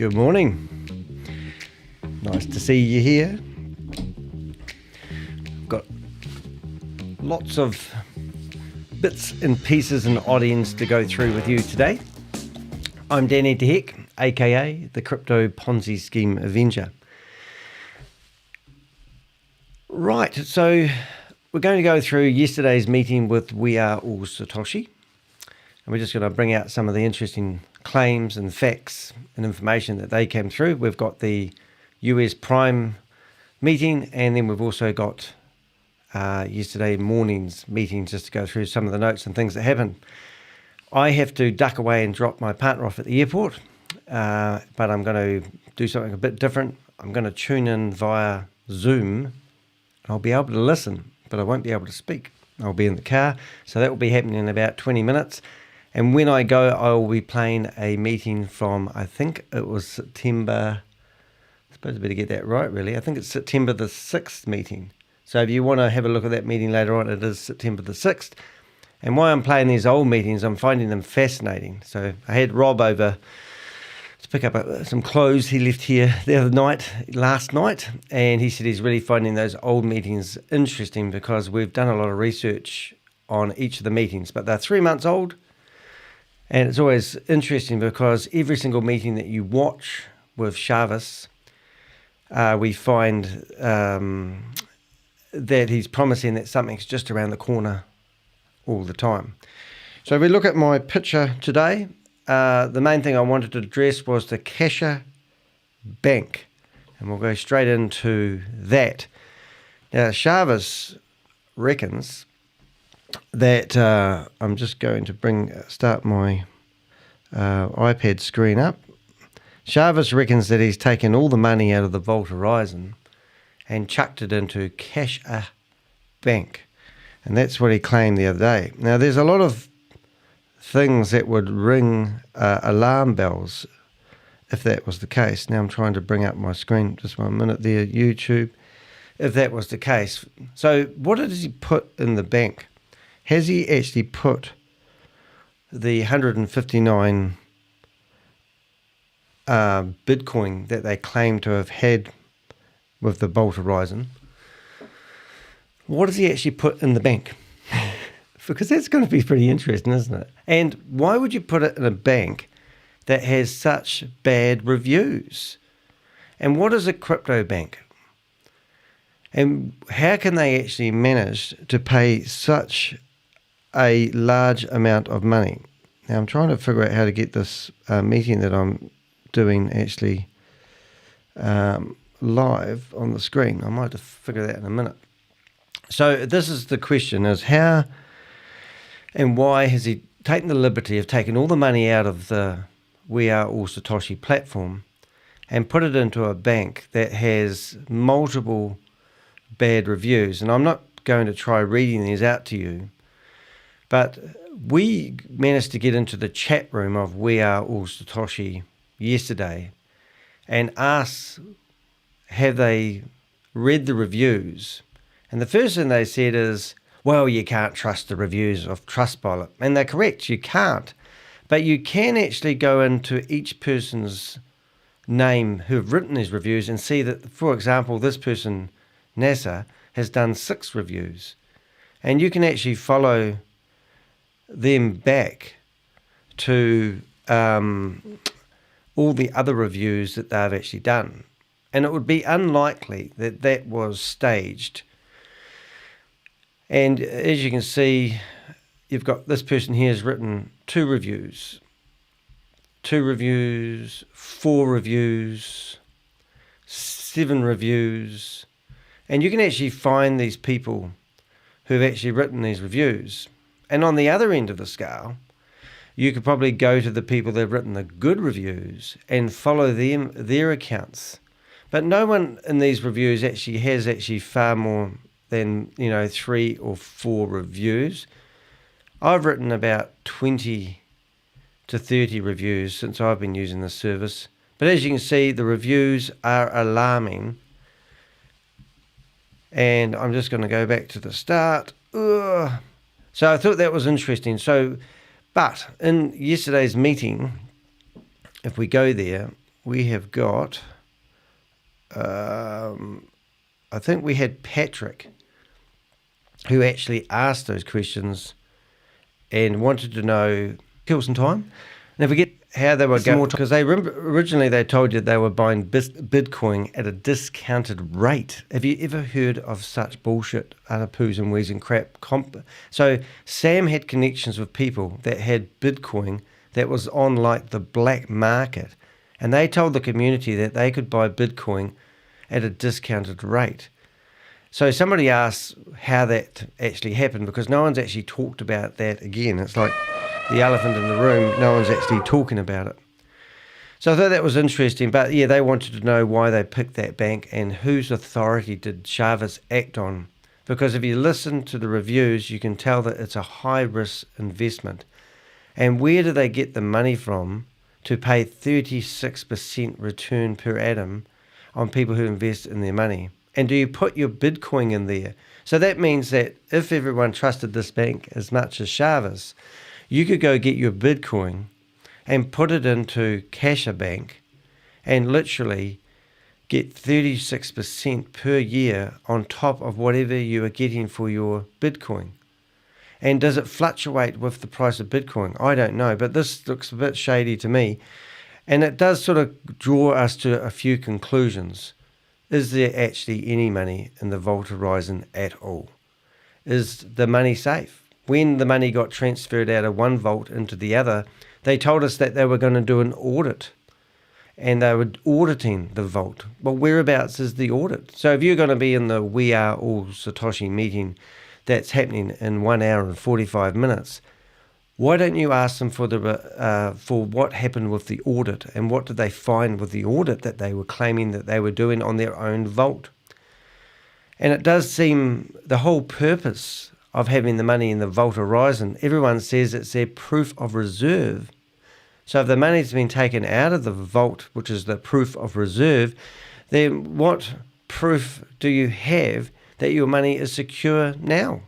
Good morning. Nice to see you here. Got lots of bits and pieces and oddities to go through with you today. I'm Danny DeHeck, aka the Crypto Ponzi Scheme Avenger. Right, so we're going to go through yesterday's meeting with We Are All Satoshi. And we're just going to bring out some of the interesting claims and facts and information that they came through. We've got the US Prime meeting, and then we've also got yesterday morning's meeting just to go through some of the notes and things that happened. I have to duck away and drop my partner off at the airport, but I'm going to do something a bit different. I'm going to tune in via Zoom. I'll be able to listen, but I won't be able to speak. I'll be in the car, so that will be happening in about 20 minutes. And when I go, I will be playing a meeting from, I think it was September, I suppose I better get that right really, I think it's September the 6th meeting. So if you want to have a look at that meeting later on, it is September the 6th. And why I'm playing these old meetings, I'm finding them fascinating. So I had Rob over to pick up some clothes he left here last night, and he said he's really finding those old meetings interesting because we've done a lot of research on each of the meetings, but they're 3 months old. And it's always interesting because every single meeting that you watch with Chavis, we find that he's promising that something's just around the corner all the time. So if we look at my picture today, the main thing I wanted to address was the CASHAA Bank. And we'll go straight into that. Now, Chavis reckons that I'm just going to start my iPad screen up. Chavis reckons that he's taken all the money out of the Vault Horizon and chucked it into CASHAA Bank. And that's what he claimed the other day. Now, there's a lot of things that would ring alarm bells if that was the case. Now I'm trying to bring up my screen, just 1 minute there, YouTube, if that was the case. So what did he put in the bank? Has he actually put the 159 Bitcoin that they claim to have had with the Vault Horizon? What does he actually put in the bank? Because that's going to be pretty interesting, isn't it? And why would you put it in a bank that has such bad reviews? And what is a crypto bank? And how can they actually manage to pay such a large amount of money? Now I'm trying to figure out how to get this meeting that I'm doing actually live on the screen. I might have to figure that in a minute. So this is the question, is how and why has he taken the liberty of taking all the money out of the We Are All Satoshi platform and put it into a bank that has multiple bad reviews? And I'm not going to try reading these out to you, but we managed to get into the chat room of We Are All Satoshi yesterday and asked, have they read the reviews? And the first thing they said is, well, you can't trust the reviews of Trustpilot. And they're correct, you can't. But you can actually go into each person's name who have written these reviews and see that, for example, this person, NASA, has done 6 reviews. And you can actually follow them back to all the other reviews that they've actually done. And it would be unlikely that that was staged. And as you can see, you've got this person here has written 2 reviews, 4 reviews, 7 reviews. And you can actually find these people who've actually written these reviews. And on the other end of the scale, you could probably go to the people that have written the good reviews and follow their accounts. But no one in these reviews has far more than 3 or 4 reviews. I've written about 20 to 30 reviews since I've been using this service. But as you can see, the reviews are alarming. And I'm just going to go back to the start. Ugh. So I thought that was interesting. But in yesterday's meeting, if we go there, we have got, I think we had Patrick, who actually asked those questions and wanted to know, kill some time. Now forget how they were going, because originally they told you they were buying Bitcoin at a discounted rate. Have you ever heard of such bullshit, utter poos and wheeze and crap? So Sam had connections with people that had Bitcoin that was on like the black market, and they told the community that they could buy Bitcoin at a discounted rate. So somebody asked how that actually happened, because no one's actually talked about that again. It's like the elephant in the room, no one's actually talking about it. So I thought that was interesting, but yeah, they wanted to know why they picked that bank and whose authority did Chavez act on. Because if you listen to the reviews, you can tell that it's a high-risk investment. And where do they get the money from to pay 36% return per annum on people who invest in their money? And do you put your Bitcoin in there? So that means that if everyone trusted this bank as much as Chavez, you could go get your Bitcoin and put it into CASHAA Bank and literally get 36% per year on top of whatever you are getting for your Bitcoin. And does it fluctuate with the price of Bitcoin? I don't know, but this looks a bit shady to me. And it does sort of draw us to a few conclusions. Is there actually any money in the Vault Horizon at all? Is the money safe? When the money got transferred out of one vault into the other, they told us that they were going to do an audit, and they were auditing the vault. Well, whereabouts is the audit? So if you're going to be in the We Are All Satoshi meeting that's happening in 1 hour and 45 minutes, why don't you ask them for what happened with the audit, and what did they find with the audit that they were claiming that they were doing on their own vault? And it does seem the whole purpose of having the money in the Vault Horizon, everyone says it's their proof of reserve. So if the money's been taken out of the vault, which is the proof of reserve, then what proof do you have that your money is secure now?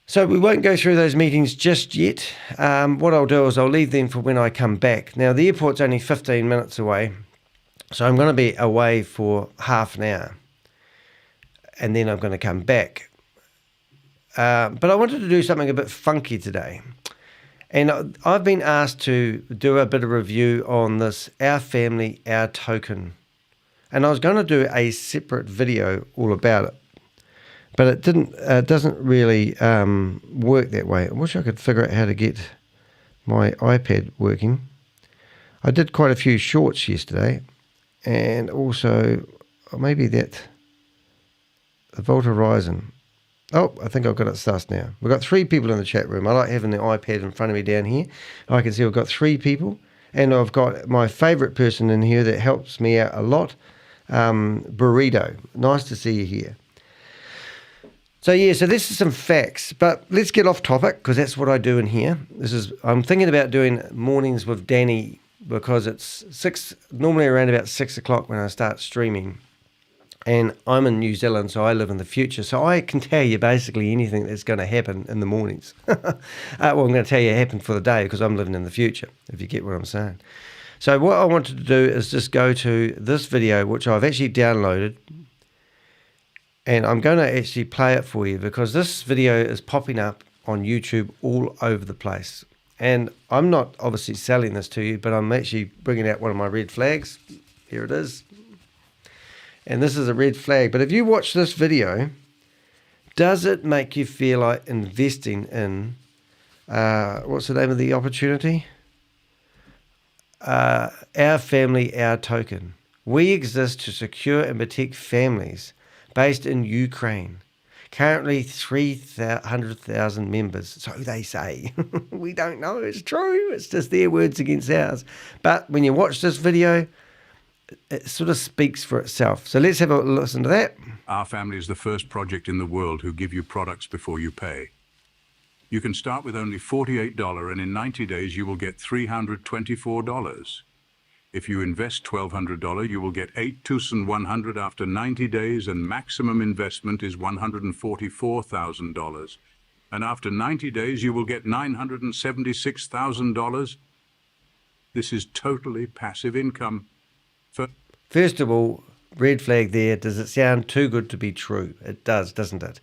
So we won't go through those meetings just yet. What I'll do is I'll leave them for when I come back. Now the airport's only 15 minutes away, so I'm going to be away for half an hour, and then I'm going to come back. But I wanted to do something a bit funky today. And I've been asked to do a bit of review on this Our Family, Our Token. And I was going to do a separate video all about it. But it doesn't really work that way. I wish I could figure out how to get my iPad working. I did quite a few shorts yesterday. And also, maybe the Vault Horizon. Oh, I think I've got it sussed now. We've got 3 people in the chat room. I like having the iPad in front of me down here. I can see we've got 3 people. And I've got my favourite person in here that helps me out a lot, Burrito. Nice to see you here. So yeah, so this is some facts. But let's get off topic, because that's what I do in here. I'm thinking about doing mornings with Danny, because it's normally around about 6 o'clock when I start streaming. And I'm in New Zealand, so I live in the future. So I can tell you basically anything that's going to happen in the mornings. Well, I'm going to tell you it happened for the day, because I'm living in the future, if you get what I'm saying. So what I wanted to do is just go to this video, which I've actually downloaded. And I'm going to actually play it for you, because this video is popping up on YouTube all over the place. And I'm not obviously selling this to you, but I'm actually bringing out one of my red flags. Here it is. And this is a red flag. But if you watch this video, does it make you feel like investing in, what's the name of the opportunity? Our Family, Our Token. We exist to secure and protect families based in Ukraine. Currently 300,000 members, so they say. We don't know, it's true. It's just their words against ours. But when you watch this video, it sort of speaks for itself. So let's have a listen to that. Our Family is the first project in the world who give you products before you pay. You can start with only $48, and in 90 days you will get $324. If you invest $1,200, you will get $8,100 after 90 days, and maximum investment is $144,000. And after 90 days you will get $976,000. This is totally passive income. First of all, red flag there. Does it sound too good to be true? It does, doesn't it?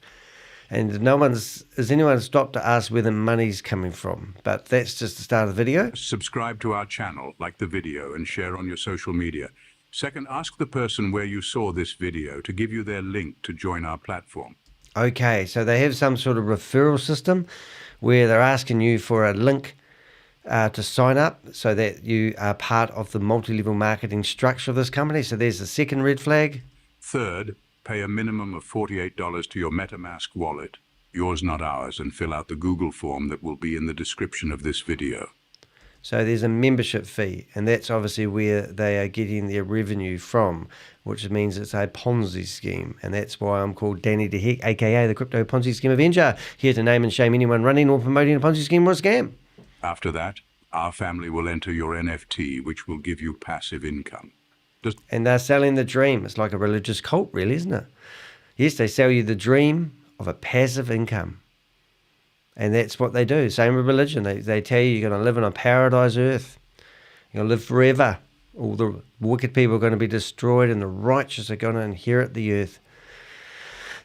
And has anyone stopped to ask where the money's coming from? But that's just the start of the video. Subscribe to our channel, like the video, and share on your social media. Second, ask the person where you saw this video to give you their link to join our platform. Okay, so they have some sort of referral system where they're asking you for a link to sign up so that you are part of the multi-level marketing structure of this company. So there's the second red flag. Third, pay a minimum of $48 to your MetaMask wallet, yours not ours, and fill out the Google form that will be in the description of this video. So there's a membership fee, and that's obviously where they are getting their revenue from, which means it's a Ponzi scheme. And that's why I'm called Danny the Heck, aka the Crypto Ponzi Scheme Avenger, here to name and shame anyone running or promoting a Ponzi scheme or a scam. After that, our family will enter your NFT, which will give you passive income. And they're selling the dream. It's like a religious cult, really, isn't it? Yes, they sell you the dream of a passive income. And that's what they do. Same with religion. They tell you you're going to live on a paradise earth. You're going to live forever. All the wicked people are going to be destroyed and the righteous are going to inherit the earth.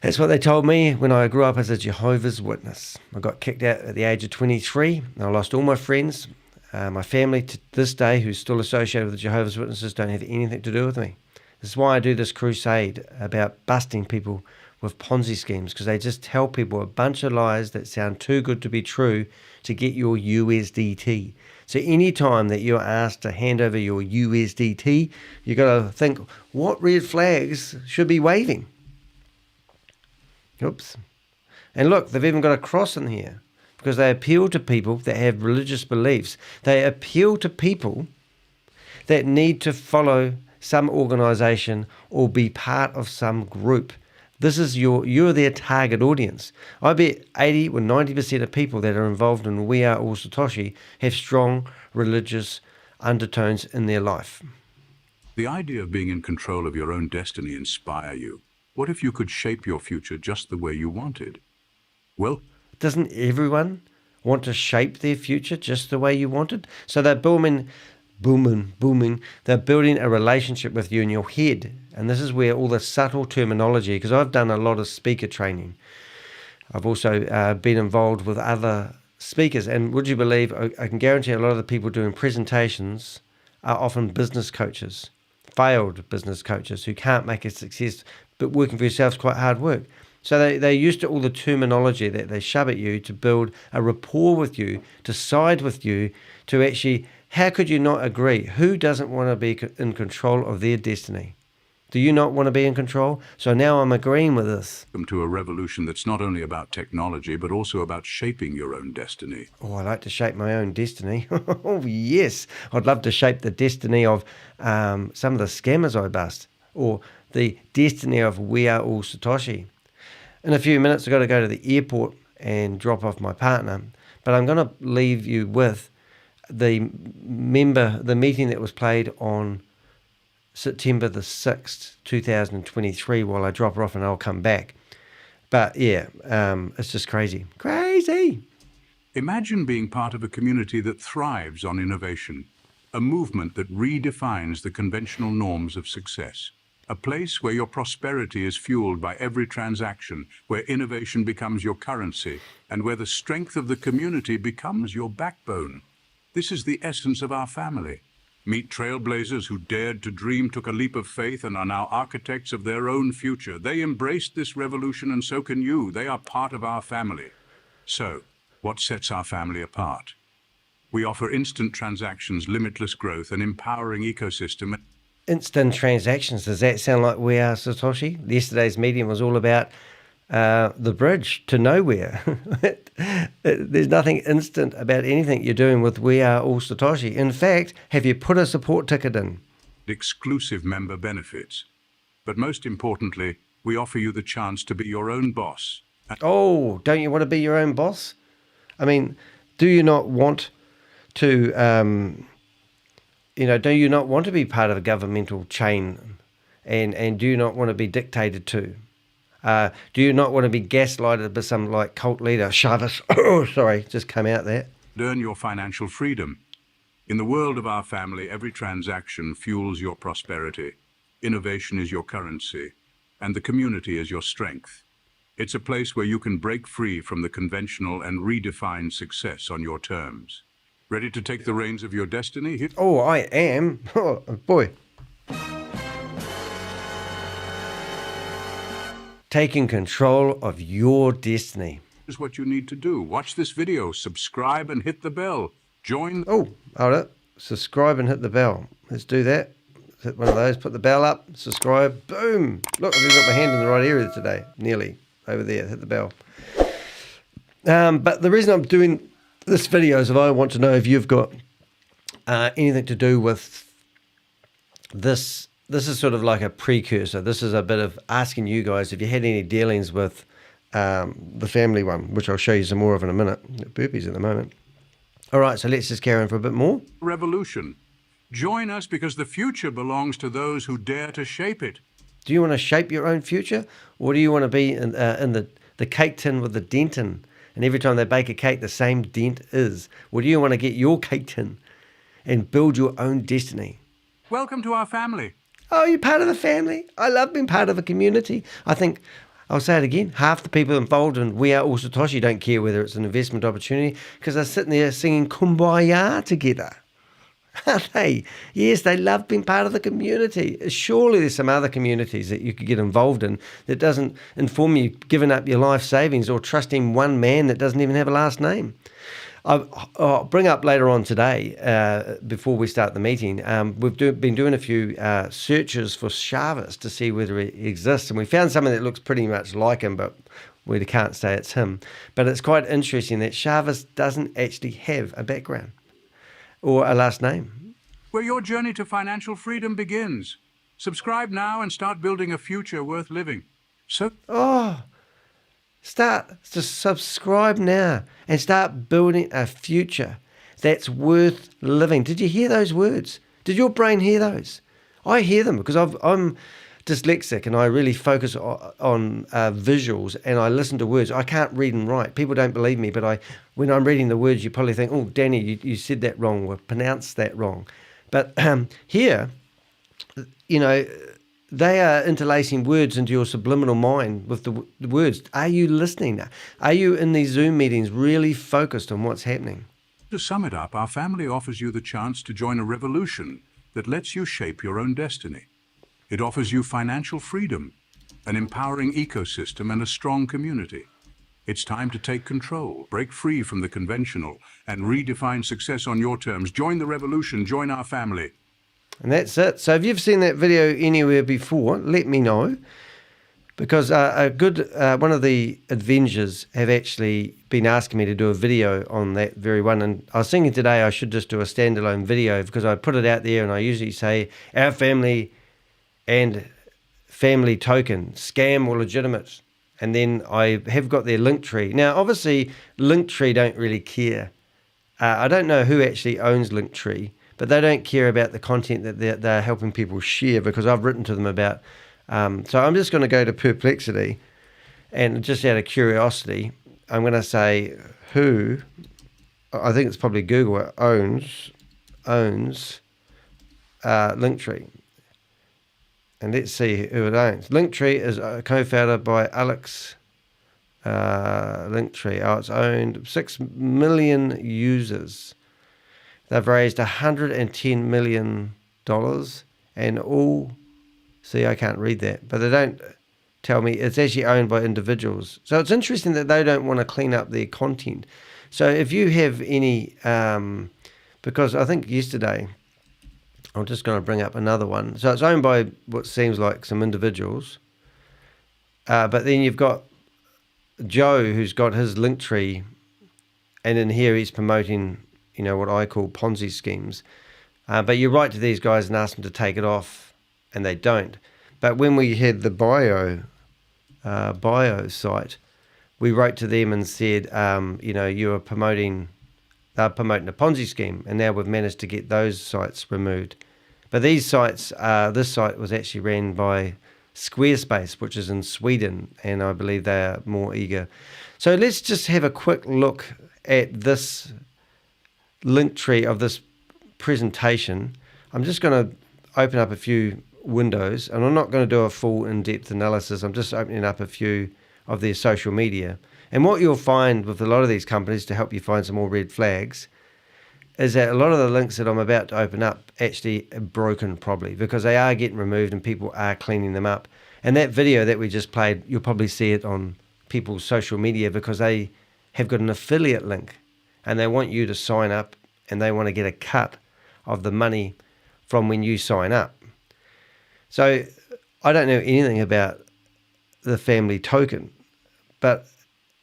That's what they told me when I grew up as a Jehovah's Witness. I got kicked out at the age of 23. And I lost all my friends. My family to this day, who's still associated with the Jehovah's Witnesses, don't have anything to do with me. This is why I do this crusade about busting people with Ponzi schemes, because they just tell people a bunch of lies that sound too good to be true to get your USDT. So any time that you're asked to hand over your USDT, you've got to think, what red flags should be waving? Oops. And look, they've even got a cross in here, because they appeal to people that have religious beliefs. They appeal to people that need to follow some organization or be part of some group. This is you're their target audience. I bet 80 or 90% of people that are involved in We Are All Satoshi have strong religious undertones in their life. The idea of being in control of your own destiny inspires you. What if you could shape your future just the way you wanted? Well, doesn't everyone want to shape their future just the way you wanted? So they're booming. They're building a relationship with you in your head. And this is where all the subtle terminology, because I've done a lot of speaker training. I've also been involved with other speakers. And would you believe, I can guarantee a lot of the people doing presentations are often business coaches, failed business coaches who can't make a success, but working for yourself is quite hard work. So they're used to all the terminology that they shove at you to build a rapport with you, to side with you, to actually, how could you not agree? Who doesn't want to be in control of their destiny? Do you not want to be in control? So now I'm agreeing with this. Welcome to a revolution that's not only about technology, but also about shaping your own destiny. Oh, I like to shape my own destiny. Oh, yes. I'd love to shape the destiny of some of the scammers I bust, or the destiny of We Are All Satoshi. In a few minutes, I've got to go to the airport and drop off my partner. But I'm going to leave you with the meeting that was played on September the 6th, 2023, while I drop her off and I'll come back. But yeah, it's just crazy. Crazy! Imagine being part of a community that thrives on innovation, a movement that redefines the conventional norms of success. A place where your prosperity is fueled by every transaction, where innovation becomes your currency, and where the strength of the community becomes your backbone. This is the essence of our family. Meet trailblazers who dared to dream, took a leap of faith, and are now architects of their own future. They embraced this revolution, and so can you. They are part of our family. So, what sets our family apart? We offer instant transactions, limitless growth, an empowering ecosystem. Instant transactions. Does that sound like We Are Satoshi? Yesterday's meeting was all about the bridge to nowhere. There's nothing instant about anything you're doing with We Are All Satoshi. In fact, have you put a support ticket in? Exclusive member benefits. But most importantly, we offer you the chance to be your own boss. Oh, don't you want to be your own boss? I mean, do you not want to, do you not want to be part of a governmental chain? And do you not want to be dictated to? Do you not want to be gaslighted by some cult leader? Shavis. Oh, sorry, just come out there. Earn your financial freedom. In the world of our family, every transaction fuels your prosperity. Innovation is your currency, and the community is your strength. It's a place where you can break free from the conventional and redefine success on your terms. Ready to take the reins of your destiny? Oh, I am. Oh, boy. Taking control of your destiny. Here's what you need to do. Watch this video, subscribe, and hit the bell. Join. Oh, hold it. Subscribe and hit the bell. Let's do that. Hit one of those, put the bell up, subscribe, boom. Look, I've got my hand in the right area today. Nearly. Over there, hit the bell. But the reason I'm doing this video is if I want to know if you've got anything to do with this. This is sort of like a precursor. This is a bit of asking you guys if you had any dealings with the family one, which I'll show you some more of in a minute. Burpees at the moment. All right, so let's just carry on for a bit more. Revolution. Join us because the future belongs to those who dare to shape it. Do you want to shape your own future, or do you want to be in the cake tin with the dent in, and every time they bake a cake, the same dent is? Or do you want to get your cake tin and build your own destiny? Welcome to our family. Oh, you're part of the family. I love being part of a community. I think, I'll say it again, half the people involved in We Are All Satoshi don't care whether it's an investment opportunity because they're sitting there singing Kumbaya together. Aren't they? Yes, they love being part of the community. Surely there's some other communities that you could get involved in that doesn't inform you giving up your life savings or trusting one man that doesn't even have a last name. I'll bring up later on today, before we start the meeting, we've been doing a few searches for Chavis to see whether it exists, and we found something that looks pretty much like him, but we can't say it's him. But it's quite interesting that Chavis doesn't actually have a background or a last name. Where your journey to financial freedom begins. Subscribe now and start building a future worth living. Start to subscribe now and start building a future that's worth living. Did you hear those words? Did your brain hear those? I hear them because I'm dyslexic and I really focus on visuals and I listen to words. I can't read and write. People don't believe me, but when I'm reading the words, you probably think, oh, Danny, you said that wrong or pronounced that wrong. But here, they are interlacing words into your subliminal mind with the words. Are you listening? Are you in these Zoom meetings really focused on what's happening? To sum it up, our family offers you the chance to join a revolution that lets you shape your own destiny. It offers you financial freedom, an empowering ecosystem, and a strong community. It's time to take control, break free from the conventional, and redefine success on your terms. Join the revolution, join our family. And that's it. So if you've seen that video anywhere before, let me know. Because one of the Avengers have actually been asking me to do a video on that very one. And I was thinking today I should just do a standalone video because I put it out there and I usually say our family and family token, scam or legitimate. And then I have got their Linktree. Now, obviously, Linktree don't really care. I don't know who actually owns Linktree, but they don't care about the content that they're helping people share because I've written to them about. So I'm just going to go to Perplexity and just out of curiosity, I'm going to say who, I think it's probably Google, owns Linktree. And let's see who it owns. Linktree is co-founded by Alex Linktree. Oh, it's owned 6 million users. They've raised $110 million and all, see, I can't read that, but they don't tell me it's actually owned by individuals. So it's interesting that they don't want to clean up their content. So if you have any, because I think yesterday, I'm just going to bring up another one. So it's owned by what seems like some individuals. But then you've got Joe, who's got his Linktree, and in here he's promoting, what I call Ponzi schemes. But you write to these guys and ask them to take it off, and they don't. But when we had the bio site, we wrote to them and said, you are promoting... They're promoting a Ponzi scheme, and now we've managed to get those sites removed. But these sites, this site was actually ran by Squarespace, which is in Sweden, and I believe they are more eager. So let's just have a quick look at this Linktree of this presentation, I'm just going to open up a few windows, and I'm not going to do a full in-depth analysis. I'm just opening up a few of their social media. And what you'll find with a lot of these companies, to help you find some more red flags, is that a lot of the links that I'm about to open up actually are broken probably, because they are getting removed and people are cleaning them up. And that video that we just played, you'll probably see it on people's social media because they have got an affiliate link and they want you to sign up and they want to get a cut of the money from when you sign up. So I don't know anything about the family token, but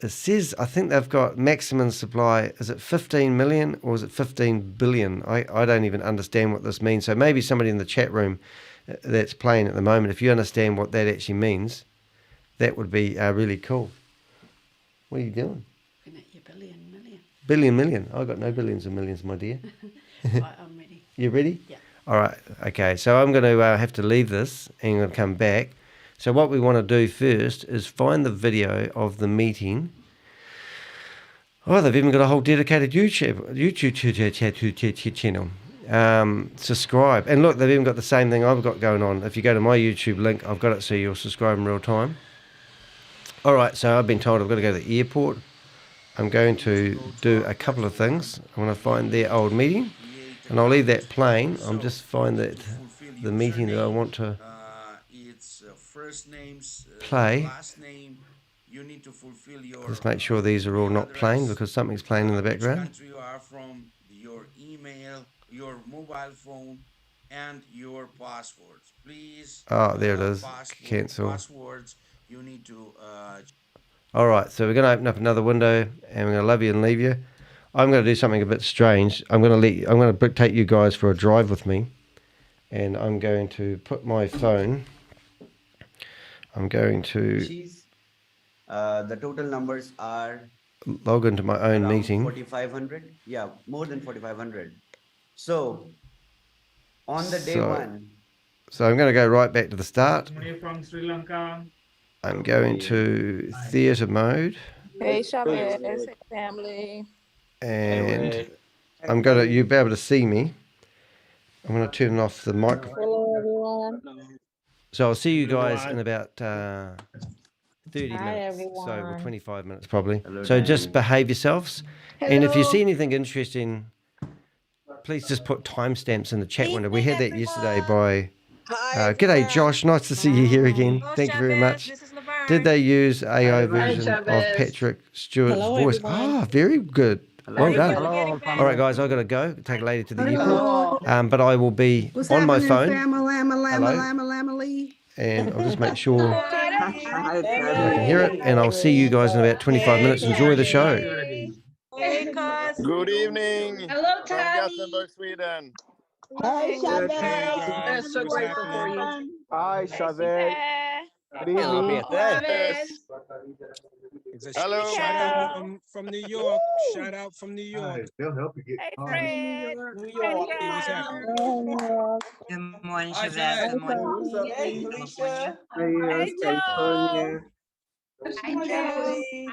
it says, I think they've got maximum supply. Is it 15 million or is it 15 billion? I don't even understand what this means. So maybe somebody in the chat room that's playing at the moment, if you understand what that actually means, that would be really cool. What are you doing? Looking at your billion, million. Billion, million. I've got no billions and millions, my dear. I'm ready. You ready? Yeah. All right. Okay. So I'm going to have to leave this and I'm going to come back. So what we want to do first is find the video of the meeting. Oh, they've even got a whole dedicated YouTube channel. Subscribe. And look, they've even got the same thing I've got going on. If you go to my YouTube link, I've got it so you'll subscribe in real time. All right. So I've been told I've got to go to the airport. I'm going to do a couple of things. I'm going to find their old meeting and I'll leave that playing. I'm just find that the meeting that I want to first names, play. Last name. You need to fulfill your Just make sure these are all not playing because something's playing in the background. Which country you are from, your email, your mobile phone, and your passwords. Please. Oh, there it is. Cancel. Passwords. You need to. All right, so we're going to open up another window and we're going to love you and leave you. I'm going to do something a bit strange. I'm going to take you guys for a drive with me, and I'm going to put my phone. I'm going to the total numbers are log into my own meeting. 4,500. Yeah, more than 4,500. So on the day one. So I'm going to go right back to the start. From Sri Lanka. I'm going to theatre mode. Hey, Chavez, family. And I'm going to, you'll be able to see me. I'm going to turn off the microphone. Hello, everyone. So I'll see you guys in about 30 minutes. Everyone. So we're 25 minutes probably. Hello, so just behave yourselves. Hello. And if you see anything interesting, please just put timestamps in the chat window. We had that yesterday by... g'day, Josh. Nice to see you here again. Thank you very much. Did they use AI version of Patrick Stewart's voice? Ah, very good. Well done. Hello. All right, guys, I've got to go. Take a lady to the airport. But I will be on my phone. Hello. And I'll just make sure I can hear it. And I'll see you guys in about 25 minutes. Enjoy the show. Good evening. Hello, From Gothenburg, Sweden. Hey, Chavez. We're so grateful for you. Hi, Chavez. Good evening. Hello. Shout out from New York. Shout out from New York. They'll help you get Hey, Fred. New York. What's happening? Good morning, Chavez. Good morning. Hey, Felicia. Hey, Joe. Hi,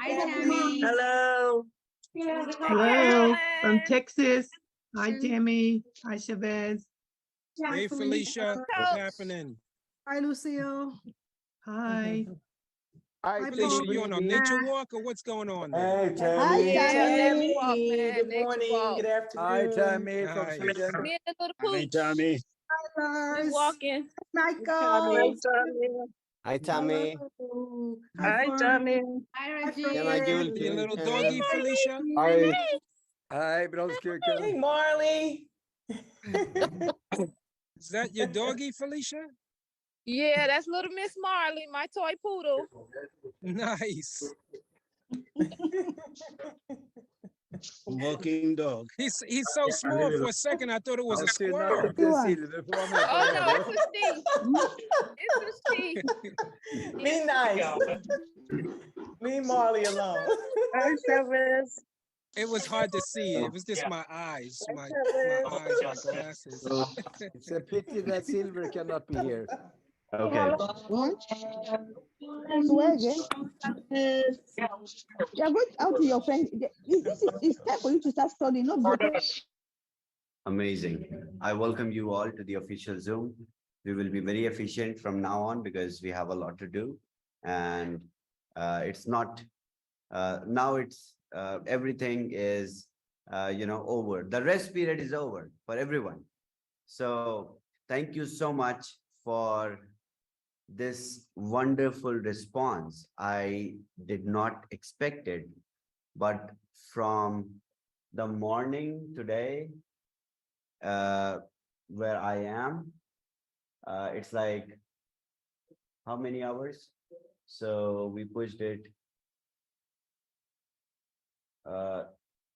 Tammy. Hello. Hello from Texas. Hi, Tammy. Hi, Chavez. Hey, Felicia. What's happening? Hi, Lucille. Hi. Hi, Felicia, you on a nature walk or what's going on there? Hey, Tammy. Tammy. Good morning. Good afternoon. Hi, Tammy. Hi. Me and the little pooch. Tammy. We walking. Michael. Hi, Tammy. Hi, Tammy. Your little doggy, Felicia? Hi. Hi, broskirken. Hey, Marley. Is that your doggy, Felicia? Yeah, that's little Miss Marley, my toy poodle. Nice. Walking dog. He's so small. For a second, I thought it was a squirrel. Oh, no, it's a she. It's a she. Be nice. Leave Marley alone. It was hard to see. It was just my eyes, my glasses. It's a pity that Silver cannot be here. Okay. You're going out to your friend. This is it's time for you to start studying, not go. Amazing. I welcome you all to the official Zoom. We will be very efficient from now on because we have a lot to do. And it's not, now it's, everything is, over. The rest period is over for everyone. So thank you so much for this wonderful response. I did not expect it, but from the morning today, where I am, it's like how many hours? So we pushed it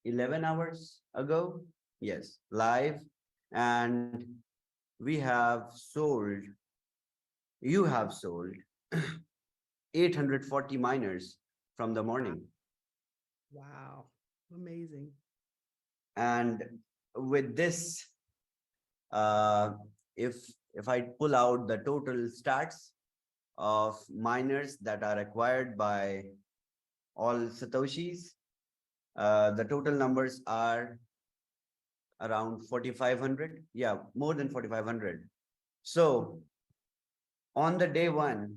11 hours ago. Yes, live. And we have sold, you have sold 840 miners from the morning. Wow, amazing. And with this, if I pull out the total stats of miners that are acquired by all Satoshis, the total numbers are around 4,500. Yeah, more than 4,500. So on the day one,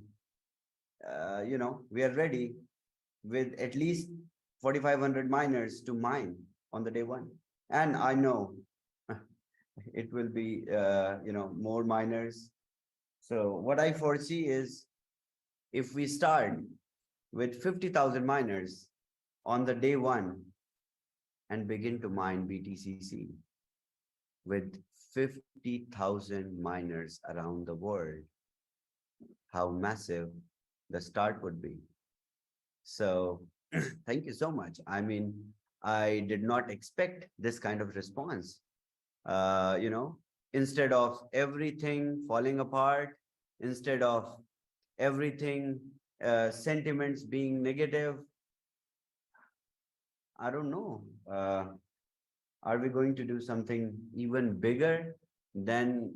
we are ready with at least 4,500 miners to mine on the day one. And I know it will be, more miners. So what I foresee is if we start with 50,000 miners on the day one and begin to mine BTCC with 50,000 miners around the world, how massive the start would be. So thank you so much. I mean, I did not expect this kind of response. Instead of everything falling apart, instead of everything, sentiments being negative, I don't know. Are we going to do something even bigger than,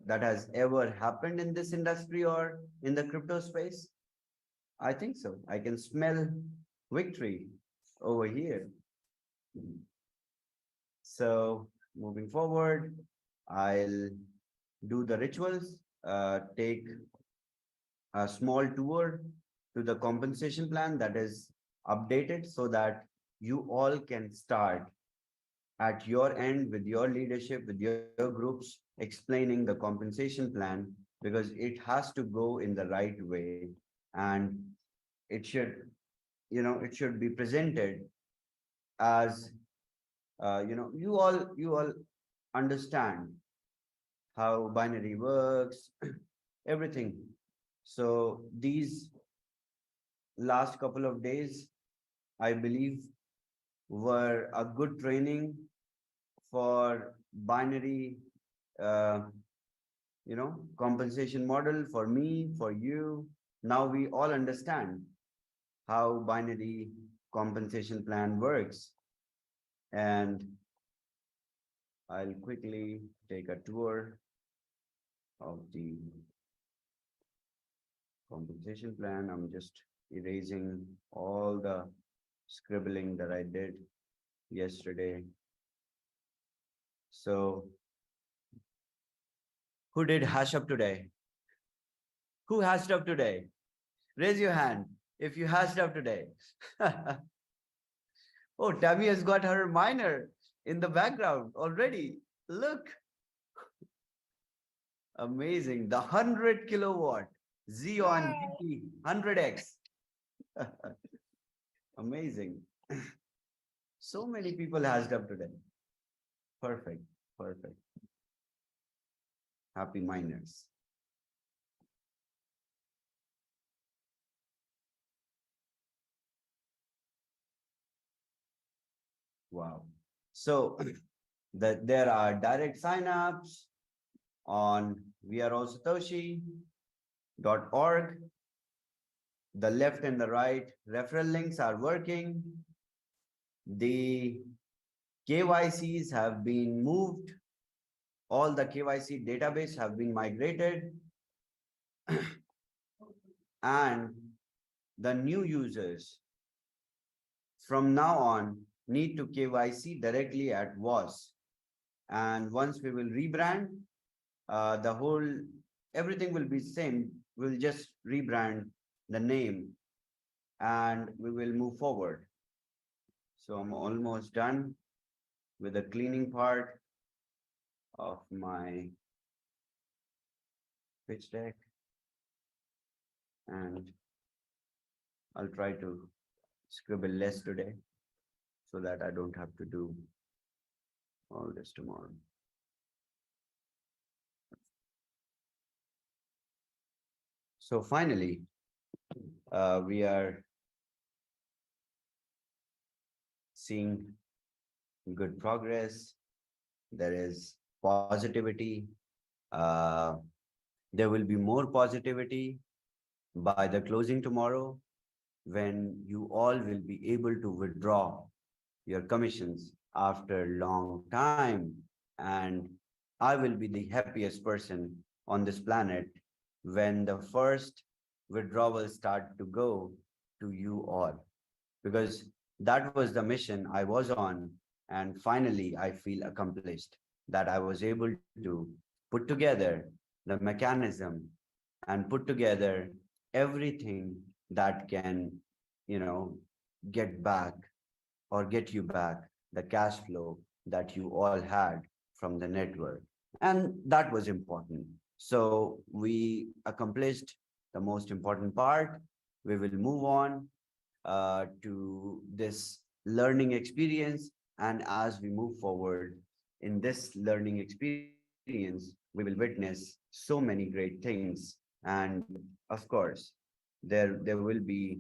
that has ever happened in this industry or in the crypto space? I think so. I can smell victory over here. So moving forward, I'll do the rituals, take a small tour to the compensation plan that is updated so that you all can start at your end with your leadership, with your groups, explaining the compensation plan, because it has to go in the right way. And it should, it should be presented as, you all understand how binary works, everything. So these last couple of days, I believe, were a good training for binary, compensation model for me, for you. Now we all understand how binary compensation plan works. And I'll quickly take a tour of the compensation plan. I'm just erasing all the scribbling that I did yesterday. So who did hash up today? Who hashed up today? Raise your hand if you hashed up today. Oh, Tammy has got her miner in the background already. Look. Amazing. The 100 kilowatt Xeon GT 100X. Amazing. So many people hashed up today. Perfect. Perfect. Happy miners. Wow. So there are direct signups on ViaAlma.org. The left and the right referral links are working. The KYCs have been moved. All the KYC database have been migrated. And the new users from now on need to KYC directly at WAS. And once we will rebrand, everything will be same. We'll just rebrand the name and we will move forward. So I'm almost done with the cleaning part of my pitch deck. And I'll try to scribble less today so that I don't have to do all this tomorrow. So finally, we are seeing good progress. There is positivity. There will be more positivity by the closing tomorrow, when you all will be able to withdraw your commissions after a long time. And I will be the happiest person on this planet when the first withdrawals start to go to you all, because that was the mission I was on. And finally, I feel accomplished that I was able to put together the mechanism and put together everything that can, get back or get you back the cash flow that you all had from the network. And that was important. So we accomplished the most important part. We will move on to this learning experience. And as we move forward in this learning experience, we will witness so many great things. And of course, there will be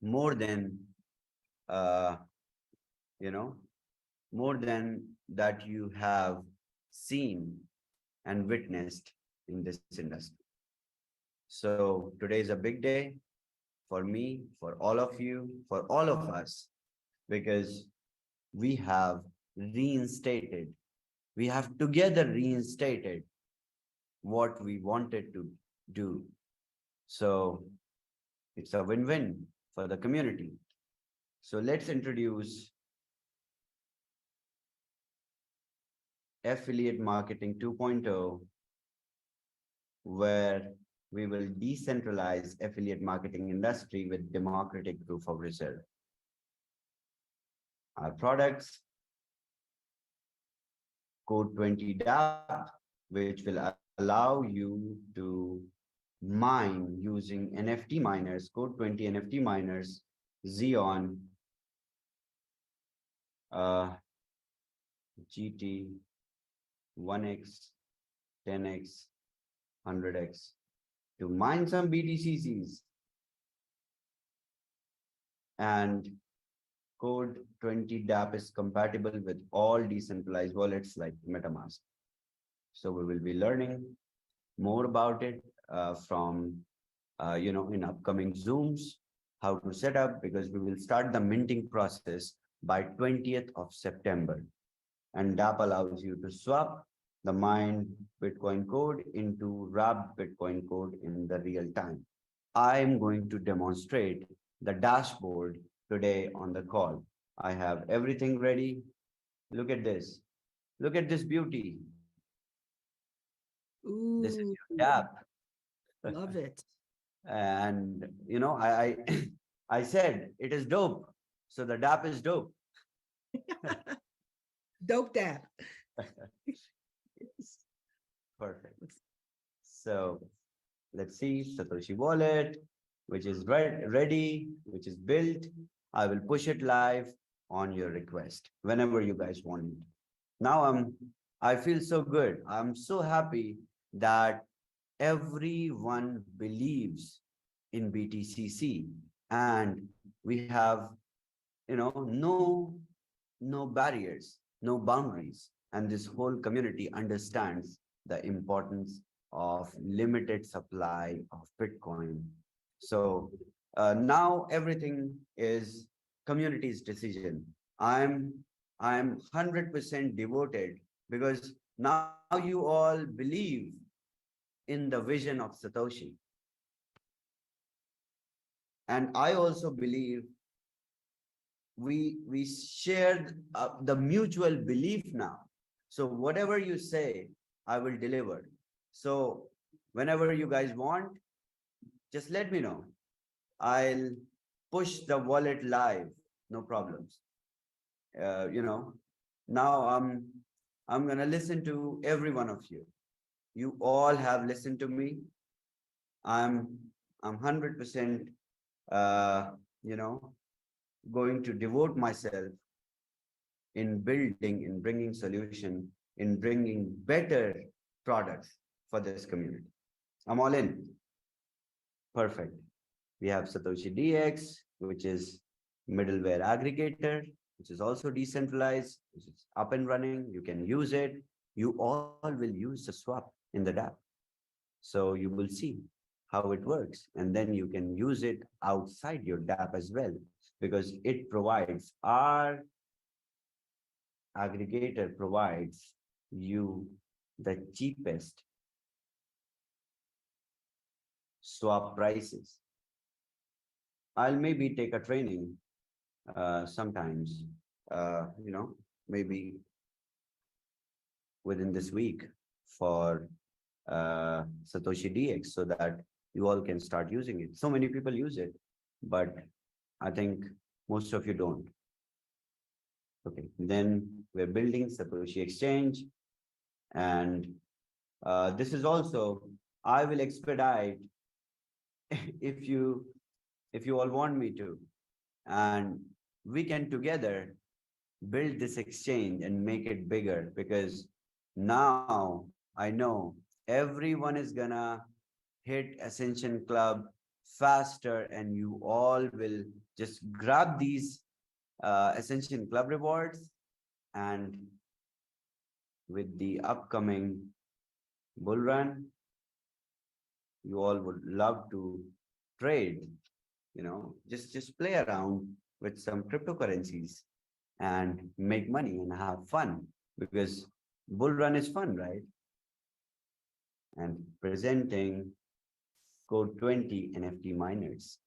more than uh, you know more than that you have seen and witnessed in this industry. So today is a big day for me, for all of you, for all of us, because we have reinstated, we have together reinstated what we wanted to do. So it's a win-win for the community. So let's introduce Affiliate Marketing 2.0, where we will decentralize affiliate marketing industry with democratic proof of reserve. Our products, code 20 DAP, which will allow you to mine using NFT miners, code 20 NFT miners, Xeon, GT, 1x, 10x, 100x, to mine some BTCs. And code 20 DAP is compatible with all decentralized wallets like MetaMask. So we will be learning more about it from in upcoming Zooms, how to set up, because we will start the minting process by 20th of September. And DAP allows you to swap the mined Bitcoin code into wrapped Bitcoin code in the real time. I am going to demonstrate the dashboard today on the call. I have everything ready. Look at this. Look at this beauty. Ooh, this is your DAP. Love it. And I said it is dope. So the DAP is dope. Dope DAP. Perfect. So let's see, Satoshi wallet, which is ready, which is built. I will push it live on your request whenever you guys want it. Now I feel so good. I'm so happy that everyone believes in BTCC, and we have no barriers, no boundaries, and this whole community understands the importance of limited supply of Bitcoin. So now everything is community's decision. I'm 100% devoted, because now you all believe in the vision of Satoshi. And I also believe we shared the mutual belief now. So whatever you say, I will deliver. So whenever you guys want, just let me know. I'll push the wallet live, no problems. Now I'm gonna listen to every one of you. You all have listened to me. I'm 100% you know going to devote myself in building, in bringing solution, in bringing better products for this community. I'm all in. Perfect. We have Satoshi DX, which is middleware aggregator, which is also decentralized, which is up and running. You can use it. You all will use the swap in the dApp. So you will see how it works. And then you can use it outside your dApp as well, because it provides, our aggregator provides you the cheapest swap prices. I'll maybe take a training sometimes, maybe within this week for Satoshi DX, so that you all can start using it. So many people use it, but I think most of you don't. Okay, then we're building Satoshi Exchange, and this is also, I will expedite if you all want me to, and we can together build this exchange and make it bigger, because now I know everyone is gonna hit Ascension Club faster, and you all will just grab these Ascension Club rewards, and with the upcoming bull run, you all would love to trade, just play around with some cryptocurrencies and make money and have fun, because bull run is fun, right? And presenting code 20 NFT miners,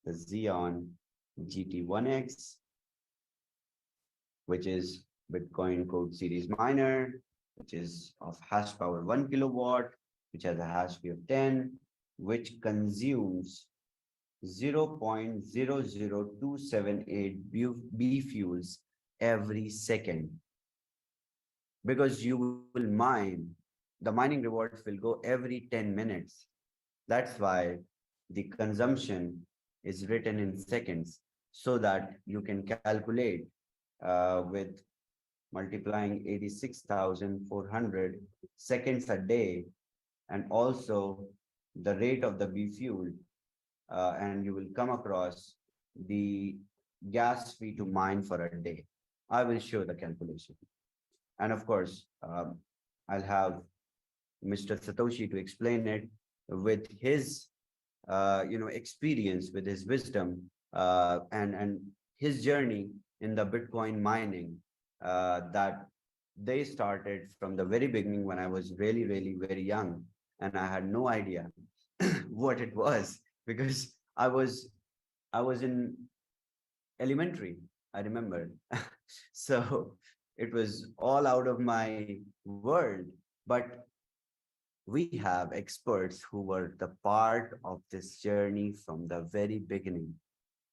the Xeon GT1X, which is BitcoinCode series miner, which is of hash power 1 kilowatt, which has a hash fee of 10, which consumes 0.00278 B fuels every second. Because you will mine, the mining rewards will go every 10 minutes. That's why the consumption is written in seconds, so that you can calculate with multiplying 86,400 seconds a day, and also the rate of the B fuel, and you will come across the gas fee to mine for a day. I will show the calculation. And of course, I'll have Mr. Satoshi to explain it with his experience, with his wisdom, and his journey in the Bitcoin mining, that they started from the very beginning, when I was really, really very young, and I had no idea what it was, because I was in elementary, I remember. So it was all out of my world. But we have experts who were the part of this journey from the very beginning.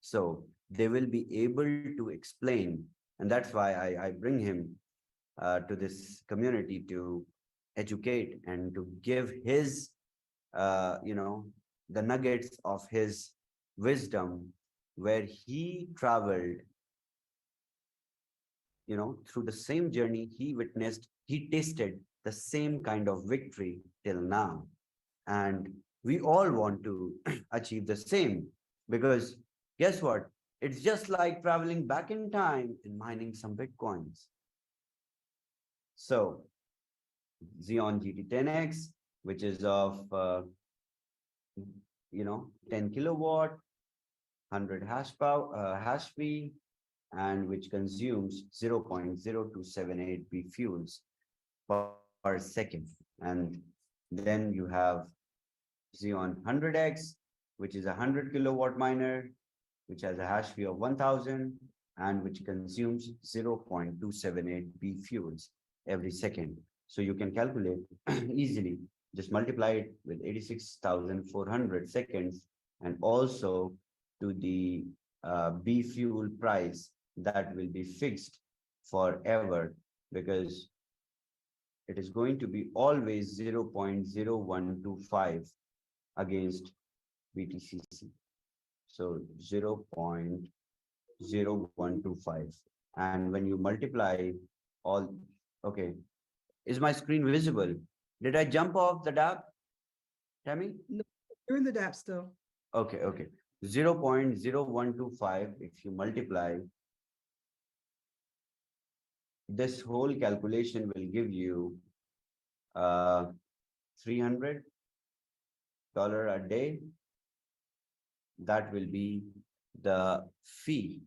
So they will be able to explain. And that's why I bring him to this community to educate and to give his, the nuggets of his wisdom, where he traveled, through the same journey he witnessed, he tasted the same kind of victory till now. And we all want to achieve the same, because guess what? It's just like traveling back in time and mining some Bitcoins. So Xeon GT10X, which is of, 10 kilowatt, 100 hash fee, and which consumes 0.0278 B fuels per second. And then you have Xeon 100X, which is a 100 kilowatt miner, which has a hash fee of 1000, and which consumes 0.278 B fuels every second. So you can calculate easily, just multiply it with 86,400 seconds, and also to the B fuel price that will be fixed forever, because it is going to be always 0.0125 against BTCC. So 0.0125. And when you multiply all, okay, is my screen visible? Did I jump off the dApp, Tammy? No, you're in the dApp still. Okay, okay. 0.0125, if you multiply, this whole calculation will give you $300 a day. That will be the fee,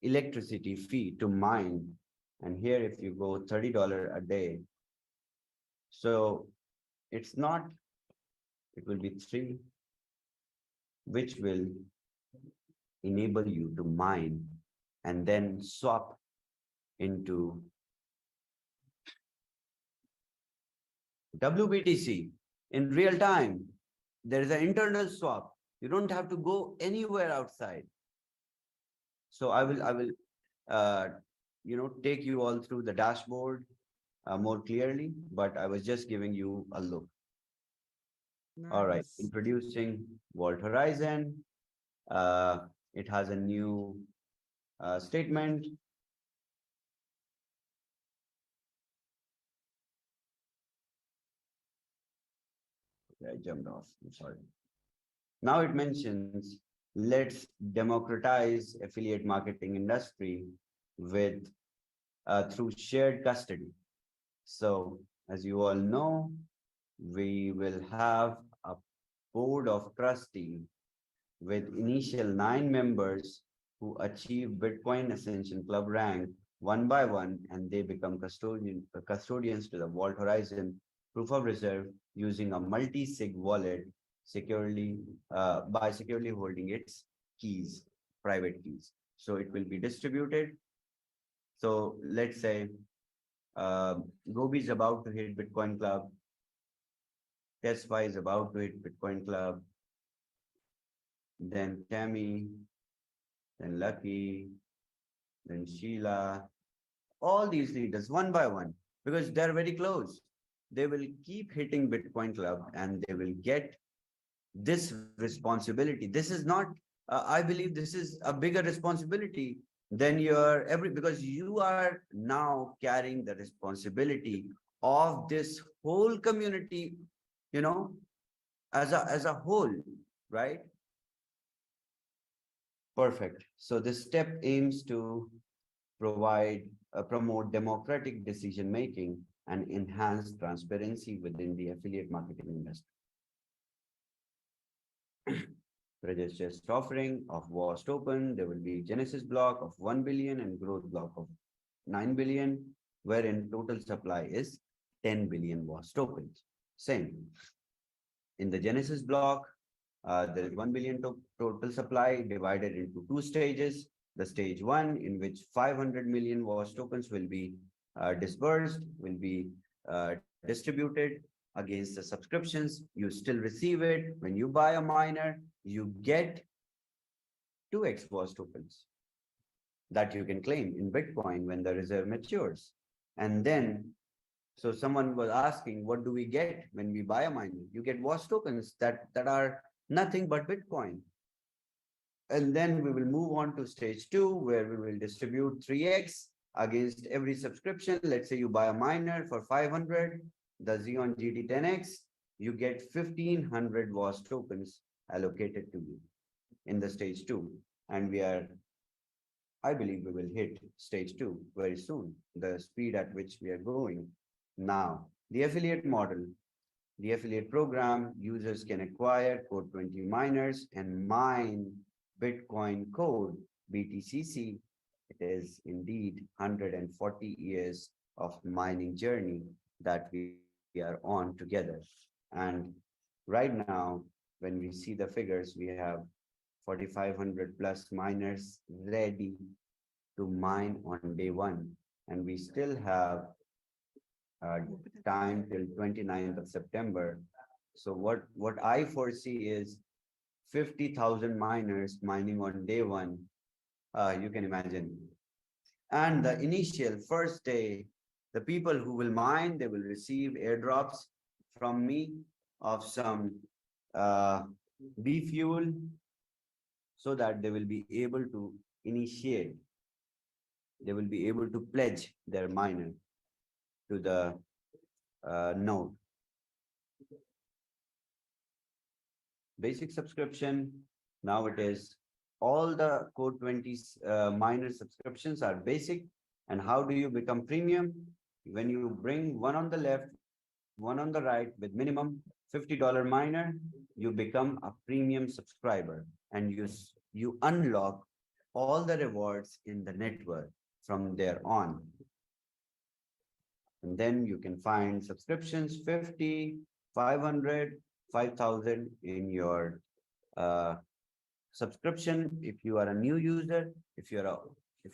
electricity fee to mine. And here, if you go $30 a day, so it's not, it will be 3, which will enable you to mine and then swap into WBTC in real time. There is an internal swap. You don't have to go anywhere outside. So I will take you all through the dashboard more clearly, but I was just giving you a look. Nice. All right, introducing Vault Horizon. It has a new statement. I jumped off, I'm sorry. Now it mentions, let's democratize affiliate marketing industry with through shared custody. So as you all know, we will have a board of trustees with initial 9 members who achieve Bitcoin Ascension Club rank one by one, and they become custodians to the Vault Horizon proof of reserve using a multi-sig wallet securely by securely holding its keys, private keys. So it will be distributed. So let's say Gobi is about to hit Bitcoin Club. Tesfa is about to hit Bitcoin Club. Then Tammy, then Lucky, then Sheila, all these leaders one by one, because they're very close. They will keep hitting Bitcoin Club and they will get this responsibility. This is not, I believe this is a bigger responsibility than your because you are now carrying the responsibility of this whole community, as a whole, right? Perfect. So this step aims to promote democratic decision making and enhance transparency within the affiliate marketing industry. Registered offering of WAS token, there will be Genesis block of 1 billion and growth block of 9 billion, wherein total supply is 10 billion WAS tokens. Same. In the Genesis block, there is 1 billion total supply divided into 2 stages. The stage 1, in which 500 million WAS tokens will be disbursed, will be distributed against the subscriptions. You still receive it. When you buy a miner, you get 2x WAS tokens that you can claim in Bitcoin when the reserve matures. And then, so someone was asking, what do we get when we buy a miner? You get WAS tokens that are nothing but Bitcoin. And then we will move on to stage 2, where we will distribute 3x against every subscription. Let's say you buy a miner for 500, the Xeon GT10X, you get 1500 WAS tokens allocated to you in the stage 2. And I believe we will hit stage 2 very soon, the speed at which we are going. Now, the affiliate model, the affiliate program, users can acquire code 20 miners and mine BitcoinCode, BTCC. It is indeed 140 years of mining journey that we are on together. And right now, when we see the figures, we have 4,500 plus miners ready to mine on day 1. And we still have time till 29th of September. So what I foresee is 50,000 miners mining on day one. You can imagine. And the initial first day, the people who will mine, they will receive airdrops from me of some B fuel so that they will be able to initiate, they will be able to pledge their miner to the node. Basic subscription, now it is all the code 20 miner subscriptions are basic. And how do you become premium? When you bring one on the left, one on the right with minimum $50 miner, you become a premium subscriber and you unlock all the rewards in the network from there on. And then you can find subscriptions 50, 500, 5,000 in your subscription. If you are a new user, if you're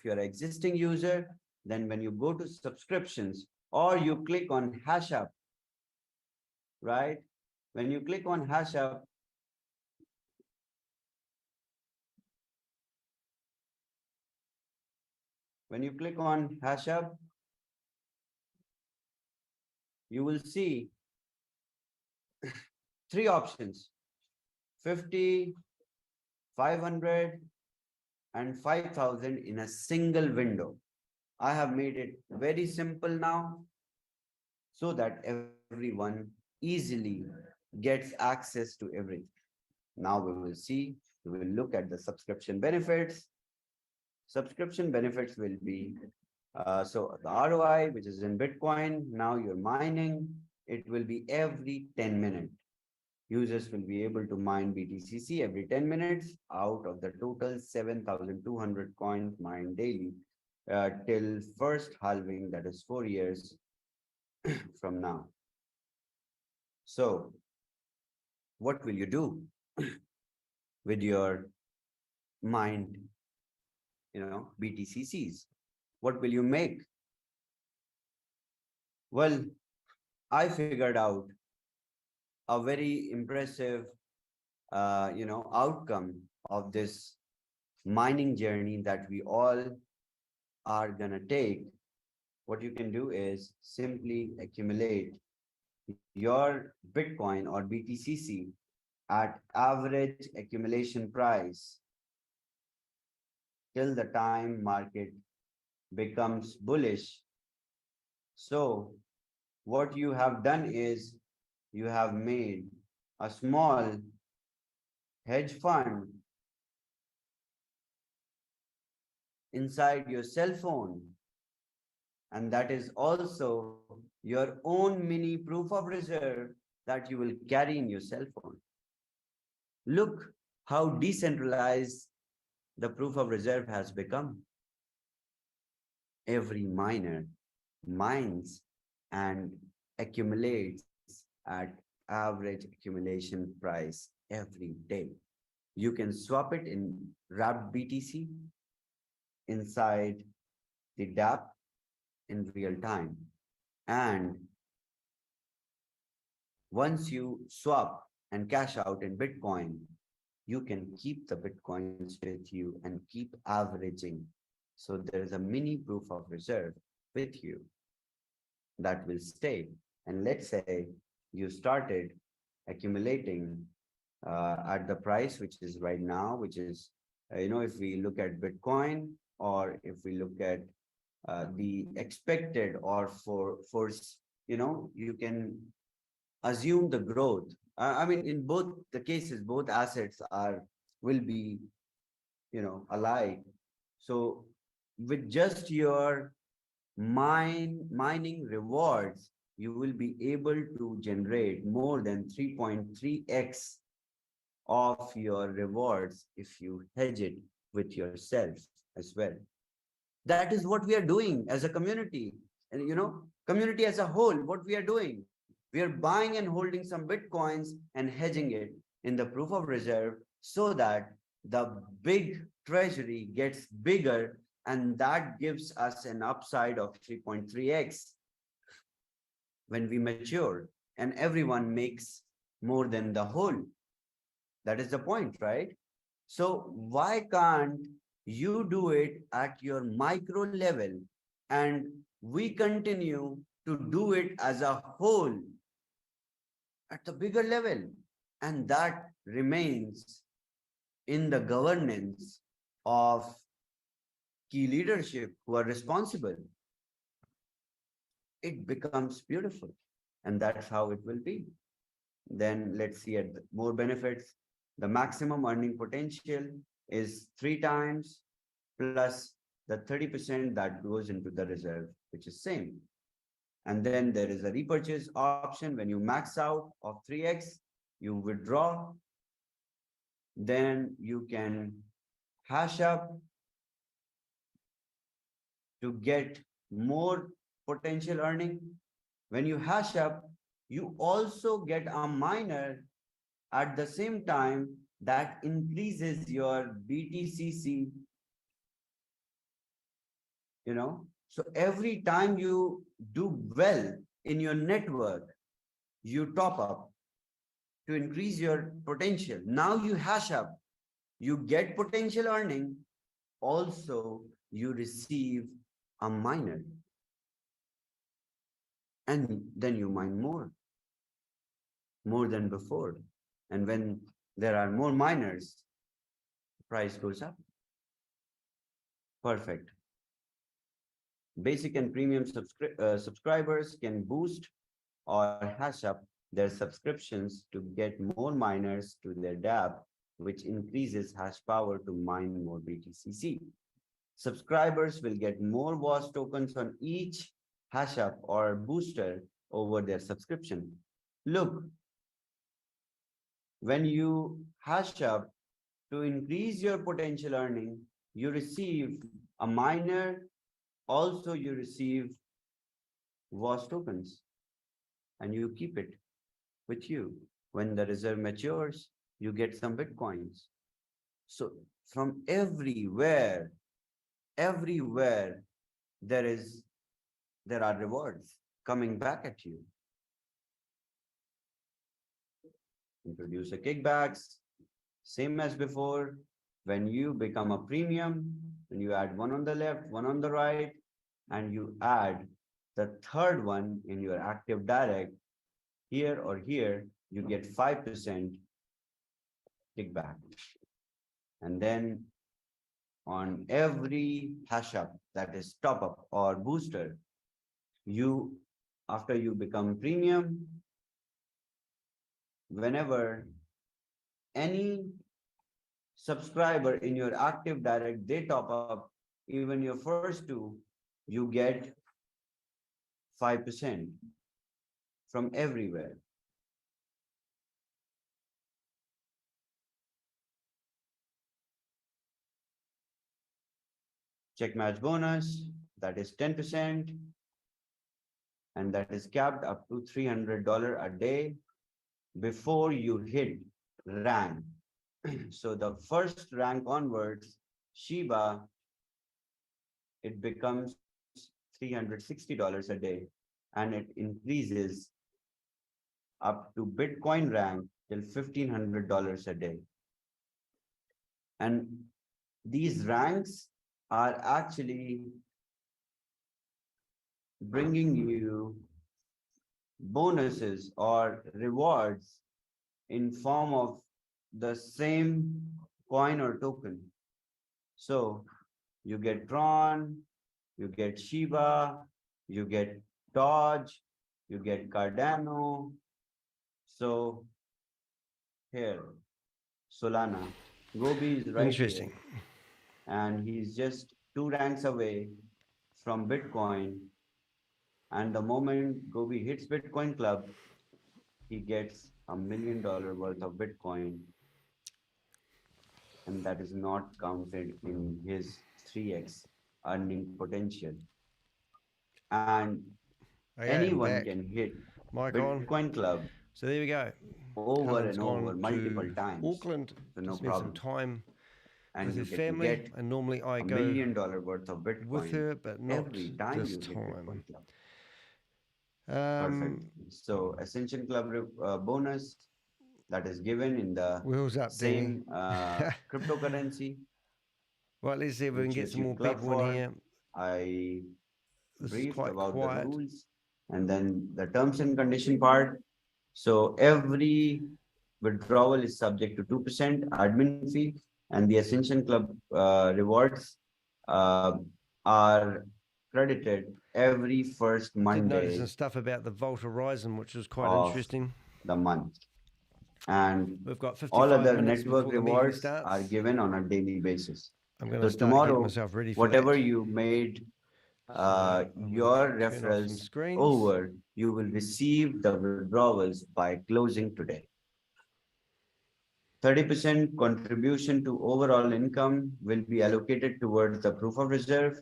an existing user, then when you go to subscriptions or you click on hash up, right? When you click on hash up, you will see three options: 50, 500, and 5,000 in a single window. I have made it very simple now so that everyone easily gets access to everything. Now we will see, we will look at the subscription benefits. Subscription benefits will be, so the ROI, which is in Bitcoin, now you're mining, it will be every 10 minutes. Users will be able to mine BTCC every 10 minutes out of the total 7,200 coins mined daily till first halving, that is 4 years from now. So what will you do with your mined, BTCCs? What will you make? Well, I figured out a very impressive, outcome of this mining journey that we all are gonna take. What you can do is simply accumulate your Bitcoin or BTCC at average accumulation price till the time market becomes bullish. So what you have done is you have made a small hedge fund inside your cell phone, and that is also your own mini proof of reserve that you will carry in your cell phone. Look how decentralized the proof of reserve has become. Every miner mines and accumulates at average accumulation price every day. You can swap it in wrapped BTC inside the dApp in real time. And once you swap and cash out in Bitcoin, you can keep the Bitcoins with you and keep averaging. So there is a mini proof of reserve with you that will stay. And let's say you started accumulating at the price which is right now, which is, if we look at Bitcoin, or if we look at the expected, or for you can assume the growth. I mean, in both the cases, both assets will be, alike. So with just your mining rewards, you will be able to generate more than 3.3x of your rewards if you hedge it with yourself as well. That is what we are doing as a community. And community as a whole, what we are doing, we are buying and holding some Bitcoins and hedging it in the proof of reserve so that the big treasury gets bigger, and that gives us an upside of 3.3x. when we mature and everyone makes more than the whole. That is the point, right? So why can't you do it at your micro level and we continue to do it as a whole at the bigger level? And that remains in the governance of key leadership who are responsible. It becomes beautiful, and that's how it will be. Then let's see at more benefits. The maximum earning potential is 3 times plus the 30% that goes into the reserve, which is same. And then there is a repurchase option. When you max out of 3x, you withdraw. Then you can hash up to get more potential earning. When you hash up, you also get a miner at the same time that increases your BTCC. So every time you do well in your network, you top up to increase your potential. Now you hash up, you get potential earning, also you receive a miner. And then you mine more than before. And when there are more miners, price goes up. Perfect. Basic and premium subscribers can boost or hash up their subscriptions to get more miners to their dApp, which increases hash power to mine more BTCC. Subscribers will get more WAS tokens on each hash up or booster over their subscription. Look, when you hash up to increase your potential earning, you receive a miner, also you receive WAS tokens, and you keep it with you. When the reserve matures, you get some Bitcoins. So from everywhere, there are rewards coming back at you. Introducer kickbacks, same as before. When you become a premium, when you add one on the left, one on the right, and you add the third one in your active direct, here or here, you get 5% kickback. And then on every hash up, that is top up or booster, after you become premium, whenever any subscriber in your active direct, they top up, even your first two, you get 5% from everywhere. Check match bonus, that is 10%, and that is capped up to $300 a day before you hit rank. So the first rank onwards, Shiba, it becomes $360 a day, and it increases up to Bitcoin rank till $1,500 a day. And these ranks are actually bringing you bonuses or rewards in form of the same coin or token. So you get Tron, you get Shiba, you get Dodge, you get Cardano. So here, Solana, Gobi is right Interesting. here, and he's just 2 ranks away from Bitcoin. And the moment Gobi hits Bitcoin Club, he gets $1 million worth of Bitcoin. And that is not counted in his 3x earning potential. And anyone can hit Bitcoin Club. So there we go. Over Helen's and over, gone multiple to times. Auckland So to no spend some problem. time And with you her get to family, get and normally I $1 go million worth of Bitcoin with her, but not every time this you hit time. Bitcoin Club. Perfect. So Ascension Club bonus that is given in the Wheels up, Danny. same cryptocurrency, Well, let's see if we can which you get some more achieve club people in for. here. I This is briefed quite about the quiet. rules and then the terms and condition part. So every withdrawal is subject to 2% admin fee, and the Ascension Club rewards uh, are credited every first Did notice Monday some stuff about the Vault Horizon, which was quite of interesting. the month. And We've got all 55 other minutes network before the meeting rewards starts. are given on a daily basis. I'm going So to start getting tomorrow, myself ready for whatever that. you made I'm your gonna turn off some referrals screens. over, you will receive the withdrawals by closing today. 30% contribution to overall income will be allocated towards the proof of reserve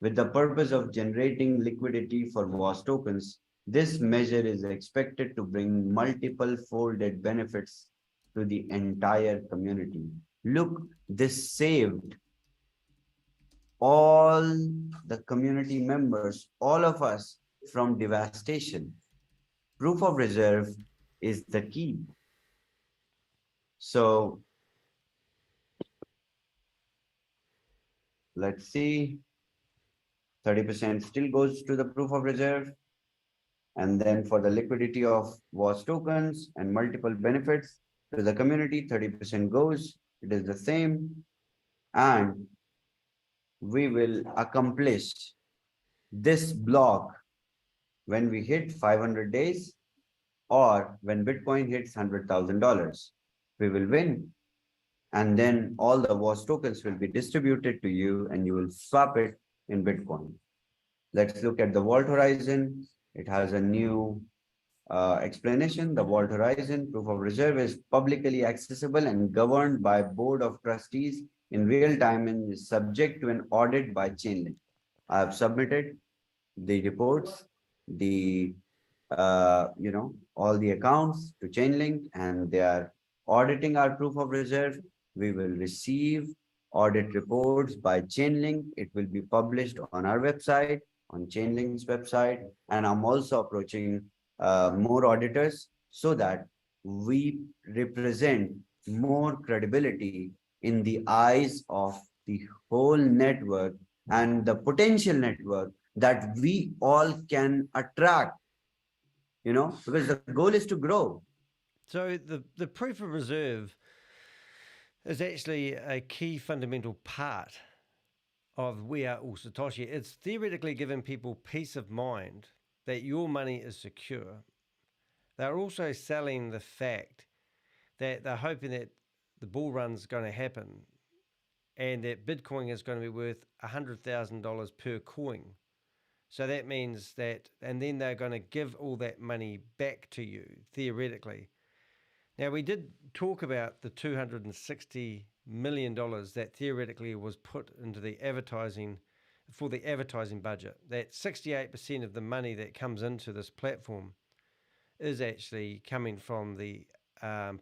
with the purpose of generating liquidity for WAS tokens. This measure is expected to bring multiple folded benefits to the entire community. Look, this saved all the community members, all of us from devastation. Proof of reserve is the key. So let's see, 30% still goes to the proof of reserve. And then for the liquidity of WAS tokens and multiple benefits to the community, 30% goes. It is the same. And we will accomplish this block when we hit 500 days or when Bitcoin hits $100,000. We will win. And then all the WAS tokens will be distributed to you and you will swap it in Bitcoin. Let's look at the Vault Horizon. It has a new explanation. The Vault Horizon proof of reserve is publicly accessible and governed by Board of Trustees in real time and is subject to an audit by Chainlink. I have submitted the reports, the all the accounts to Chainlink, and they are auditing our proof of reserve. We will receive audit reports by Chainlink. It will be published on our website, on Chainlink's website, and I'm also approaching more auditors so that we represent more credibility in the eyes of the whole network and the potential network that we all can attract, because the goal is to grow. So the proof of reserve is actually a key fundamental part of We Are All Satoshi. It's theoretically giving people peace of mind that your money is secure. They're also selling the fact that they're hoping that the bull run's going to happen and that Bitcoin is going to be worth $100,000 per coin. So that means that, and then they're going to give all that money back to you, theoretically. Now, we did talk about the $260 million that theoretically was put into the advertising, for the advertising budget. That 68% of the money that comes into this platform is actually coming from the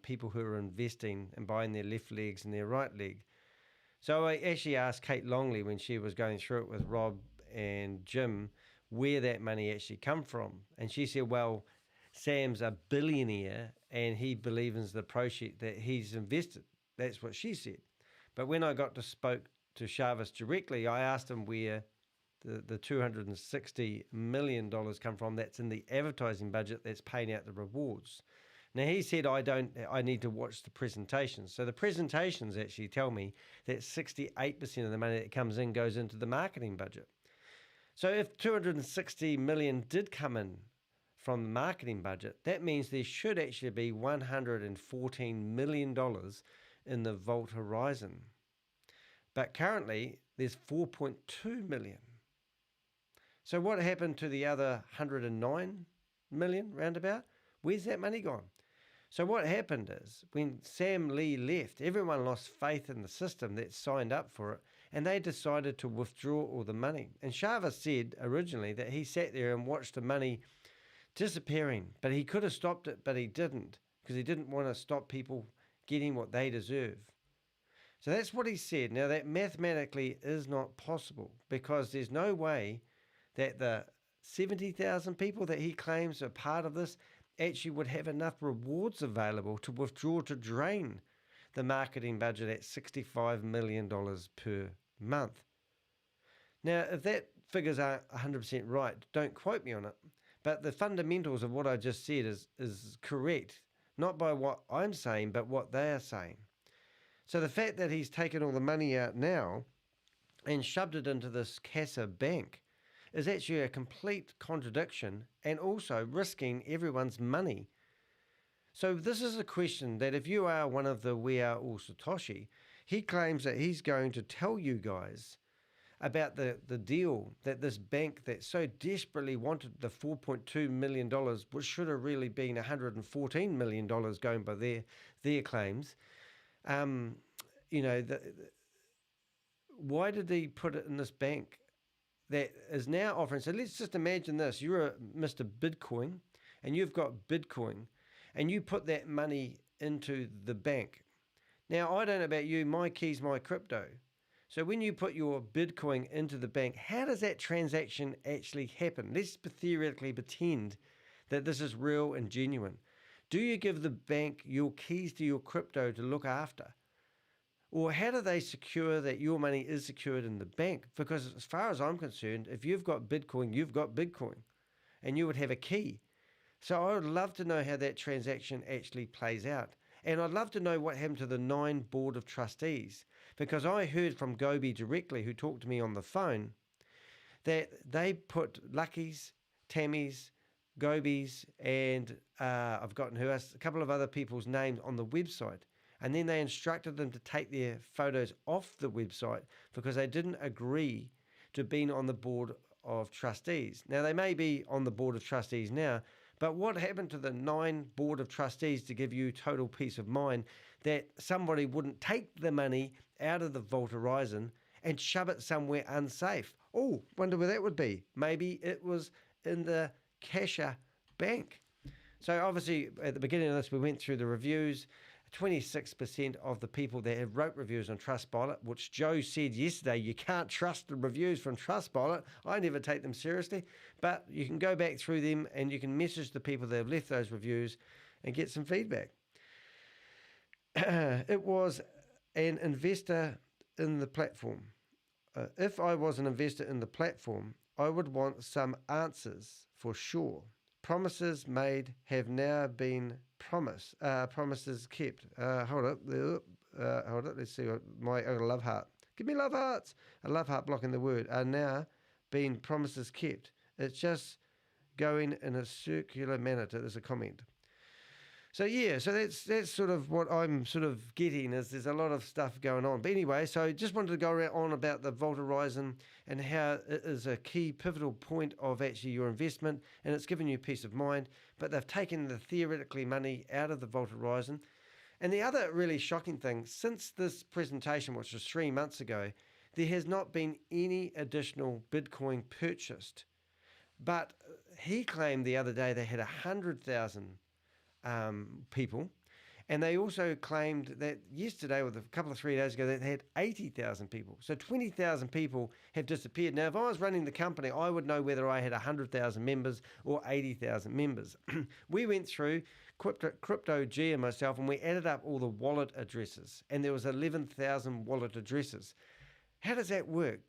people who are investing and buying their left legs and their right leg. So I actually asked Kate Longley when she was going through it with Rob and Jim where that money actually come from. And she said, well, Sam's a billionaire and he believes in the project that he's invested. That's what she said. But when I got to spoke to Shavis directly, I asked him where the $260 million come from. That's in the advertising budget that's paying out the rewards. Now, he said, I need to watch the presentations. So the presentations actually tell me that 68% of the money that comes in goes into the marketing budget. So if 260 million did come in from the marketing budget, that means there should actually be $114 million in the Vault Horizon. But currently, there's 4.2 million. So what happened to the other 109 million roundabout? Where's that money gone? So what happened is when Sam Lee left, everyone lost faith in the system that signed up for it, and they decided to withdraw all the money. And Shava said originally that he sat there and watched the money disappearing, but he could have stopped it, but he didn't, because he didn't want to stop people getting what they deserve. So that's what he said. Now, that mathematically is not possible, because there's no way that the 70,000 people that he claims are part of this actually would have enough rewards available to withdraw to drain the marketing budget at $65 million per month. Now, if that figures aren't 100% right, don't quote me on it, but the fundamentals of what I just said is correct, not by what I'm saying, but what they are saying. So the fact that he's taken all the money out now and shoved it into this CASHAA Bank is actually a complete contradiction and also risking everyone's money. So this is a question that if you are one of the We Are All Satoshi, he claims that he's going to tell you guys about the deal that this bank that so desperately wanted the $4.2 million, which should have really been $114 million going by their claims. Why did he put it in this bank that is now offering? So let's just imagine this. You're a Mr. Bitcoin and you've got Bitcoin and you put that money into the bank. Now, I don't know about you, my key's my crypto. So when you put your Bitcoin into the bank, how does that transaction actually happen? Let's theoretically pretend that this is real and genuine. Do you give the bank your keys to your crypto to look after? Or how do they secure that your money is secured in the bank? Because as far as I'm concerned, if you've got Bitcoin, you've got Bitcoin, and you would have a key. So I would love to know how that transaction actually plays out. And I'd love to know what happened to the 9 board of trustees, because I heard from Gobi directly, who talked to me on the phone, that they put Lucky's, Tammy's, Gobi's, and I've forgotten who else, a couple of other people's names on the website. And then they instructed them to take their photos off the website because they didn't agree to being on the board of trustees. Now, they may be on the board of trustees now, but what happened to the 9 board of trustees to give you total peace of mind that somebody wouldn't take the money out of the Vault Horizon and shove it somewhere unsafe? Oh, wonder where that would be. Maybe it was in the CASHAA Bank. So obviously, at the beginning of this, we went through the reviews. 26% of the people that have wrote reviews on Trustpilot, which Joe said yesterday, you can't trust the reviews from Trustpilot. I never take them seriously, but you can go back through them and you can message the people that have left those reviews and get some feedback. It was an investor in the platform. If I was an investor in the platform, I would want some answers for sure. Promises made have now been promises kept. Hold up. Let's see. My love heart. Give me love hearts. A love heart blocking the word. Are now being promises kept. It's just going in a circular manner. There's a comment. So yeah, so that's sort of what I'm sort of getting is there's a lot of stuff going on. But anyway, so just wanted to go on about the Vault Horizon and how it is a key pivotal point of actually your investment and it's given you peace of mind. But they've taken the theoretically money out of the Vault Horizon. And the other really shocking thing, since this presentation, which was 3 months ago, there has not been any additional Bitcoin purchased. But he claimed the other day they had 100,000 people, and they also claimed that yesterday, or a couple of 3 days ago, that they had 80,000 people. So 20,000 people have disappeared. Now, if I was running the company, I would know whether I had 100,000 members or 80,000 members. We went through Crypto G and myself, and we added up all the wallet addresses, and there was 11,000 wallet addresses. How does that work?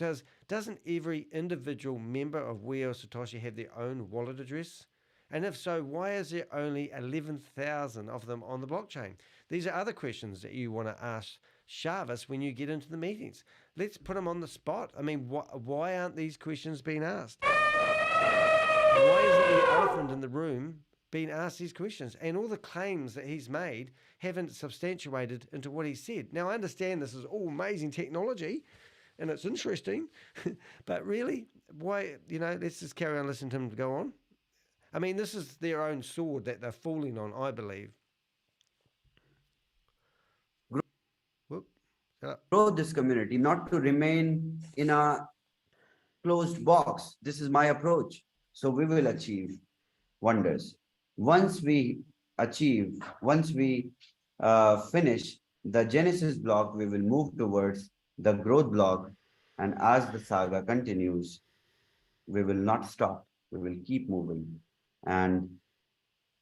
Doesn't every individual member of We Are Satoshi have their own wallet address? And if so, why is there only 11,000 of them on the blockchain? These are other questions that you want to ask Shavis when you get into the meetings. Let's put them on the spot. I mean, why aren't these questions being asked? Why isn't the elephant in the room being asked these questions? And all the claims that he's made haven't substantiated into what he said. Now, I understand this is all amazing technology, and it's interesting, but really, why, let's just carry on listening to him go on. I mean, this is their own sword that they're falling on, I believe. Grow this community, not to remain in a closed box. This is my approach. So we will achieve wonders. Once we finish the Genesis block, we will move towards the growth block. And as the saga continues, we will not stop. We will keep moving. And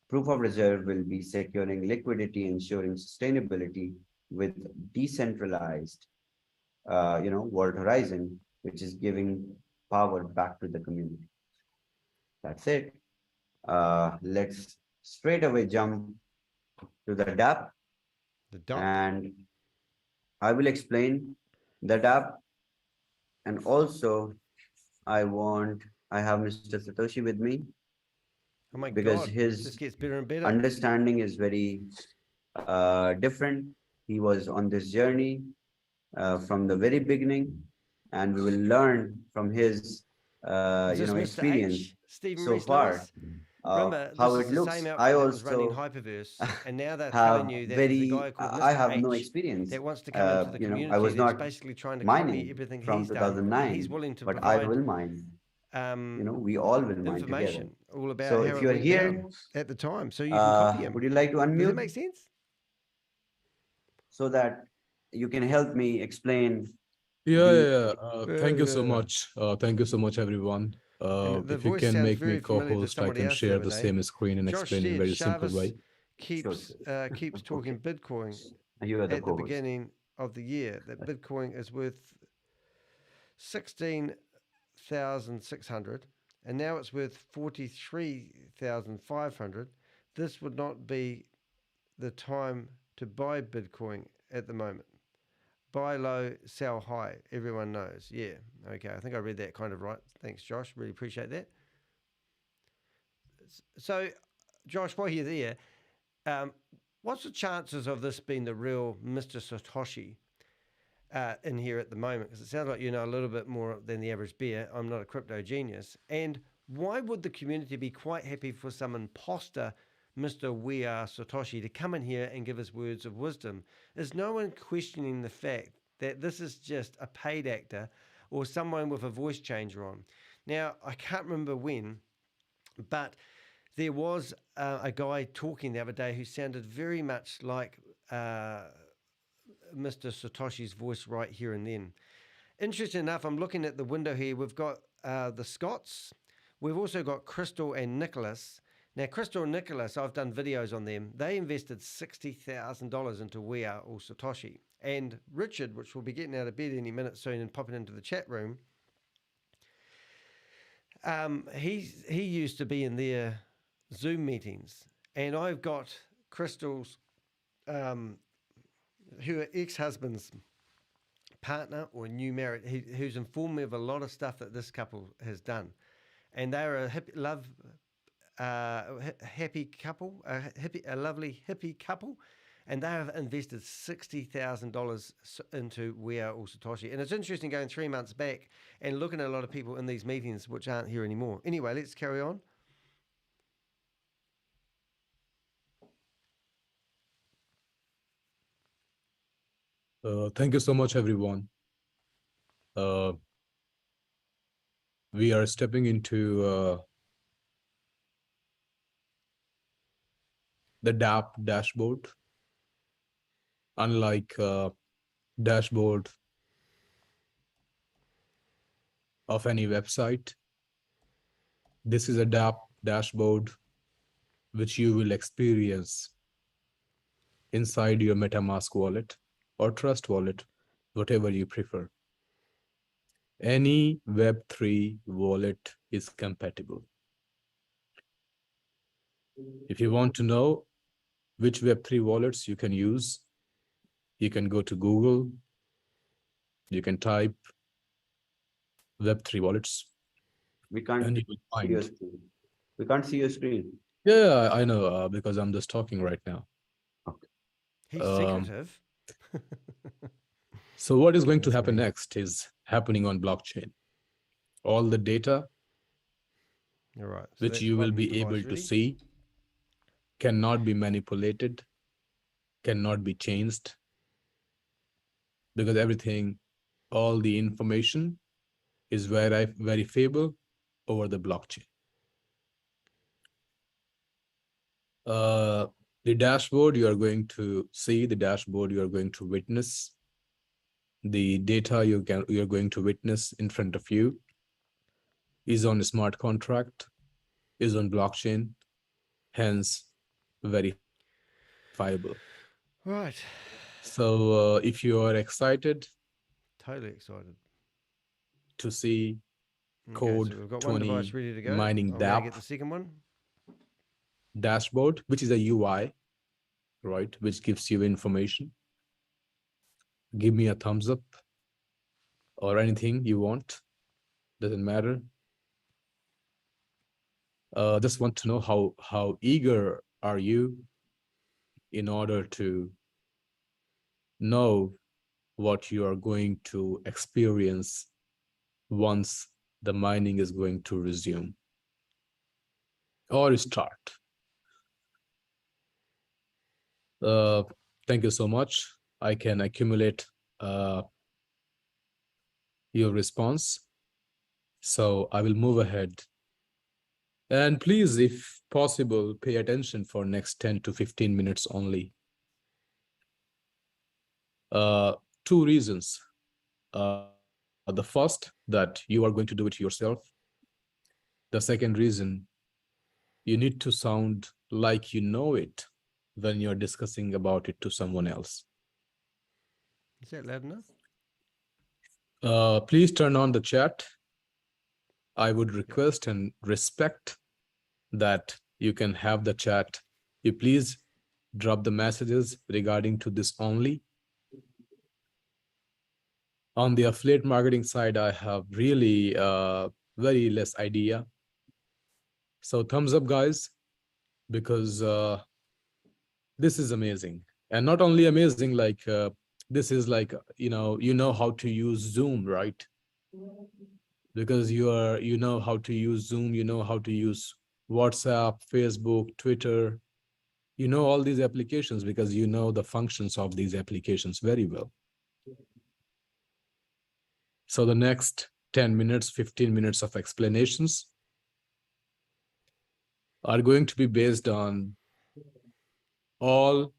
proof of reserve will be securing liquidity, ensuring sustainability with decentralized, world horizon, which is giving power back to the community. That's it. Let's straight away jump to the DApp, The dot. and I will explain the DApp. And also, I have Mr. Satoshi with me Oh my because God, his this gets better and better. understanding is very different. He was on this journey from the very beginning, and we will learn from his Is this Mr. experience H, Stephen so Reese far. Lewis? Remember, How this it is the looks. same I outfit that was running also Hyperverse, and now they're have telling you that there's a guy called Mr. I have no H experience. that wants to come into the community I was that's not basically trying to copy mining everything from he's done. 2009, He's willing to but I provide will mine. We all will mine together. information all about So how if it you're went here, down at the time, so you can copy him. would you like to Does that unmute make sense? so that you can help me explain? Thank you so much. Thank you so much, everyone. And the If you voice can sounds make me very familiar to co-host, I somebody can else share the the other day. same screen and Josh explain in a said very simple Shavis way. keeps talking Bitcoin You are the at the co-host. beginning of the year, that Bitcoin is worth 16,600 and now it's worth 43,500. This would not be the time to buy Bitcoin at the moment. Buy low, sell high. Everyone knows. Yeah. Okay. I think I read that kind of right. Thanks, Josh. Really appreciate that. So, Josh, while you're there, what's the chances of this being the real Mr. Satoshi in here at the moment? Because it sounds like you know a little bit more than the average bear. I'm not a crypto genius. And why would the community be quite happy for some imposter Mr. We Are Satoshi to come in here and give us words of wisdom? Is no one questioning the fact that this is just a paid actor or someone with a voice changer on? Now, I can't remember when, but there was a guy talking the other day who sounded very much like Mr. Satoshi's voice right here and then. Interesting enough, I'm looking at the window here. We've got the Scots. We've also got Crystal and Nicholas. Now, Crystal and Nicholas, I've done videos on them. They invested $60,000 into We Are All Satoshi. And Richard, which will be getting out of bed any minute soon and popping into the chat room, he used to be in their Zoom meetings. And I've got Crystal's, her ex-husband's partner or new married, who's informed me of a lot of stuff that this couple has done. And they're a happy couple, a lovely hippie couple, and they have invested $60,000 into We Are All Satoshi. And it's interesting going 3 months back and looking at a lot of people in these meetings which aren't here anymore. Anyway, let's carry on. Thank you so much, everyone. We are stepping into the DApp dashboard. Unlike dashboard of any website, this is a DApp dashboard which you will experience inside your MetaMask wallet or Trust wallet, whatever you prefer. Any Web3 wallet is compatible. If you want to know which Web3 wallets you can use, you can go to Google, you can type Web3 wallets. We can't and you will see your find. screen. We can't see your screen. Yeah, I know, because I'm just talking right now. Okay. He's secretive. So what is going to happen next is happening on blockchain. All the data All right, so which that's you will one be device able to ready. see cannot be manipulated, cannot be changed, because everything, all the information is verifiable over the blockchain. The dashboard you are going to see, the dashboard you are going to witness, the data you're going to witness in front of you is on a smart contract is on blockchain, hence verifiable. Right. So if you are excited Totally excited to see Okay, code so we've got one 20 device ready to go. mining I'm going to dApp get the second one. dashboard, which is a UI, right, which gives you information. Give me a thumbs up or anything you want, doesn't matter. Just want to know how eager are you in order to know what you are going to experience once the mining is going to resume or start. Thank you so much. I can accumulate your response. So I will move ahead. And please, if possible, pay attention for next 10 to 15 minutes only. Two reasons. The first, that you are going to do it yourself. The second reason, you need to sound like you know it when you're discussing about it to someone else. Is that loud enough? Please turn on the chat. I would request and respect that you can have the chat. You please drop the messages regarding to this only. On the affiliate marketing side, I have really very less idea. So thumbs up, guys, because this is amazing. And not only amazing, like this is like, you know how to use Zoom, right? Because you know how to use Zoom, you know how to use WhatsApp, Facebook, Twitter. You know all these applications because you know the functions of these applications very well. So the next 10 minutes, 15 minutes of explanations are going to be based on all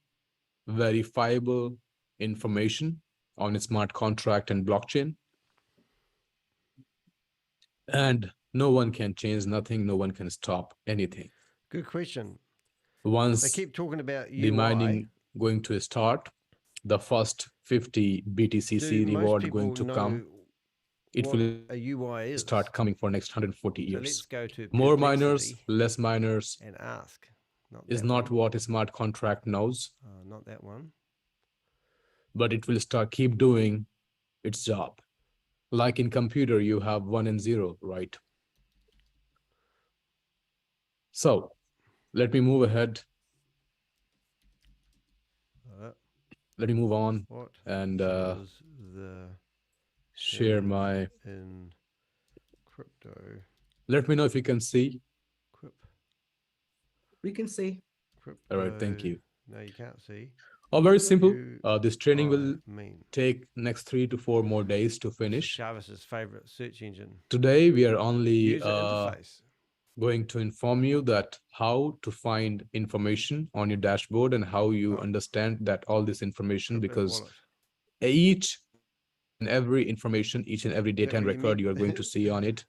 verifiable information on a smart contract and blockchain. And no one can change nothing, no one can stop anything. Good question. Once they keep talking about UI. the mining going to start, the first 50 BTCC reward going to come, it will a UI is? start coming for next 140 So years. let's go to More miners, Perplexity less miners and ask. is not what a smart contract knows, not that one. but it will start keep doing its job. Like in computer, you have 1 and 0, right? So let me move ahead. Let me move on and share my in crypto. Let me know if you can see. We can see. Crypto. All right, thank you. No, you can't see. Oh, very simple. This training will take next 3 to 4 more days to finish. Jarvis's favorite search engine. Today we are only interface. Going to inform you that how to find information on your dashboard and how you understand that all this information, because each and every information, each and every data and record you are going to see on it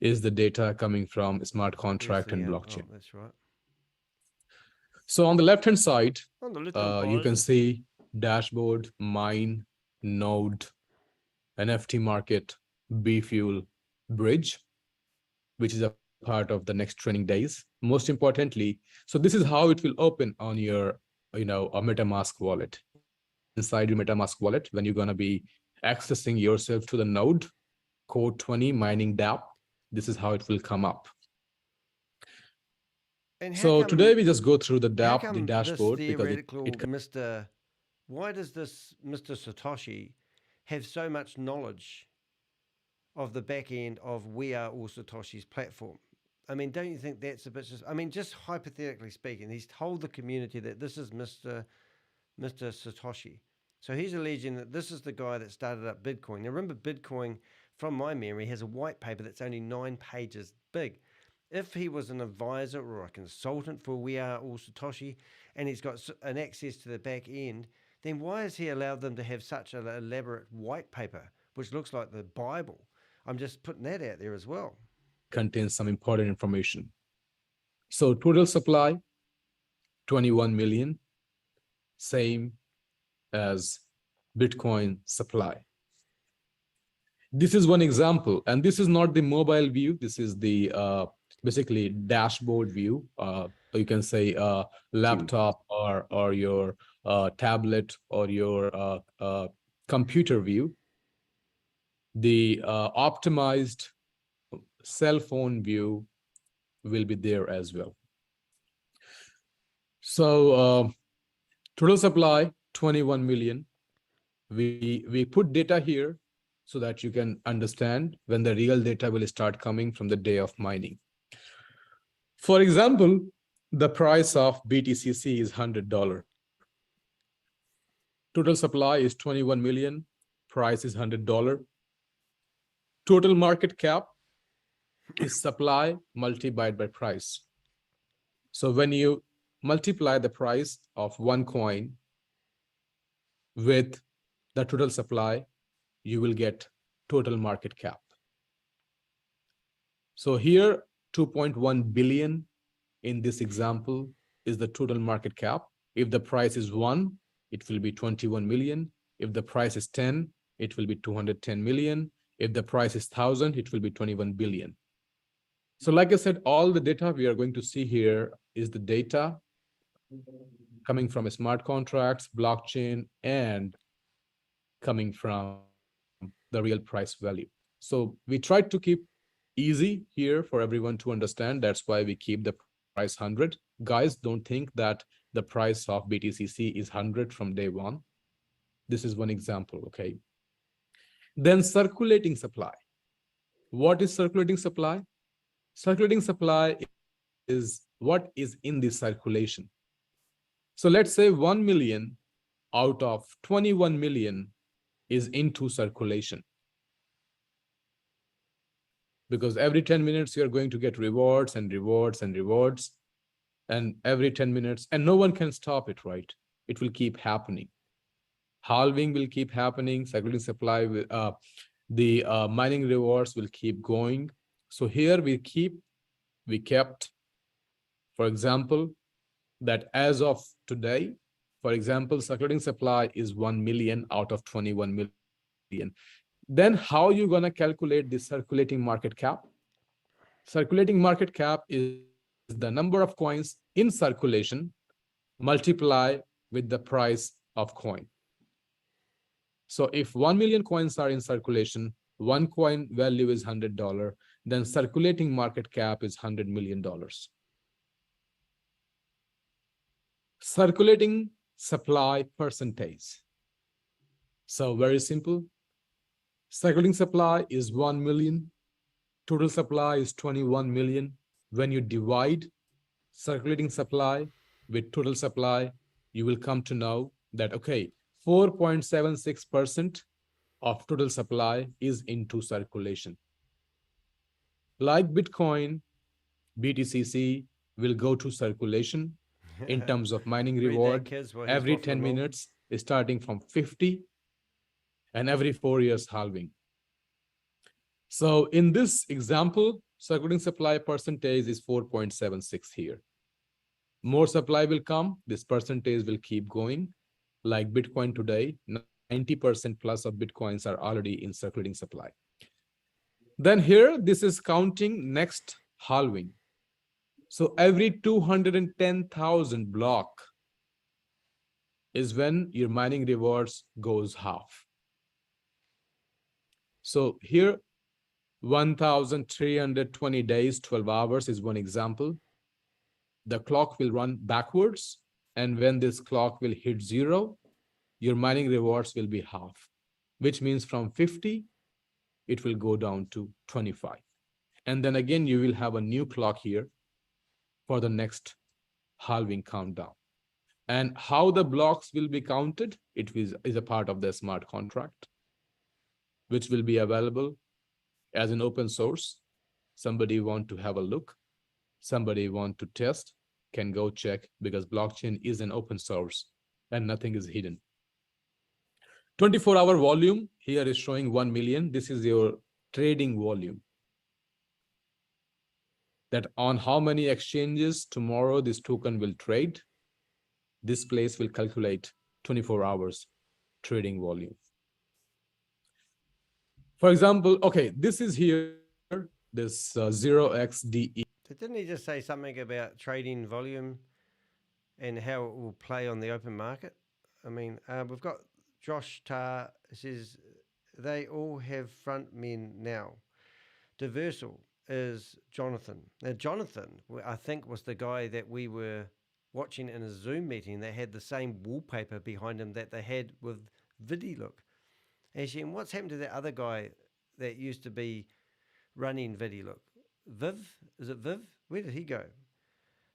is the data coming from smart contract and blockchain. That's right. So on the left-hand side, you can see dashboard, mine, node, NFT market, B-Fuel, bridge, which is a part of the next training days. Most importantly, so this is how it will open on your, a MetaMask wallet. Inside your MetaMask wallet, when you're going to be accessing yourself to the node, code 20 mining dApp, this is how it will come up. And so today we just go through the dApp, the dashboard, because why does this Mr. Satoshi have so much knowledge of the back end of We Are All Satoshi's platform? I mean, don't you think that's a bit just hypothetically speaking, he's told the community that this is Mr. Satoshi. So he's alleging that this is the guy that started up Bitcoin. Now remember, Bitcoin, from my memory, has a white paper that's only 9 pages big. If he was an advisor or a consultant for We Are All Satoshi and he's got an access to the back end, then why has he allowed them to have such an elaborate white paper, which looks like the Bible? I'm just putting that out there as well. contains some important information. So total supply, 21 million, same as Bitcoin supply. This is one example, and this is not the mobile view. This is the basically dashboard view. You can say laptop or your tablet or your computer view. The optimized cell phone view will be there as well. So total supply 21 million. We put data here so that you can understand when the real data will start coming from the day of mining. For example, the price of BTCC is $100. Total supply is 21 million, price is $100. Total market cap is supply multiplied by price. So when you multiply the price of one coin with the total supply, you will get total market cap. So here, 2.1 billion in this example is the total market cap. If the price is 1, it will be 21 million. If the price is 10, it will be 210 million. If the price is 1,000, it will be 21 billion. So like I said, all the data we are going to see here is the data coming from smart contracts, blockchain, and coming from the real price value. So we tried to keep easy here for everyone to understand. That's why we keep the price 100. Guys, don't think that the price of BTCC is 100 from day one. This is one example, okay? Then circulating supply. What is circulating supply? Circulating supply is what is in the circulation. So let's say 1 million out of 21 million is into circulation. Because every 10 minutes, you're going to get rewards and rewards and rewards. And every 10 minutes, and no one can stop it, right? It will keep happening. Halving will keep happening. Circulating supply, the mining rewards will keep going. So here we kept, for example, that as of today, for example, circulating supply is 1 million out of 21 million. Then how you gonna calculate the circulating market cap? Circulating market cap is the number of coins in circulation multiply with the price of coin. So if 1 million coins are in circulation, one coin value is $100, then circulating market cap is $100 million. Circulating supply percentage. So very simple. Circulating supply is 1 million. Total supply is 21 million. When you divide circulating supply with total supply, you will come to know that, okay, 4.76% of total supply is into circulation. Like Bitcoin, BTCC will go to circulation in terms of mining reward every 10 minutes, starting from 50, and every 4 years halving. So in this example, circulating supply percentage is 4.76 here. More supply will come, this percentage will keep going. Like Bitcoin today, 90% plus of Bitcoins are already in circulating supply. Then here, this is counting next halving. So every 210,000 block is when your mining rewards goes half. So here, 1,320 days, 12 hours is one example. The clock will run backwards, and when this clock will hit 0, your mining rewards will be half, which means from 50, it will go down to 25. And then again, you will have a new clock here for the next halving countdown. And how the blocks will be counted, it is a part of the smart contract, which will be available as an open source. Somebody want to have a look, somebody want to test, can go check, because blockchain is an open source and nothing is hidden. 24-hour volume here is showing 1 million. This is your trading volume. that on how many exchanges tomorrow this token will trade. This place will calculate 24 hours trading volume. For example, okay, this is here, this 0xDE. Didn't he just say something about trading volume and how it will play on the open market? I mean, we've got Josh Tar says they all have front men now. Diversal is Jonathan. Now, Jonathan, I think, was the guy that we were watching in a Zoom meeting that had the same wallpaper behind him that they had with VidiLook. Actually, and what's happened to that other guy that used to be running VidiLook? Viv? Is it Viv? Where did he go?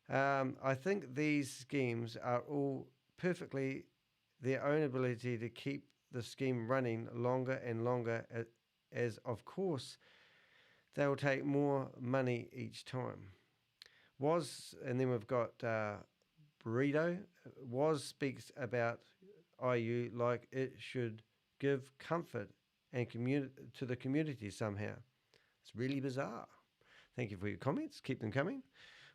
I think these schemes are all perfectly their own ability to keep the scheme running longer and longer, as of course they will take more money each time. And then we've got Burrito. Speaks about IU like it should give comfort and to the community somehow. It's really bizarre. Thank you for your comments. Keep them coming.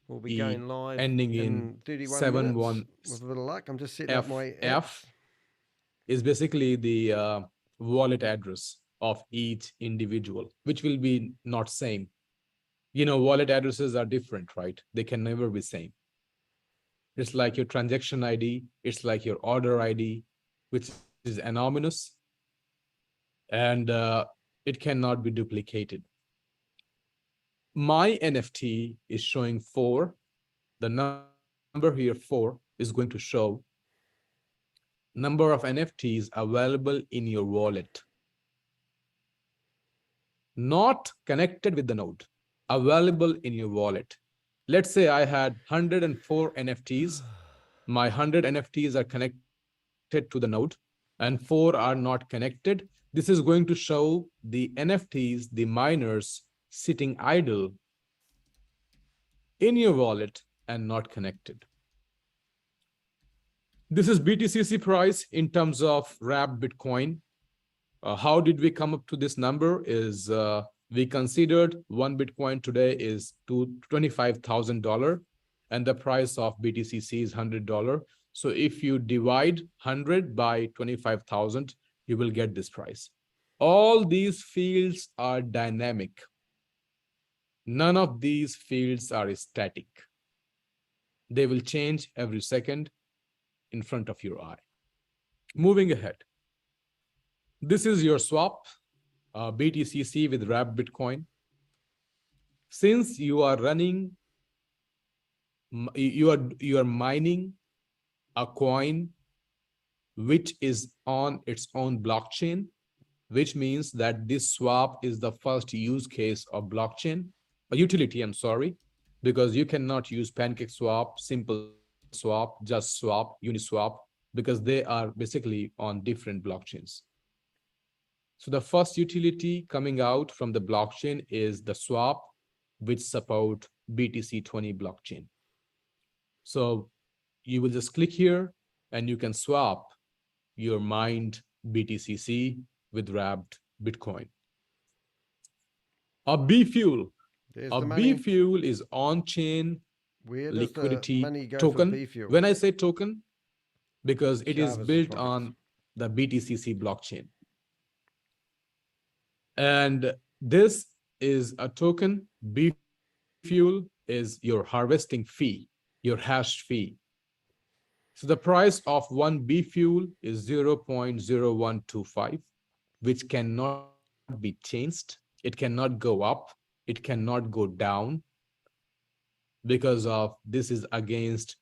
We'll be going live ending in 31 minutes with a little luck. I'm just setting up my F is basically the wallet address of each individual, which will be not same. You know, wallet addresses are different, right? They can never be same. It's like your transaction ID. It's like your order ID, which is anonymous, and it cannot be duplicated. My NFT is showing 4. The number here 4 is going to show number of NFTs available in your wallet. Not connected with the node, available in your wallet. Let's say I had 104 NFTs. My 100 NFTs are connected to the node and 4 are not connected. This is going to show the NFTs, the miners sitting idle in your wallet and not connected. This is BTCC price in terms of wrapped Bitcoin. How did we come up to this number? Is we considered one Bitcoin today is $25,000 and the price of BTCC is $100. So if you divide 100 by 25,000, you will get this price. All these fields are dynamic. None of these fields are static. They will change every second in front of your eye. Moving ahead. This is your swap, BTCC with wrapped Bitcoin. Since you are running, you are mining a coin which is on its own blockchain, which means that this swap is the first use case of blockchain, a utility, I'm sorry, because you cannot use PancakeSwap, Simple Swap, Just Swap, Uniswap, because they are basically on different blockchains. So the first utility coming out from the blockchain is the swap, which support BTC20 blockchain. So you will just click here and you can swap your mined BTCC with wrapped Bitcoin. A B fuel. A B fuel is on-chain liquidity token. When I say token, because it is built on the BTCC blockchain. And this is a token. B fuel is your harvesting fee, your hash fee. So the price of one B fuel is 0.0125, which cannot be changed. It cannot go up. It cannot go down because of this is against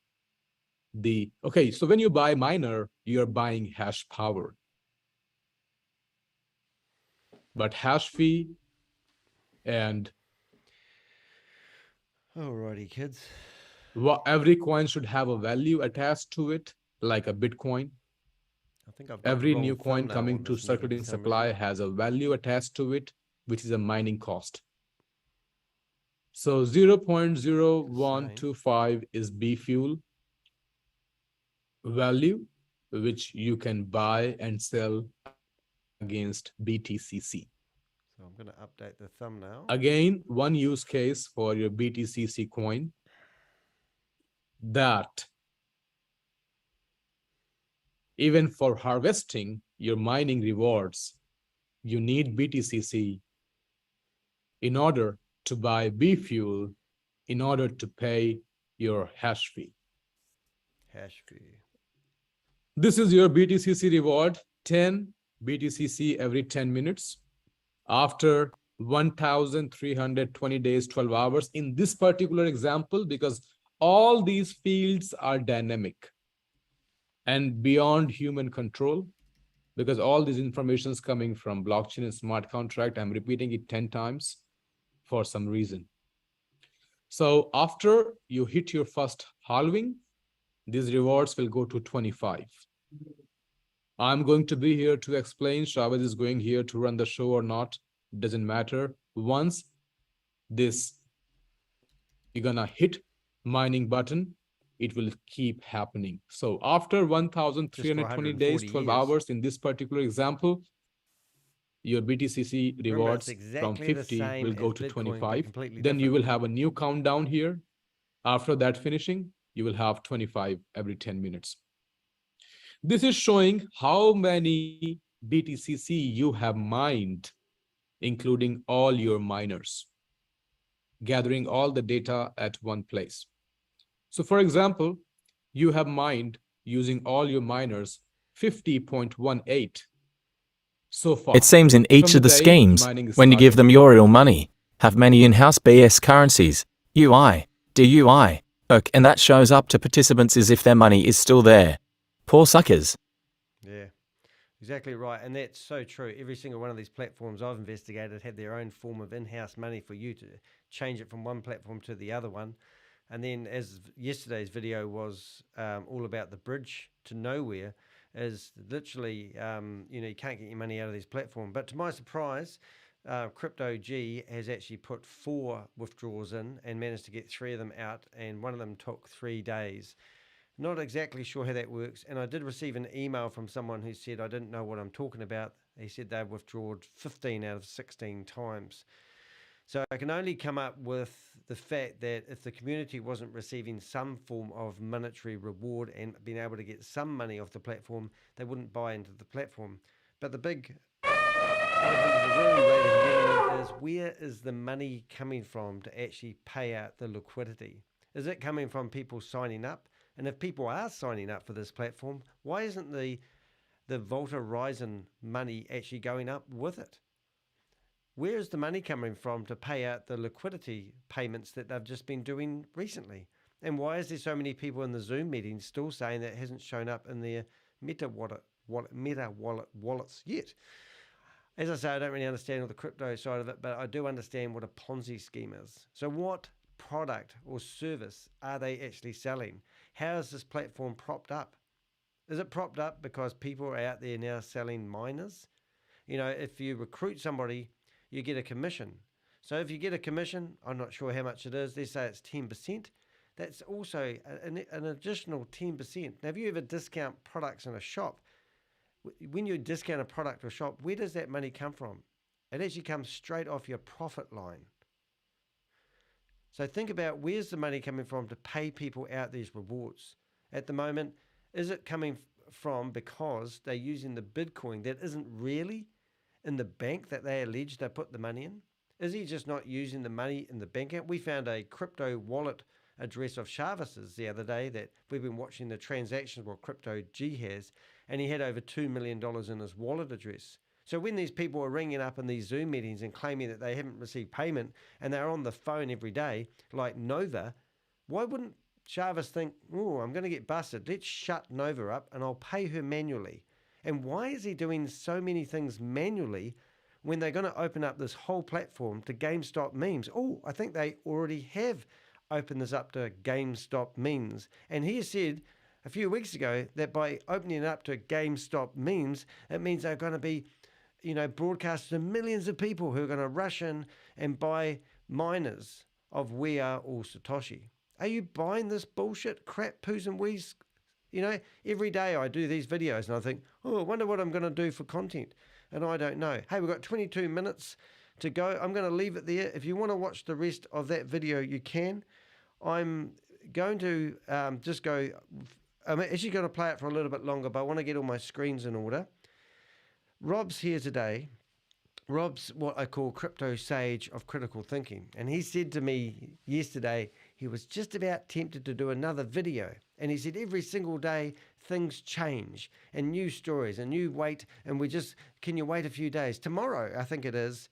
the, okay, so when you buy miner, you're buying hash power. But hash fee and alrighty, kids. Every coin should have a value attached to it, like a Bitcoin. I think I've got every new coin coming to circulating supply has a value attached to it, which is a mining cost. So 0.0125 is B fuel value, which you can buy and sell against BTCC. So I'm going to update the thumbnail. Again, one use case for your BTCC coin that even for harvesting your mining rewards, you need BTCC in order to buy B fuel, in order to pay your hash fee. Hash fee. This is your BTCC reward, 10 BTCC every 10 minutes. After 1,320 days, 12 hours in this particular example, because all these fields are dynamic and beyond human control, because all this information is coming from blockchain and smart contract. I'm repeating it 10 times for some reason. So after you hit your first halving, these rewards will go to 25. I'm going to be here to explain. Shaved is going here to run the show or not. Doesn't matter. Once this, you're gonna hit mining button, it will keep happening. So after 1,320 days, 12 hours in this particular example, your BTCC rewards from 50 will go to 25. Then you will have a new countdown here. After that finishing, you will have 25 every 10 minutes. This is showing how many BTCC you have mined, including all your miners, gathering all the data at one place. So for example, you have mined using all your miners 50.18 so far. It seems in each of the schemes, when you give them your real money, have many in-house BS currencies, UI, DUI, OC, and that shows up to participants as if their money is still there. Poor suckers. Yeah, exactly right. And that's so true. Every single one of these platforms I've investigated had their own form of in-house money for you to change it from one platform to the other one. And then as yesterday's video was all about the bridge to nowhere, is literally, you can't get your money out of these platforms. But to my surprise, Crypto G has actually put 4 withdrawals in and managed to get 3 of them out. And one of them took 3 days. Not exactly sure how that works. And I did receive an email from someone who said, I didn't know what I'm talking about. He said they've withdrawn 15 out of 16 times. So I can only come up with the fact that if the community wasn't receiving some form of monetary reward and being able to get some money off the platform, they wouldn't buy into the platform. But the big elephant in the room, ladies and gentlemen, is where is the money coming from to actually pay out the liquidity? Is it coming from people signing up? And if people are signing up for this platform, why isn't the Volta Horizon money actually going up with it? Where is the money coming from to pay out the liquidity payments that they've just been doing recently? And why is there so many people in the Zoom meetings still saying that it hasn't shown up in their Meta wallets yet? As I say, I don't really understand all the crypto side of it, but I do understand what a Ponzi scheme is. So what product or service are they actually selling? How is this platform propped up? Is it propped up because people are out there now selling miners? If you recruit somebody, you get a commission. So if you get a commission, I'm not sure how much it is. They say it's 10%. That's also an additional 10%. Now, if you ever discount products in a shop, when you discount a product or shop, where does that money come from? It actually comes straight off your profit line. So think about where's the money coming from to pay people out these rewards. At the moment, is it coming from because they're using the Bitcoin that isn't really in the bank that they allege they put the money in? Is he just not using the money in the bank account? We found a crypto wallet address of Chavez's the other day that we've been watching the transactions what Crypto G has, and he had over $2 million in his wallet address. So when these people are ringing up in these Zoom meetings and claiming that they haven't received payment and they're on the phone every day, like Nova, why wouldn't Chavez think, oh, I'm going to get busted. Let's shut Nova up and I'll pay her manually. And why is he doing so many things manually when they're going to open up this whole platform to GameStop memes? Oh, I think they already have opened this up to GameStop memes. And he said a few weeks ago that by opening it up to GameStop memes, it means they're going to be, broadcast to millions of people who are going to rush in and buy miners of We Are All Satoshi. Are you buying this bullshit, crap, poos and wees? Every day I do these videos and I think, oh, I wonder what I'm going to do for content. And I don't know. Hey, we've got 22 minutes to go. I'm going to leave it there. If you want to watch the rest of that video, you can. I'm going to just go. I'm actually going to play it for a little bit longer, but I want to get all my screens in order. Rob's here today. Rob's what I call crypto sage of critical thinking. And he said to me yesterday, he was just about tempted to do another video. And he said every single day things change and new stories and you wait. And can you wait a few days? Tomorrow, I think it is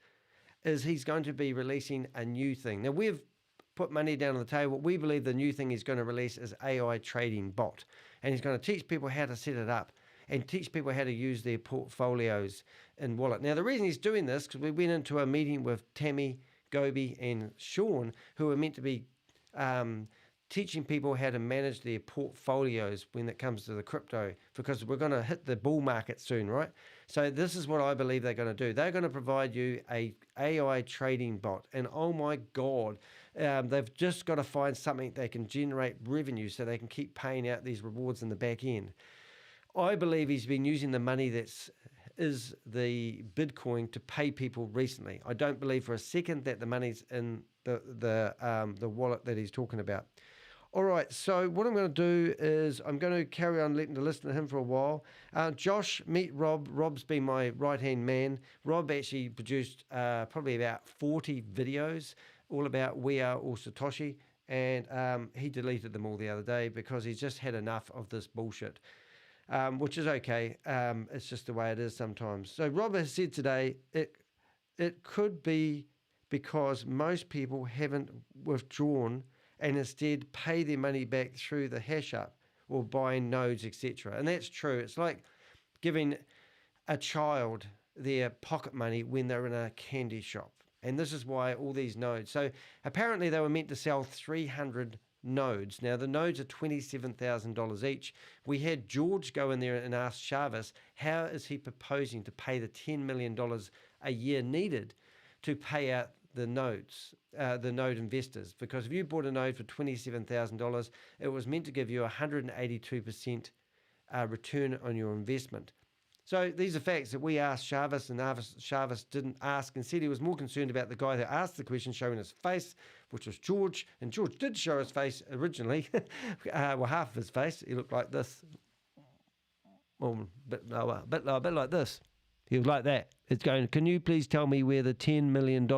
he's going to be releasing a new thing. Now we've put money down on the table. We believe the new thing he's going to release is AI trading bot. And he's going to teach people how to set it up and teach people how to use their portfolios in wallet. Now, the reason he's doing this, because we went into a meeting with Tammy, Gobi, and Sheron, who are meant to be teaching people how to manage their portfolios when it comes to the crypto, because we're going to hit the bull market soon, right? So this is what I believe they're going to do. They're going to provide you a AI trading bot. And oh my God, they've just got to find something they can generate revenue so they can keep paying out these rewards in the back end. I believe he's been using the money is the Bitcoin to pay people recently. I don't believe for a second that the money's in the wallet that he's talking about. All right, so what I'm going to do is I'm going to carry on letting to listen to him for a while. Josh, meet Rob. Rob's been my right-hand man. Rob actually produced probably about 40 videos all about We Are All Satoshi, and he deleted them all the other day because he's just had enough of this bullshit. Which is okay. It's just the way it is sometimes. So Rob has said today, it could be because most people haven't withdrawn and instead pay their money back through the hash up or buying nodes, etc. And that's true. It's like giving a child their pocket money when they're in a candy shop. And this is why all these nodes. So apparently they were meant to sell 300 nodes. Now the nodes are $27,000 each. We had George go in there and ask Chavez, how is he proposing to pay the $10 million a year needed to pay out the nodes, the node investors? Because if you bought a node for $27,000, it was meant to give you 182% return on your investment. So these are facts that we asked Chavez, and Chavez didn't ask and said he was more concerned about the guy that asked the question showing his face, which was George. And George did show his face originally. Well, half of his face. He looked like this. Well, a bit like this. He was like that. It's going, can you please tell me where the $10 million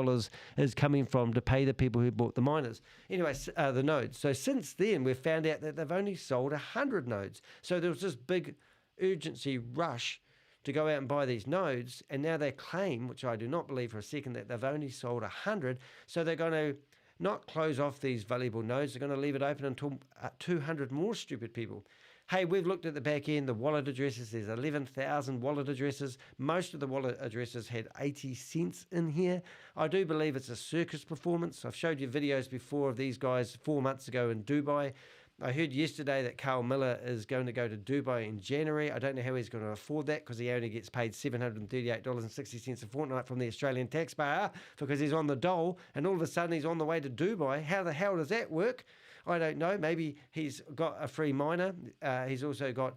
is coming from to pay the people who bought the miners? Anyway, the nodes. So since then, we've found out that they've only sold 100 nodes. So there was this big urgency rush to go out and buy these nodes, and now they claim, which I do not believe for a second, that they've only sold 100, so they're going to not close off these valuable nodes, they're going to leave it open until 200 more stupid people. Hey, we've looked at the back end, the wallet addresses, there's 11,000 wallet addresses. Most of the wallet addresses had 80 cents in here. I do believe it's a circus performance. I've showed you videos before of these guys 4 months ago in Dubai. I heard yesterday that Carl Millar is going to go to Dubai in January. I don't know how he's going to afford that because he only gets paid $738.60 a fortnight from the Australian taxpayer because he's on the dole, and all of a sudden he's on the way to Dubai. How the hell does that work? I don't know. Maybe he's got a free miner. He's also got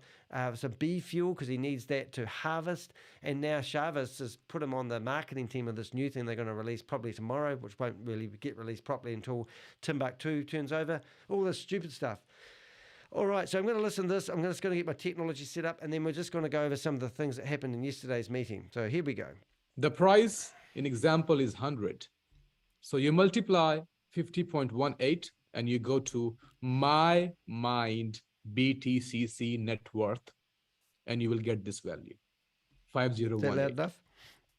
some bee fuel because he needs that to harvest. And now Chavez has put him on the marketing team of this new thing they're going to release probably tomorrow, which won't really get released properly until Timbuktu turns over. All this stupid stuff. All right, so I'm going to listen to this. I'm just going to get my technology set up, and then we're just going to go over some of the things that happened in yesterday's meeting. So here we go. The price, in example, is 100. So you multiply 50.18 and you go to my mind BTCC net worth, and you will get this value, 5018. Is that loud enough?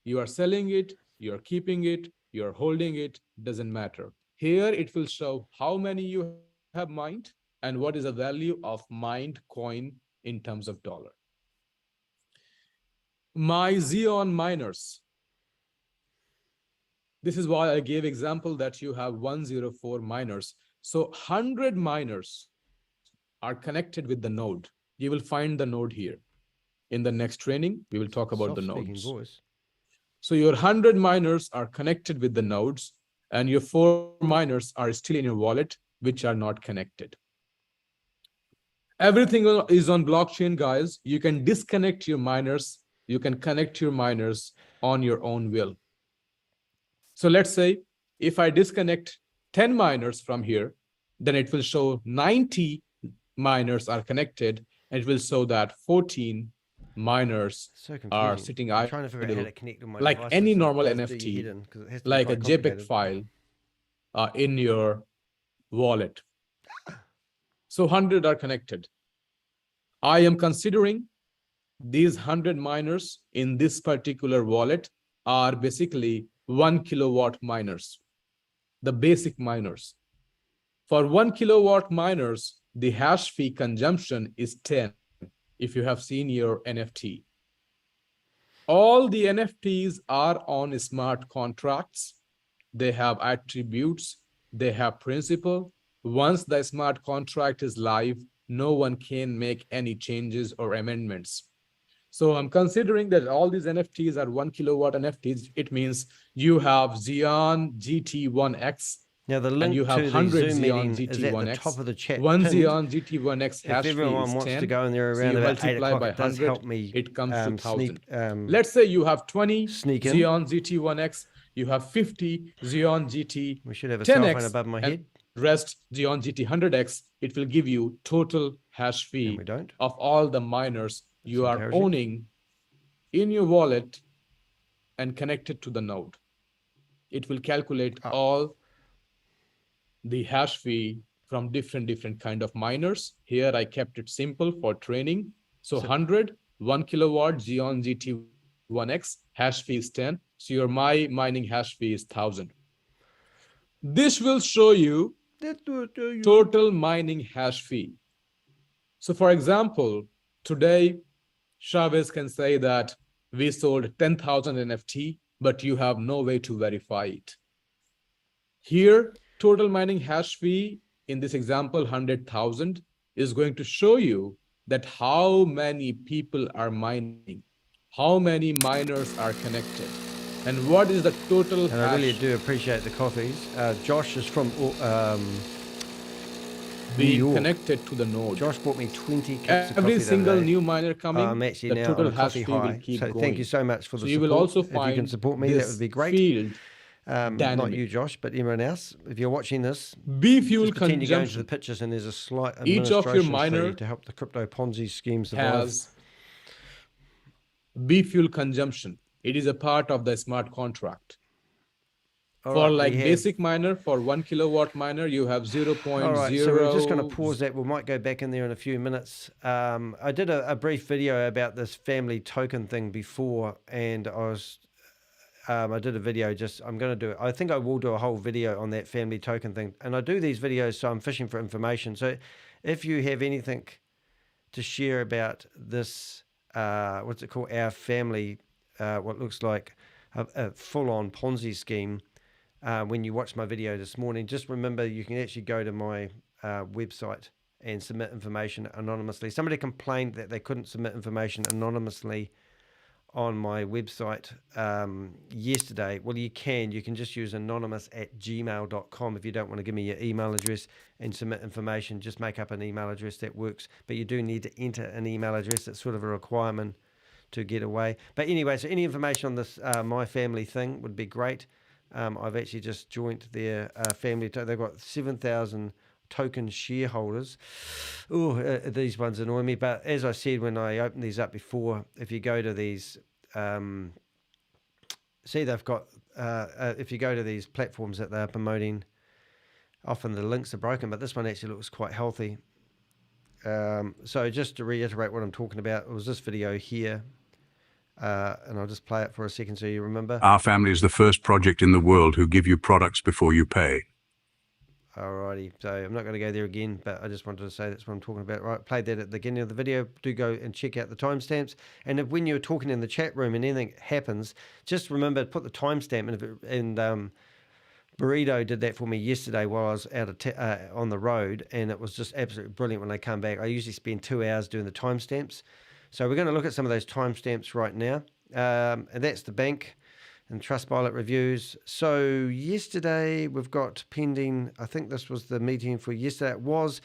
You are selling it, you are keeping it, you are holding it, doesn't matter. Here it will show how many you have mined and what is the value of mined coin in terms of dollar. My Xeon miners. This is why I gave example that you have 104 miners. So 100 miners are connected with the node. You will find the node here. In the next training, we will talk about the nodes. Voice. So your 100 miners are connected with the nodes, and your 4 miners are still in your wallet, which are not connected. Everything is on blockchain, guys. You can disconnect your miners. You can connect your miners on your own will. So let's say if I disconnect 10 miners from here, then it will show 90 miners are connected, and it will show that 14 miners are sitting I'm trying to figure out how idle, to connect with my like devices, any so it normal does do your NFT, head in, 'cause it has to be like a quite JPEG complicated. file in your wallet. So 100 are connected. I am considering these 100 miners in this particular wallet are basically 1 kilowatt miners, the basic miners. For 1 kilowatt miners, the hash fee consumption is 10, if you have seen your NFT. All the NFTs are on smart contracts. They have attributes, they have principal. Once the smart contract is live, no one can make any changes or amendments. So I'm considering that all these NFTs are 1 kilowatt NFTs. It means you have Xeon GT1X. Now the link and you have to the 100 Zoom Xeon meeting is at the GT1X. top of the chat. One pinned. Xeon GT1X hash If everyone fee is wants 10, to go in there so around you about 8 multiply o'clock, by it does 100, help me. it comes to 1,000. Sneak, Let's say you have 20 sneak in. Xeon GT1X, you have 50 Xeon GT We should have a cell phone 10X, above my and head. rest Xeon GT100X. It will give you total hash fee we don't. of all the miners you That's are encouraging. owning in your wallet and connected to the node. It will calculate all the hash fee from different kind of miners. Here I kept it simple for training. So 100, 1 kilowatt Xeon GT1X, hash fee is 10. So your mining hash fee is 1,000. This will show you total mining hash fee. So for example, today, Chavez can say that we sold 10,000 NFT, but you have no way to verify it. Here, total mining hash fee in this example, 100,000, is going to show you that how many people are mining, how many miners are connected, and what is the total And hash. I really do appreciate the coffees. Josh is from being New York. connected to the node. Josh bought me 20 cups of coffee. Every single the other day. new miner coming, I'm actually the now total on a hash coffee fee will high. keep So going. thank you so much for the So support. you will also if you find can support me, that would be great. Field not dynamic. you, Josh, but everyone else. If you're watching this, B fuel just pretend you're going to consumption. the pictures and there's a slight Each of your administration miner fee to help the crypto Ponzi scheme survive. has B fuel consumption. It is a part of the smart contract. All For right, like we have- basic miner, for 1 kilowatt miner, you have 0.0. All right, so we're just going to pause that. We might go back in there in a few minutes. I did a brief video about this family token thing before, and I did a video I'm going to do it. I think I will do a whole video on that family token thing. And I do these videos so I'm fishing for information. So if you have anything to share about this, what's it called? Our family, what looks like a full-on Ponzi scheme. When you watch my video this morning, just remember you can actually go to my website and submit information anonymously. Somebody complained that they couldn't submit information anonymously on my website yesterday. Well, you can just use anonymous@gmail.com if you don't want to give me your email address and submit information. Just make up an email address that works, but you do need to enter an email address. That's sort of a requirement to get away. But anyway, so any information on this my family thing would be great. I've actually just joined their family. They've got 7,000 token shareholders. Oh, these ones annoy me. But as I said when I opened these up before, if you go to these, see they've got, if you go to these platforms that they're promoting, often the links are broken, but this one actually looks quite healthy. So just to reiterate what I'm talking about, it was this video here. And I'll just play it for a second so you remember. Our family is the first project in the world who give you products before you pay. Alrighty, so I'm not going to go there again, but I just wanted to say that's what I'm talking about. Right, played that at the beginning of the video. Do go and check out the timestamps. And if, when you're talking in the chat room and anything happens, just remember to put the timestamp. And Burrito did that for me yesterday while I was out of on the road, and it was just absolutely brilliant when they come back. I usually spend 2 hours doing the timestamps. So we're going to look at some of those timestamps right now. And that's the bank and Trustpilot reviews. So yesterday we've got pending, I think this was the meeting for yesterday. It was.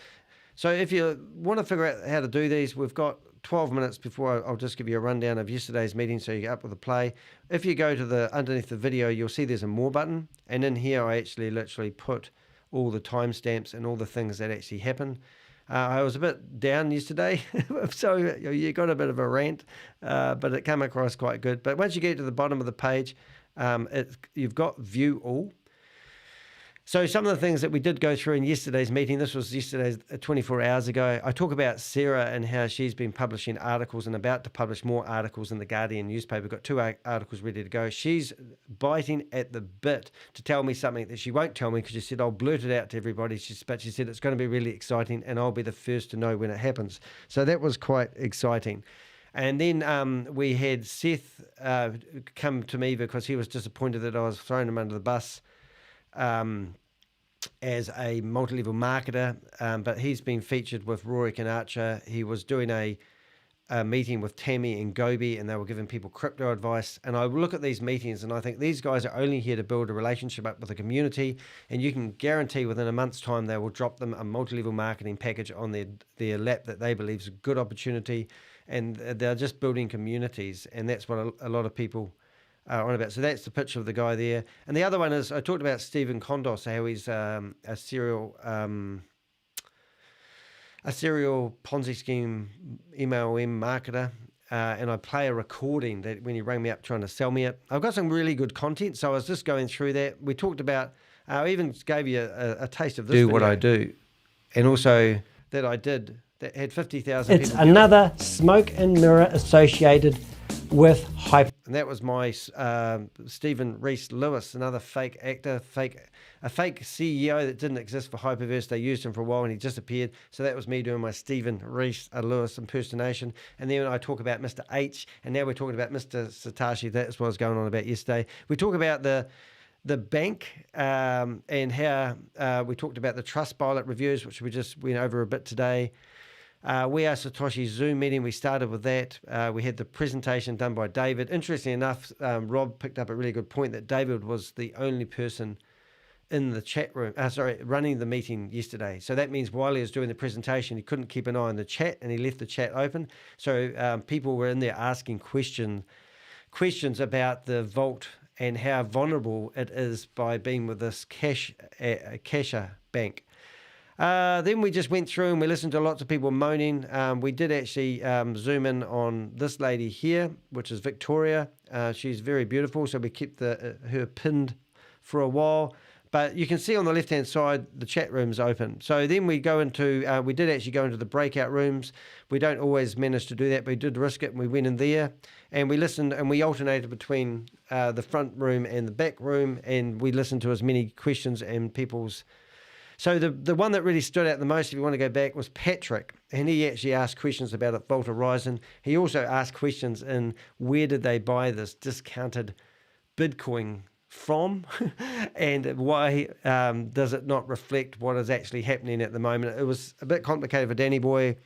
So if you want to figure out how to do these, we've got 12 minutes before, I'll just give you a rundown of yesterday's meeting so you get up with a play. If you go to the underneath the video, you'll see there's a more button. And in here, I actually literally put all the timestamps and all the things that actually happened. I was a bit down yesterday, so you got a bit of a rant, but it came across quite good. But once you get to the bottom of the page, you've got view all. So some of the things that we did go through in yesterday's meeting, this was yesterday's 24 hours ago. I talk about Sarah and how she's been publishing articles and about to publish more articles in the Guardian newspaper. Got 2 articles ready to go. She's biting at the bit to tell me something that she won't tell me because she said, I'll blurt it out to everybody. But she said it's going to be really exciting and I'll be the first to know when it happens. So that was quite exciting. And then we had Seth come to me because he was disappointed that I was throwing him under the bus as a multi-level marketer, but he's been featured with Rorik and Archer. He was doing a meeting with Tammy and Gobi, and they were giving people crypto advice. And I look at these meetings and I think these guys are only here to build a relationship up with the community, and you can guarantee within a month's time they will drop them a multi-level marketing package on their lap that they believe is a good opportunity, and they're just building communities, and that's what a lot of people on about. So that's the picture of the guy there. And the other one is, I talked about Stephen Kondos, how he's a serial Ponzi scheme MLM marketer. And I play a recording that when he rang me up trying to sell me it. I've got some really good content, so I was just going through that. We talked about, I even gave you a taste of this video. What I do. And also that I did, that had 50,000 people. It's another smoke and mirror associated with hype. And that was my Stephen Reese Lewis, another fake actor, a fake CEO that didn't exist for Hyperverse. They used him for a while and he disappeared. So that was me doing my Stephen Reese Lewis impersonation. And then I talk about Mr. H, and now we're talking about Mr. Satoshi. That's what I was going on about yesterday. We talk about the bank and how we talked about the Trustpilot reviews, which we just went over a bit today. We are Satoshi Zoom meeting. We started with that. We had the presentation done by David. Interestingly enough, Rob picked up a really good point that David was the only person in the chat room, running the meeting yesterday. So that means while he was doing the presentation, he couldn't keep an eye on the chat and he left the chat open. So people were in there asking questions about the vault and how vulnerable it is by being with this CASHAA Bank. Then we just went through and we listened to lots of people moaning. We did actually zoom in on this lady here, which is Victoria. She's very beautiful, so we kept her pinned for a while. But you can see on the left-hand side, the chat room's open. So then we go into, we did actually go into the breakout rooms. We don't always manage to do that, but we did risk it and we went in there. And we listened and we alternated between the front room and the back room, and we listened to as many questions and people's. So the one that really stood out the most, if you want to go back, was Patrick. And he actually asked questions about a Vault Horizon. He also asked questions in where did they buy this discounted Bitcoin from and why does it not reflect what is actually happening at the moment. It was a bit complicated for Danny Boy.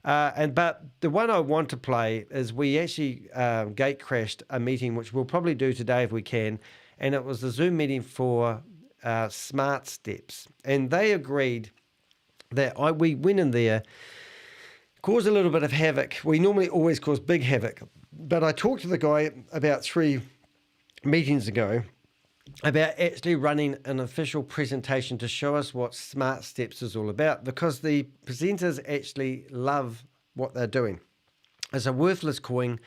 But the one I want to play is we actually gate crashed a meeting, which we'll probably do today if we can. And it was the Zoom meeting for SmartSteps, and they agreed that we went in there, caused a little bit of havoc. We normally always cause big havoc, but I talked to the guy about 3 meetings ago about actually running an official presentation to show us what SmartSteps is all about, because the presenters actually love what they're doing. It's a worthless coin,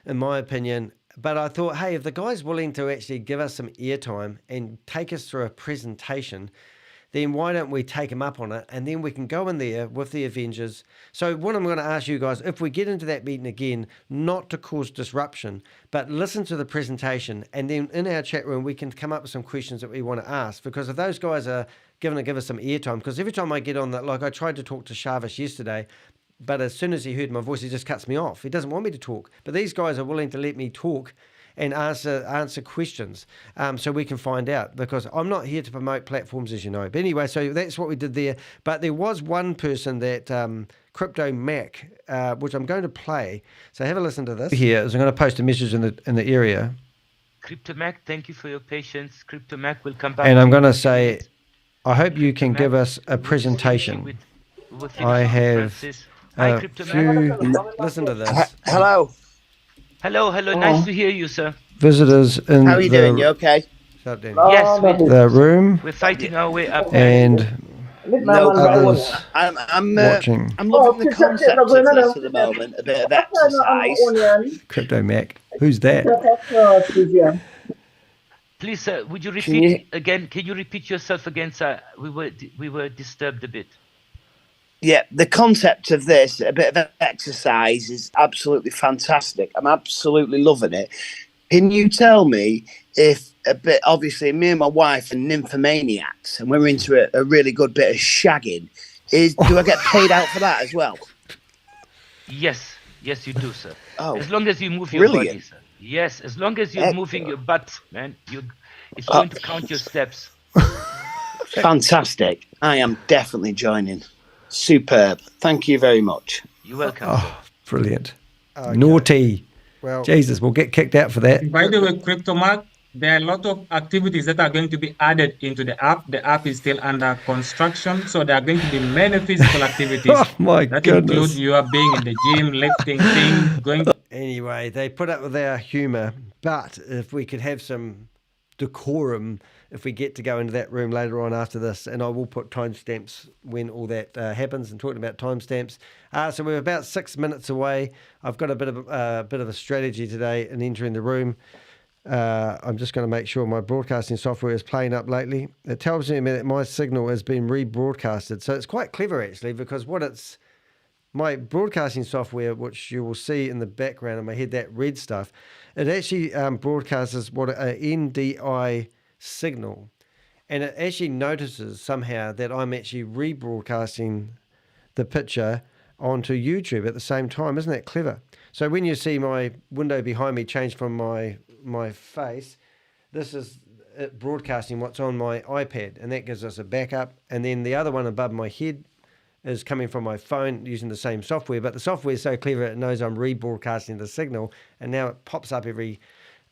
in my opinion. But I thought, hey, if the guy's willing to actually give us some airtime and take us through a presentation, then why don't we take him up on it? And then we can go in there with the Avengers. So what I'm going to ask you guys, if we get into that meeting again, not to cause disruption, but listen to the presentation. And then in our chat room, we can come up with some questions that we want to ask. Because if those guys are going to give us some airtime, because every time I get on that, like I tried to talk to Shavish yesterday, but as soon as he heard my voice, he just cuts me off. He doesn't want me to talk. But these guys are willing to let me talk and answer questions so we can find out, because I'm not here to promote platforms, as you know. But anyway, so that's what we did there. But there was one person that Crypto Mac, which I'm going to play. So have a listen to this. Here is I'm going to post a message in the area. Crypto Mac, thank you for your patience. Crypto Mac will come back. And I'm going to say, I hope you can give us a presentation. I have Hi, Crypto Mac. Listen to this. Hello. Hello, nice to hear you, sir. Visitors in How are you doing? You okay? Yes, the room we're fighting our way up. and No others problem. I'm watching. I'm loving the concept of this at the moment. A bit of exercise. Crypto Mac. Who's that? Please, sir, would you repeat again? Can you repeat yourself again, sir? We were disturbed a bit. Yeah, the concept of this, a bit of exercise, is absolutely fantastic. I'm absolutely loving it. Can you tell me if a bit, obviously, me and my wife are nymphomaniacs, and we're into a really good bit of shagging. Do I get paid out for that as well? Yes, you do, sir. Oh, as long as you move your brilliant. body, sir. Yes, as long as you're moving your butt, man, it's going to count your steps. Fantastic. I am definitely joining. Superb. Thank you very much. You're welcome. Oh, brilliant. Naughty. Well, Jesus, we'll get kicked out for that. By the way, Crypto Mark, there are a lot of activities that are going to be added into the app. The app is still under construction, so there are going to be many physical activities. Oh my that goodness. include you are being in the gym, lifting things, going. Anyway, they put up with our humour, but if we could have some decorum, if we get to go into that room later on after this, and I will put timestamps when all that happens, and talking about timestamps. So we're about 6 minutes away. I've got a bit of a strategy today in entering the room. I'm just going to make sure my broadcasting software is playing up lately. It tells me that my signal has been rebroadcasted. So it's quite clever, actually, because my broadcasting software, which you will see in the background in my head, that red stuff, it actually broadcasts what an NDI signal. And it actually notices somehow that I'm actually rebroadcasting the picture onto YouTube at the same time. Isn't that clever? So when you see my window behind me change from my face, this is it broadcasting what's on my iPad, and that gives us a backup. And then the other one above my head is coming from my phone using the same software, but the software is so clever it knows I'm rebroadcasting the signal, and now it pops up every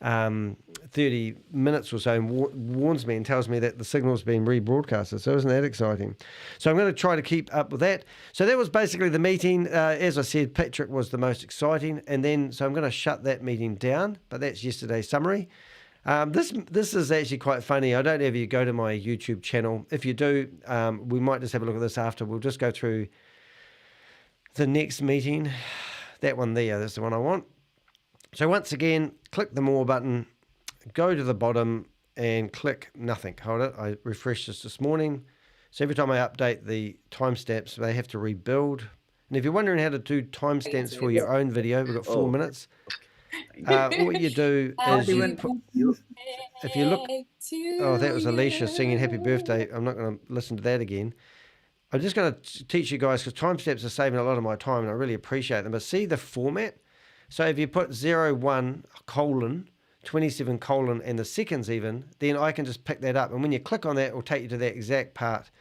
30 minutes or so and warns me and tells me that the signal's been rebroadcasted. So isn't that exciting? So I'm going to try to keep up with that. So that was basically the meeting. As I said, Patrick was the most exciting, and then so I'm going to shut that meeting down, but that's yesterday's summary. This is actually quite funny. I don't know if you go to my YouTube channel. If you do, we might just have a look at this after. We'll just go through the next meeting. That one there, that's the one I want. So once again, click the more button, go to the bottom and click nothing. Hold it. I refreshed this morning. So every time I update the timestamps, they have to rebuild. And if you're wondering how to do timestamps for your own video, we've got 4 minutes. What you do is if you look, oh, that was Alicia singing Happy Birthday. I'm not going to listen to that again. I'm just going to teach you guys, because timestamps are saving a lot of my time and I really appreciate them. But see the format? So if you put 01 colon 27 colon and the seconds even, then I can just pick that up. And when you click on that, it will take you to that exact part.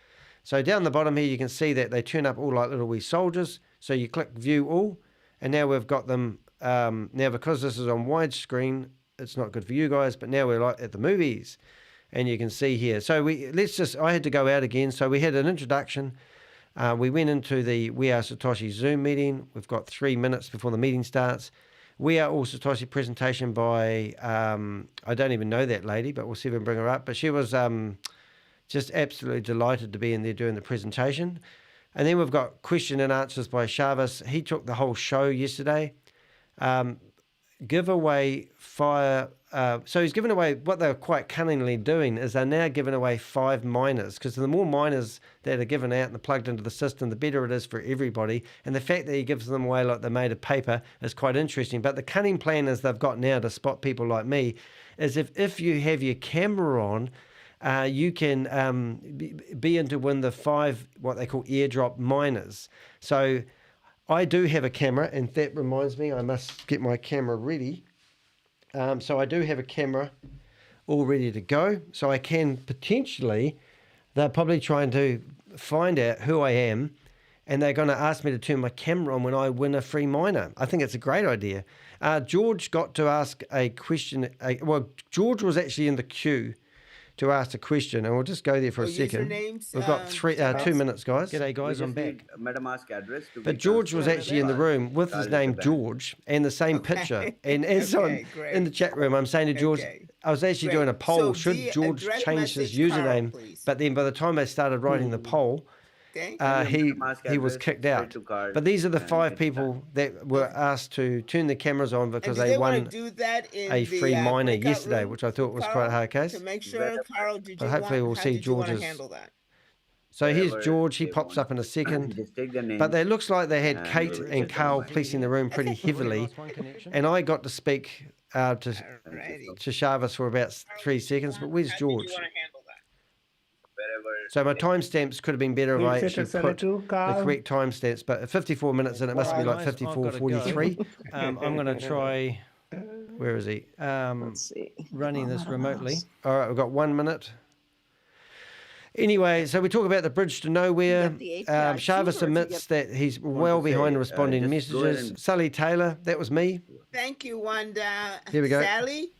So down the bottom here, you can see that they turn up all like little wee soldiers. So you click view all, and now we've got them. Now, because this is on widescreen, it's not good for you guys, but now we're like at the movies, and you can see here. So I had to go out again. So we had an introduction. We went into the We Are Satoshi Zoom meeting. We've got 3 minutes before the meeting starts. We Are All Satoshi presentation by, I don't even know that lady, but we'll see if we can bring her up. But she was just absolutely delighted to be in there doing the presentation. And then we've got question and answers by Shavis. He took the whole show yesterday. Giveaway fire. So he's given away, what they're quite cunningly doing is they're now giving away 5 miners, because the more miners that are given out and plugged into the system, the better it is for everybody. And the fact that he gives them away like they're made of paper is quite interesting. But the cunning plan is they've got now to spot people like me is if you have your camera on, you can be in to win the 5 what they call airdrop miners. So I do have a camera, and that reminds me I must get my camera ready. So I do have a camera all ready to go. So I can potentially, they're probably trying to find out who I am, and they're going to ask me to turn my camera on when I win a free miner. I think it's a great idea. George got to ask a question. Well, George was actually in the queue to ask a question, and we'll just go there for a second. usernames, We've got 2 minutes, guys. G'day, guys. I'm back. MetaMask address to But be George was transferred actually in the to room with his Carl name Bank. George and the same picture. And as I'm in the chat room, I'm saying to George, I was actually doing a poll. Should George change his username? But then by the time I started writing the poll, he was kicked out. But these are the 5 people that were asked to turn the cameras on because they won a free miner yesterday, which I thought was quite a hard case. To make sure, Carl, But hopefully we'll see George's. So here's George. He pops up in a second. But it looks like they had Kate and Carl policing the room pretty heavily. And I got to speak to Shavis for about 3 seconds. But where's George? So my timestamps could have been better if I actually put the correct timestamps. But at 54 minutes and it must be like 54:43. I'm going to try. Where is he? Running this remotely. All right, we've got 1 minute. Anyway, so we talk about the bridge to nowhere. Shavis admits that he's well behind responding messages. Sully Taylor, that was me. Thank you, Wanda. Here we go. Sally?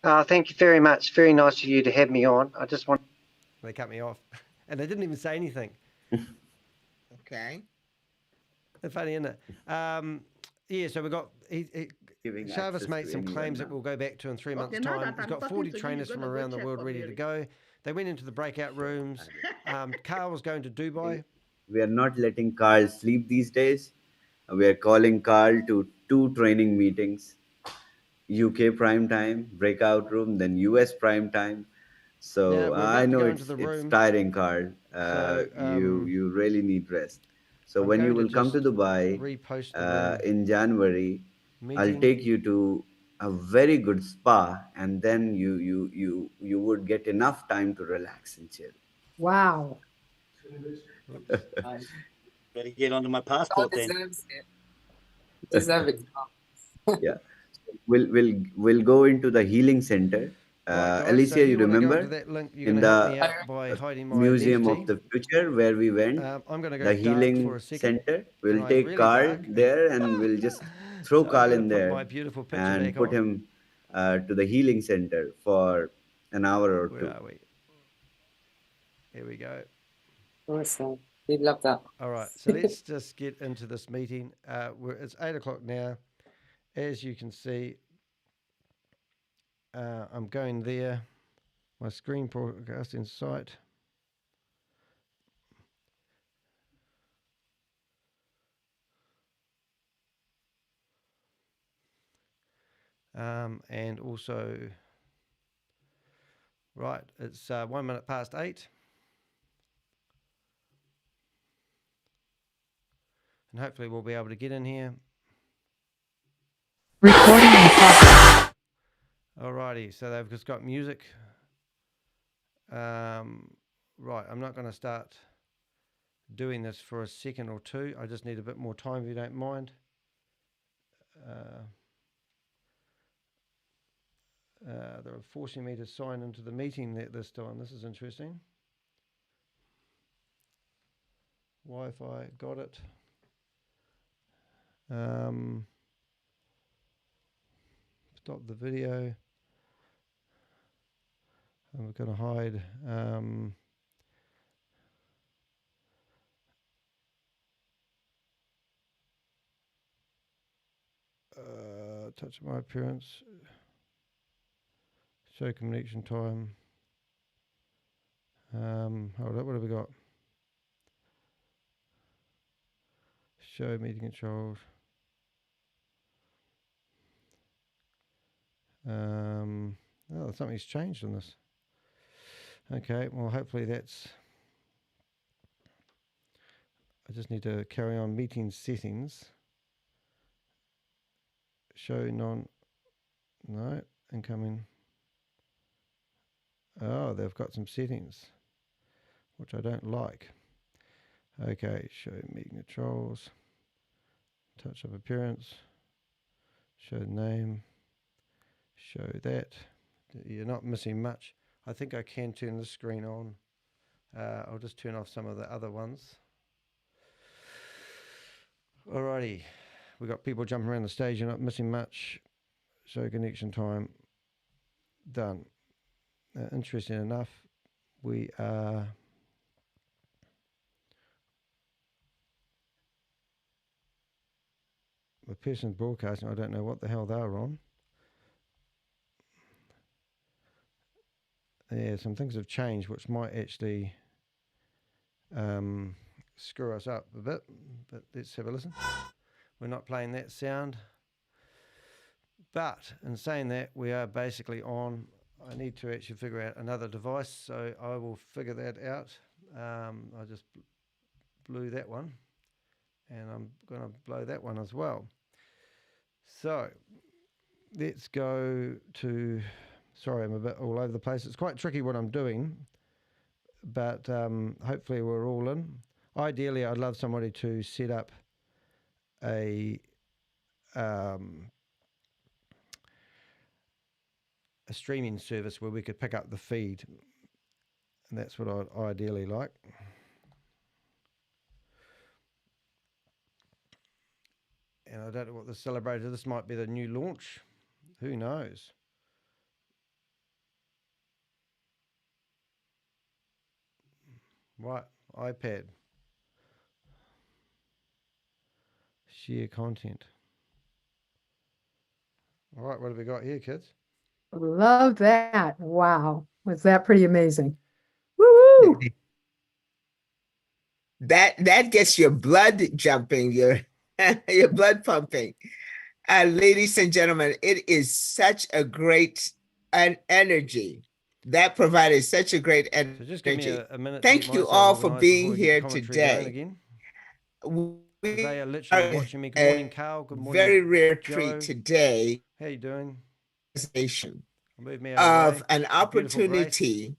Thank you very much. Very nice of you to have me on. I just want... They cut me off. And they didn't even say anything. Okay. That's funny, isn't it? Yeah, so we've got... Shavis made some claims that we'll go back to in 3 months' time. He's got 40 trainers from around the world ready to go. They went into the breakout rooms. Carl was going to Dubai. We are not letting Carl sleep these days. We are calling Carl to 2 training meetings. UK prime time, breakout room, then US prime time. So I know it's tiring, Carl. You really need rest. So when you will come to Dubai in January, I'll take you to a very good spa, and then you would get enough time to relax and chill. Wow. Better get onto my passport then. Deserve it. Yeah. We'll go into the healing center. Alicia, so you remember in the Museum of the Future where we went, the healing center. We'll take really Carl there and we'll just throw Carl in there and put him to the healing center for an hour or 2. Where are we? Here we go. Awesome. We'd love that. All right, so let's just get into this meeting. It's 8 o'clock now. As you can see, I'm going there. My screen broadcasting site. And also, right, it's 1 minute past 8. And hopefully we'll be able to get in here. Recording in progress. Alrighty, so they've just got music. Right, I'm not going to start doing this for a second or 2. I just need a bit more time if you don't mind. They're forcing me to sign into the meeting this time. This is interesting. Wi-Fi, got it. Stop the video. And we're going to hide. Touch my appearance. Show connection time. Hold up, what have we got? Show meeting controls. Oh, something's changed on this. Okay, well, hopefully that's... I just need to carry on meeting settings. Show no, incoming. Oh, they've got some settings, which I don't like. Okay, show meeting controls. Touch up appearance. Show name. Show that. You're not missing much. I think I can turn the screen on. I'll just turn off some of the other ones. Alrighty. We've got people jumping around the stage. You're not missing much. Show connection time. Done. interesting enough, we are the person broadcasting. I don't know what the hell they're on. Yeah, some things have changed, which might actually screw us up a bit. But let's have a listen. We're not playing that sound. But in saying that, we are basically on. I need to actually figure out another device, so I will figure that out. I just blew that one, and I'm going to blow that one as well. So let's go to, sorry, I'm a bit all over the place. It's quite tricky what I'm doing, but hopefully we're all in. Ideally, I'd love somebody to set up a streaming service where we could pick up the feed, and that's what I'd ideally like. And I don't know what the celebrator, this might be the new launch, who knows. Right, iPad, share content. All right, what have we got here, kids? Love that. Wow. Was that pretty amazing? Woo! That gets your blood jumping, your your blood pumping. Ladies and gentlemen, it is such a great energy. That provided such a great energy. So just give me a minute. Thank you all for being here today. They are literally watching me. Good morning, Carl. Good morning, very rare Joe. treat today. How you doing? Of an opportunity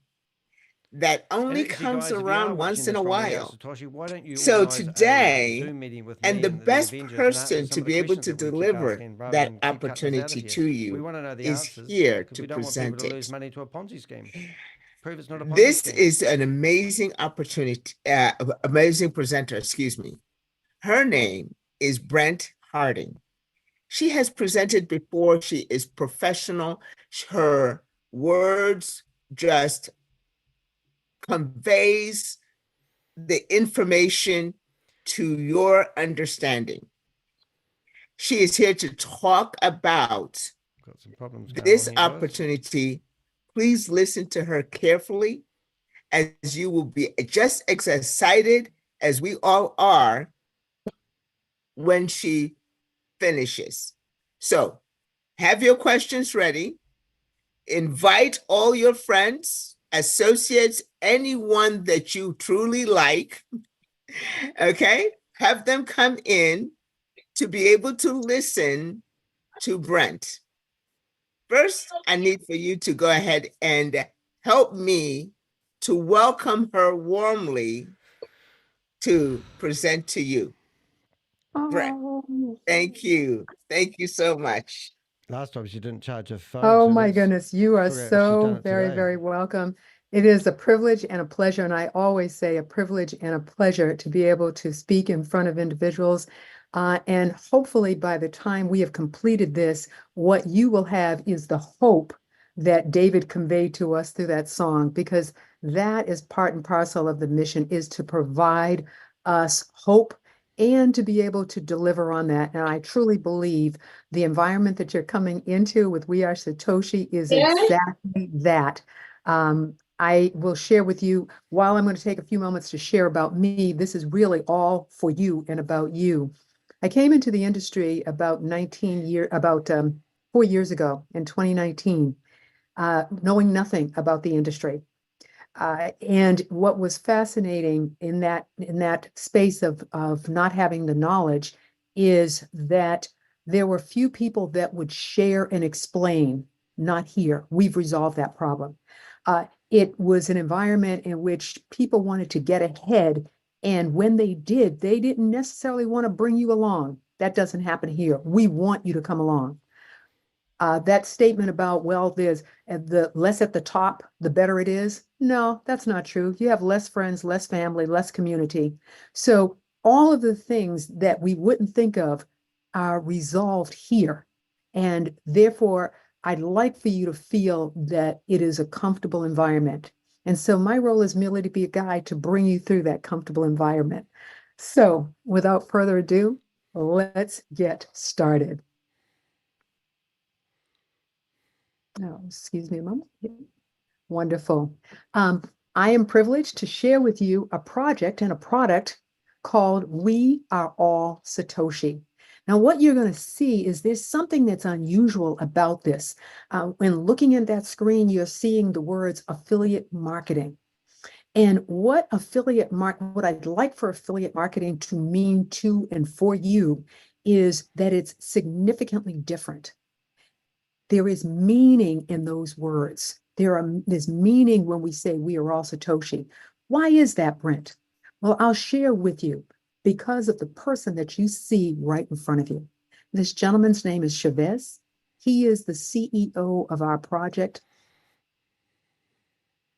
that only comes around once in a while. SATOSHI, why don't you So today, and the best person to be able to deliver that opportunity to you is here to present it. Money to a Ponzi scheme. Prove it's not a Ponzi This scheme. is an amazing opportunity, amazing presenter, excuse me. Her name is Brent Harding. She has presented before. She is professional. Her words just conveys the information to your understanding. She is here to talk about this opportunity. Please listen to her carefully, as you will be just as excited as we all are when she finishes. So have your questions ready. Invite all your friends, associates, anyone that you truly like. Okay? Have them come in to be able to listen to Brent. First, I need for you to go ahead and help me to welcome her warmly to present to you. Brent, thank you. Thank you so much. Last time she didn't charge her phone. Oh so my let's goodness, you are figure out if she's done so it very, today. very welcome. It is a privilege and a pleasure, and I always say a privilege and a pleasure to be able to speak in front of individuals. And hopefully by the time we have completed this, what you will have is the hope that David conveyed to us through that song, because that is part and parcel of the mission, is to provide us hope and to be able to deliver on that. And I truly believe the environment that you're coming into with We Are Satoshi is exactly that. I will share with you, while I'm going to take a few moments to share about me, this is really all for you and about you. I came into the industry about 4 years ago in 2019, knowing nothing about the industry. And what was fascinating in that space of not having the knowledge is that there were few people that would share and explain. Not here. We've resolved that problem. It was an environment in which people wanted to get ahead, and when they did, they didn't necessarily want to bring you along. That doesn't happen here. We want you to come along. That statement about, well, there's the less at the top, the better it is. No, that's not true. You have less friends, less family, less community. So all of the things that we wouldn't think of are resolved here. And therefore, I'd like for you to feel that it is a comfortable environment. And so my role is merely to be a guide to bring you through that comfortable environment. So without further ado, let's get started. Oh, excuse me a moment. Wonderful. I am privileged to share with you a project and a product called We Are All Satoshi. Now, what you're going to see is there's something that's unusual about this. When looking at that screen, you're seeing the words affiliate marketing. And what I'd like for affiliate marketing to mean to and for you is that it's significantly different. There is meaning in those words. There's meaning when we say we are all Satoshi. Why is that, Brent? Well, I'll share with you because of the person that you see right in front of you. This gentleman's name is Chavez. He is the CEO of our project.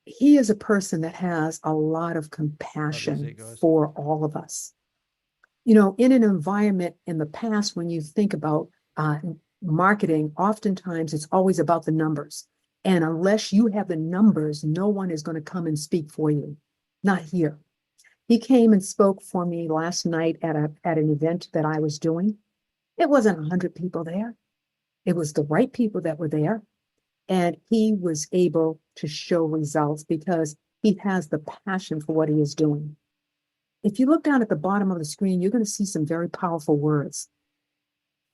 He is a person that has a lot of compassion for all of us. You know, in an environment in the past, when you think about marketing, oftentimes it's always about the numbers. And unless you have the numbers, no one is going to come and speak for you. Not here. He came and spoke for me last night at an event that I was doing. It wasn't 100 people there. It was the right people that were there. And he was able to show results because he has the passion for what he is doing. If you look down at the bottom of the screen, you're going to see some very powerful words.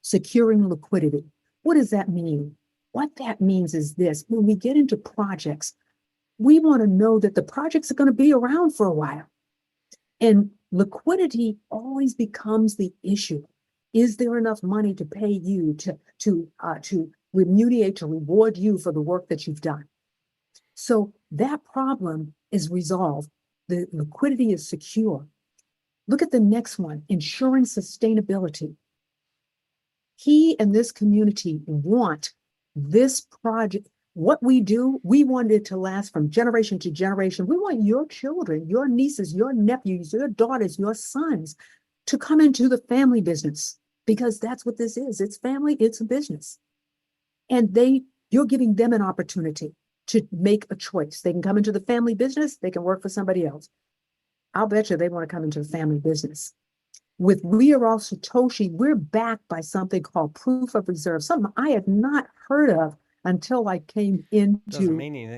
Securing liquidity. What does that mean? What that means is this: when we get into projects, we want to know that the projects are going to be around for a while. And liquidity always becomes the issue. Is there enough money to pay you to remunerate, to reward you for the work that you've done? So that problem is resolved. The liquidity is secure. Look at the next one, ensuring sustainability. He and this community want this project. What we do, we want it to last from generation to generation. We want your children, your nieces, your nephews, your daughters, your sons to come into the family business, because that's what this is. It's family, it's a business. And you're giving them an opportunity to make a choice. They can come into the family business, they can work for somebody else. I'll bet you they want to come into the family business. With We Are All Satoshi, we're backed by something called proof of reserve, something I had not heard of until I came into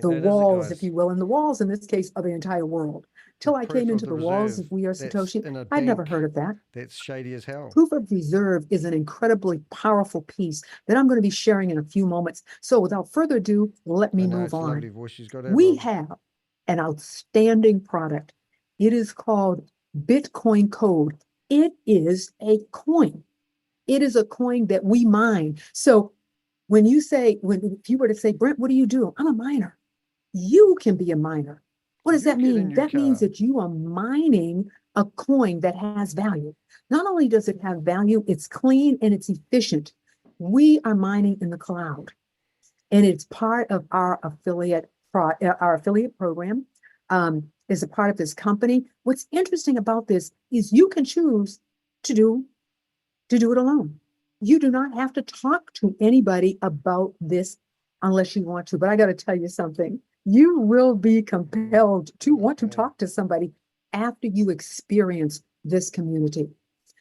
the walls, if you will, and the walls in this case are the entire world. Till I came into the walls of We Are Satoshi, I'd never heard of that. That's shady as hell. Proof of reserve is an incredibly powerful piece that I'm going to be sharing in a few moments. So without further ado, let me move on. We have an outstanding product. It is called BitcoinCode. It is a coin. It is a coin that we mine. So when you say, if you were to say, Brent, what do you do? I'm a miner. You can be a miner. What does that mean? That means that you are mining a coin that has value. Not only does it have value, it's clean and it's efficient. We are mining in the cloud, and it's part of our affiliate program. Is a part of this company. What's interesting about this is you can choose to do it alone. You do not have to talk to anybody about this unless you want to. But I got to tell you something. You will be compelled to want to talk to somebody after you experience this community.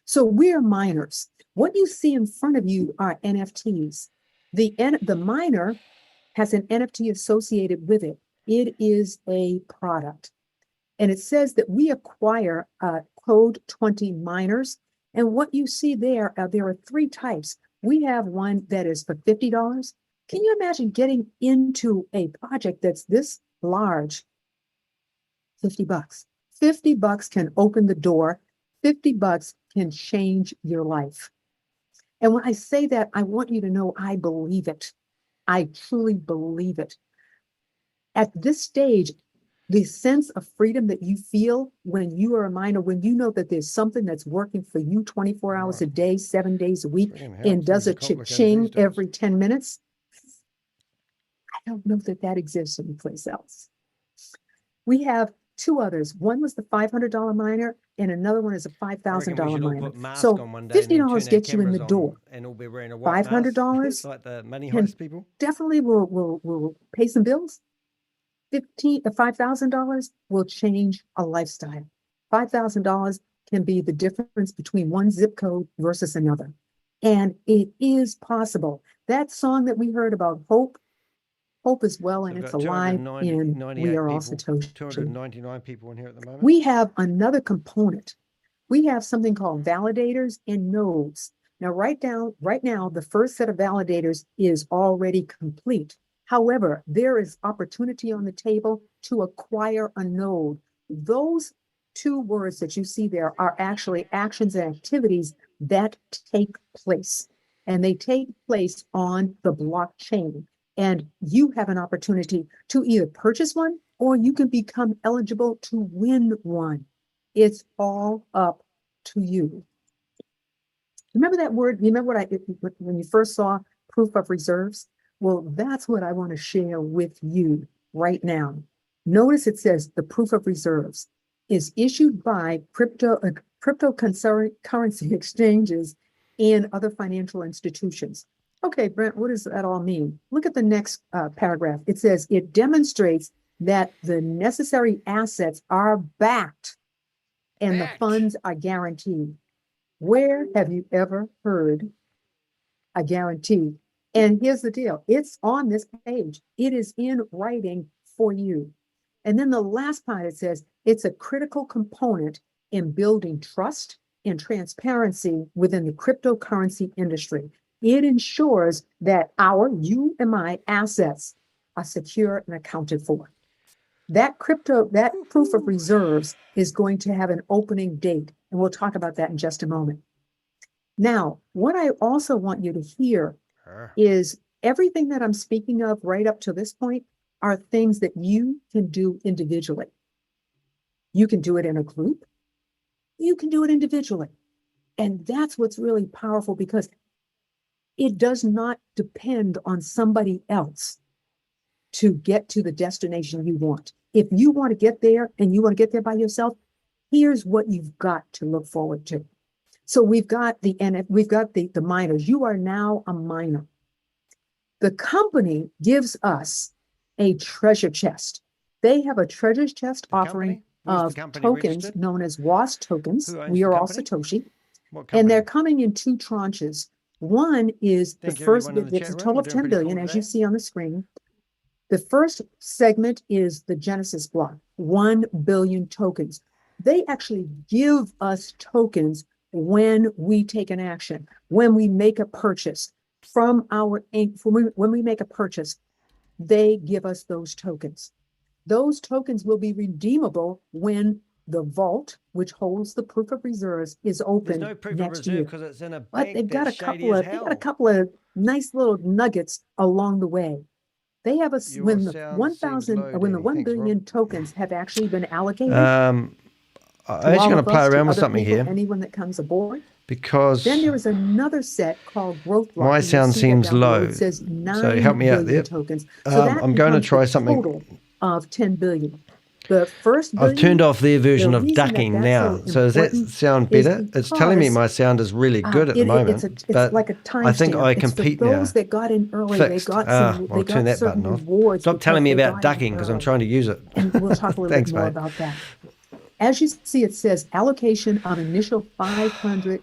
So we're miners. What you see in front of you are NFTs. The miner has an NFT associated with it. It is a product. And it says that we acquire code 20 miners. And what you see there are three types. We have one that is for $50. Can you imagine getting into a project that's this large? $50. $50 can open the door. $50 can change your life. And when I say that, I want you to know I believe it. I truly believe it. At this stage, the sense of freedom that you feel when you are a miner, when you know that there's something that's working for you 24 hours a day, 7 days a week, and does a cha-ching every 10 minutes, I don't know that exists anyplace else. We have two others. One was the $500 miner and another one is a $5,000 all miner. put masks So on one day and then $50 turn our gets you in the cameras on door. and all be wearing a white mask. $500 like the money can heist people. definitely will pay some bills. $5,000 will change a lifestyle. $5,000 can be the difference between one zip code versus another. And it is possible. That song that we heard about hope is well and we've it's got alive, and 298 we are all people, Satoshi. 299 people in here at the moment. We have another component. We have something called validators and nodes. Now, right now, the first set of validators is already complete. However, there is opportunity on the table to acquire a node. Those two words that you see there are actually actions and activities that take place, and they take place on the blockchain. And you have an opportunity to either purchase one or you can become eligible to win one. It's all up to you. Remember that word? Remember when you first saw proof of reserves? Well, that's what I want to share with you right now. Notice it says the proof of reserves is issued by cryptocurrency exchanges and other financial institutions. Okay, Brent, what does that all mean? Look at the next paragraph. It says it demonstrates that the necessary assets are backed and the funds are guaranteed. Where have you ever heard a guarantee? And here's the deal. It's on this page. It is in writing for you. And then the last part, it says it's a critical component in building trust and transparency within the cryptocurrency industry. It ensures that you and my assets are secure and accounted for. That proof of reserves is going to have an opening date, and we'll talk about that in just a moment. Now, what I also want you to hear is everything that I'm speaking of right up to this point are things that you can do individually. You can do it in a group. You can do it individually. And that's what's really powerful, because it does not depend on somebody else to get to the destination you want. If you want to get there and you want to get there by yourself, here's what you've got to look forward to. So we've got the miners. You are now a miner. The company gives us a treasure chest. They have a treasure chest offering of tokens registered? Known as WAS tokens. We are all Satoshi. And they're coming in two tranches. One is the first, it's a total of 10 billion, as you see on the screen. The first segment is the Genesis block, 1 billion tokens. They actually give us tokens when we take an action, when we make a purchase from when we make a purchase, they give us those tokens. Those tokens will be redeemable when the vault, which holds the proof of reserves, is open There's no proof next of reserve year. because it's in a bank. But they've got that's a couple of nice little nuggets along the way. They have when the 1 billion tokens have actually been allocated. I'm actually going to play around with something here. Anyone that comes aboard. Because then there is another set called growth block. My sound seems low. It says so help me out there. Tokens. So I'm going to try something. Total of 10 billion. The first billion, I've turned off their version of ducking now. So does that sound better? It's telling me my sound is really good at the moment. It's like a time I think stamp. I compete for now. those that got in early, Fixed. they got some. I'll turn that button off. Stop telling me about ducking because I'm trying to use it. And we'll talk a little bit more about that. As you see, it says allocation of initial 500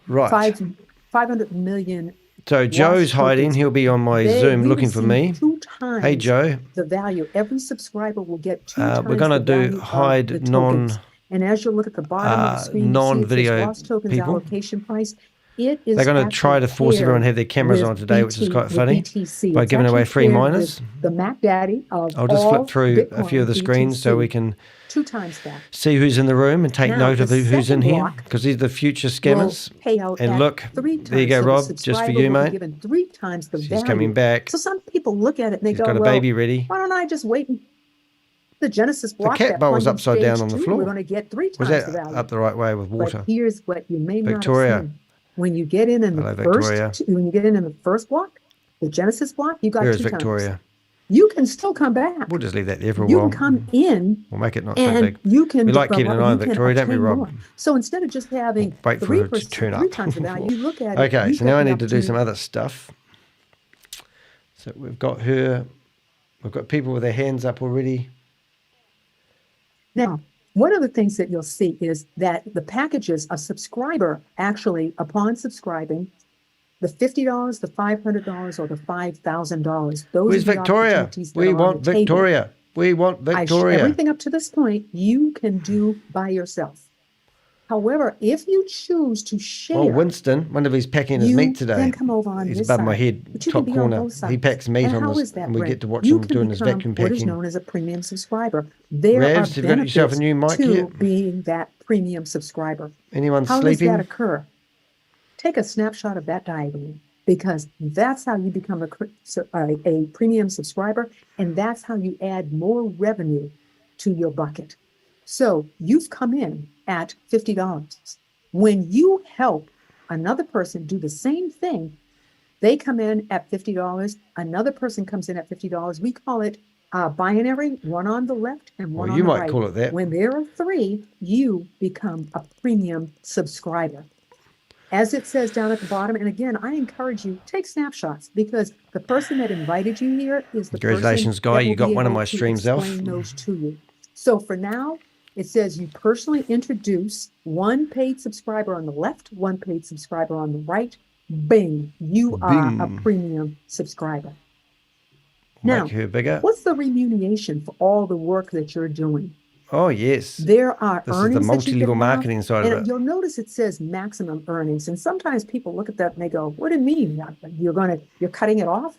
million. So Joe's hiding. He'll be on my Zoom looking for me. Hey, Joe. The value. Every subscriber will get 2 times we're going to do hide non. And as you look at the bottom of the screen, non-video tokens people. Allocation price. It is They're going to try to force everyone to have their cameras on today, which is quite funny, by giving away free miners. The Mac Daddy of I'll just flip through a few of the screens so we can 2 times that. See who's in the room and take note of who's in here, because these are the future scammers. And look, there you go, Rob, just for you, mate. Given 3 times the She's value. coming back. So some people look at it and they She's go, got a well, baby ready. why don't I just wait? The Genesis block. The cat bowl was upside down on the floor. We're going to get 3 times was that the value. up the right way with water? But here's what you may Victoria. not have seen. When you get in the Hello, Victoria. when you get in the first block, the Genesis block, you got Where 2 is Victoria? times. you can still come back. We'll just leave that there for a You while. can come in. We'll make it not so and big. you can We like keeping an eye on you can Victoria, don't we, obtain Rob? more. So instead of just having Wait for 3%, her to turn up. 3 times the value, you look at it. Okay, you've so now got I the need to do some opportunity. other stuff. So we've got her. We've got people with their hands up already. Now, one of the things that you'll see is that the packages a subscriber actually, upon subscribing, the $50, the $500, or the $5,000. Those Where's are the Victoria? opportunities that We are on want the table. Victoria. We want Victoria. Everything up to this point, you can do by yourself. However, if you choose to share, Well, Winston, one of his packing his you meat today. can come over on He's this above my side, head, but you can top be on corner. both sides. He packs meat And on how this, is that, and we Brent? get to watch You him can doing his become vacuum what is packing. known as a premium subscriber. There Ravs, are have you got yourself a benefits new mic to yet? being that premium subscriber. Anyone How sleeping? does that occur? Take a snapshot of that diagram, because that's how you become a premium subscriber, and that's how you add more revenue to your bucket. So you've come in at $50. When you help another person do the same thing, they come in at $50. Another person comes in at $50. We call it binary, one on the left and one Well, on you the might right. call it that. When there are 3, you become a premium subscriber. As it says down at the bottom, and again, I encourage you, take snapshots, because the person that invited you here is the Congratulations, person Guy. that You will got be one of able my to streams off. explain those to you. So for now, it says you personally introduce one paid subscriber on the left, one paid subscriber on the right. Bing, you are a Bing. premium subscriber. Now, Make her bigger. what's the remuneration for all the work that you're doing? Oh, yes. There are This is the earnings that you multi-level can have, marketing side and of it. you'll notice it says maximum earnings. And sometimes people look at that and they go, "What do you mean? You're cutting it off?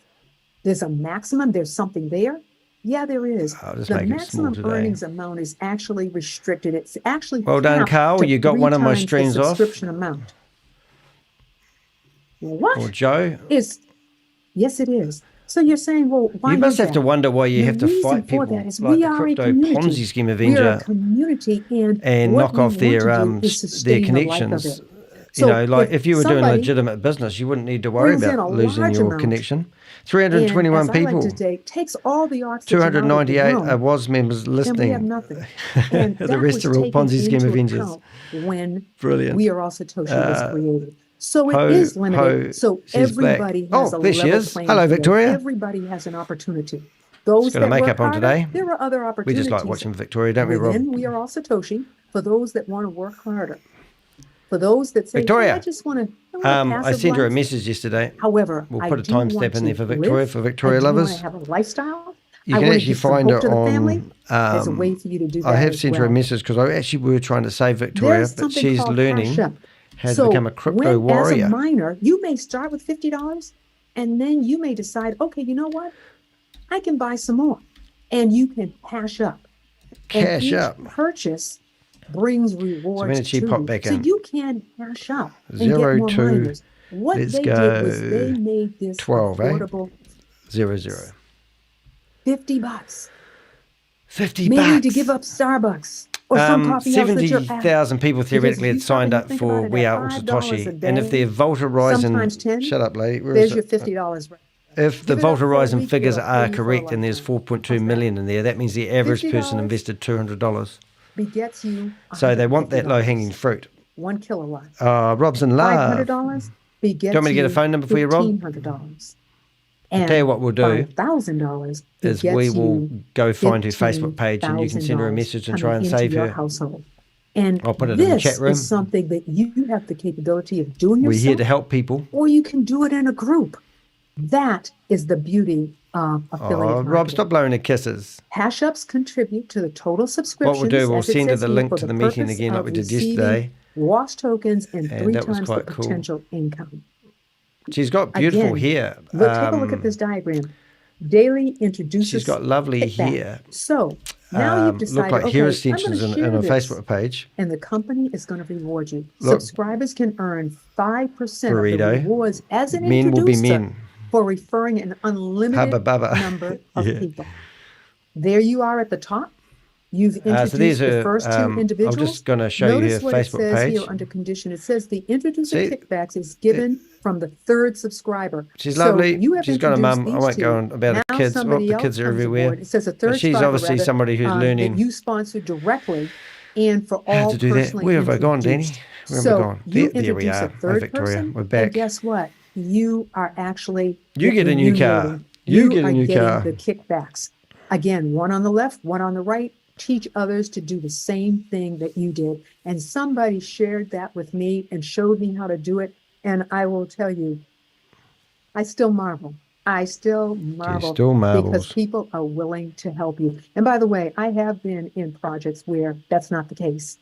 There's a maximum. There's something there." Yeah, there is. I'll just The make it small maximum today. earnings amount is actually restricted. It's actually Well done, capped Carl. to You got 3 one of my times the streams off. subscription amount. What? Or Joe. Yes, it is. So you're saying, well, why You must is have that? to wonder why you The have to reason fight for people that is like we the are a Crypto community. Ponzi Scheme We're a Avenger community, and what knock we off their want to do is their sustain the life of connections. it. You So know, like if you were doing a somebody legitimate business, you wouldn't need to worry brings in about a losing large your amount, connection. and 321 as I like people. to say, takes all the oxygen out of the 298 room, WAS members then we have listening. nothing. And The that rest was are all taken Ponzi Scheme into Avengers. account when Brilliant. We Are All Satoshi was created. So Ho, it is limited. Ho, So she's black. everybody Oh, has a there she level is. playing Hello, field. Victoria. Everybody has an opportunity. Those got her that work makeup on harder, today. there are other We opportunities. just like watching Victoria, don't we, Rob? Within We Are All Satoshi, for those that want to work harder. For those that say, Victoria, "Hey, I just want to I sent her a message yesterday. However, We'll I put a do want timestamp in there to for Victoria, live. for Victoria I do lovers. want to have a lifestyle. You I can want to actually give some find hope her to the family. on. There's a way for you to do that. I have as sent her a well. message because I actually were trying to save Victoria, There's but something she's called learning CASHAA. how So to become a crypto when, as warrior. a miner, you may start with $50, and then you may decide, okay, you know what? I can buy some more, and you can cash up. And Cash each up. purchase brings rewards minute she to popped you. back So in. you can cash up and 0, get more 2, miners. What let's they did was they go made this 12, affordable. 0, 0. $50. 50 Maybe bucks. to give up Starbucks or some coffee house that you're at. 70,000 people theoretically you had stop signed and you up think for about it, We at Are All $5 a Satoshi. And if day, their Volta sometimes Horizon, 10, shut up, lady. Where there's is your it? $50. If the Give it up Volta for a Horizon week, figures you're are free for a correct, and there's 4.2 million in there, that means the average person $50 invested $200. begets you So they want that $150. low-hanging fruit. 1 kilowatt. Rob's in love. $500 begets Do you want me to get a phone number for you, Rob? $1,500. I'll tell you what we'll do $5,000 is we will go find her Facebook page and you can send her a message and try and save your her. household. And I'll put it in the chat room. This is something that you have the capability of doing We're yourself. here to help people. Or you can do it in a group. That is the beauty of affiliate Rob, marketing. stop blowing her kisses. Hash ups contribute to the total subscriptions. What we'll do, we'll as it send her says the here, link for to the meeting purpose again like of we did receiving yesterday. WAS tokens and And 3 that was times the quite cool. potential income. She's got beautiful Again, hair. Look, take a look at this diagram. Daily introduces. She's got lovely kickback. hair. So now you've decided, Look like okay, hair I'm extensions gonna on share her this, Facebook page. and the company is going to reward you. Look. Subscribers can earn 5% of Burrito. the rewards as an Men will be introducer men. for referring an unlimited Hubba bubba. number of Yeah. people. There you are at the top. You've So introduced these the are, first two I'm individuals. just going to show you Notice her what Facebook it says page. here under condition. It says the introducer See? kickbacks is given from the third subscriber. She's So lovely. you have She's got a introduced mum. I these won't go two. on about Now the kids. Oh, somebody the else kids are comes everywhere. aboard. It says a But third she's subscriber, obviously rather, somebody who's learning that you sponsored directly and for how all to do that. personally Where have I gone, Danny? introduced. Where have So we gone? you There we introduce are. a Hi, third Victoria. person, We're back. and guess what? You are actually You get a new car. remunerating. You get a are new getting car. the kickbacks. Again, one on the left, one on the right. Teach others to do the same thing that you did. And somebody shared that with me and showed me how to do it. And I will tell you, I still marvel. I still marvel still marvels. because people are willing to help you. And by the way, I have been in projects where that's not the case.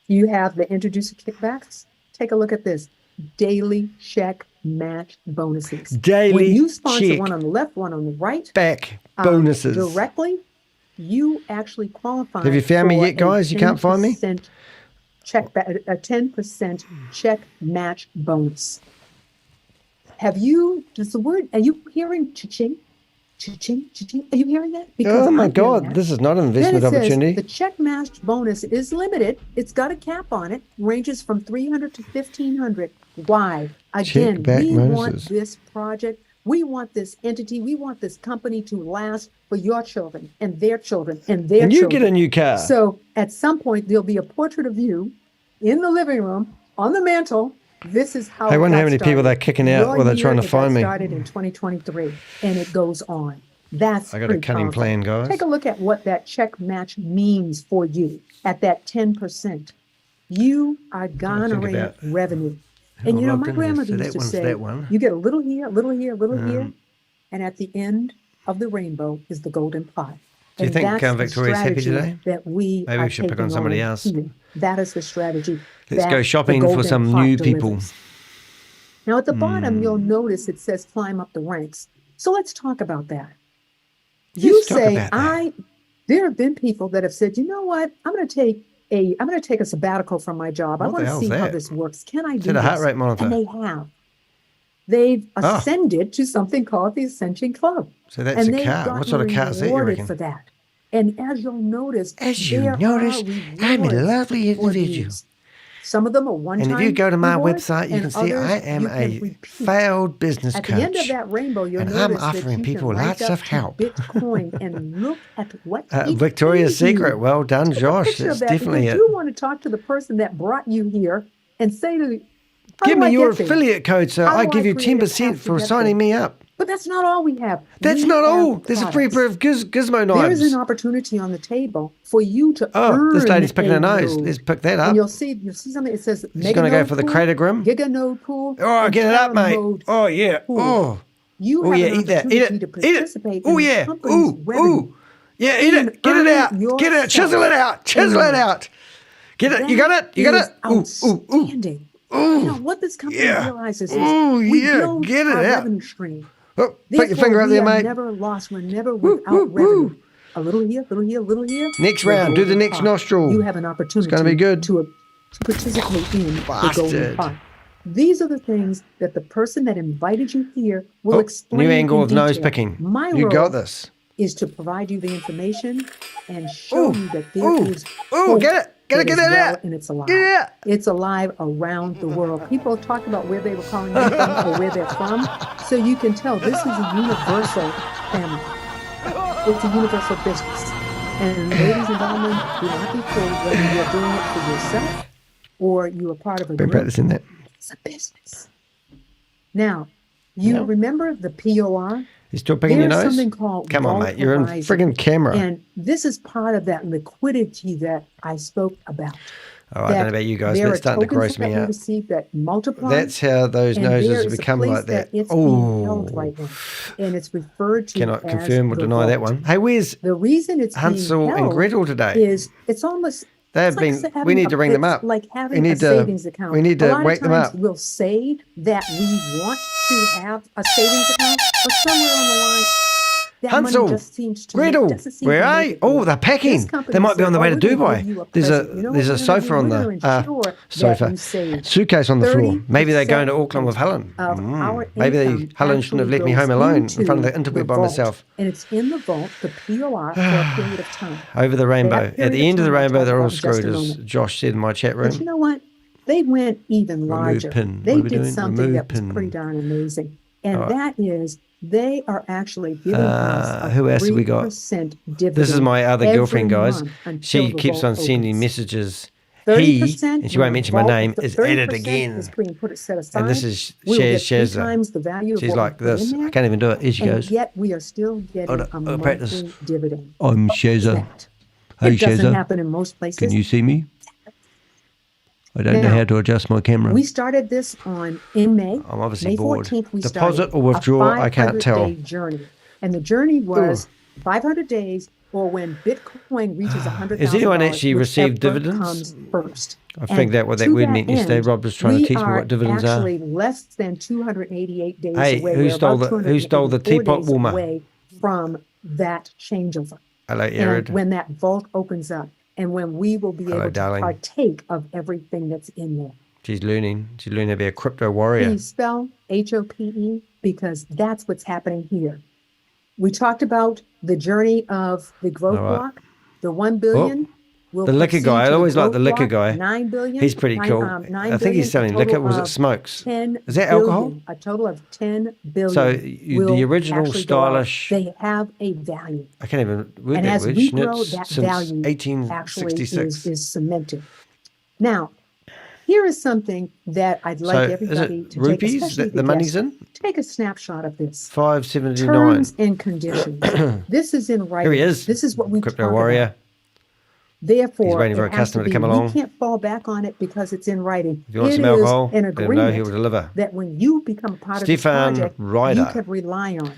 You have the introducer kickbacks. Take a look at this. Daily check match bonuses. Daily when you sponsor check one on the left, one on the right, back bonuses. directly, you actually qualify. Have you found me for yet, guys? You can't find me? 10% check back, a 10% check match bonus. Have you, does the word, are you hearing cha-ching? Cha-ching, cha-ching? Are you hearing that? Oh my I'm hearing God, that. this is not an Then investment it says opportunity. the check match bonus is limited. It's got a cap on it, ranges from 300 to 1,500. Why? Again, back we bonuses. want this project, we want this entity, we want this company to last for your children and their children and their And you children. get a new car. So at some point, there'll be a portrait of you in the living room, on the mantle. This is how I it wonder got how many people started. they're kicking out Your while they're year, trying to it got find me. started in 2023, and it goes on. That's I got a pretty cunning powerful. plan, guys. Take a look at what that check match means for you at that 10%. You are garnering about- revenue. Oh, And you know, my my goodness. grandmother So that used to one's say, that one. you get a little here, a little here, a little here, and at the end of the rainbow is the golden pot. Do you And think that's the Victoria's happy strategy today? that we Maybe are we should pick on taking somebody on else. here. That is the strategy. Let's that go the shopping for golden some pot new delivers. people. Now at the bottom, you'll notice it says climb up the ranks. So let's talk about that. You Let's talk say, about that. there have been people that have said, you know what, I'm going to take a sabbatical from my job. I What the want to hell's see how that? this works. Can I Is do it a this? heart rate monitor? And they have. They've Ah. ascended to something called the Ascension Club. So that's and a they've car. What gotten sort of car is that, you rewarded reckon? for that. And as you'll notice, As you there notice, are I'm a rewards lovely for individual. these. Some of them are one-time And if you go to my rewards, website, you and can see I others am you can a repeat. failed business At the end of coach. that rainbow, you'll And I'm notice that offering you people can rank lots up of to help. Bitcoin and look at what it Victoria's pays you. Secret. Well done, Take a Josh. picture That's of that definitely because it. you want to talk to the person that brought you here and say to how Give do me I your get there? affiliate code, so How I do give you create a 10% path to for get signing there? me up. But that's not all we have. That's We not have all. There's a free pair of gizmo There's knives. an opportunity on the table for you to Oh, earn this lady's picking a her nose. node. Let's pick that up. And you'll see something. It says She's mega going to go node for the pool, crater grim. giga node pool. Oh, and get it up, terra mate. node Oh, yeah. pool. Oh. You Oh, have yeah, an eat that. Eat opportunity it. to Eat it. participate Oh, in yeah. the company's Ooh, revenue. ooh. Yeah, eat and it. Get it earn out. Get it. Chisel it out. Chisel it out. Get it. You got it? You got it? Ooh, ooh, ooh. Outstanding. You know what this company yeah. realizes is Ooh, we yeah. build Get it our out. revenue stream. Oh, put your Therefore, finger up we there, are mate. never lost. We're never without revenue. A little here, little here, little here. Next the round. Do the golden next pot. nostril. You have an opportunity It's going to be good. to participate in the golden Bastard. pot. These are the things that the person that invited you here will Oh, explain. new angle in of nose detail. picking. My You role got this. is to provide you the information and show you that there is Ooh, get it. Get that it is out. well and it's alive. Get it out. It's alive around the world. People talk about where they were calling you from or where they're from, so you can tell this is a universal family. It's a universal business. And ladies and gentlemen, do not be fooled whether you're doing it for yourself or you are part of a Been group. practicing that. It's a business. Now, you No. remember the POR? You still picking your There's nose? something called Come on, Vault mate. You're in Horizon. friggin' camera. And this is part of that liquidity that I spoke about. Oh, I don't know about you guys, but it's starting to gross me out. That multiply. That's how those and noses there have is a become place like that. It's being held Oh, right now, and it's referred to. cannot as confirm or the deny that vault. one. Hey, where's The reason it's Hansel being and held Gretel today? is it's almost. They it's have been. having We need to bring them it's up. Like We having a need to. savings account. We need A to lot wake of them times up. we'll say that we want to have a savings account, but somewhere on the line, that money Hansel, just seems to Gretel, doesn't seem where to are make you? it Oh, work. they're packing. This company They might be said, on the way to we're gonna give Dubai. you a There's present. You know what a we're gonna sofa do? on We're the gonna ensure that sofa, you save suitcase on the floor. Maybe they're going to 30% Auckland with Helen. of our Maybe income Helen shouldn't have actually let me home goes alone in front of the into interweb by vault, myself. and it's in the vault, the POR, for a period of time. Over the rainbow. That At the period end of the time I'll rainbow, talk they're all about in just screwed, a as moment. Josh said in my chat But you room. know what? They went even larger. pin. They What are we did doing? something Remove that was pin. pretty darn amazing. And All right. that is they are actually giving us a Who else have we got? 3% dividend. This is my other every girlfriend, guys. month until She the keeps vault on sending opens. messages. 30%, And she won't mention my name, is at it again. Is being put set aside. And this is We will get shares 3 her. times the value of She's what like we put this. in there, I can't even do it. Here she and goes. yet we are still getting a monthly practice. dividend. I'm Sheza. That. Hey, It doesn't Sheza. happen in most places. Can you see me? I don't know Now, how to adjust my camera. We started this in May. I'm obviously May bored. 14th, we Deposit started or withdraw, I can't tell. a 500-day journey. And the journey was 500 days, or when Bitcoin reaches $100,000. Has anyone actually received whichever dividends? comes first. I think that what that to word meant yesterday. end, Rob was trying to teach me what dividends we are. actually less than 288 days Hey, away. who We're stole about the teapot 284 days warmer? away from that changeover. Hello, And Jared. when that vault opens up, and when we will be Hello, able to darling. partake of everything that's in there. She's learning. She's learning to be a crypto warrior. Please spell HOPE, because that's what's happening here. We talked about the journey of the growth All right. block, the 1 billion. will The liquor proceed guy. I to the always like the growth liquor block, guy. 9 billion. He's pretty cool. 9 I think billion, he's selling a liquor. total Was it of smokes? 10 Is that billion, alcohol? A total of 10 billion. So the will original actually go out. stylish. They have a value. I can't even word And that as word. we grow, Schnitz that since value actually 1866. is cemented. Now, here is something that I'd like So is everybody it to rupees take, especially that the money's in? Take a snapshot of this. 579. Terms and conditions. This is in writing. Here he is. This is what we Crypto talk warrior. about. Therefore, He's waiting for it a has customer to be- come along. We can't fall back on it because it's in writing. If you want It some is alcohol, an let him know he will agreement deliver. that when you become part of Stefan the project, Ryder. you can rely on.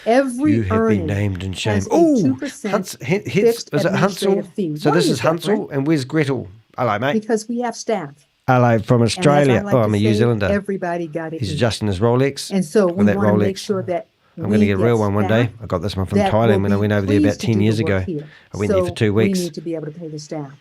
Every You have been earning named in shame. has a Oh, 2% was fixed it Hansel? administrative fee. So Why this is is that, Hansel, Brett? and where's Gretel? Hello, mate. Because we have staff. Hello from And as I Australia. like Oh, to I'm a New say, Zealander. Everybody got it. He's eat. adjusting his Rolex. And so on we that want to make Rolex. sure that I'm going to get a real one day. I got this one from Thailand when I went over there about 10 years ago. I went there for 2 We weeks. need to be able to pay the staff.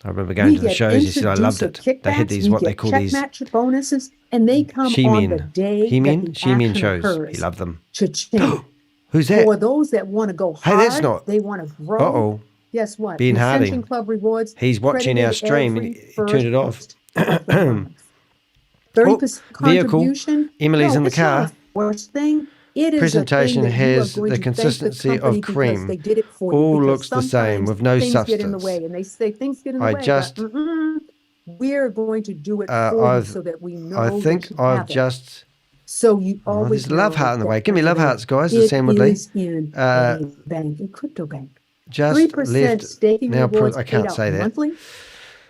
I remember going to the get shows. He said I loved it. introducer They had kickbacks, these, we what they get call check these match bonuses, and they come on the She-men. day He-men? that the She-men action shows. occurs. He loved them. Cha-ching. Who's that? For those that want to go Hey, hard, that's not- they want to grow. Uh-oh. Guess what? Ben Harding. Ascension Club Rewards. He's watching our credited stream and every he turned it off. first of the month. 30% vehicle. contribution. Emily's in the it's not car. a worst thing. It is Presentation a thing that you are has going the to thank consistency of company because cream. They did it for you, All because looks the same sometimes with no things get in the substance. way, and they say things get in the I way. just- but, we're going to do it for you I've- so that we know I that think you I've have it. just. So you Oh, always there's a love know heart in the that way. Give me love everything- hearts, guys. The It Sam Woodley. is in Uh, a bank, a crypto bank. Just 3% left. staking Now rewards I can't paid out say that. monthly. Oh.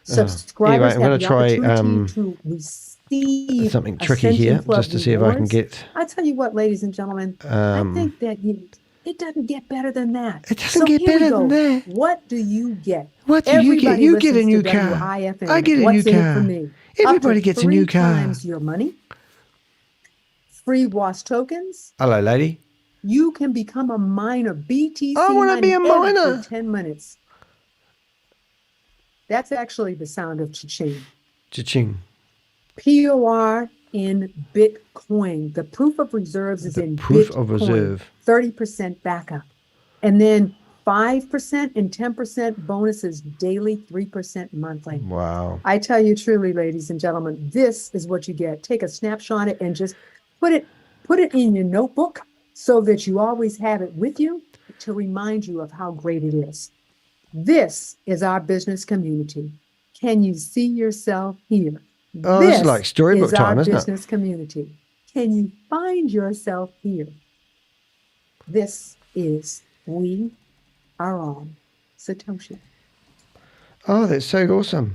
Subscribers Anyway, I'm have gonna the try, opportunity to receive something tricky Ascension here, Club just to see if I can rewards. get. I tell you what, ladies and gentlemen, I think that it doesn't get better than that. It doesn't get better than that. What do you get? What do you get? Everybody You get a listens new to car. WIFM. I get a What's new in it car. for me? Everybody Up to gets a new 3 car. times your money. Free WAS tokens. Hello, lady. You can become a miner. BTC I wanna be a mining miner. for 10 minutes. That's actually the sound of cha-ching. Cha-ching. POR in Bitcoin. The proof of reserves is in proof Bitcoin. of reserve. 30% backup. And then 5% and 10% bonuses daily, 3% monthly. Wow. I tell you truly, ladies and gentlemen, this is what you get. Take a snapshot and just put it in your notebook so that you always have it with you to remind you of how great it is. This is our business community. Can you see yourself here? Oh, this is like storybook is time, our isn't it? business community. Can you find yourself here? This is We Are All Satoshi. Oh, that's so awesome.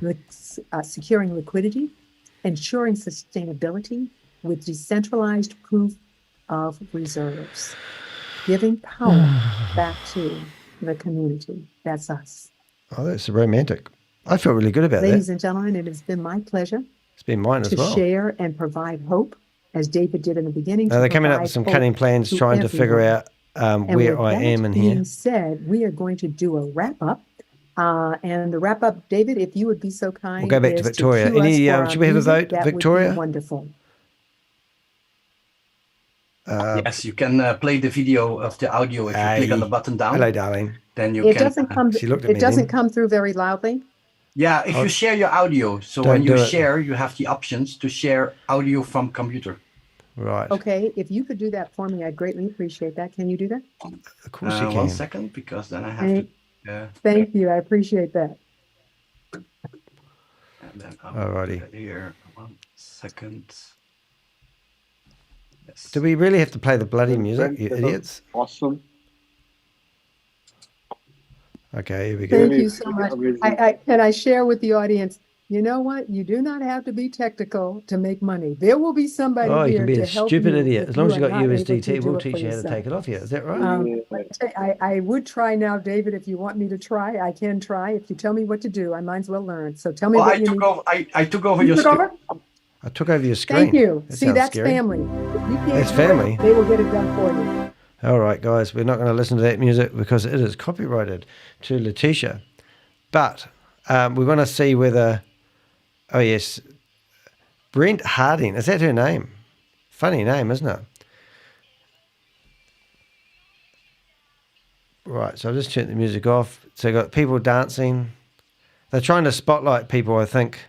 Securing liquidity, ensuring sustainability with decentralized proof of reserves, giving power back to the community. That's us. Oh, that's romantic. I feel really good about Ladies that. and gentlemen, it has been my pleasure It's been mine as to well. share and provide hope, as David did in the beginning. Now to they're coming up provide with some hope cunning plans, to trying to figure everyone. out And where with I that am in being here. said, we are going to do a wrap up. And the wrap up, David, if you would be so kind, We'll go back to is Victoria. cue us Any? for our Should we have a music, vote, that would be Victoria? wonderful. Yes, you can play the video of the audio if you click on the button down. Hello, darling. Then you It can. doesn't come. She looked at me It doesn't then. come through very loudly. Yeah, if you share your audio. So Don't when you do it. share, you have the options to share audio from computer. Right. Okay, if you could do that for me, I'd greatly appreciate that. Can you do that? Of course you can. 1 second, because then I have to. Thank you. I appreciate that. And then Alrighty. Here, 1 second. Yes. Do we really have to play the bloody music, you idiots? Awesome. Okay, here we go. Thank you so much. Can I share with the audience? You know what? You do not have to be technical to make money. There will be somebody Oh, you here can be to a help stupid you idiot. if As long as you are got not able to USDT, do we'll it for teach you how to yourself. take it off you. Is that right? I would try now, David, if you want me to try. I can try. If you tell me what to do, I might as well learn. So tell me Well, what I you took need. over. I took over You your took screen. over? I took over your screen. Thank you. That See, sounds that's scary. family. If you can't That's do it, family. they will get it done for you. All right, guys, we're not going to listen to that music because it is copyrighted to Letitia. But we're going to see whether, oh yes, Brent Harding, is that her name? Funny name, isn't it? Right, so I've just turned the music off. So you've got people dancing. They're trying to spotlight people, I think,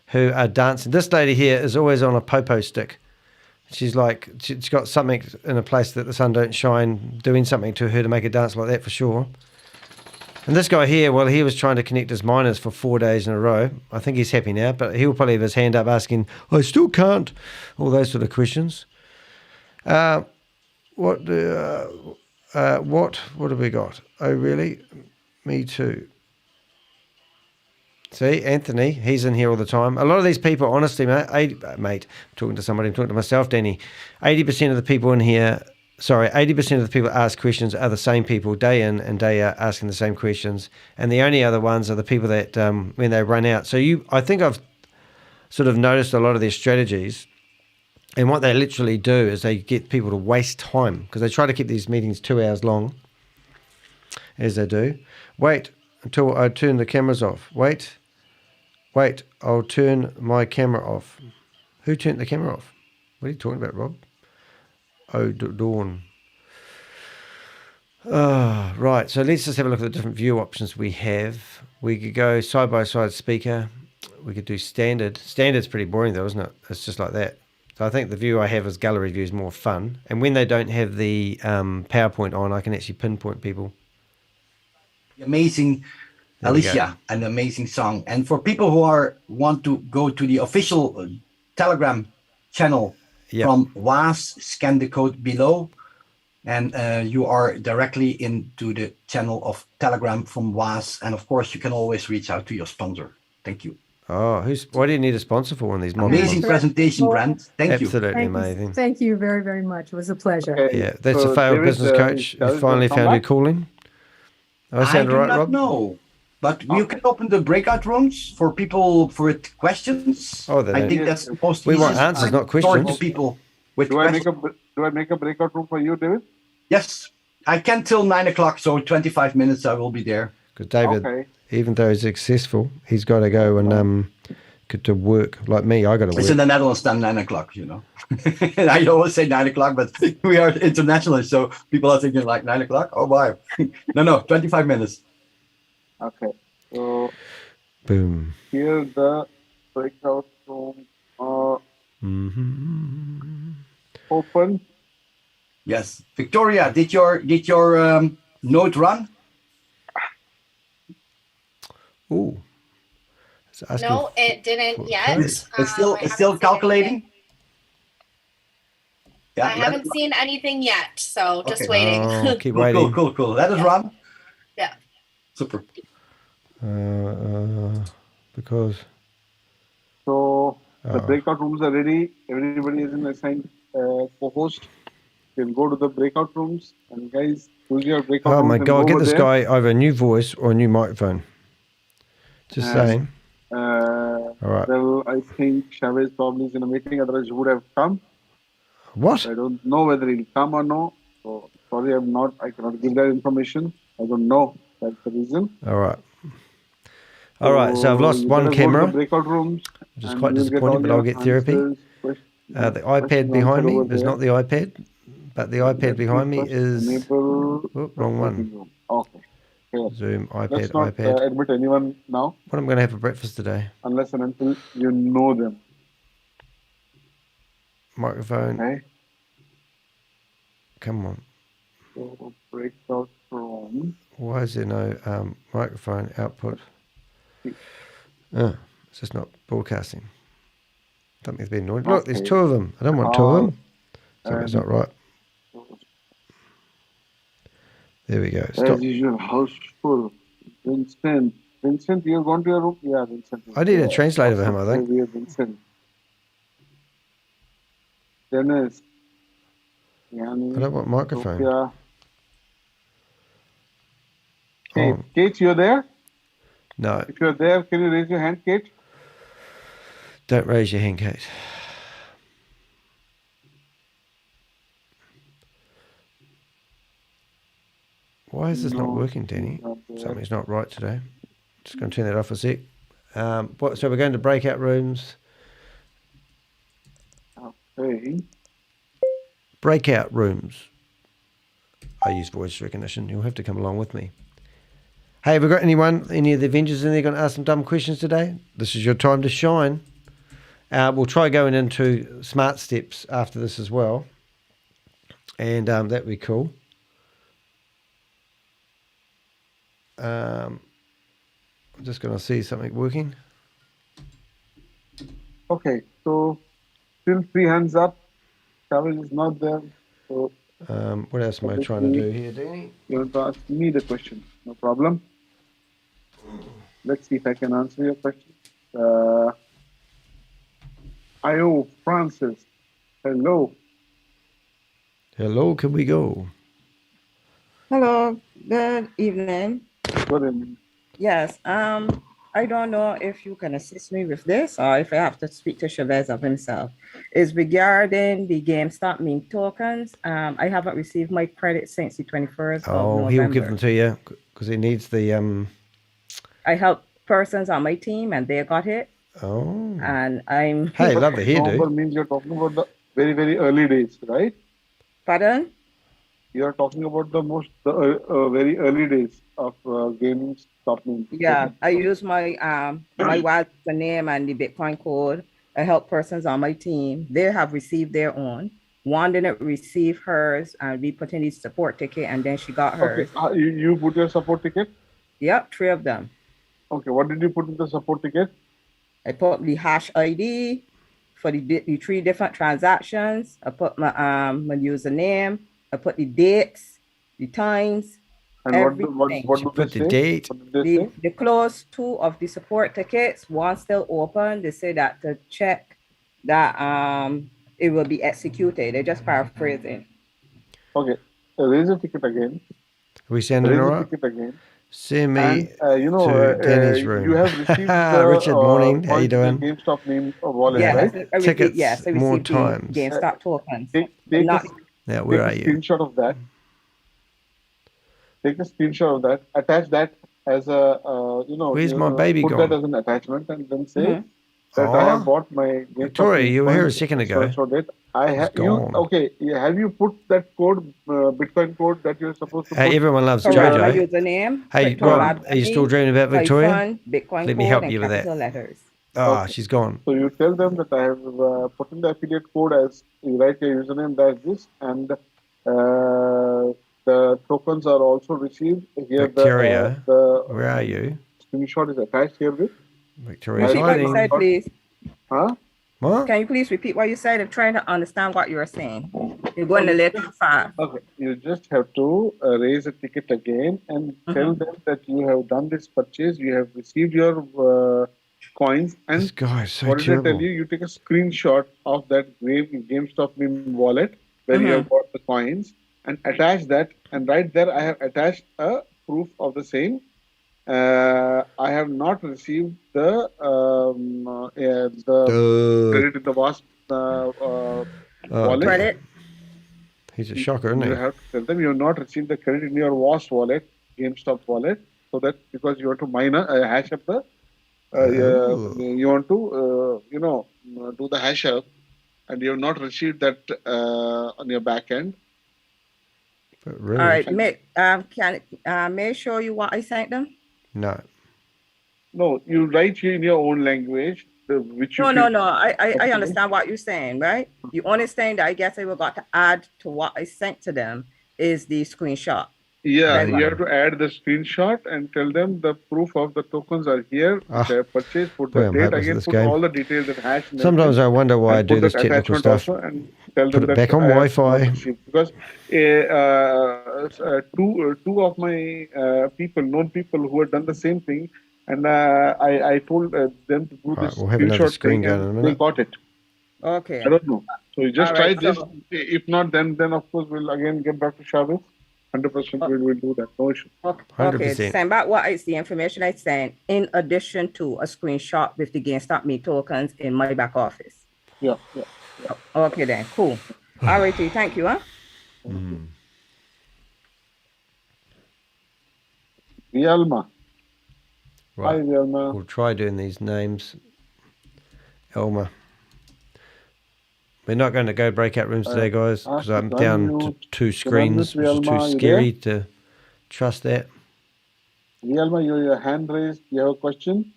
who are dancing. This lady here is always on a popo stick. She's like, she's got something in a place that the sun don't shine, doing something to her to make her dance like that for sure. And this guy here, well, he was trying to connect his miners for 4 days in a row. I think he's happy now, but he'll probably have his hand up asking, I still can't, all those sort of questions. What have we got? Oh, really? Me too. See, Anthony, he's in here all the time. A lot of these people, honestly, mate, I'm talking to somebody, I'm talking to myself, Danny. 80% of the people in here, 80% of the people ask questions are the same people day in and day out asking the same questions. And the only other ones are the people that, when they run out. So I think I've sort of noticed a lot of their strategies. And what they literally do is they get people to waste time because they try to keep these meetings 2 hours long, as they do. Wait until I turn the cameras off. Wait, I'll turn my camera off. Who turned the camera off? What are you talking about, Rob? Oh, Dawn. Right, so let's just have a look at the different view options we have. We could go side-by-side speaker. We could do standard. Standard's pretty boring though, isn't it? It's just like that. So I think the view I have as gallery view is more fun. And when they don't have the PowerPoint on, I can actually pinpoint people. Amazing Alicia, an amazing song. And for people who want to go to the official Telegram channel from WAS, scan the code below, and you are directly into the channel of Telegram from WAS. And of course, you can always reach out to your sponsor. Thank you. Oh, why do you need a sponsor for one of these? Amazing presentation, Brent. Thank you. Absolutely amazing. Thank you very, very much. It was a pleasure. Okay. Yeah, that's So a failed David, business coach. You finally found your calling. I sound do right, not Rob? know, but you can open the breakout rooms for people for questions. Oh, I think that's the most we want easiest answers, not to questions. people with Do I questions. make a breakout room for you, David? Yes, I can till 9 o'clock, so 25 minutes I will be there. Because David, Okay. even though he's successful, he's got to go and get to work. Like me, I got to It's in work. the Netherlands time 9 o'clock, you know. I always say 9 o'clock, but we are international, so people are thinking like 9 o'clock. Oh, why? No, 25 minutes. Okay. So Boom. here the breakout room are open. Yes, Victoria, did your node run? Ooh. No, it didn't yet. It's still calculating. I haven't seen anything yet, so just Okay. waiting. Oh, keep waiting. Cool. Let us run. Yeah. Super. Because. So the breakout rooms are ready. Everybody is in assigned co-host. You can go to the breakout rooms, and guys, choose your breakout Oh rooms my and God, go get over this there. guy over a new voice or a new microphone. Just saying. All right. Well, I think Chavez probably is in a meeting, otherwise he would have come. What? I don't know whether he'll come or no. So sorry, I cannot give that information. I don't know. That's the reason. All right. All right, so I've lost one camera. Breakout rooms, which is quite disappointing, but I'll get therapy. The iPad behind me is not the iPad, but the iPad behind me is... wrong one. Okay. Zoom, iPad, Let's not admit anyone now. What am I going to have for breakfast today? Unless and until you know them. Microphone. Okay. Come on. So breakout room. Why is there no microphone output? It's just not broadcasting. Something's been annoying. Look, there's two of them. I don't want two of them. Something's not right. There we go. Stop. As usual, house full. Vincent, you're going to your room? Yeah, Vincent. I need a translator for him, I think. Vincent. Dennis. I don't want microphone. Yeah. Kate, you're there? No. If you're there, can you raise your hand, Kate? Don't raise your hand, Kate. Why is this not working, Danny? Something's not right today. Just going to turn that off a sec. So we're going to breakout rooms. Okay. Breakout rooms. I use voice recognition. You'll have to come along with me. Hey, have we got any of the Avengers in there going to ask some dumb questions today? This is your time to shine. We'll try going into SmartSteps after this as well. And that'd be cool. I'm just going to see something working. Okay, so still 3 hands up. Savage is not there. So what else am I trying to do here, Danny? You want to ask me the question. No problem. Let's see if I can answer your question. IO Francis. Hello. Hello, can we go? Hello, good evening. Good evening. Yes, I don't know if you can assist me with this or if I have to speak to Chavez of himself. It's regarding the GameStop meme tokens. I haven't received my credit since the 21st of November. He'll give them to you because he needs the... I helped persons on my team and they got it. Oh. And I'm... Hey, love the hairdo. November means you're talking about the very, very early days, right? Pardon? You're talking about the very early days of GameStop memes. Yeah, I use my my wallet name and the Bitcoin code. I help persons on my team. They have received their own. One didn't receive hers, and we put in the support ticket, and then she got hers. Okay. You put your support ticket? Yep, 3 of them. Okay, what did you put in the support ticket? I put the hash ID for the 3 different transactions. I put my username. I put the dates, the times, and everything. What do put the date? The close 2 of the support tickets, one still open. They say that to check that it will be executed. They're just paraphrasing. Okay, raise a ticket again. Are we sending all right? Ticket again. Send me to Danny's room. You have received Richard, morning. How you doing? GameStop name wallet, yes, right? Tickets yes, I more received times. GameStop tokens. Now, where are you? Take a screenshot of that. Take a screenshot of that. Attach that as a, Where's my baby put gone? that as an attachment and then say that I have bought my GameStop. Victoria, you were here a second ago. I have okay. Have you put that code, Bitcoin code that you're supposed to put? Hey, everyone loves Jojo. My Jojo. username. Hey, Rob, are you still dreaming about Victoria? Bitcoin Let me help you with that. Letters. Oh, she's gone. So you tell them that I have put in the affiliate code as you write your username as this, and the tokens are also received. Here Victoria, where are you? Screenshot is attached here with. Victoria, repeat what you said, please. Huh? What? Can you please repeat what you said? I'm trying to understand what you're saying. You're going a little fast. Okay, you just have to raise a ticket again and tell them that you have done this purchase, you have received your coins, and this guy is so what did terrible. I tell you? You take a screenshot of that GameStop meme wallet where you have bought the coins and attach that, and right there I have attached a proof of the same. I have not received the credit in the WASP wallet. Credit. He's a shocker, isn't he? You have to tell them you have not received the credit in your WAS wallet, GameStop wallet, so that because you want to hash up the, you want to, do the hash up, and you have not received that on your back end. Really? All right, may I show you what I sent them? No. No, you write here in your own language, which you No. I understand what you're saying, right? The only thing that I guess I got to add to what I sent to them is the screenshot. Yeah, you have to add the screenshot and tell them the proof of the tokens are here, which I have purchased, put the date again, put all the details that hash. Sometimes I wonder why I do this technical stuff. And tell Put them it back on Wi-Fi. Because two of my known people who had done the same thing, and I told them to do this we'll have another screenshot screen thing, going in a and minute. they got it. Okay. I don't know. So you just All try right, this. so- If not, then of course we'll again get back to Chavez. 100% we will do that. No issue. Okay, 100%. send back what is the information I sent in addition to a screenshot with the GameStop Me tokens in my back office. Yeah. Okay then, cool. All righty, thank you, huh? ViaAlma. Right. Hi, ViaAlma. We'll try doing these names. Elma. We're not going to go breakout rooms today, guys, because I'm down to 2 screens, which is too scary to trust that. ViaAlma, your hand raised. You have a question?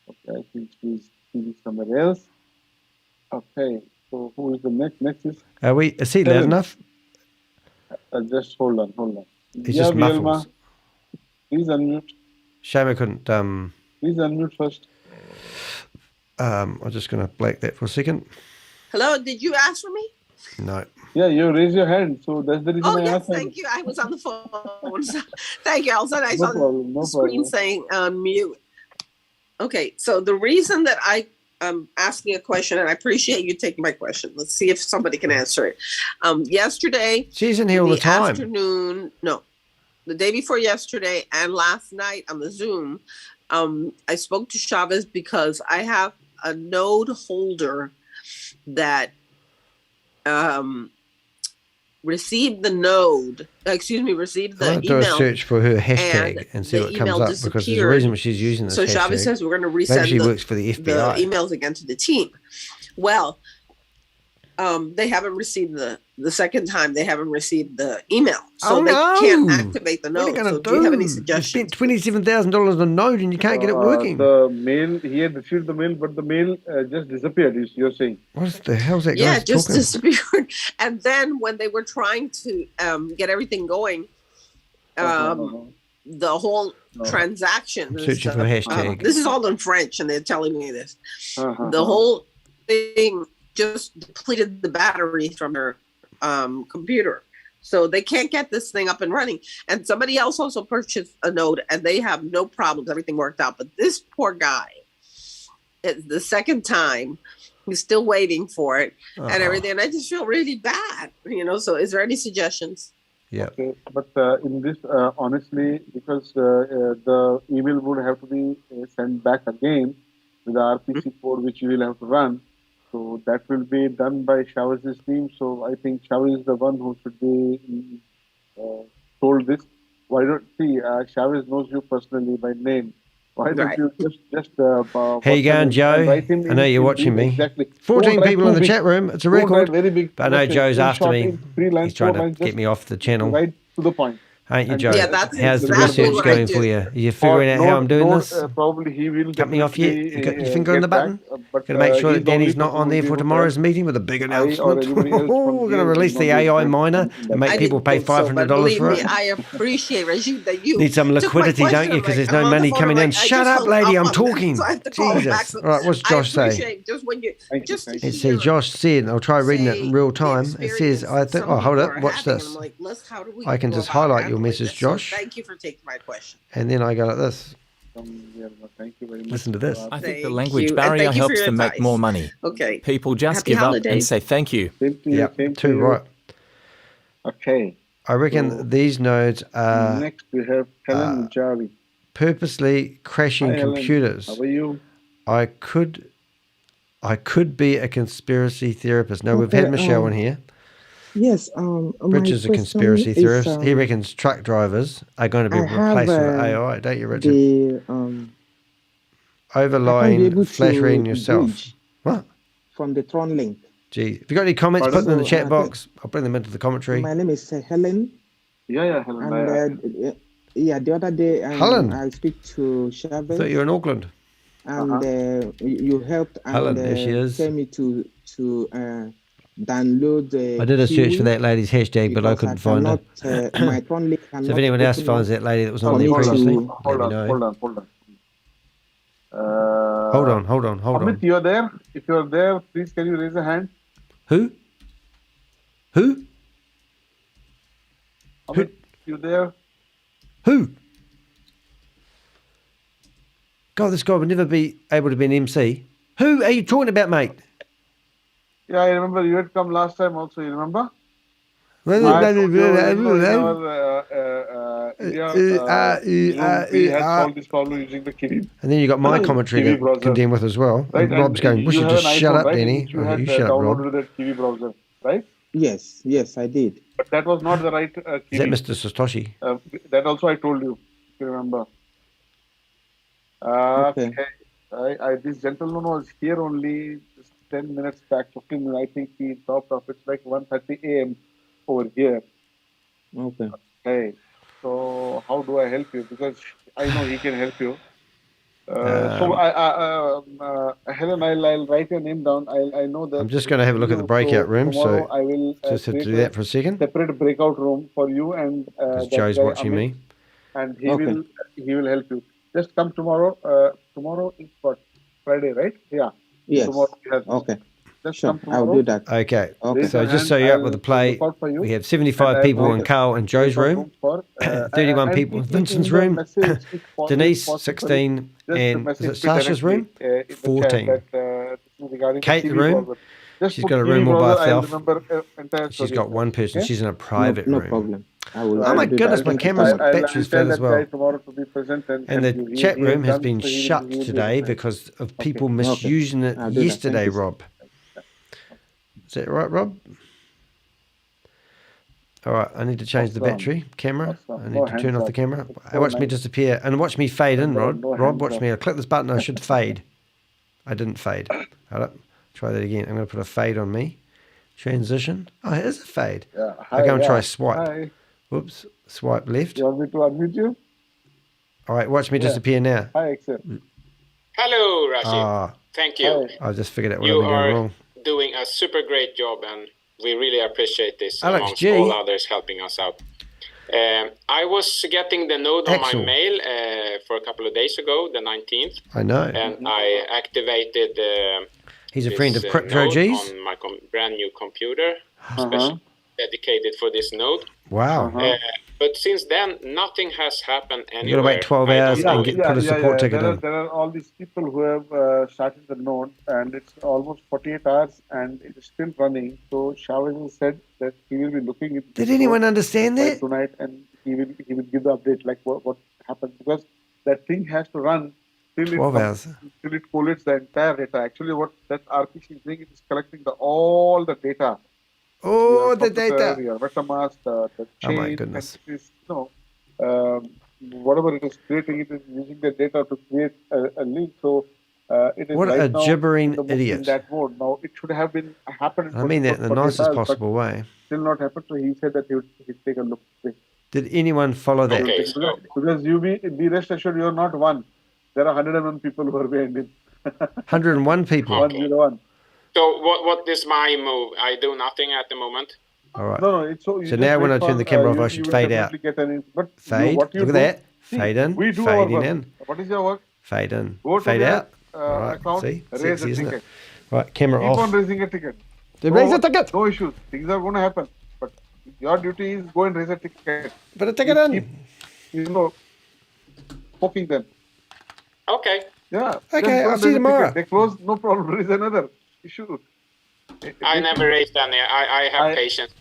Okay, I think she's somewhere else. Okay, so who is the next? Next is. Is he loud enough? Just hold on. He's just muffles. Please unmute. Shame I couldn't. Please unmute first. I'm just going to blank that for a second. Hello, did you ask for me? No. Yeah, you raise your hand, so that's the reason Oh, I yes, asked. thank you. I was on the phone. Thank you. All of a sudden, I No saw problem, no the screen problem. saying mute. Okay, so the reason that I am asking a question, and I appreciate you taking my question. Let's see if somebody can answer it. Yesterday, she's in here all the time. Afternoon, no, the day before yesterday, and last night on the Zoom, I spoke to Chavez because I have a node holder that received the Do a email. search for her hashtag and see the what comes email up, because there's a disappeared. reason why she's using this So hashtag. Chavez says we're going to resend Maybe she works for the FBI. emails again to the team. Well, they haven't received the second time. They haven't received the email, so they can't activate the What are node. you going So to do you have any You suggestions? spent $27,000 on a node and you can't get it working. The mail, he had received the mail, but the mail just disappeared, you're saying. What the hell's that Yeah, guy it just talking? disappeared. And then when they were trying to get everything going, the whole transaction. I'm searching for a hashtag. This is all in French, and they're telling me this. The whole thing just depleted the battery from their computer. So they can't get this thing up and running. And somebody else also purchased a node, and they have no problems. Everything worked out. But this poor guy, it's the second time, he's still waiting for it and everything. And I just feel really bad, So is there any suggestions? Yeah. Okay. But in this, honestly, because the email would have to be sent back again with the RPC code, which you will have to run. So that will be done by Chavez's team. So I think Chavez is the one who should be told this. Why don't Chavez knows you personally by name. Why don't you just How you going, Joe? I know you're watching me. Exactly. 14 people in the chat room. It's a record. Very big. But I know Joe's after me. He's trying to lines, get me off the channel. Right to the point. Ain't you, And Joe? Yeah, that's How's the exactly research what I going do. for you? Are you figuring out how I'm doing this? Probably he will Cut me off yet? definitely, You got your finger on the get button? back, but, Going to make sure he's that the only Danny's not person on who there will for be tomorrow's able meeting with a big or announcement. anybody else from We're going to here release will the not be AI able to miner do and that. make I people didn't pay think so, but $500 believe for me, it. I appreciate, Rajib, that you Need some took my liquidity, don't question. you? Because I'm there's like, no I'm on the money phone, coming I'm in. like, I Shut just up, hung lady, up I'm on them, talking. so I have to call it back. Jesus. All right, what's I Josh say? appreciate just when you just to It says, hear Josh said, I'll try reading it in real time. It says, experience that some hold people up, are watch having, and this. I'm like, how do we I can go just about highlight your handling message, this? So Josh. thank you for taking my question. And then I go like this. Thank you very much. Listen to this. I think the Thank language you. And barrier thank you for helps your them make advice. more money. Okay. People just Happy give up and holidays. say thank you. Yeah, too right. Okay. I reckon these nodes are Next we have Helen Ujari. purposely crashing Hi, Helen. computers. How are you? I could I could be a conspiracy therapist. No, we've had Michelle in here. Yes. Rich is a conspiracy theorist. He reckons truck drivers are going to be replaced with AI, don't you, Richard? Overlying flash reading yourself. What? From the Tron link. Gee, if you got any comments, put them in the chat box. I'll bring them into the commentary. My name is Helen. Yeah, Helen. And the other day, Helen. I speak to Chavez. I thought you were in Auckland. And you helped Helen, there she is. tell me to download the. I did a search for that lady's hashtag, but I couldn't find her. My Tron link So if anyone else finds that lady that was on there previously, let me know. Hold on. Hold on. Amit, you're there? If you're there, please can you raise a hand? Who? Amit, you there? Who? God, this guy would never be able to be an MC. Who are you talking about, mate? Yeah, I remember you had come last time also, you remember? We had solved this problem using the Kiwi. And then you got my commentary to contend with as well. Right? And Rob's going, we should just shut up, Danny. You had downloaded that Kiwi browser, right? Yes, I did. But that was not the right Kiwi. Is that Mr. Satoshi? That also I told you, if you remember. Okay. This gentleman was here only just 10 minutes back, 15 minutes. I think he dropped off. It's like 1:30 a.m. over here. Okay. Okay. So how do I help you? Because I know he can help you. Helen, I'll write your name down. I know that. I'm just going to have a look at the breakout room. So I will just have to do that for a second. Separate breakout room for you and Joe's watching Amit, me. and he will help you. Just come tomorrow. Tomorrow is what? Friday, right? Yeah. Yes. Okay. Just sure, come tomorrow. I'll do that. Okay. Okay. So just so you're up with the play, we have 75 people in Carl and Joe's room, 31 people in Vincent's room, Denise 16, and is it Sasha's room? 14. Kate room. She's got a room all by herself. She's got one person. She's in a private room. No problem. Oh my goodness, my camera's battery's flat as well. And the chat room has been shut today because of people misusing it yesterday, Rob. Is that right, Rob? All right, I need to change the battery camera. I need to turn off the camera. Watch me disappear and watch me fade in, Rob. Rob, watch me. I click this button. I should fade. I didn't fade. Hold up. Try that again. I'm going to put a fade on me. Transition. Oh, it is a fade. I go and try swipe. Hi. Whoops. Swipe left. You want me to unmute you? All right, watch me disappear now. Hi, Axel. Hello, Rashid. Thank you. I just figured out what I've been doing wrong. Doing a super great job, and we really appreciate this Alex amongst G. all others helping us out. I was getting the node on Axel. my mail for a couple of days ago, the 19th. I know. And I activated He's a friend of this, Crypto node G's. on my brand new computer, especially dedicated for this node. Wow. But since then, nothing has happened anywhere. You got to wait 12 hours and put a support ticket in. There are all these people who have started the node, and it's almost 48 hours, and it is still running. So Chavez said that he will be looking into. Did anyone understand that? Tonight, and he will give the update, like what happened, because that thing has to run till 12 hours. Till it collates the entire data. Actually, what that RPC is doing, it is collecting all the data. Oh, the data. Your MetaMask, the chain, Oh my goodness. and it is, whatever it is creating, it is using the data to create a link. So it is What right a now gibbering in idiot. In that mode. Now it should have been happened. I mean that in the nicest possible way. Still not happened. So he said that he'd take a look. Did anyone follow that? Because you be rest assured, you're not one. There are 101 people who are behind him. 101 people. 101. So what is my move? I do nothing at the moment. All right. No, it's so now when I turn the camera off, I should fade out. Fade. Look at that. Fade in. Fading in. What is your work? Fade in. Go to Fade their, out. All right. account, See? raise Sexy, a isn't ticket. it? Right. Camera Keep off. on raising a ticket. Raise a ticket. No issues. Things are going to happen. But your duty is go and raise a ticket. Put a ticket in. Keep, poking them. Okay. Yeah. Okay, I'll see you tomorrow. They close, no problem. There is another issue. I never raised any. I have patience.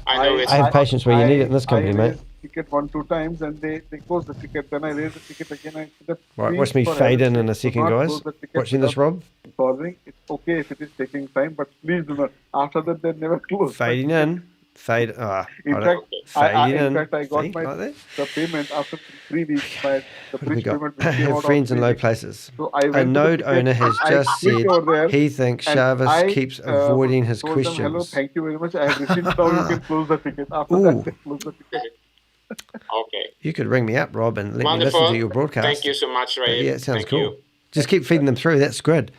I know it's. I have patience where you need it in this company, mate. ticket 1-2 times and they close the ticket. Then I raise the ticket again. I said, Right, "Please, watch me for fade heaven's in a sake, do second, not guys. close the ticket Watching this, without Rob. solving. It's okay if it is taking time, but please do not." After that, they never close. Fading in. Fade. In fact, fading in in. fact, I got See, my like that? the payment after 3 weeks. The What have we bridge got? payment which came Have out friends on in 3 low weeks. places. So I A went to the node ticket, owner has I just clicked said over there, he thinks and Jarvis I keeps avoiding his told them, "Hello, questions. thank you very much. I have received now. You can close the ticket." After Ooh. that, they close the ticket. Okay. You could ring me up, Rob, and let me Wonderful. listen to your broadcast. Thank you so much, Ray. Yeah, it sounds Thank cool. you. Just keep feeding them through. That's good.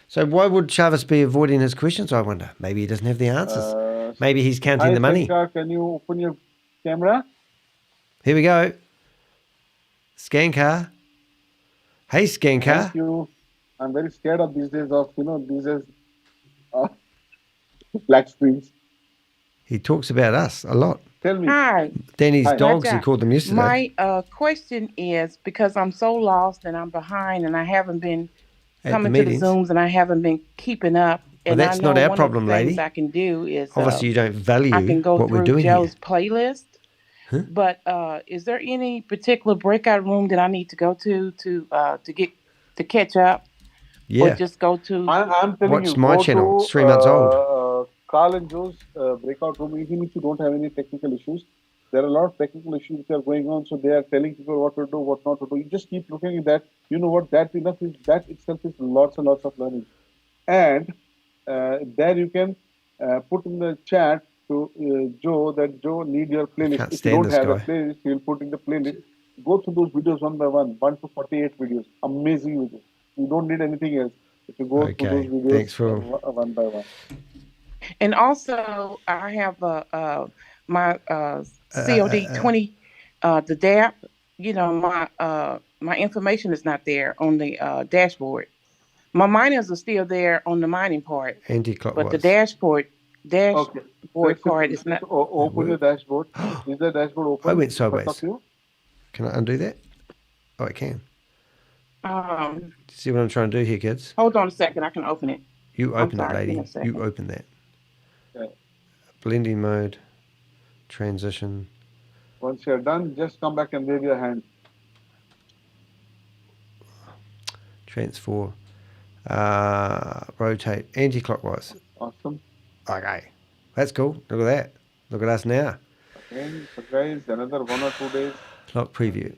So why would Jarvis be avoiding his questions, I wonder? Maybe he doesn't have the answers. Maybe he's counting Hi, the money. Shankar, can you open your camera? Here we go. Scan car. Hey, Scan car. Thank you. I'm very scared of these days of, these days black screens. He talks about us a lot. Tell me. Hi. Danny's Hi. dogs, he called them yesterday. My question is, because I'm so lost and I'm behind and I haven't been At coming the to the meetings. Zooms and I haven't been keeping up. Well, And that's I know not our one problem, of the things lady. I can do is Obviously, you don't value I can go what we're through doing Joe's here. playlist. Huh? But is there any particular breakout room that I need to go to catch up? Yeah. Or just go to I'm telling Watch you, my go channel. to, It's 3 months old. Carl and Joe's breakout room, even if you don't have any technical issues. There are a lot of technical issues which are going on, so they are telling people what to do, what not to do. You just keep looking at that. You know what? That itself is lots and lots of learning. And there you can put in the chat to Joe that Joe need your playlist. can't If you stand don't this have a guy. playlist, he will put in the playlist. Go through those videos one by one, 1 to 48 videos. Amazing videos. You don't need anything else. If you go through those videos Thanks for... one by one. And also, I have my COD 20, the DAP. My information is not there on the dashboard. My miners are still there on the mining part, but the dashboard part is not. Open your dashboard. Is the dashboard open? I went sideways. Can I undo that? Oh, I can. See what I'm trying to do here, kids? Hold on a second. I can open it. You open it, lady. Give me a second. You open that. Yeah. Blending mode. Transition. Once you're done, just come back and wave your hand. Transfer. Rotate. Anti-clockwise. Awesome. Okay. That's cool. Look at that. Look at us now. Okay, so guys, another 1 or 2 days. Clock preview.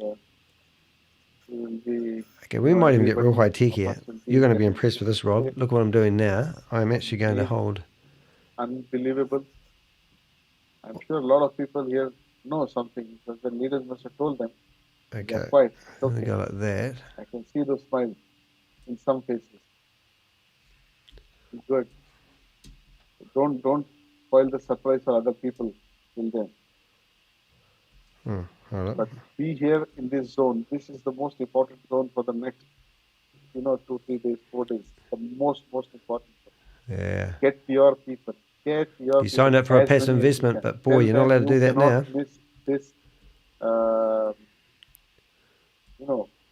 Will be, Okay, we might even get real high tech here. You're going to be impressed with this, Rob. Look what I'm doing now. I'm actually going to hold. Unbelievable. I'm sure a lot of people here know something because the leaders must have told them. Okay. They're quiet. It's I'm okay. going to go like that. I can see those smiles in some faces. Good. Don't spoil the surprise for other people till then. Hold up. But be here in this zone. This is the most important zone for the next, 2, 3 days, 4 days. The most important. Yeah. Get your people. You signed up for a passive investment, but boy, you're not allowed to do that now. Miss this,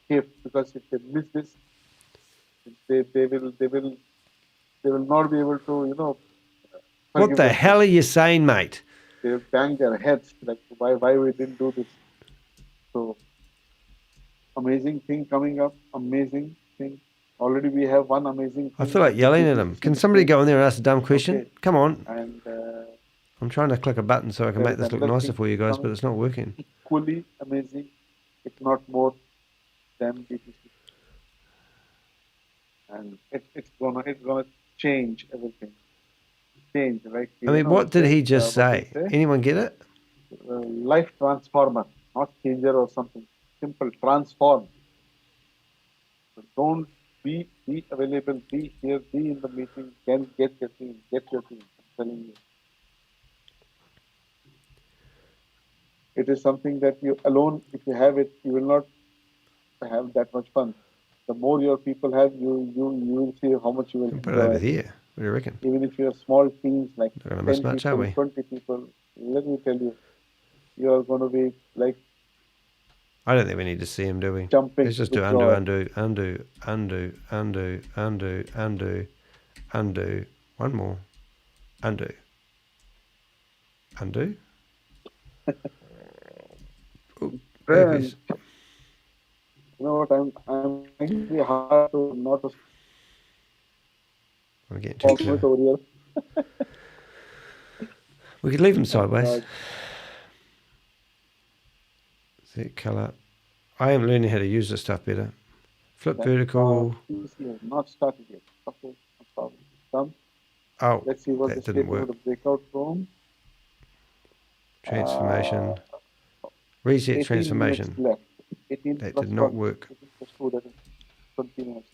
gift, because if they miss this, they will not be able to, What the hell are you saying, mate? They'll bang their heads like why we didn't do this. So amazing thing coming up, amazing thing. Already we have one amazing thing. I feel like yelling at him. Can somebody go in there and ask a dumb question? Okay. Come on. And I'm trying to click a button so I can make this look nicer for you guys, but it's not working. Equally amazing, if not more, than BTC. And it's gonna change everything. Change, like I mean, what did he just say? Anyone get it? Life transformer, not changer or something. Simple, transform. So don't be available, be here, be in the meeting, then get your team. I'm telling you. It is something that you alone, if you have it, you will not have that much fun. The more your people have, you will see how much you will Put it over here. What do you reckon? Even if you have small teams like Not gonna 10 miss much, are people, we? 20 people, let me tell you, you are going to be like I don't think we need to see him, do we? jumping. Let's just do with undo, joy. undo, undo, undo, undo, undo, undo, undo. One more. Undo. Undo. Then, you know what? I'm making it hard to not to. I'm getting too clear. We could leave them sideways. See color. I am learning how to use this stuff better. Flip vertical. Not started yet. Okay, no problem. Come. Oh, let's see what that the didn't state work. of the breakout room. Transformation. Reset transformation. Left. That did not work. Continuous.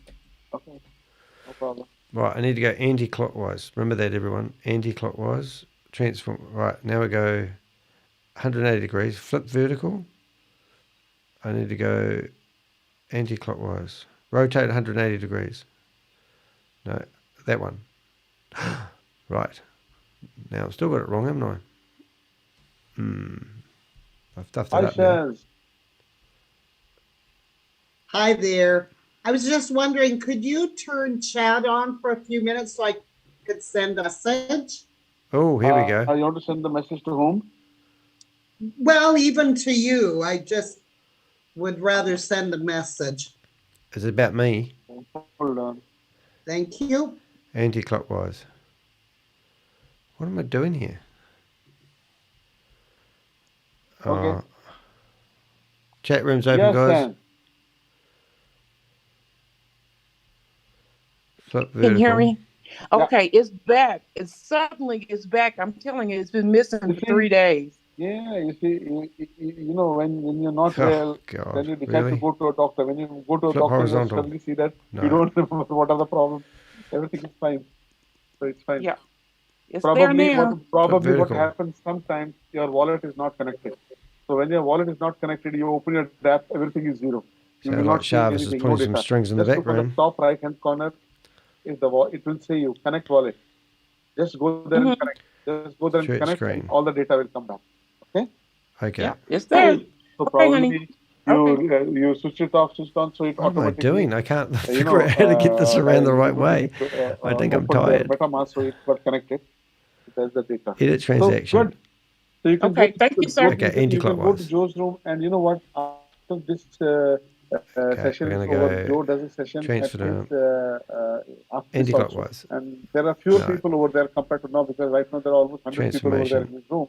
Okay, no problem. Right, I need to go anti-clockwise. Remember that, everyone. Anti-clockwise. Transform. Right, now we go 180 degrees. Flip vertical. I need to go anti-clockwise. Rotate 180 degrees. No, that one. Right. Now I've still got it wrong, haven't I? I've stuffed it up now. Hi there. I was just wondering, could you turn chat on for a few minutes so I could send a message? Oh, here we go. You want to send the message to whom? Well, even to you. I just would rather send a message. Is it about me? Hold on. Thank you. Anti-clockwise. What am I doing here? Okay. Chat room's open, guys. Sam. Flip vertical. Can you hear me? Okay, it's back. It's back. I'm telling you, it's been missing for 3 days. Yeah, you see, you know, when you're not well, then you decide to go to a doctor. When you go to a doctor, you suddenly see that you don't remember what are the problems. Everything is fine. So it's fine. Yeah. It's probably there now. Probably what happens sometimes, your wallet is not connected. So when your wallet is not connected, you open your app, everything is zero. You Sounds like Jarvis is putting some strings in the background. The top right hand corner is the wallet. It will say you connect wallet. Just go there and connect. Just go there and connect, screen. and all the data will come back. Okay. Okay. Yeah, it's there. So probably you switch it off, switch it on, so it what automatically. What am I doing? I can't figure out how to get this around the right way. I think I'm tired. MetaMask, so it got connected. There's the data. Edit transaction. So, good. So you can thank you, sir. Okay, you can go to Joe's room, and you know what? After this session is over, Joe does a session after anti-clockwise. And there are fewer people over there compared to now, because right now there are almost 100 people over there in his room.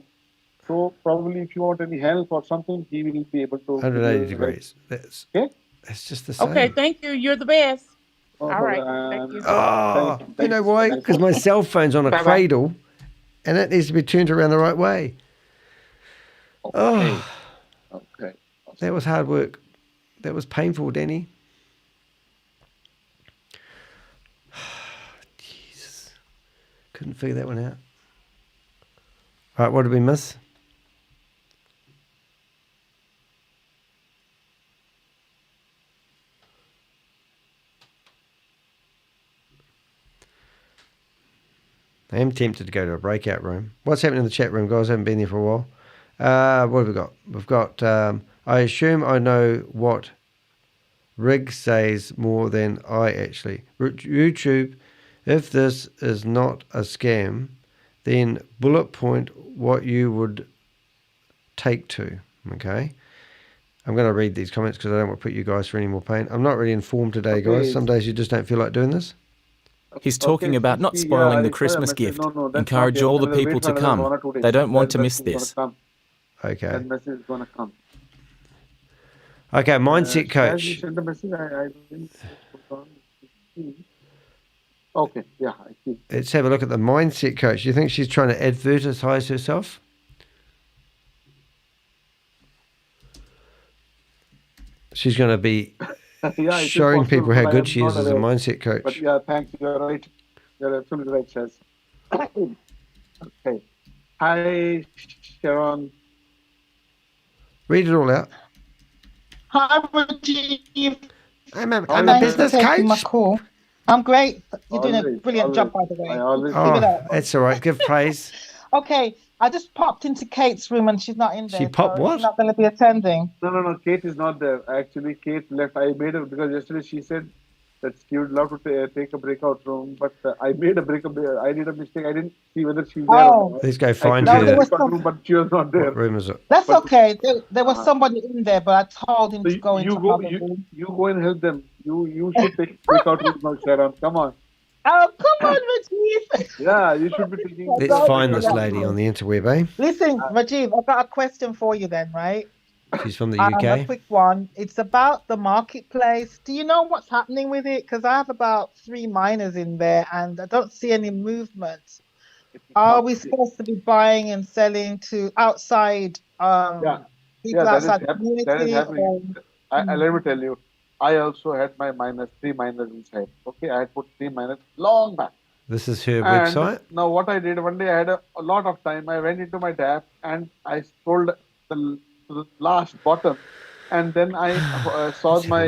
So probably if you want any help or something, he will be able to. 180 degrees. That's just the same. Okay, thank you. You're the best. All right. Thank you. Oh, you know why? Because my cell phone's on a cradle, and it needs to be turned around the right way. Oh, okay. That was hard work. That was painful, Danny. Jesus, couldn't figure that one out. All right, what did we miss? I am tempted to go to a breakout room. What's happening in the chat room, guys? I haven't been there for a while. What have we got? We've got, I assume I know what Rig says more than I actually. YouTube, if this is not a scam, then bullet point what you would take to. Okay. I'm going to read these comments because I don't want to put you guys through any more pain. I'm not really informed today, guys. Some days you just don't feel like doing this. He's talking about not spoiling the Christmas gift. Encourage all the people to come. They don't want to miss this. Okay. That message is going to come. Okay, mindset coach. Okay, yeah, I see. Let's have a look at the mindset coach. Do you think she's trying to advertise herself? She's going to be showing people how good she is as a mindset coach. But yeah, thanks. You're right. You're absolutely right, Chaz. Okay. Hi, Sheron. Read it all out. Hi, Rajiv. I'm a business coach. I'm great. You're doing a brilliant job, by the way. Oh, that's all right. Give praise. Okay, I just popped into Kate's room and she's not in there. She popped what? She's not going to be attending. No. Kate is not there. Actually, Kate left. I made her because yesterday she said that she would love to take a breakout room, but I made a I did a mistake. I didn't see whether she's there or not. Let's go find I her. created a breakout room, but she was not there. What room is it? That's okay. There was somebody in there, but I told him to go into another room. You go and help them. You should take breakout room now, Sheron. Come on. Oh, come on, Rajiv. Yeah, you should be taking. Let's find this lady on the interweb, eh? Listen, Rajiv, I've got a question for you then, right? She's from the A UK. quick one. It's about the marketplace. Do you know what's happening with it? Because I have about 3 miners in there and I don't see any movement. Are we supposed to be buying and selling to outside people outside the community? That is happening. Let me tell you, I also had my 3 miners inside. Okay, I had put 3 miners long back. This is her And website. now what I did, one day I had a lot of time. I went into my tab and I scrolled the last bottom. And then I saw my,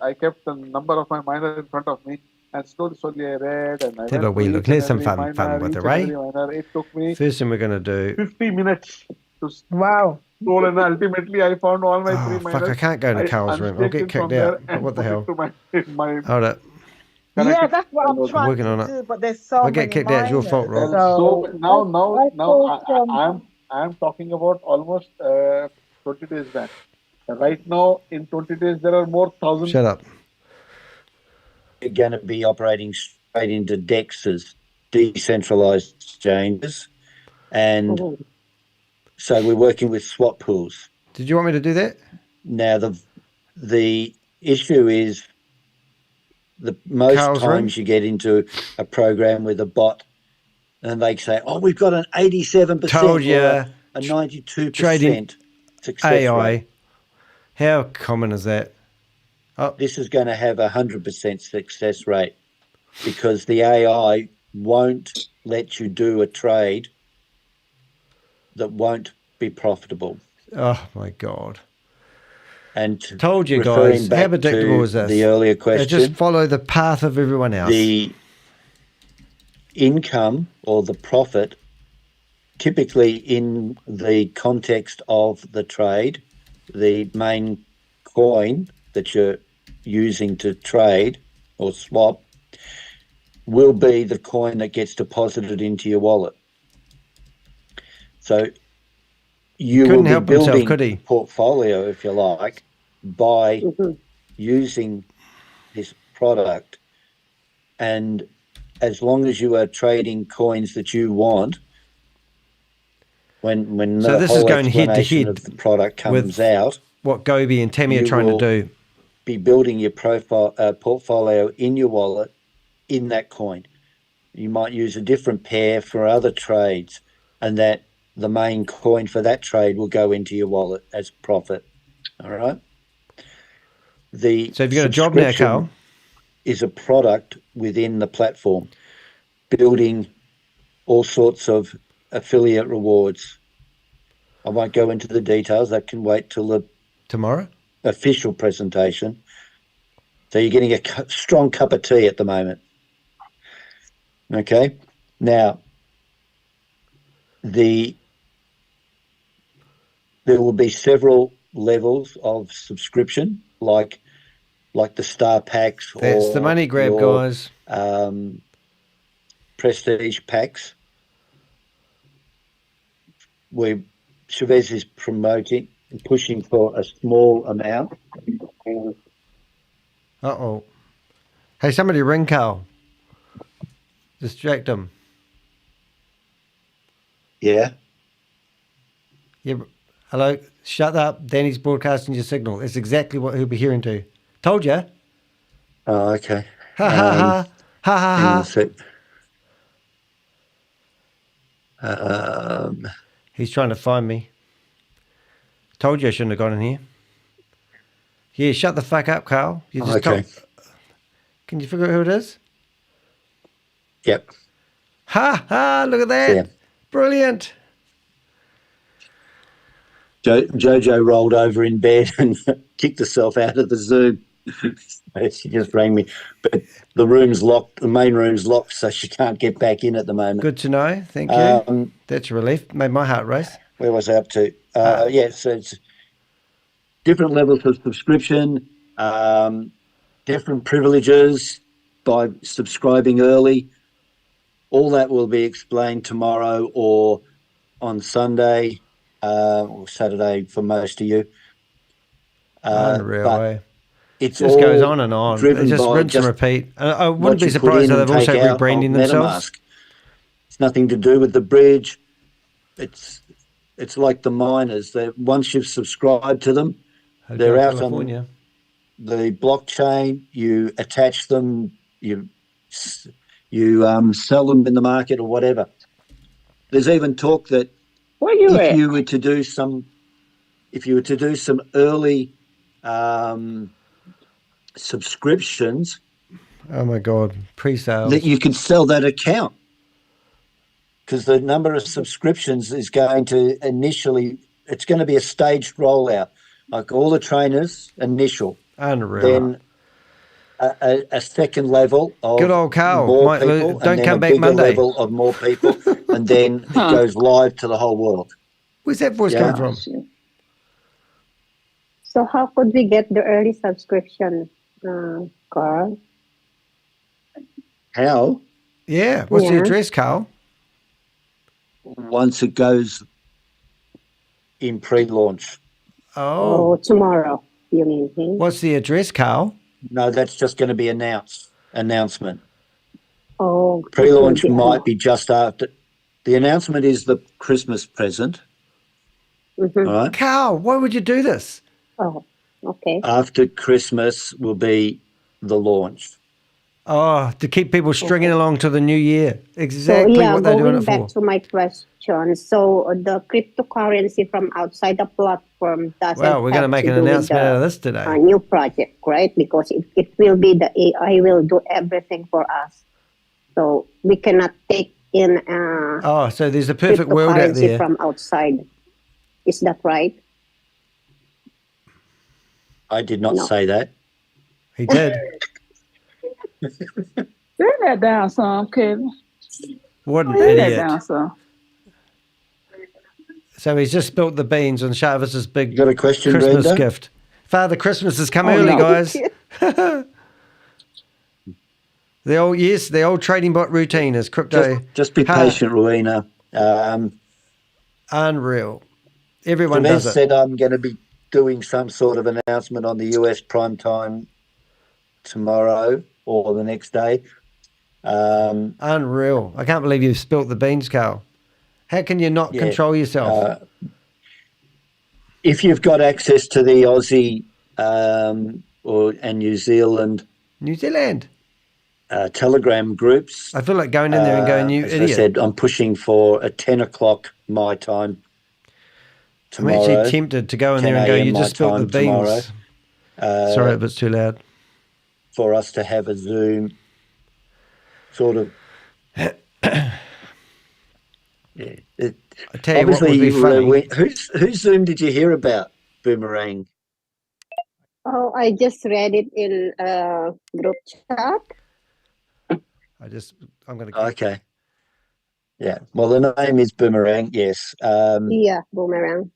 I kept the number of my miners in front of me. And slowly I read and I Have a wee look. Here's some fun with her, eh? It took me First thing we're going to do. 50 minutes to scroll, and ultimately I found all my 3 miners. Fuck, I can't go to Carl's room. I'll get kicked out. What the hell? Hold up. Yeah, that's what I'm trying working on to it. do, but there's so If I get kicked out, it's your fault, Rob. So now I'm talking about almost 20 days back. Right now, in 20 days, there are more thousands. Shut up. We're going to be operating straight into DEXs, decentralized exchanges, and so we're working with swap pools. Did you want me to do that? Now the issue is most Carl's times room? you get into a program with a bot, and they say, "Oh, we've got an 87% Told or ya. a 92% Trading success AI. rate." How common is that? This is going to have 100% success rate because the AI won't let you do a trade that won't be profitable. Oh my God. And Told you referring guys, back how predictable to is this? the earlier They question, just follow the path of everyone else. the income or the profit, typically in the context of the trade, the main coin that you're using to trade or swap will be the coin that gets deposited into your wallet. So you will be building a portfolio, if you like, by using this product. And as long as you are trading coins that you want, when So the this whole is going head to explanation head of the product comes with out, what Gobi and Tammy are you trying to will do. be building your portfolio in your wallet in that coin. You might use a different pair for other trades, and that the main coin for that trade will go into your wallet as profit. All right. So have you got a job now, Carl? Is a product within the platform, building all sorts of affiliate rewards. I won't go into the details. That can wait till the tomorrow official presentation. So you're getting a strong cup of tea at the moment. Okay. Now, there will be several levels of subscription, like the star packs. That's the money grab, guys. Prestige packs. Where Chavez is promoting and pushing for a small amount. Uh-oh. Hey, somebody ring Carl. Distract him. Yeah. Yeah. Hello. Shut up. Danny's broadcasting your signal. That's exactly what he'll be hearing to. Told ya. Oh, okay. Ha ha ha. Ha ha ha. He's trying to find me. Told you I shouldn't have gone in here. Yeah, shut the fuck up, Carl. You just Okay. Can you figure out who it is? Yep. Ha ha, look at that. Yeah. Brilliant. Jojo rolled over in bed and kicked herself out of the Zoom. She just rang me. But the room's locked, the main room's locked, so she can't get back in at the moment. Good to know. Thank you. That's a relief. Made my heart race. Where was I up to? Yeah, so it's different levels of subscription, different privileges by subscribing early. All that will be explained tomorrow or on Sunday or Saturday for most of you. Unreal, but eh? It's just all goes on and on. driven It just by rinse and just repeat. I wouldn't what be you put surprised in that and they've also take out rebranding of themselves. MetaMask. It's nothing to do with the bridge. It's like the miners. That once you've subscribed to them, they're Hotel out California. on the blockchain. You attach them. You sell them in the market or whatever. There's even talk that if you were to do some early subscriptions, Oh my God, pre-sales. that you could sell that account, because the number of subscriptions is going to it's going to be a staged rollout, like all the trainers initial. Unreal. Then a second level of Good old Carl. more Might people, don't and then come a back bigger Monday. level of more people, and then it goes live to the whole world. Where's that voice Yeah. coming from? So how could we get the early subscription, Carl? How? Yeah. What's the Yeah. address, Carl? Once it goes in pre-launch. Oh, tomorrow, you mean? Hmm? What's the address, Carl? No, that's just going to be announcement. Oh, Pre-launch it will be might be just after. The announcement is the Christmas present. Mhm. All right. Carl, why would you do this? Oh, okay. After Christmas will be the launch. Oh, to keep people stringing along to the new year. So Exactly yeah, what they're doing going it back for. to my question. So the cryptocurrency from outside the platform doesn't Well, we're going to have make to an do with announcement the, out of this today. new project, right? Because it will be the AI will do everything for us. So we cannot take in Oh, so there's a perfect world out cryptocurrency there. from outside. Is that right? I did not No. say that. He did. Turn that down some, Kevin. What an Turn that idiot. down some. So he's just spilt the beans on Chavez's big You got a question, Christmas Brenda? gift. Father Christmas has come Oh, early, no. guys. the old trading bot routine is crypto. Just be patient, Rowena. Unreal. Everyone Chavez does it. said I'm going to be doing some sort of announcement on the US prime time tomorrow or the next day. Unreal. I can't believe you've spilt the beans, Carl. How can you not Yeah. control yourself? If you've got access to the Aussie and New Zealand Telegram groups, I feel like going in there and going, you as idiot. I said, I'm pushing for a 10 o'clock my time I'm tomorrow. actually tempted to go in there and 10 go, a.m. you my just spilt the time tomorrow. beans. Sorry if it's too loud. For us to have a Zoom sort of. I tell you what Obviously, would be funny. whose Zoom did you hear about, Boomerang? Oh, I just read it in group chat. I'm going to. Okay. Yeah. Well, the name is Boomerang. Yes. Yeah, boomerang.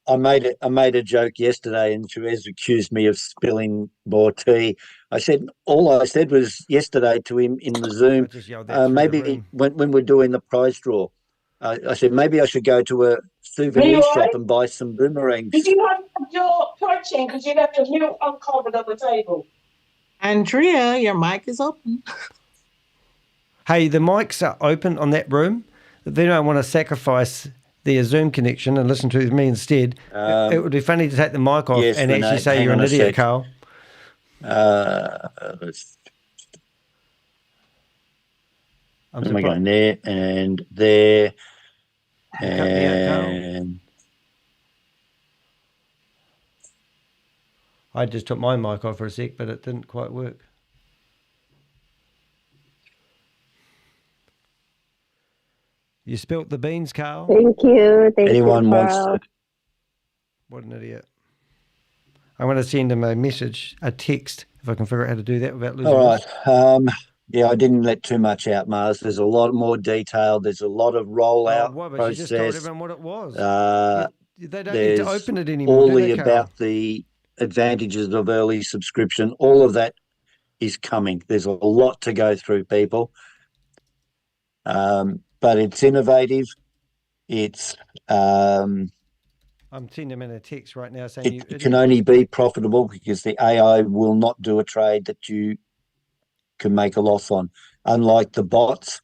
I made a joke yesterday, and Therese accused me of spilling more tea. All I said was yesterday to him in the Zoom. just yelled that through the Maybe room. when we're doing the prize draw, I said maybe I should go to a souvenir shop and buy some boomerangs. Did you have your coaching because you left your milk uncovered on the table? Andrea, your mic is open. Hey, the mics are open on that room. They don't want to sacrifice their Zoom connection and listen to me instead. It would be funny to take the mic off yes, and Renee, actually say hang you're on an a idiot, sec. Carl. I'm Am I going there and there and I just took my mic off for a sec, but it didn't quite work. You spilt the beans, Carl. Thank you. Thank anyone you, wants Carl. to? What an idiot. I want to send him a message, a text, if I can figure out how to do that without losing All this. right. Yeah, I didn't let too much out, Mars. There's a lot more detail. There's a lot of rollout Why? But process. you just told everyone what it was. They don't need There's to open it anymore, all do they, Carl? about the advantages of early subscription. All of that is coming. There's a lot to go through, people. But it's innovative. It's I'm sending them in a text right now saying it can only be profitable because the AI will not do a trade that you can make a loss on. Unlike the bots,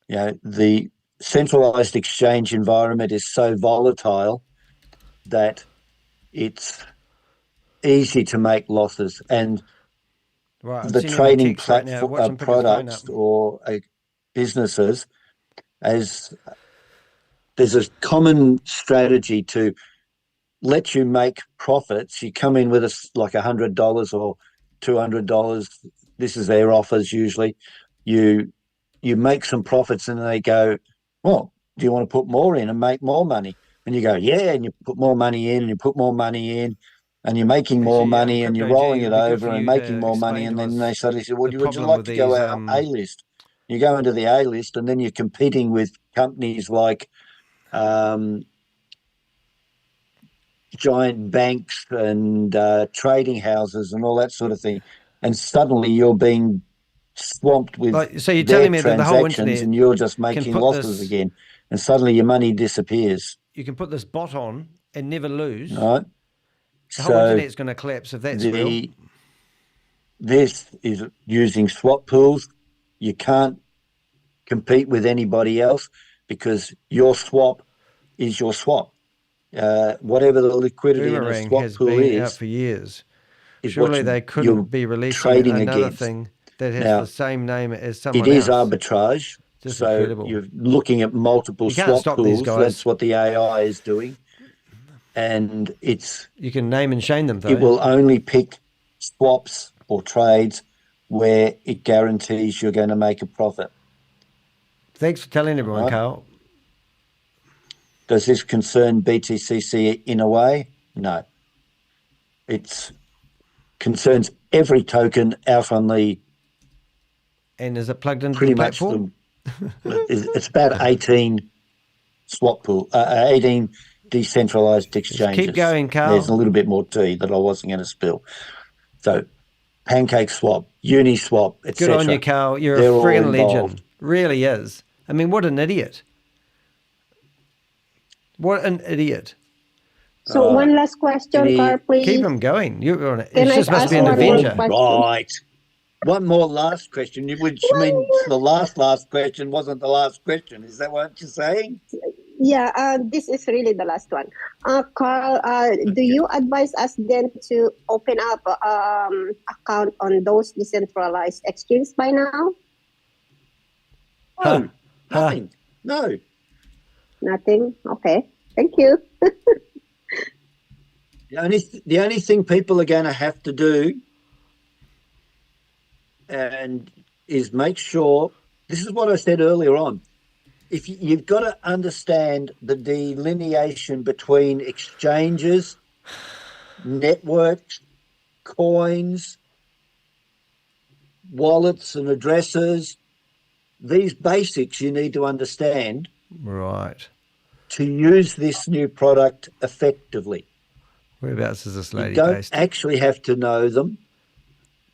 the centralized exchange environment is so volatile that it's easy to make losses, and the trading platform products or businesses, as there's a common strategy to let you make profits. You come in with like $100 or $200. This is their offers usually. You make some profits and they go, well, do you want to put more in and make more money? And you go, yeah, and you put more money in and you put more money in and you're making more money and you're rolling it over and making more money. And then they suddenly say, well, would you like to go out A-list? You go into the A-list and then you're competing with companies like giant banks and trading houses and all that sort of thing. And suddenly you're being swamped with so you're telling me that the whole internet and you're just making losses again. And suddenly your money disappears. You can put this bot on and never lose. Right. The whole internet's going to collapse if that's real. This is using swap pools. You can't compete with anybody else because your swap is your swap. Whatever the liquidity in a swap has pool been is out for years. Surely they couldn't be releasing another thing that has the same name as someone else. It is arbitrage. Just so incredible. You're looking at multiple swap pools. That's what the AI is doing. And you can name and shame them though. It will only pick swaps or trades where it guarantees you're going to make a profit. Thanks for telling everyone, Carl. Does this concern BTCC in a way? No. It concerns every token out on the... And is it plugged into the platform? It's about 18 swap pool, 18 decentralized exchanges. Just keep going, Carl. There's a little bit more tea that I wasn't going to spill. So, Pancake Swap, Uniswap, etc. Good on you, Carl. You're a friggin' legend. Really is. I mean, what an idiot. What an idiot. So one last question, Carl, please. Keep them going. You're on it. It just must be an adventure. Right. One more last question, which means the last question wasn't the last question. Is that what you're saying? Yeah, this is really the last one. Carl, do you advise us then to open up account on those decentralized exchanges by now? No, nothing. No. Nothing? Okay. Thank you. The only thing people are going to have to do is make sure, this is what I said earlier on, if you've got to understand the delineation between exchanges, networks, coins, wallets and addresses, these basics you need to understand. Right. To use this new product effectively. Whereabouts is this lady based? You don't based? actually have to know them,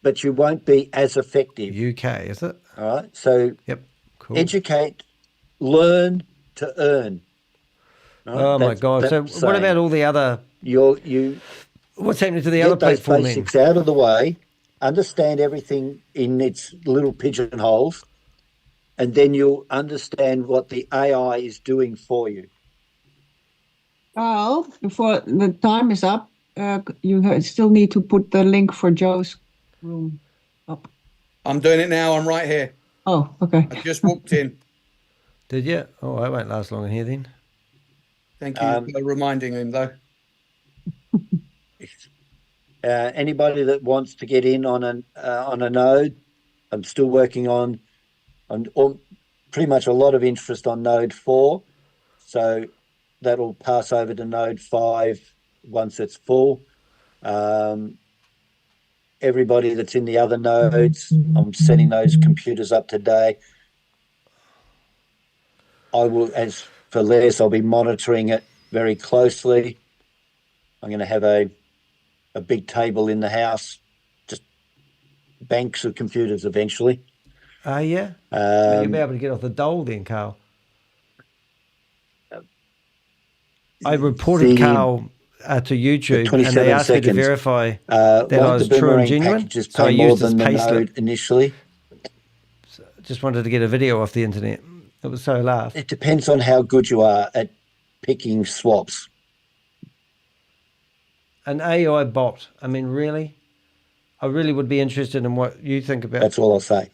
but you won't be as effective. UK, is it? All right. So cool. Educate, learn to earn. Right? Oh my God. So what about all the other what's happening to the other platforms? Get those basics out of the way, understand everything in its little pigeonholes, and then you'll understand what the AI is doing for you. Carl, before the time is up, you still need to put the link for Joe's room up. I'm doing it now. I'm right here. Oh, okay. I just walked in. Did you? Oh, I won't last long in here then. Thank you for reminding him, though. Anybody that wants to get in on a node, I'm still working on pretty much a lot of interest on node 4. So that'll pass over to node 5 once it's full. Everybody that's in the other nodes, I'm setting those computers up today. I will, as for Les, I'll be monitoring it very closely. I'm going to have a big table in the house, just banks of computers eventually. Yeah. You'll be able to get off the dole then, Carl. I reported Carl to YouTube, and they asked me to verify that I was true and genuine. So I used his payslip initially. So just wanted to get a video off the internet. It was so laugh. It depends on how good you are at picking swaps. An AI bot. I mean, really? I really would be interested in what you think about. That's all I'll say.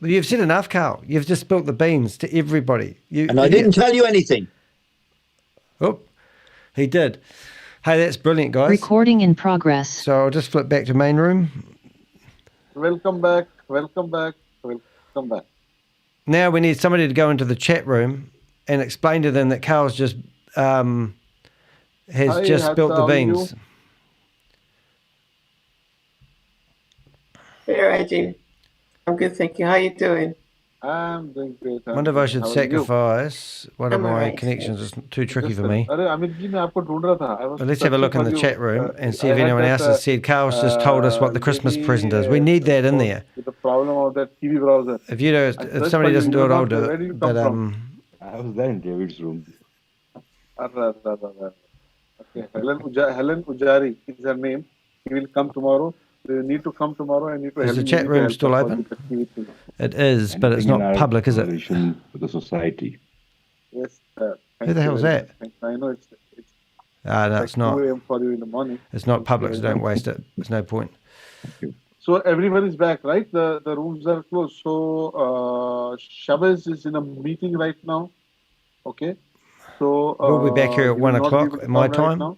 Well, you've said enough, Carl. You've just spilt the beans to everybody. And I didn't tell you anything. Oh, he did. Hey, that's brilliant, guys. Recording in progress. So I'll just flip back to main room. Welcome back. Welcome back. Welcome back. Now we need somebody to go into the chat room and explain to them that Carl's just has just spilt the beans. Hey, Reggie. I'm good, thank you. How you doing? I'm doing great. I wonder if I should sacrifice one of my connections. It's too tricky for me. But let's have a look in the chat room and see if anyone else has said. Carl's just told us what the Christmas present is. We need that in there. With the problem of that TV browser. If somebody doesn't do it, I'll do it. But I was there in David's room. Okay, Helen Ujari is her name. He will come tomorrow. You need to come tomorrow. I need to. Is the chat room still open? It is, but it's not public, is it? For the society. Yes. Who the hell's that? I know it's No, it's not. 2 a.m. for you in the morning. It's not public, so don't waste it. There's no point. So everyone is back, right? The rooms are closed. So Chavez is in a meeting right now. Okay. So we'll be back here at 1 o'clock at my time. Right.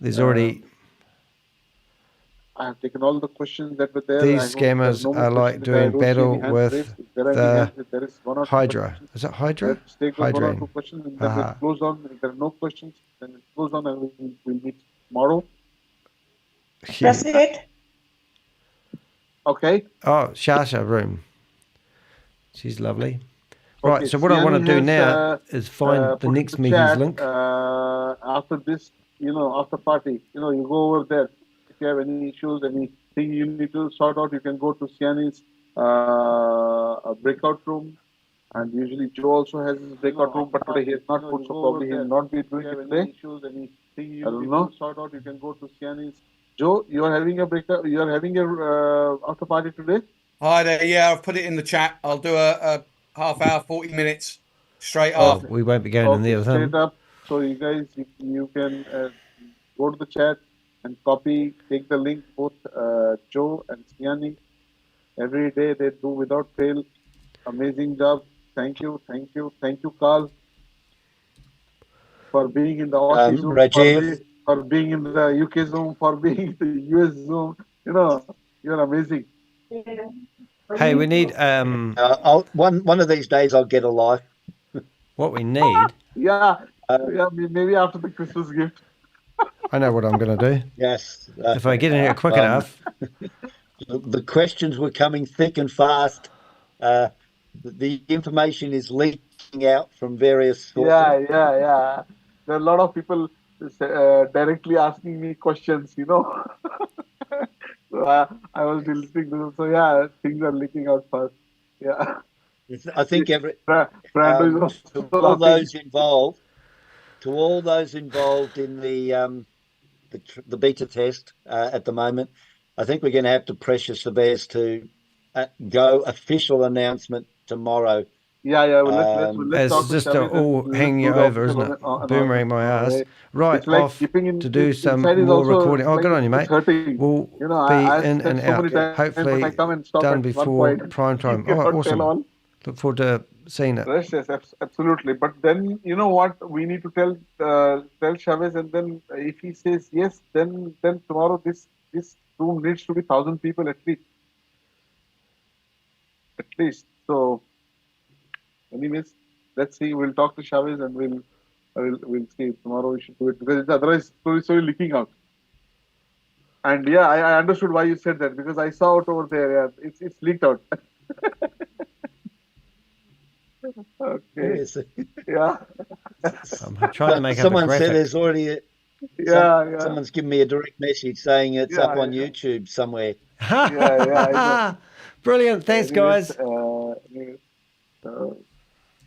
There's already. I have taken all the questions that were there. These scammers are like doing battle with the Hydra. Is it Hydra? Let's take those 1 or 2 Hydra. questions and then we'll close on. If there are no questions, then it goes on and we'll meet tomorrow. That's it. Okay. Oh, Shasha room. She's lovely. Right, so what I want to do now is find the next meeting's link. After this, after party, you go over there. If you have any issues, anything you need to sort out, you can go to Siani's breakout room. And usually Joe also has his breakout room, but today he has not put, so probably he will not be doing it today. I don't know. Sort out, you can go to Siani's. Joe, you are having a breakout. You are having a after party today. Hi there. Yeah, I've put it in the chat. I'll do a half hour, 40 minutes straight after. We won't be going in there with him. Straight up. So you guys, you can go to the chat and take the link. Both Joe and Siani, every day they do without fail. Amazing job. Thank you, Carl, for being in the Aussie Zoom, for being in the UK Zoom, for being in the US Zoom. You're amazing. Hey, we need one of these days I'll get a life. What we need. Maybe after the Christmas gift. I know what I'm going to do. Yes. If I get in here quick enough. The questions were coming thick and fast. The information is leaking out from various sources. Yeah. There are a lot of people directly asking me questions, So I was listening to them. So things are leaking out fast. Yeah. I think to all those involved in the beta test at the moment, I think we're going to have to pressure Silvera to go official announcement tomorrow. Well, let's it's just all hanging over, isn't it? Boomerang my ass. Right, like off to do some more recording. Oh, good on you, mate. We'll be in and out. Hopefully done before prime time. Oh, awesome. Look forward to seeing it. Yes, absolutely. But then, you know what? We need to tell Chavez, and then if he says yes, then tomorrow this room needs to be 1,000 people at least. So, anyways, let's see. We'll talk to Chavez and we'll see. Tomorrow we should do it because otherwise it's slowly leaking out. And I understood why you said that because I saw it over there. Yeah, it's leaked out. Okay. Yes. Yeah. I'm trying to make someone up a graphic. said there's already someone's given me a direct message saying it's up on YouTube somewhere. Yeah. Brilliant. Thanks, guys.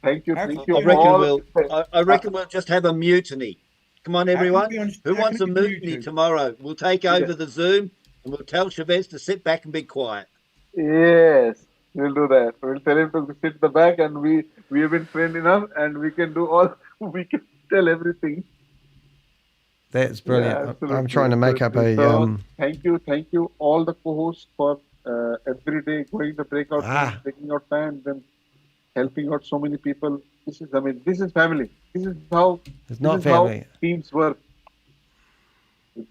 Thank you. I reckon we'll just have a mutiny. Come on, everyone. Who wants a mutiny tomorrow? We'll take over the Zoom and we'll tell Chavez to sit back and be quiet. Yes, we'll do that. We'll tell him to sit in the back, and we have been trained enough, and we can do all. We can tell everything. That's brilliant. Yeah, I'm trying to make up a. So, thank you, all the co-hosts for every day going to breakout rooms, taking out time, and helping out so many people. This is family. This is how. It's not family. How teams work.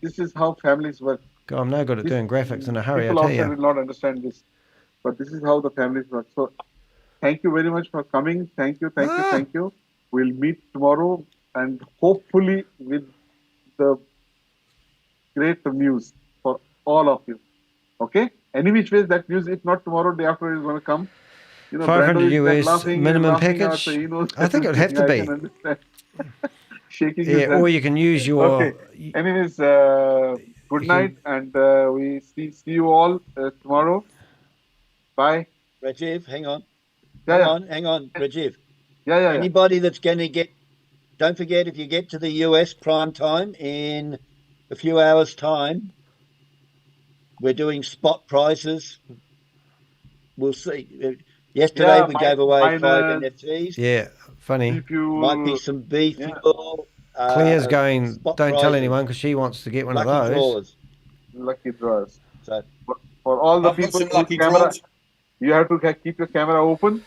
This is how families work. God, I'm no good at doing graphics in a hurry. People I tell you. often will not understand this, but this is how the families work. So, thank you very much for coming. Thank you. We'll meet tomorrow, and hopefully with the great news for all of you. Okay? Any which ways that news, if not tomorrow, day after is going to come. 500 US minimum package. I think it would have to be. Shaking his head. Or you can use your. Okay. Anyways, good night, and we see you all tomorrow. Bye. Rajiv, hang on. Hang on, Rajiv. Yeah. Anybody that's going to get, don't forget, if you get to the US prime time in a few hours' time, we're doing spot prices. We'll see. Yesterday we gave away 5 NFTs. Yeah, funny. Might be some beef people. Claire's going, don't tell prizes. anyone because she wants to get one Lucky of those. Drawers. Lucky drawers. So, for all the I've got people some with lucky camera, draws. you have to keep your camera open,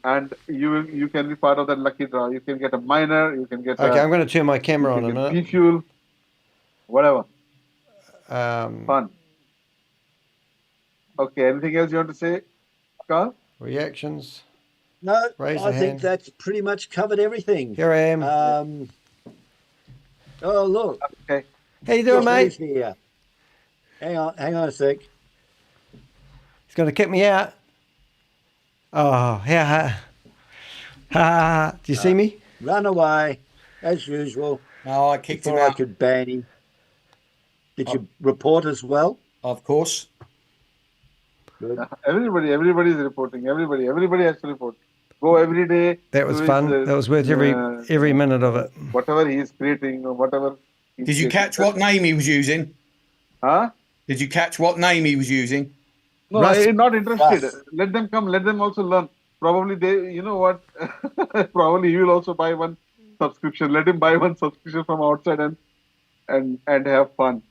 and you can be part of that lucky draw. You can get a miner. You can get. Okay, I'm going to turn my camera on a minute. P-fuel, whatever. Fun. Okay. Anything else you want to say, Carl? Reactions? No, Raise I the think hand. that's pretty much covered everything. Here I am. Oh, look. Okay. How you doing, mate? Here. Hang on a sec. He's going to kick me out. Oh, yeah. Do you see me? Run away, as usual. No, I kicked him Before I out. could ban him. Did you report as well? Of course. Good. Everybody is reporting. Everybody has to report. Go every day. That was fun. That was worth every minute of it. Whatever he is creating or whatever. Did you catch what name he was using? Huh? Did you catch what name he was using? No, I'm not interested. Let them come. Let them also learn. Probably you know what? Probably he will also buy one subscription. Let him buy one subscription from outside and have fun.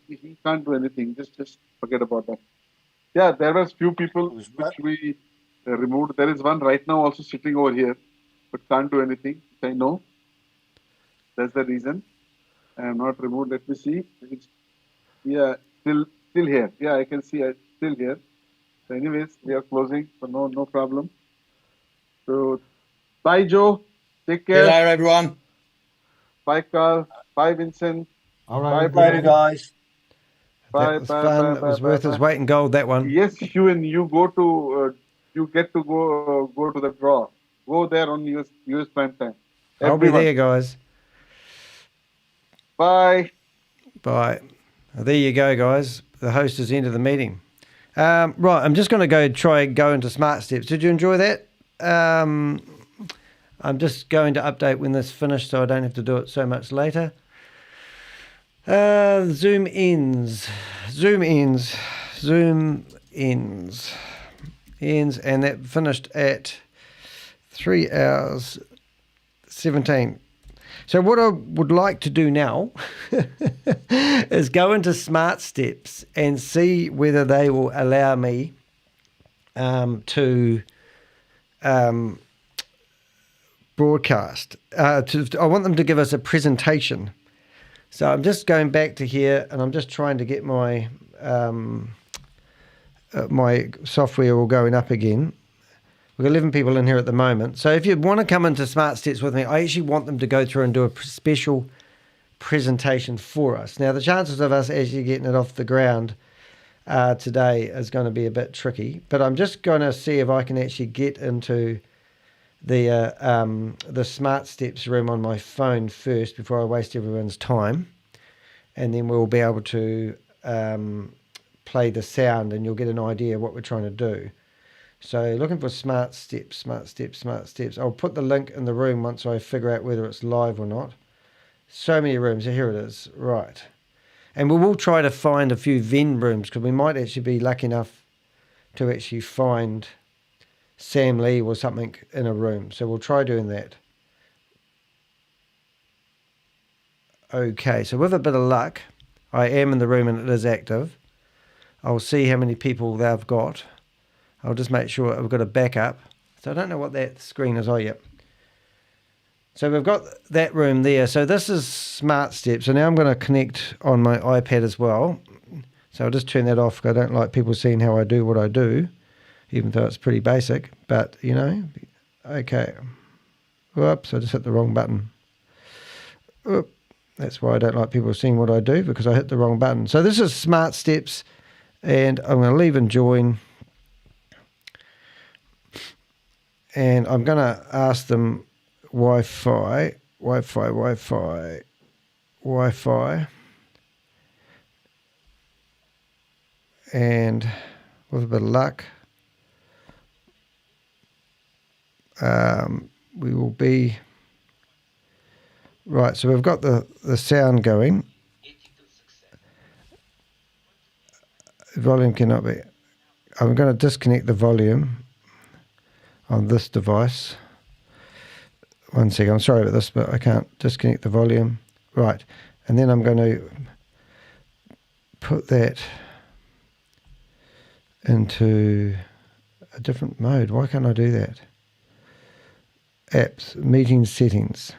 He can't do anything. Just forget about that. Yeah, there were few people which we removed. There is one right now also sitting over here, but can't do anything. I know. That's the reason. I am not removed. Let me see. Still here. Yeah, I can see it still here. So anyways, we are closing, so no problem. So bye, Joe. Take care. See you later, everyone. Bye, Carl. Bye, Vincent. All right. Bye, Later, guys. Bye, That was fun. It was worth its weight in gold, that one. Yes, Sheron, you go to you get to go to the draw. Go there on US prime time. I'll be there, guys. Bye. Bye. There you go, guys. The host has ended the meeting. Right, I'm just going to go into SmartSteps. Did you enjoy that? I'm just going to update when this finished so I don't have to do it so much later. Zoom ends, and that finished at 3 hours 17. So what I would like to do now is go into SmartSteps and see whether they will allow me to broadcast. I want them to give us a presentation. So I'm just going back to here and I'm just trying to get my my software all going up again. We've got 11 people in here at the moment. So if you want to come into SmartSteps with me, I actually want them to go through and do a special presentation for us. Now, the chances of us actually getting it off the ground today is going to be a bit tricky, but I'm just going to see if I can actually get into the SmartSteps room on my phone first before I waste everyone's time, and then we'll be able to play the sound and you'll get an idea what we're trying to do. So looking for smart steps. I'll put the link in the room once I figure out whether it's live or not. So many rooms. Here it is. Right. And we will try to find a few Venn rooms because we might actually be lucky enough to actually find Sam Lee or something in a room. So we'll try doing that. Okay, so with a bit of luck, I am in the room and it is active. I'll see how many people they've got. I'll just make sure we've got a backup. So I don't know what that screen is. Oh, yep. So we've got that room there. So this is SmartStep. So now I'm going to connect on my iPad as well. So I'll just turn that off because I don't like people seeing how I do what I do, even though it's pretty basic. But, you know, okay. Whoops, I just hit the wrong button. Oop. That's why I don't like people seeing what I do, because I hit the wrong button. So this is SmartSteps, and I'm going to leave and join. And I'm going to ask them Wi-Fi. And with a bit of luck, we will be... Right, so we've got the sound going. Volume cannot be... I'm going to disconnect the volume on this device. One second, I'm sorry about this, but I can't disconnect the volume. Right, and then I'm going to put that into a different mode. Why can't I do that? Apps, meeting settings.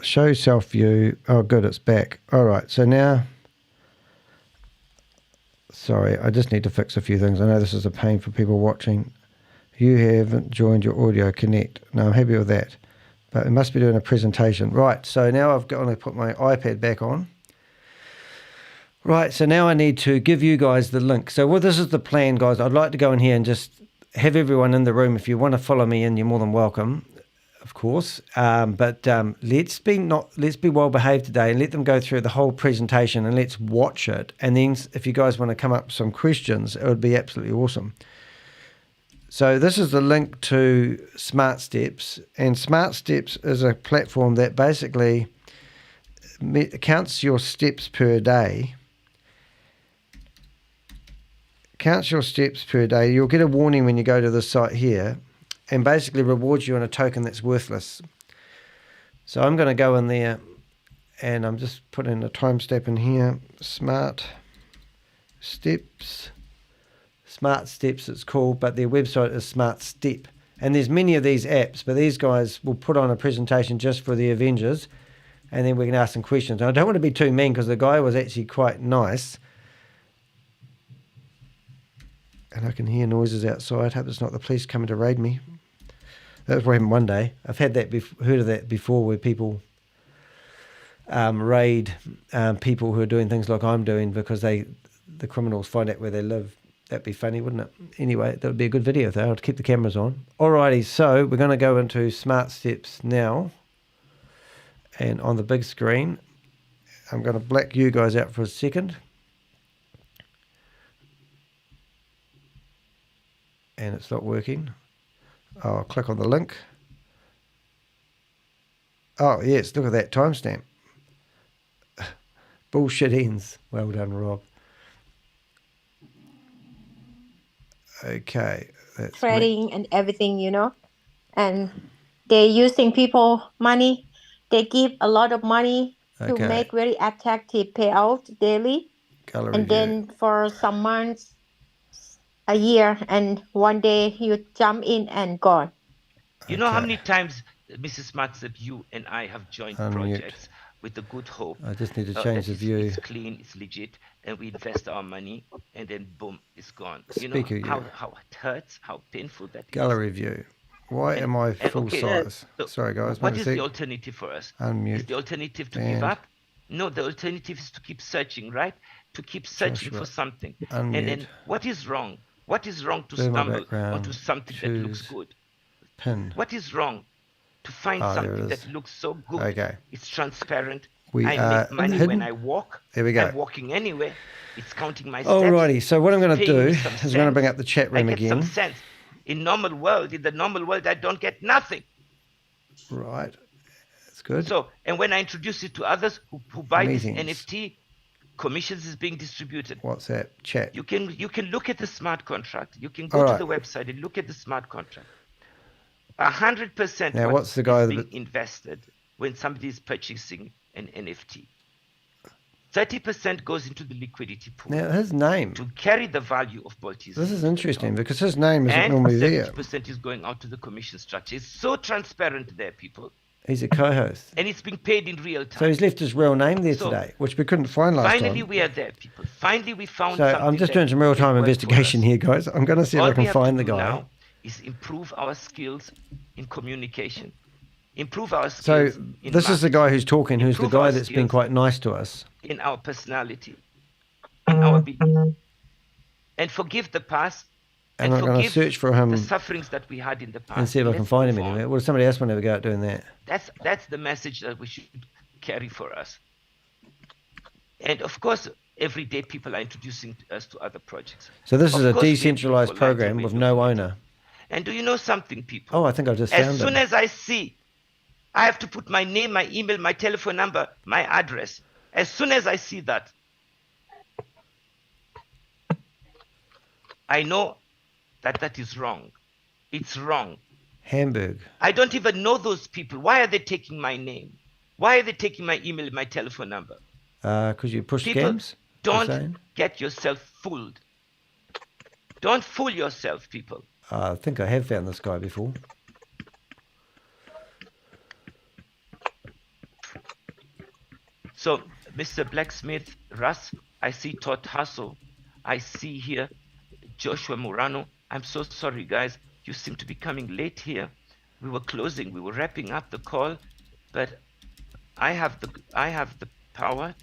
Show self view. Oh, good, it's back. All right, so now, sorry, I just need to fix a few things. I know this is a pain for people watching. You haven't joined your audio connect. No, I'm happy with that, but it must be doing a presentation. Right, so now I've got to put my iPad back on. Right, so now I need to give you guys the link. So well, this is the plan, guys. I'd like to go in here and just have everyone in the room. If you want to follow me in, you're more than welcome, of course. But let's be well behaved today and let them go through the whole presentation and let's watch it. And then if you guys want to come up with some questions, it would be absolutely awesome. So this is the link to SmartSteps, and SmartSteps is a platform that basically counts your steps per day. Counts your steps per day. You'll get a warning when you go to this site here, and basically rewards you on a token that's worthless. So I'm going to go in there, and I'm just putting a timestamp in here. SmartSteps it's called, but their website is SmartStep. And there's many of these apps, but these guys will put on a presentation just for the Avengers, and then we can ask some questions. And I don't want to be too mean because the guy was actually quite nice. And I can hear noises outside. Hope it's not the police coming to raid me. That's what happened one day. I've had that heard of that before, where people raid people who are doing things like I'm doing because the criminals find out where they live. That'd be funny, wouldn't it? Anyway, that would be a good video though. I'd keep the cameras on. Alrighty, so we're going to go into SmartSteps now. And on the big screen, I'm going to black you guys out for a second. And it's not working. I'll click on the link. Oh, yes, look at that timestamp. Bullshit ends. Well done, Rob. Okay. That's trading and everything, you know. And they're using people money. They give a lot of money to make very attractive payout daily. Gallery and then for some months, a year, and one day you jump in and gone. You know how many times, Mrs. SmartStep, you and I have joined projects with the good hope. I just need to change the view. It's clean, it's legit, and we invest our money, and then boom, it's gone. Speaker you know how it hurts, how painful that is. Gallery view. Why am I full size? Sorry, guys. What is the alternative for us? Unmute. Is the alternative to give up? No, the alternative is to keep searching, right? To keep searching for something. Unmute. And then what is wrong? What is wrong to stumble onto something that looks good? Pin. What is wrong to find something that looks so good? Okay. It's transparent. I make money when I walk. There we go. I'm walking anywhere. It's counting my steps. Alrighty, so what I'm going to do is I'm going to bring up the chat room I get again. some sense. In the normal world, I don't get nothing. Right, that's good. So, and when I introduce it to others who buy Meetings. this NFT, commissions is being distributed. What's that? Chat. You can look at the smart contract. You can go to the website and look at the smart contract. 100%. Now, what's the guy being invested when somebody is purchasing an NFT? 30% goes into the liquidity pool. Now, his name. To carry the value of Balti's. This is interesting because his name isn't and normally there. 70% is going out to the commission structure. It's so transparent there, people. He's a co-host. And it's being paid in real time. So he's left his real name there today, which we couldn't find last time. Finally, we are there, people. Finally, we found So something. I'm just doing some real-time investigation here, guys. I'm going to see if I can find the guy. Now is improve our skills in communication. Improve our skills. So in this is the guy who's talking, who's the Improve guy our that's been skills quite nice to us. in our personality, in our belief, and forgive the past. And I'm going to forgive search for him the sufferings that we had in the past. and see if I can Let's find him move on. anywhere. Well, somebody else will never go out doing that. That's the message that we should carry for us. And of course, every day people are introducing us to other projects. So this is Of a course, we have decentralized people like program the with radio. no owner. And do you know something, people? Oh, I think I've just found As soon him. as I see, I have to put my name, my email, my telephone number, my address. As soon as I see that, I know that that is wrong. It's wrong. Hamburg. I don't even know those people. Why are they taking my name? Why are they taking my email, my telephone number? Because you push People, scams? you're don't saying? get yourself fooled. Don't fool yourself, people. I think I have found this guy before. So, Mr. Blacksmith, Russ, I see Todd Hassel. I see here Joshua Murano. I'm so sorry, guys. You seem to be coming late here. We were closing. We were wrapping up the call, but I have the power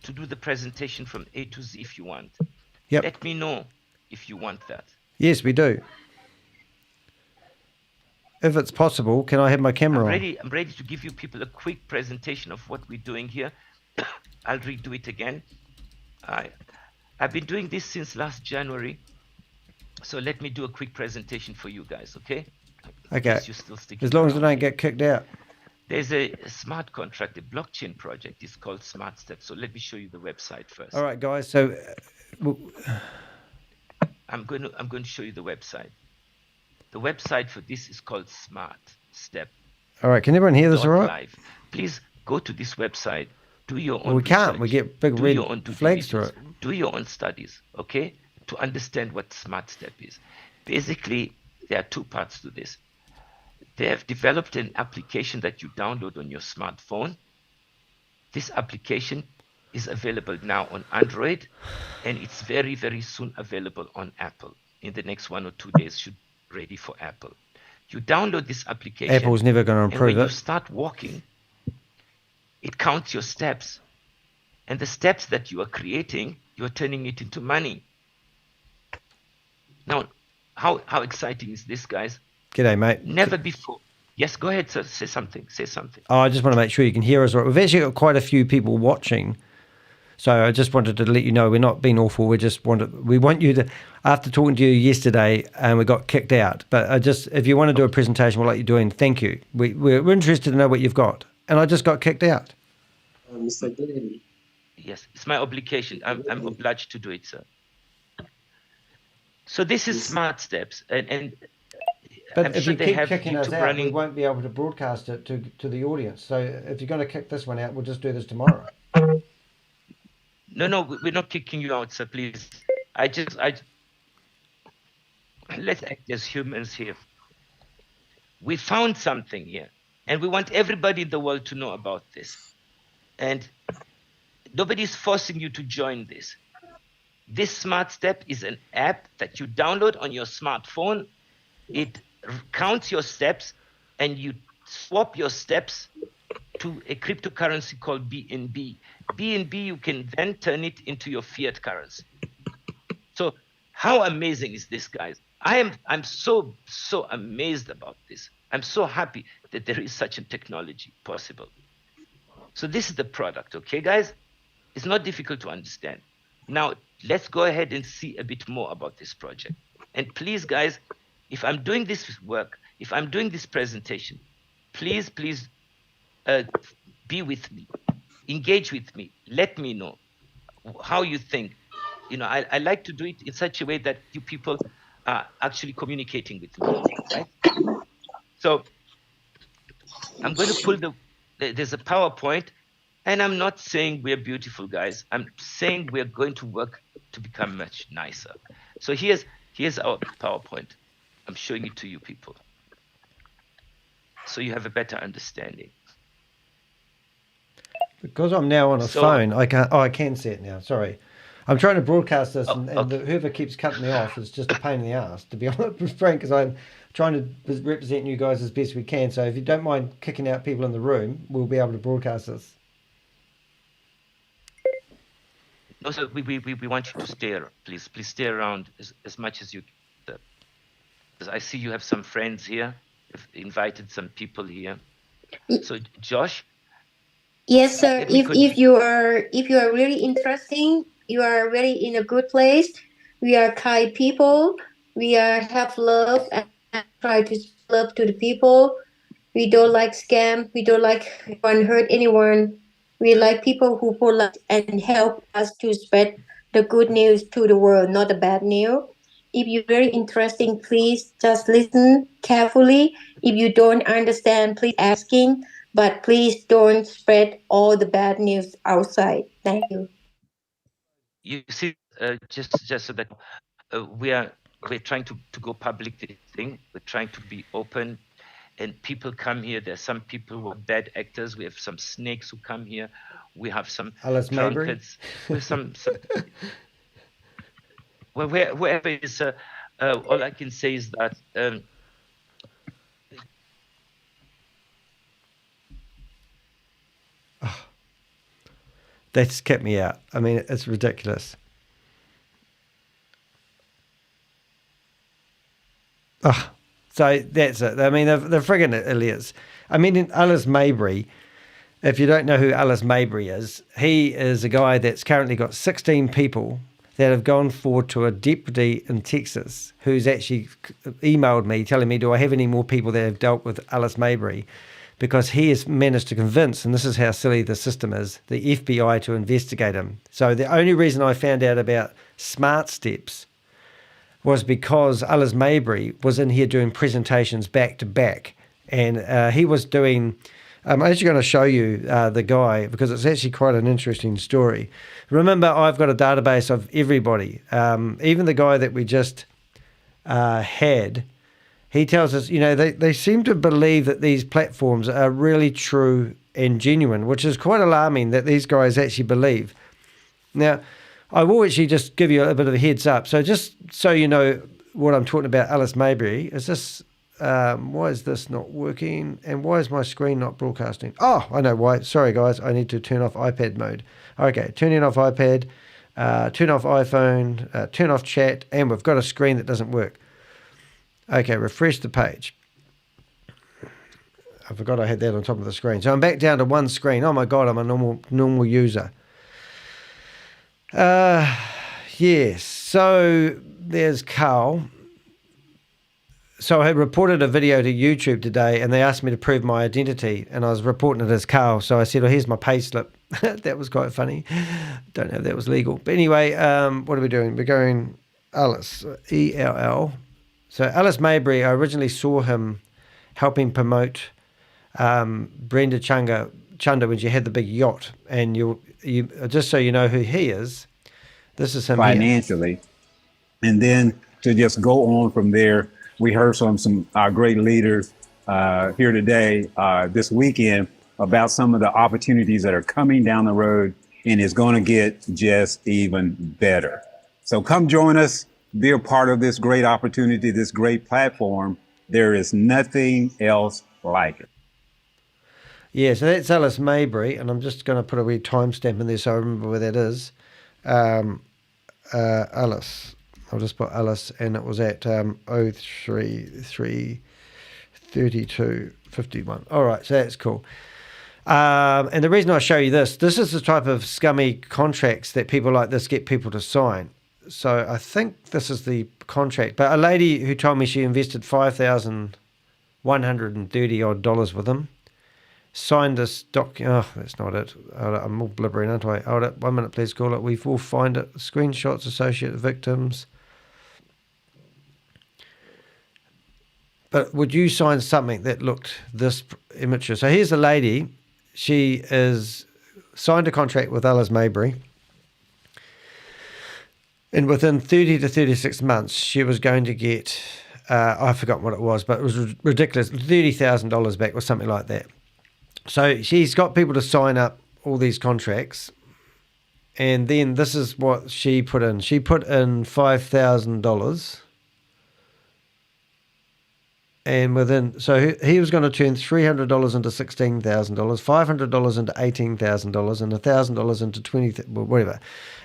to do the presentation from A to Z if you want. Yep. Let me know if you want that. Yes, we do. If it's possible, can I have my camera on? I'm ready to give you people a quick presentation of what we're doing here. I'll redo it again. I've been doing this since last January. So let me do a quick presentation for you guys, okay? Okay. You're still sticking As long as I around. don't get kicked out. There's a smart contract, a blockchain project. It's called SmartStep. So let me show you the website first. All right, guys. So I'm going to show you the website. The website for this is called SmartStep. all right, can everyone hear this all right? Live. Please go to this website. Do your own Well, we can't. research. We get big Do red your own due flags through diligence. Do your own studies, okay? To understand what SmartStep is. Basically, there are two parts to this. They have developed an application that you download on your smartphone. This application is available now on Android, and it's very, very soon available on Apple. In the next 1 or 2 days, should be ready for Apple. You download this application. Apple's never going to and improve when it. you start walking, it counts your steps. And the steps that you are creating, you are turning it into money. Now, how exciting is this, guys? G'day, mate. Never before. Yes, go ahead, sir. Say something. Say something. Oh, I just want to make sure you can hear us. Right. We've actually got quite a few people watching. So I just wanted to let you know we're not being awful. We want you to, after talking to you yesterday and we got kicked out. But if you want to do a presentation, we'll let you do it. Thank you. We're interested to know what you've got. And I just got kicked out. Mr. Glenn. Yes, it's my obligation. I'm obliged to do it, sir. So this is Smart Steps, and But I'm if sure you they keep have kicking us YouTube out, running. we won't be able to broadcast it to the audience. So if you're going to kick this one out, we'll just do this tomorrow. No, we're not kicking you out, sir. Please, let's act as humans here. We found something here, and we want everybody in the world to know about this. And nobody's forcing you to join this. This SmartStep is an app that you download on your smartphone. It counts your steps, and you swap your steps to a cryptocurrency called BNB. BNB, you can then turn it into your fiat currency. So how amazing is this, guys? I'm so amazed about this. I'm so happy that there is such a technology possible. So this is the product, okay, guys? It's not difficult to understand. Now, let's go ahead and see a bit more about this project. And please, guys, if I'm doing this work, if I'm doing this presentation, please be with me, engage with me, let me know how you think. You know, I like to do it in such a way that you people are actually communicating with me, right? So I'm going to pull there's a PowerPoint, and I'm not saying we're beautiful, guys. I'm saying we're going to work to become much nicer. So here's our PowerPoint. I'm showing it to you people, so you have a better understanding. Because I'm now on a phone, I can't. Oh, I can see it now. Sorry, I'm trying to broadcast this, and whoever keeps cutting me off is just a pain in the ass, to be honest, Frank. Because I'm trying to represent you guys as best we can. So if you don't mind kicking out people in the room, we'll be able to broadcast this. Also, we want you to stay. Please stay around as much as you can. Because I see you have some friends here. You've invited some people here. So Josh. Yes, sir. If you are really interesting, you are really in a good place. We are kind people. We have love and try to spread love to the people. We don't like scam. We don't like hurt anyone. We like people who pull us and help us to spread the good news to the world, not the bad news. If you're very interesting, please just listen carefully. If you don't understand, please asking. But please don't spread all the bad news outside. Thank you. You see, just so that we're trying to go public this thing. We're trying to be open, and people come here. There's some people who are bad actors. We have some snakes who come here. We have some Ellis Mayberry. drunkards. We have some well, wherever it is, all I can say is that. That's kept me out. I mean, it's ridiculous. So that's it. I mean, they're friggin' idiots. I mean, Ellis Mayberry, if you don't know who Ellis Mayberry is, he is a guy that's currently got 16 people that have gone forward to a deputy in Texas who's actually emailed me telling me, do I have any more people that have dealt with Ellis Mayberry? Because he has managed to convince, and this is how silly the system is, the FBI to investigate him. So the only reason I found out about SmartSteps was because Ellis Mayberry was in here doing presentations back to back. And he was doing, I'm actually going to show you the guy, because it's actually quite an interesting story. Remember, I've got a database of everybody. Even the guy that we just had, he tells us, you know, they seem to believe that these platforms are really true and genuine, which is quite alarming that these guys actually believe. Now, I will actually just give you a bit of a heads up. So just so you know what I'm talking about, Ellis Mayberry, is this, why is this not working? And why is my screen not broadcasting? Oh, I know why. Sorry, guys. I need to turn off iPad mode. Okay, turning off iPad, turn off iPhone, turn off chat, and we've got a screen that doesn't work. Okay, refresh the page. I forgot I had that on top of the screen. So I'm back down to one screen. Oh my God, I'm a normal user. Yes, so there's Carl. So I had reported a video to YouTube today, and they asked me to prove my identity, and I was reporting it as Carl. So I said, oh, here's my payslip. That was quite funny. Don't know if that was legal. But anyway, what are we doing? We're going Ellis, E-L-L. So Ellis Mayberry, I originally saw him helping promote Brenda Chunda when she had the big yacht. And you just so you know who he is, this is him financially. Here. And then to just go on from there, we heard from some great leaders here today, this weekend, about some of the opportunities that are coming down the road, and it's going to get just even better. So come join us. Be a part of this great opportunity, this great platform. There is nothing else like it. Yeah, so that's Ellis Mayberry, and I'm just going to put a wee timestamp in there so I remember where that is. Ellis. I'll just put Ellis, and it was at 03/3/32/51. All right, so that's cool. And the reason I show you this is the type of scummy contracts that people like this get people to sign. So I think this is the contract. But a lady who told me she invested $5,130 odd with them, signed this document. Oh, that's not it. I'm all blibbering, aren't I? Hold it. 1 minute, please call it. We will find it. Screenshots, associated victims. But would you sign something that looked this immature? So here's a lady. She is signed a contract with Ellis Mayberry. And within 30 to 36 months, she was going to get, I forgot what it was, but it was ridiculous, $30,000 back or something like that. So she's got people to sign up all these contracts. And then this is what she put in. She put in $5,000. And so he was going to turn $300 into $16,000, $500 into $18,000, and $1,000 into whatever.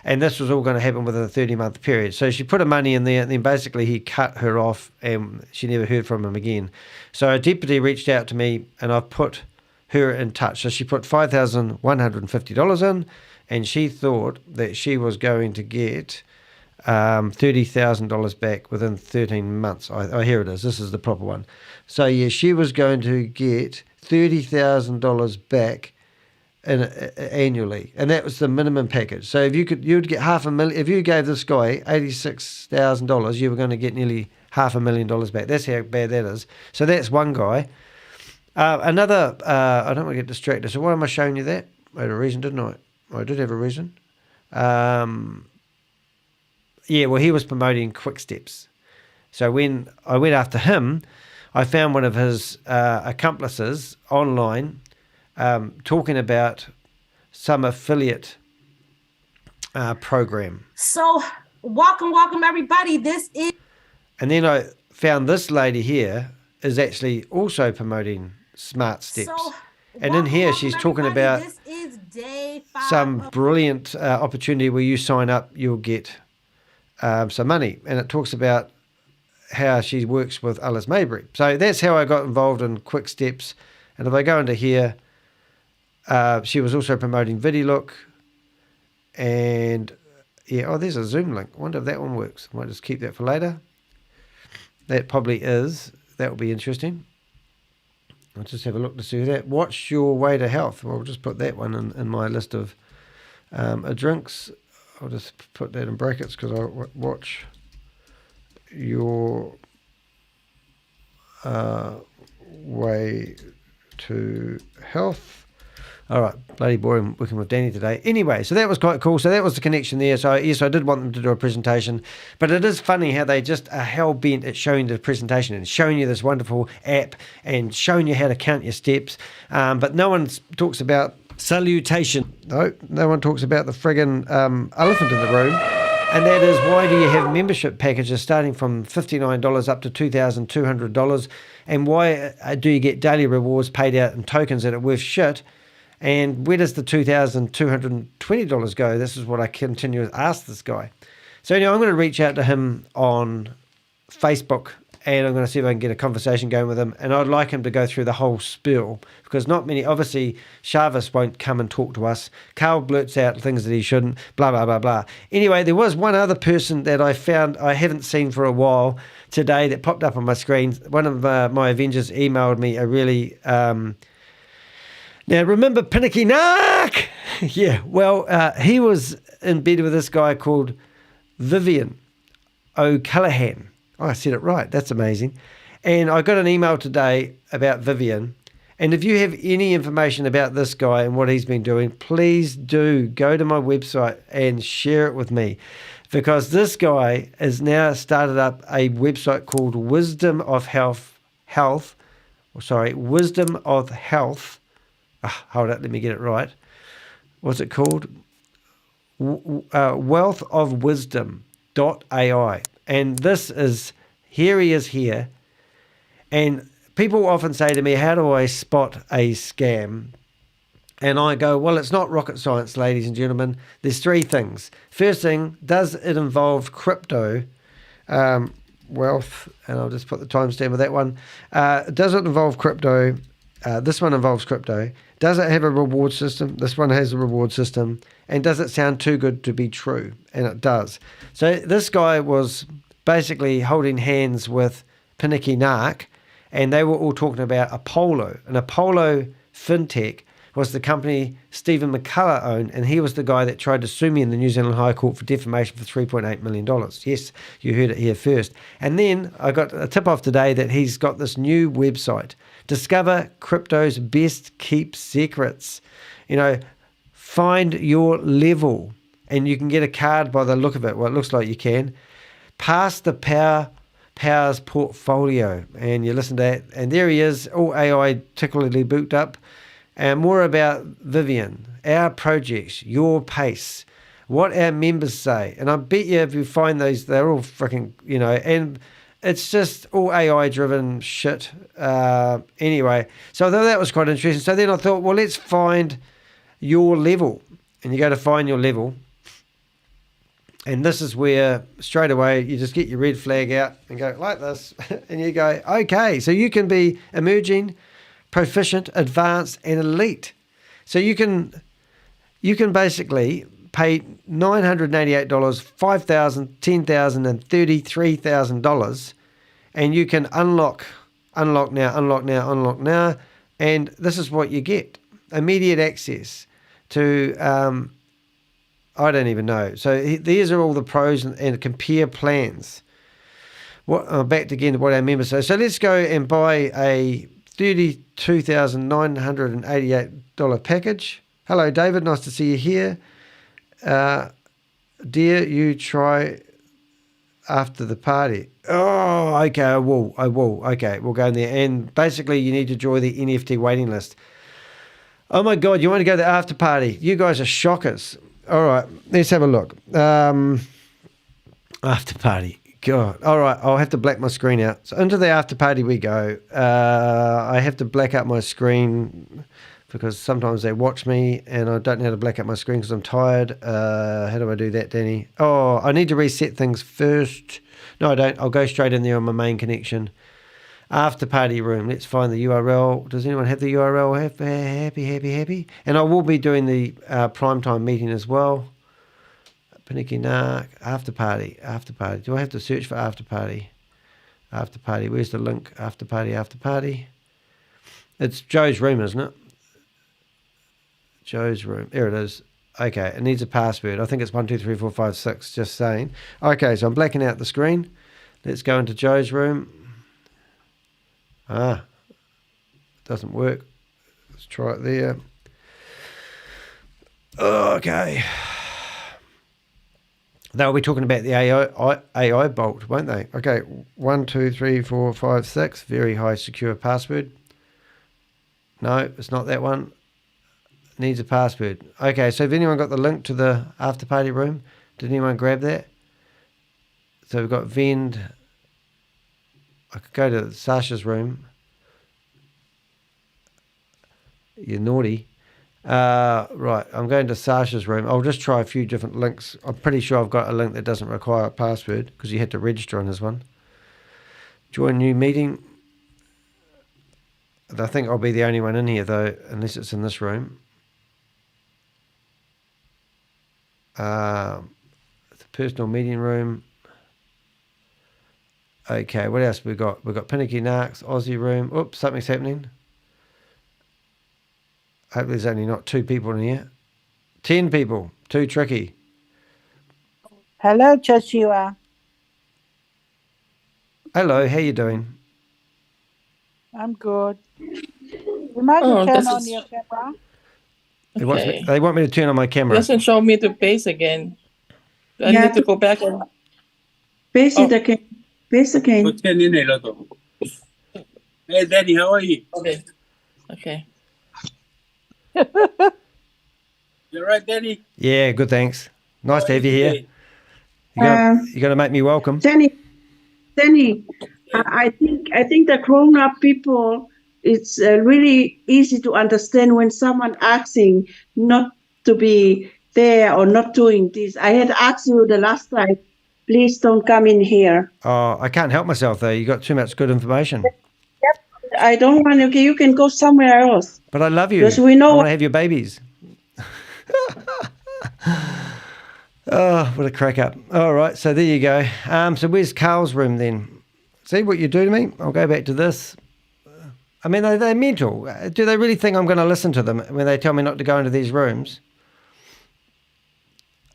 And this was all going to happen within a 30-month period. So she put her money in there, and then basically he cut her off, and she never heard from him again. So a deputy reached out to me, and I've put her in touch. So she put $5,150 in, and she thought that she was going to get $30,000 back within 13 months. Oh, here it is. This is the proper one. So yeah, she was going to get $30,000 back annually, and that was the minimum package. So if you'd get $500,000. If you gave this guy $86,000, you were going to get nearly $500,000 back. That's how bad that is. So that's one guy. Another. I don't want to get distracted. So why am I showing you that? I had a reason, didn't I? I did have a reason. Yeah, well, he was promoting Quick Steps. So when I went after him, I found one of his accomplices online talking about some affiliate program. So, welcome, everybody. This is... And then I found this lady here is actually also promoting SmartStep. So, and in here, she's talking about this is day 5 some brilliant opportunity where you sign up, you'll get some money, and it talks about how she works with Ellis Mayberry. So that's how I got involved in Quick Steps. And if I go into here, she was also promoting VidiLook, and yeah, oh, there's a Zoom link. I wonder if that one works. I might just keep that for later. That probably is. That will be interesting. I'll just have a look to see that. Watch Your Way to Health. Well, I'll just put that one in my list of drinks. I'll just put that in brackets because I watch your way to health. All right, bloody boring working with Danny today. Anyway, so that was quite cool. So that was the connection there. So yes, I did want them to do a presentation, but it is funny how they just are hell-bent at showing the presentation and showing you this wonderful app and showing you how to count your steps. But no one talks about salutation. No one talks about the friggin' elephant in the room, and that is, why do you have membership packages starting from $59 up to $2,200, and why do you get daily rewards paid out in tokens that are worth shit, and where does the $2,220 go? This is what I continue to ask this guy. So anyway, I'm going to reach out to him on Facebook, and I'm going to see if I can get a conversation going with him. And I'd like him to go through the whole spiel, because not many, obviously, Chavis won't come and talk to us. Carl blurts out things that he shouldn't, blah, blah, blah, blah. Anyway, there was one other person that I found I haven't seen for a while today that popped up on my screen. One of my Avengers emailed me a really... now, remember Pinicky Nark? Yeah, well, he was in bed with this guy called Vivian Callaghan. Oh, I said it right. That's amazing. And I got an email today about Vivian. And if you have any information about this guy and what he's been doing, please do go to my website and share it with me. Because this guy has now started up a website called Wisdom of Health. Wisdom of Health. Hold on, let me get it right. What's it called? wealthofwisdom.ai. And this is, here he is here. And people often say to me, how do I spot a scam? And I go, well, it's not rocket science, ladies and gentlemen. There's three things. First thing, does it involve crypto wealth? And I'll just put the timestamp of that one. Does it involve crypto? This one involves crypto. Does it have a reward system? This one has a reward system. And does it sound too good to be true? And it does. So this guy was basically holding hands with Pinnicky Nark, and they were all talking about Apollo. And Apollo FinTech was the company Stephen McCullough owned, and he was the guy that tried to sue me in the New Zealand High Court for defamation for $3.8 million. Yes, you heard it here first. And then I got a tip-off today that he's got this new website, Discover Crypto's Best Kept Secrets. You know, find your level, and you can get a card by the look of it. Well, it looks like you can. Pass the Powers portfolio, and you listen to that, and there he is, all AI tickly booked up. And more about Vivian, our projects, your pace, what our members say. And I bet you if you find those, they're all freaking, you know, and it's just all AI-driven shit. Anyway, so I thought that was quite interesting. So then I thought, well, let's find your level. And you go to find your level. And this is where, straight away, you just get your red flag out and go like this. And you go, okay, so you can be emerging, proficient, advanced, and elite. So you can basically pay $988, $5,000, $10,000, and $33,000, and you can unlock now, and this is what you get: immediate access to I don't even know. So these are all the pros and compare plans. Back again to what our members say. So let's go and buy a $32,988 package. Hello, David. Nice to see you here. Dear, you try after the party. Oh, okay, I will. Okay, we'll go in there. And basically, you need to join the NFT waiting list. Oh, my God, you want to go to the after party? You guys are shockers. All right, let's have a look. After party. God. All right, I'll have to black my screen out. So into the after party we go. I have to black out my screen because sometimes they watch me and I don't know how to black out my screen because I'm tired. How do I do that, Danny? Oh, I need to reset things first. No, I don't. I'll go straight in there on my main connection. After party room. Let's find the URL. Does anyone have the URL? Happy. And I will be doing the primetime meeting as well. Pinnicky Nark. After party. Do I have to search for after party? After party. Where's the link? After party. It's Joe's room, isn't it? Joe's room. There it is. Okay, it needs a password. I think it's 123456, just saying. Okay, so I'm blacking out the screen. Let's go into Joe's room. Doesn't work. Let's try it there. Okay. They'll be talking about the AI bolt, won't they? Okay, 1, 2, 3, 4, 5, 6. Very high secure password. No, it's not that one. Needs a password. Okay, so have anyone got the link to the after party room? Did anyone grab that? So we've got Vend. I could go to Sasha's room. You're naughty. Right, I'm going to Sasha's room. I'll just try a few different links. I'm pretty sure I've got a link that doesn't require a password because you had to register on this one. Join new meeting. I think I'll be the only one in here though, unless it's in this room. The personal meeting room. Okay, what else we got? We've got Pinnicky Nark's Aussie room. Oops, something's happening. Hope there's only not 2 people in here. 10 people. Too tricky. Hello, Joshua. Hello, how you doing? I'm good. You might turn on your camera. They want me to turn on my camera. Doesn't show me the base again. I need to go back and Base it again. Base again. Hey, Daddy, how are you? Okay. You all right, Daddy? Yeah, good, thanks. Nice to have you here. You're going to make me welcome. Danny, I think the grown-up people, it's really easy to understand when someone asking not to be there or not doing this. I had asked you the last time, please don't come in here. Oh, I can't help myself though. You got too much good information. I don't want to. Okay, you can go somewhere else. But I love you. Because we know I want to have your babies. Oh, what a crack up. All right, so there you go. So where's Carl's room then? See what you do to me? I'll go back to this. I mean, they're mental. Do they really think I'm going to listen to them when they tell me not to go into these rooms?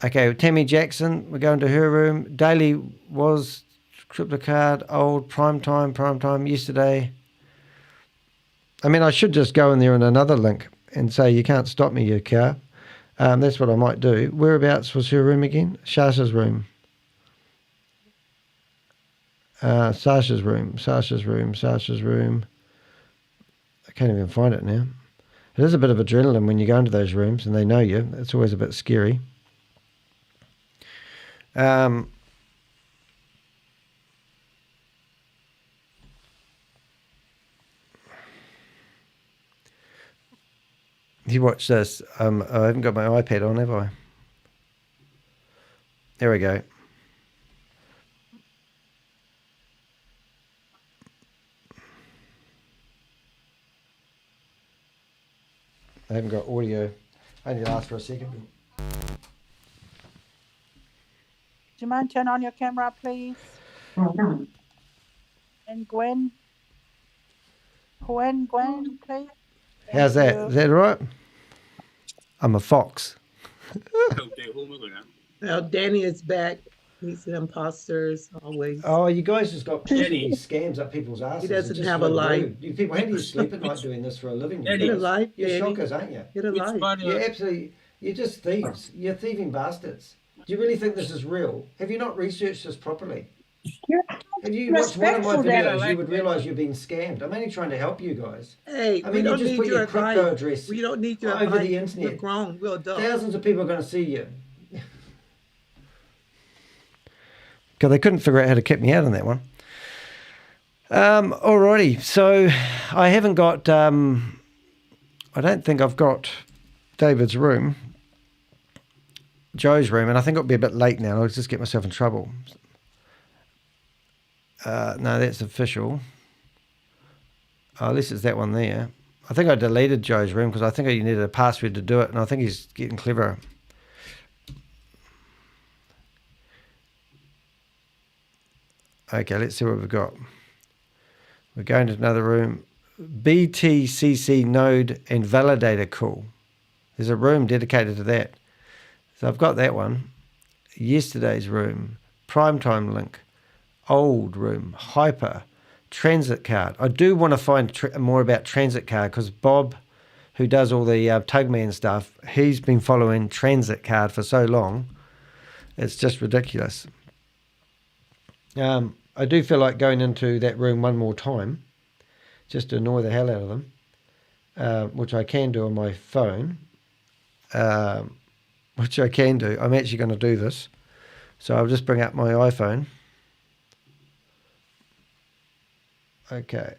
Okay, Tammy Jackson, we're going to her room. Daily was crypto card, old, prime time, yesterday. I mean, I should just go in there in another link and say, you can't stop me, you car. That's what I might do. Whereabouts was her room again? Sasha's room. Sasha's room. I can't even find it now. It is a bit of adrenaline when you go into those rooms and they know you. It's always a bit scary. You watch this. I haven't got my iPad on, have I? There we go. I haven't got audio. Only lasts for a second. Do you mind turn on your camera, please? And Gwen, please. How's that? Is that all right? I'm a fox. Now Danny is back. He's an imposters always. Oh, you guys just got these scams up people's asses. He doesn't have a life. You people, how do you sleep at night doing this for a living? Get a life, You're Danny. shockers, aren't you? Get a life. You're absolutely, you're just thieves. You're thieving bastards. Do you really think this is real? Have you not researched this properly? If you watched one of my videos, you would realise you're being scammed. I'm only trying to help you guys. Hey, I we mean, don't you just need put your your crypto advice. address We don't need your over advice. the internet. We're grown. We're adults. Thousands of people are going to see you. Because they couldn't figure out how to kick me out on that one. Alrighty, so I haven't got, I don't think I've got David's room, Joe's room, and I think it'll be a bit late now. I'll just get myself in trouble. No, that's official. Unless it's that one there. I think I deleted Joe's room because I think you needed a password to do it, and I think he's getting cleverer. Okay, let's see what we've got. We're going to another room. BTCC node and validator call. There's a room dedicated to that. So I've got that one. Yesterday's room. Primetime link. Old room. Hyper. Transit card. I do want to find more about transit card because Bob, who does all the Tugman stuff, he's been following transit card for so long. It's just ridiculous. I do feel like going into that room one more time just to annoy the hell out of them, which I can do on my phone, which I can do. I'm actually going to do this. So I'll just bring up my iPhone. Okay.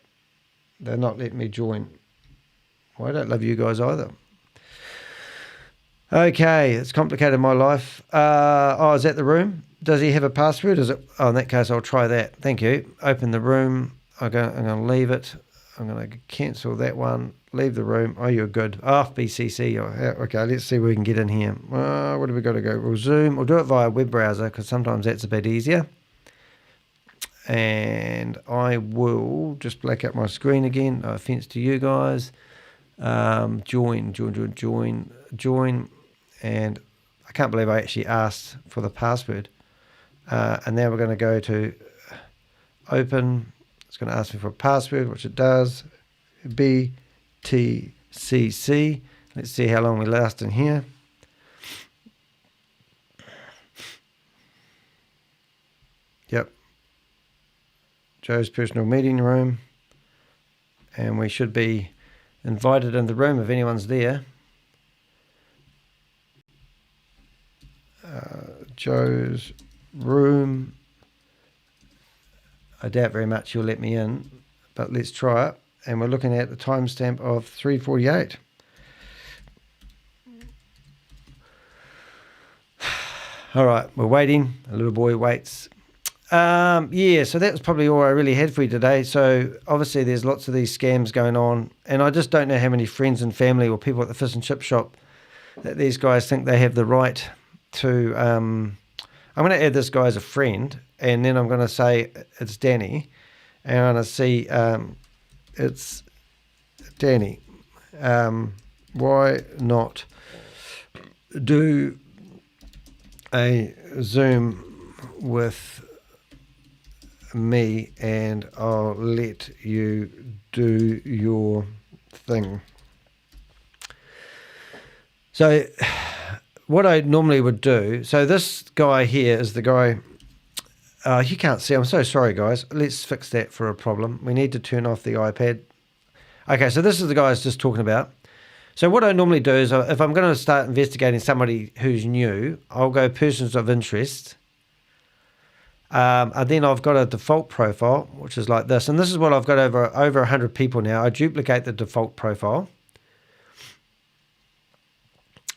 They're not letting me join. Well, I don't love you guys either. Okay, it's complicated my life. Oh, is that the room? Does he have a password? Is it? Oh, in that case, I'll try that. Thank you. Open the room. I'm going to leave it. I'm going to cancel that one. Leave the room. Oh, you're good. Oh, BCC. Okay, let's see if we can get in here. What do we got to go? We'll Zoom. We'll do it via web browser because sometimes that's a bit easier. And I will just black out my screen again. No offense to you guys. Join. And I can't believe I actually asked for the password. And now we're going to go to open. It's going to ask me for a password, which it does. BTCC. Let's see how long we last in here. Yep. Joe's personal meeting room. And we should be invited in the room if anyone's there. Joe's room. I doubt very much you'll let me in, but let's try it. And we're looking at the timestamp of 3:48. All right, we're waiting. A little boy waits. Yeah, so that was probably all I really had for you today. So obviously there's lots of these scams going on, and I just don't know how many friends and family or people at the fish and chip shop that these guys think they have the right to... I'm going to add this guy as a friend, and then I'm going to say it's Danny, and I'm going to see it's Danny. Why not do a Zoom with me and I'll let you do your thing. So what I normally would do, so this guy here is the guy, you can't see, I'm so sorry guys, let's fix that for a problem. We need to turn off the iPad. Okay, so this is the guy I was just talking about. So what I normally do is if I'm going to start investigating somebody who's new, I'll go persons of interest. And then I've got a default profile, which is like this. And this is what I've got over 100 people now. I duplicate the default profile.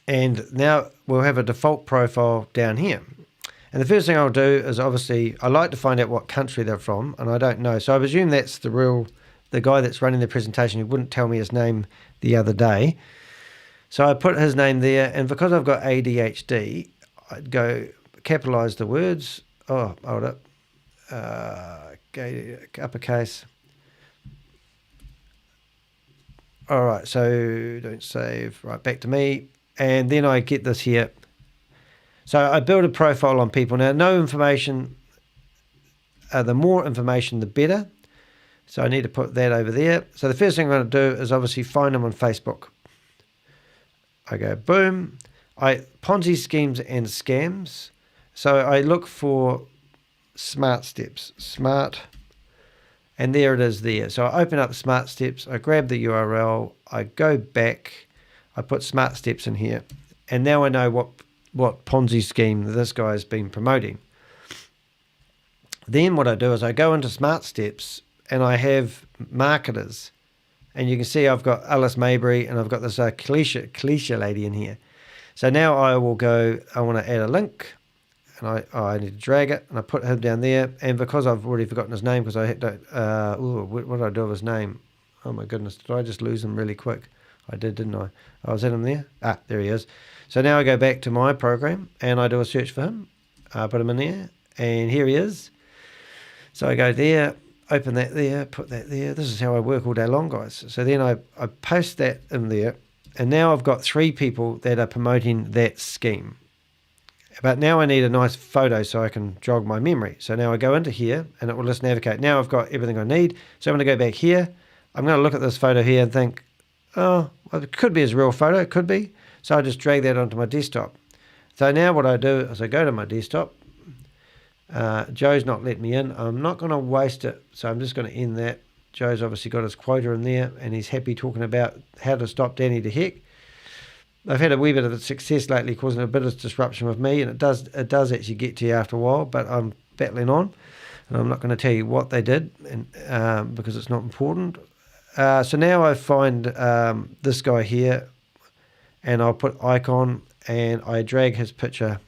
And now we'll have a default profile down here. And the first thing I'll do is obviously, I like to find out what country they're from, and I don't know. So I presume that's the guy that's running the presentation who wouldn't tell me his name the other day. So I put his name there, and because I've got ADHD, I'd go capitalize the words. Oh, hold up. Uppercase. All right, so don't save. Right, back to me. And then I get this here. So I build a profile on people. Now, no information. The more information, the better. So I need to put that over there. So the first thing I'm going to do is obviously find them on Facebook. I go boom. Ponzi schemes and scams. So I look for SmartSteps. Smart. And there it is there. So I open up SmartSteps. I grab the URL. I go back. I put SmartSteps in here. And now I know what Ponzi scheme this guy has been promoting. Then what I do is I go into SmartSteps and I have marketers. And you can see I've got Ellis Mayberry and I've got this cliche lady in here. So now I will go, I want to add a link. And I need to drag it, and I put him down there. And because I've already forgotten his name, because I had to, what did I do with his name? Oh my goodness, did I just lose him really quick? I did, didn't I? Oh, was that him there? Ah, there he is. So now I go back to my program, and I do a search for him. I put him in there, and here he is. So I go there, open that there, put that there. This is how I work all day long, guys. So then I post that in there, and now I've got 3 people that are promoting that scheme. But now I need a nice photo so I can jog my memory. So now I go into here and it will just navigate. Now I've got everything I need. So I'm going to go back here. I'm going to look at this photo here and think, oh, well, it could be his real photo. It could be. So I just drag that onto my desktop. So now what I do is I go to my desktop. Joe's not letting me in. I'm not going to waste it. So I'm just going to end that. Joe's obviously got his quota in there and he's happy talking about how to stop Danny to heck. I've had a wee bit of success lately, causing a bit of disruption with me, and it does actually get to you after a while, but I'm battling on, and I'm not going to tell you what they did, and because it's not important. So now I find this guy here, and I'll put icon, and I drag his picture.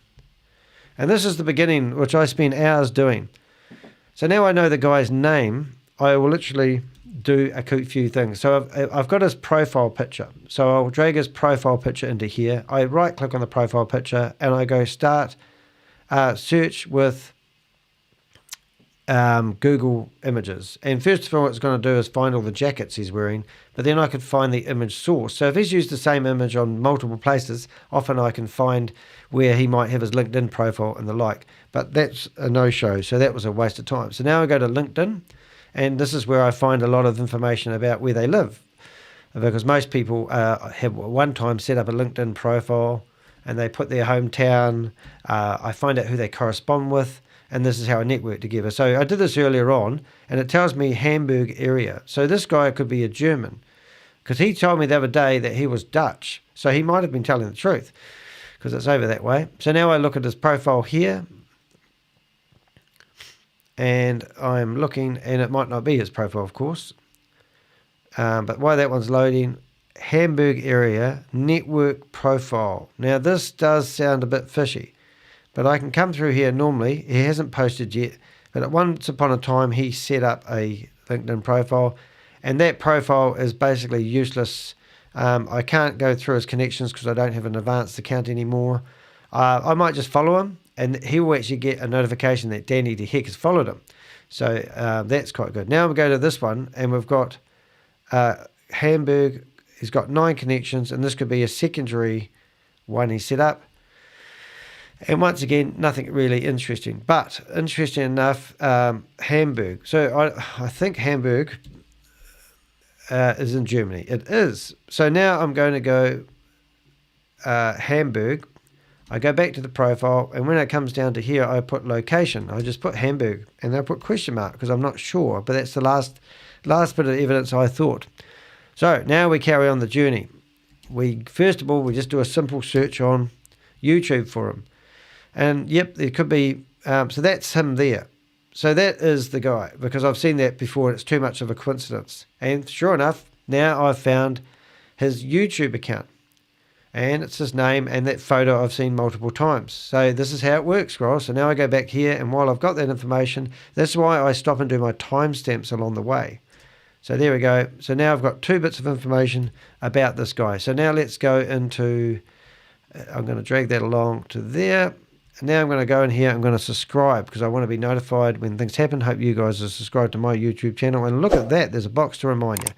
And this is the beginning, which I spent hours doing. So now I know the guy's name, I will literally do a few things. So I've got his profile picture. So I'll drag his profile picture into here. I right click on the profile picture and I go start search with Google images. And first of all, what it's going to do is find all the jackets he's wearing, but then I could find the image source. So if he's used the same image on multiple places, often I can find where he might have his LinkedIn profile and the like. But that's a no-show. So that was a waste of time. So now I go to LinkedIn. And this is where I find a lot of information about where they live. Because most people have one time set up a LinkedIn profile and they put their hometown. I find out who they correspond with. And this is how I network together. So I did this earlier on and it tells me Hamburg area. So this guy could be a German. Because he told me the other day that he was Dutch. So he might have been telling the truth because it's over that way. So now I look at his profile here. And I'm looking, and it might not be his profile, of course. But while that one's loading, Hamburg area, network profile. Now, this does sound a bit fishy, but I can come through here normally. He hasn't posted yet, But at once upon a time, he set up a LinkedIn profile, and that profile is basically useless. I can't go through his connections because I don't have an advanced account anymore. I might just follow him, and he will actually get a notification that Danny the Heck has followed him. So that's quite good. Now we go to this one, and we've got Hamburg. He's got 9 connections, and this could be a secondary one he set up. And once again, nothing really interesting. But interesting enough, Hamburg. So I think Hamburg is in Germany. It is. So now I'm going to go Hamburg. I go back to the profile, and when it comes down to here, I put location. I just put Hamburg, and I put question mark because I'm not sure. But that's the last bit of evidence I thought. So now we carry on the journey. First of all, we just do a simple search on YouTube for him. And yep, there could be, so that's him there. So that is the guy, because I've seen that before, and it's too much of a coincidence. And sure enough, now I've found his YouTube account. And it's his name, and that photo I've seen multiple times. So this is how it works, Scroll. So now I go back here, and while I've got that information, that's why I stop and do my timestamps along the way. So there we go. So now I've got 2 bits of information about this guy. So now let's go into, I'm going to drag that along to there. And now I'm going to go in here, I'm going to subscribe because I want to be notified when things happen. Hope you guys are subscribed to my YouTube channel. And look at that, there's a box to remind you.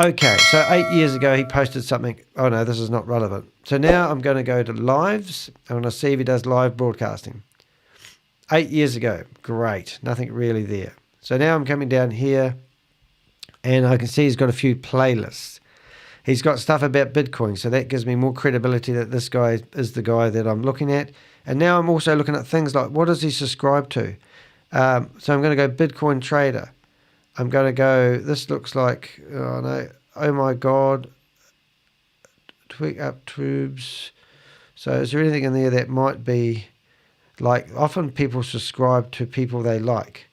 Okay, so 8 years ago he posted something. Oh no, this is not relevant. So now I'm going to go to lives. I'm going to see if he does live broadcasting. 8 years ago, great, nothing really there. So now I'm coming down here, and I can see he's got a few playlists. He's got stuff about Bitcoin, so that gives me more credibility that this guy is the guy that I'm looking at. And now I'm also looking at things like, what does he subscribe to? So I'm going to go Bitcoin Trader. I'm going to go, this looks like, oh no, oh my God, tweak up tubes. So is there anything in there that might be, like, often people subscribe to people they like.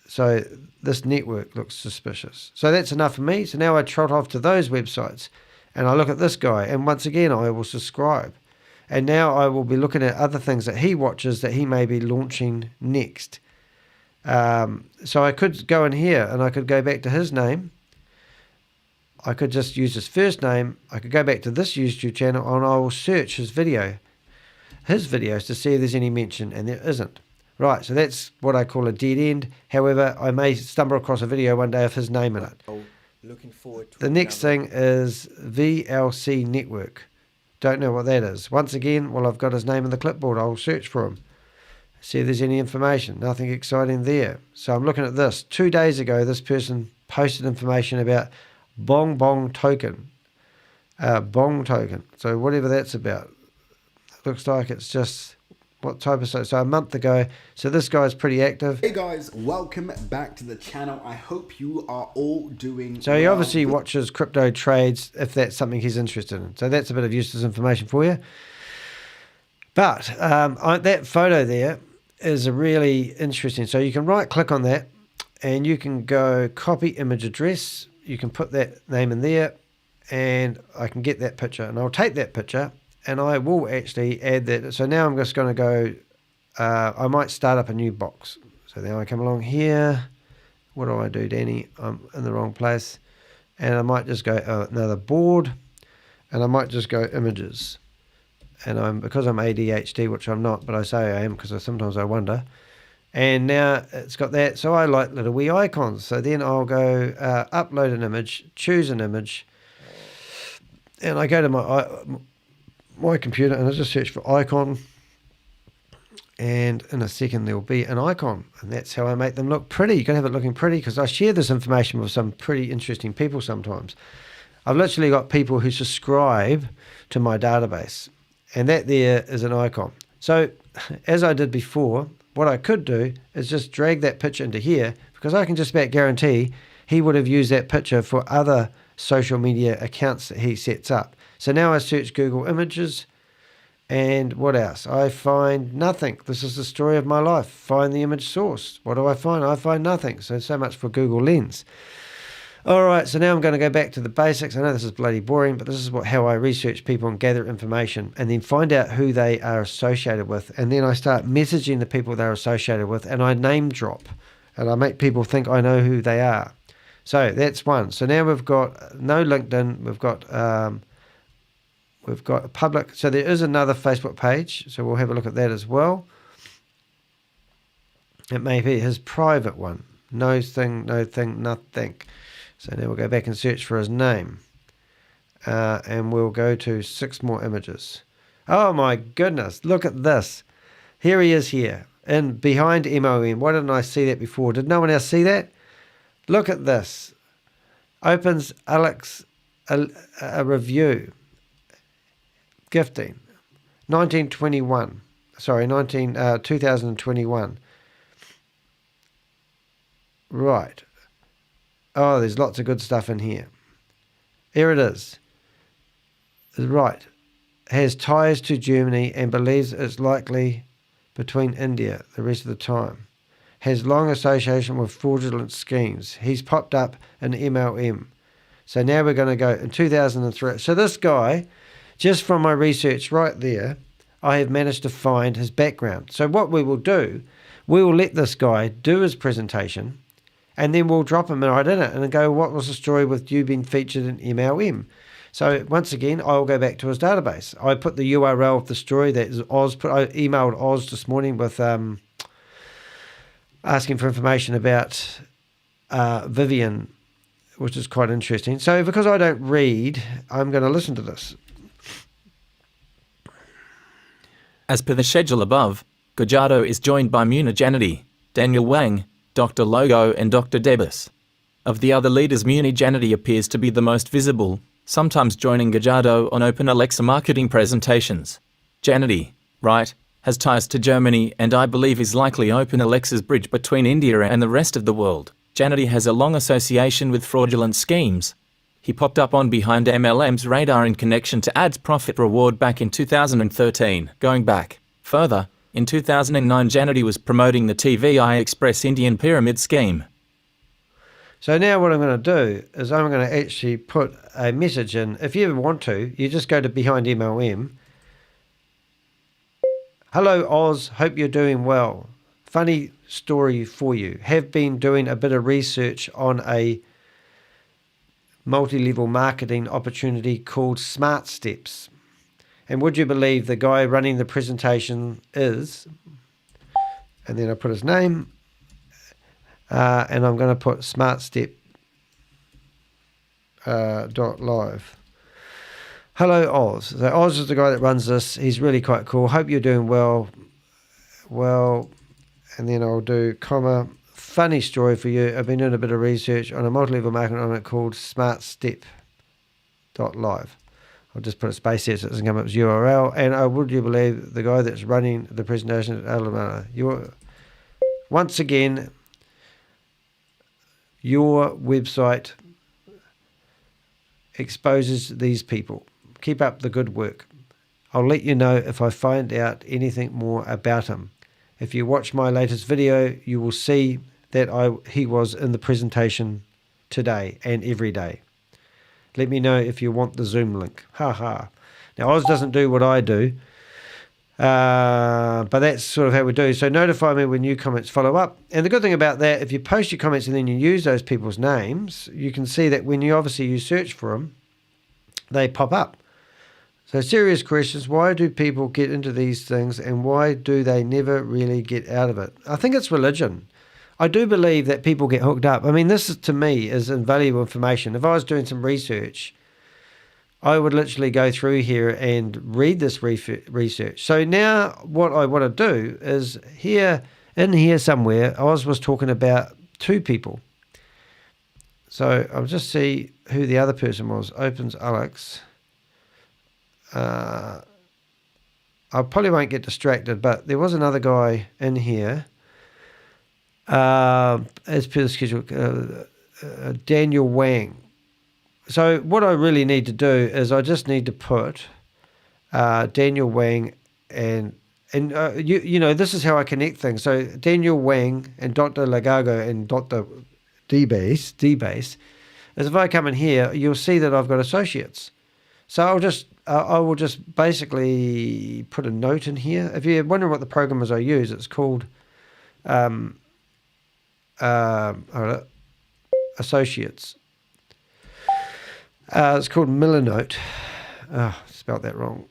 So this network looks suspicious. So that's enough for me. So now I trot off to those websites, and I look at this guy, and once again I will subscribe. And now I will be looking at other things that he watches that he may be launching next. So I could go in here, and I could go back to his name. I could just use his first name. I could go back to this YouTube channel, and I will search his videos to see if there's any mention, and there isn't. Right, so that's what I call a dead end. However, I may stumble across a video one day of his name in it. Looking forward to the next thing is VLC Network. Don't know what that is. Once again, well, I've got his name in the clipboard. I'll search for him. See if there's any information. Nothing exciting there. So I'm looking at this. 2 days ago, this person posted information about Bong Bong Token. Bong Token. So whatever that's about. It looks like it's just... what type of... So a month ago. So this guy's pretty active. Hey guys, welcome back to the channel. I hope you are all doing So he obviously watches crypto trades if that's something he's interested in. So that's a bit of useless information for you. But that photo there is a really interesting. So you can right click on that, and you can go copy image address. You can put that name in there, and I can get that picture, and I'll take that picture, and I will actually add that. So now I'm just going to go, I might start up a new box. So now I come along here. What do I do, Danny? I'm in the wrong place. And I might just go another board, and I might just go images. And because I'm ADHD, which I'm not, but I say I am because sometimes I wonder. And now it's got that. So I like little wee icons. So then I'll go upload an image, choose an image, and I go to my computer, and I just search for icon, and in a second there will be an icon, and that's how I make them look pretty. You can have it looking pretty, because I share this information with some pretty interesting people sometimes. I've literally got people who subscribe to my database, and that there is an icon. So as I did before, what I could do is just drag that picture into here, because I can just about guarantee he would have used that picture for other social media accounts that he sets up. So now I search Google Images, and what else? I find nothing. This is the story of my life. Find the image source. What do I find? I find nothing. So much for Google Lens. All right, so now I'm going to go back to the basics. I know this is bloody boring, but this is how I research people and gather information and then find out who they are associated with. And then I start messaging the people they're associated with, and I name drop. And I make people think I know who they are. So that's one. So now we've got no LinkedIn. We've got a public. So there is another Facebook page. So we'll have a look at that as well. It may be his private one. No thing, nothing. So now we'll go back and search for his name. And we'll go to 6 more images. Oh my goodness, look at this. Here he is here, behind MOM. Why didn't I see that before? Did no one else see that? Look at this. Opens Alex a review. Gifting. 2021. Right. Oh, there's lots of good stuff in here. Here it is. Right. Has ties to Germany and believes it's likely between India the rest of the time. Has long association with fraudulent schemes. He's popped up in MLM. So now we're going to go in 2003. So this guy, just from my research right there, I have managed to find his background. So what we will do, we will let this guy do his presentation, and then we'll drop him right in it and go, what was the story with you being featured in MLM? So once again, I will go back to his database. I put the URL of the story that is Oz. I emailed Oz this morning with asking for information about Vivian, which is quite interesting. So because I don't read, I'm going to listen to this. As per the schedule above, Gojado is joined by Muna Janity, Daniel Wang, Dr. Logo and Dr. Debus. Of the other leaders, Muni Janity appears to be the most visible, sometimes joining Gojado on Open Alexa marketing presentations. Janity, right, has ties to Germany and I believe is likely Open Alexa's bridge between India and the rest of the world. Janity has a long association with fraudulent schemes. He popped up on Behind MLM's radar in connection to Ads Profit Reward back in 2013. Going back further, in 2009, Janity was promoting the TVI Express Indian Pyramid Scheme. So now what I'm going to do is I'm going to actually put a message in. If you ever want to, you just go to Behind MLM. Hello, Oz. Hope you're doing well. Funny story for you. Have been doing a bit of research on a multi-level marketing opportunity called SmartSteps. And would you believe the guy running the presentation is, and then I put his name, and I'm going to put SmartStep .live. Hello, Oz. So Oz is the guy that runs this. He's really quite cool. Hope you're doing well. Well, and then I'll do comma. Funny story for you. I've been doing a bit of research on a multi-level marketing on it called SmartStep .live. I'll just put a space here so it doesn't come up as URL. And would you believe the guy that's running the presentation at Alabama? Once again, your website exposes these people. Keep up the good work. I'll let you know if I find out anything more about him. If you watch my latest video, you will see that he was in the presentation today and every day. Let me know if you want the Zoom link. Ha ha. Now, Oz doesn't do what I do, but that's sort of how we do. So notify me when new comments follow up. And the good thing about that, if you post your comments and then you use those people's names, you can see that when you search for them, they pop up. So serious questions. Why do people get into these things and why do they never really get out of it? I think it's religion. I do believe that people get hooked up. I mean, this to me is invaluable information. If I was doing some research, I would literally go through here and read this research. So now what I want to do is in here somewhere, Oz was talking about 2 people. So I'll just see who the other person was. Opens Alex. I probably won't get distracted, but there was another guy in here. As per the schedule, Daniel Wang. So what I really need to do is I just need to put Daniel Wang and this is how I connect things. So Daniel Wang and Dr. Lagago and Dr. D-Base is if I come in here, you'll see that I've got associates. So I will just basically put a note in here. If you're wondering what the program is I use, it's called Associates. It's called Millar. Oh, spelled that wrong.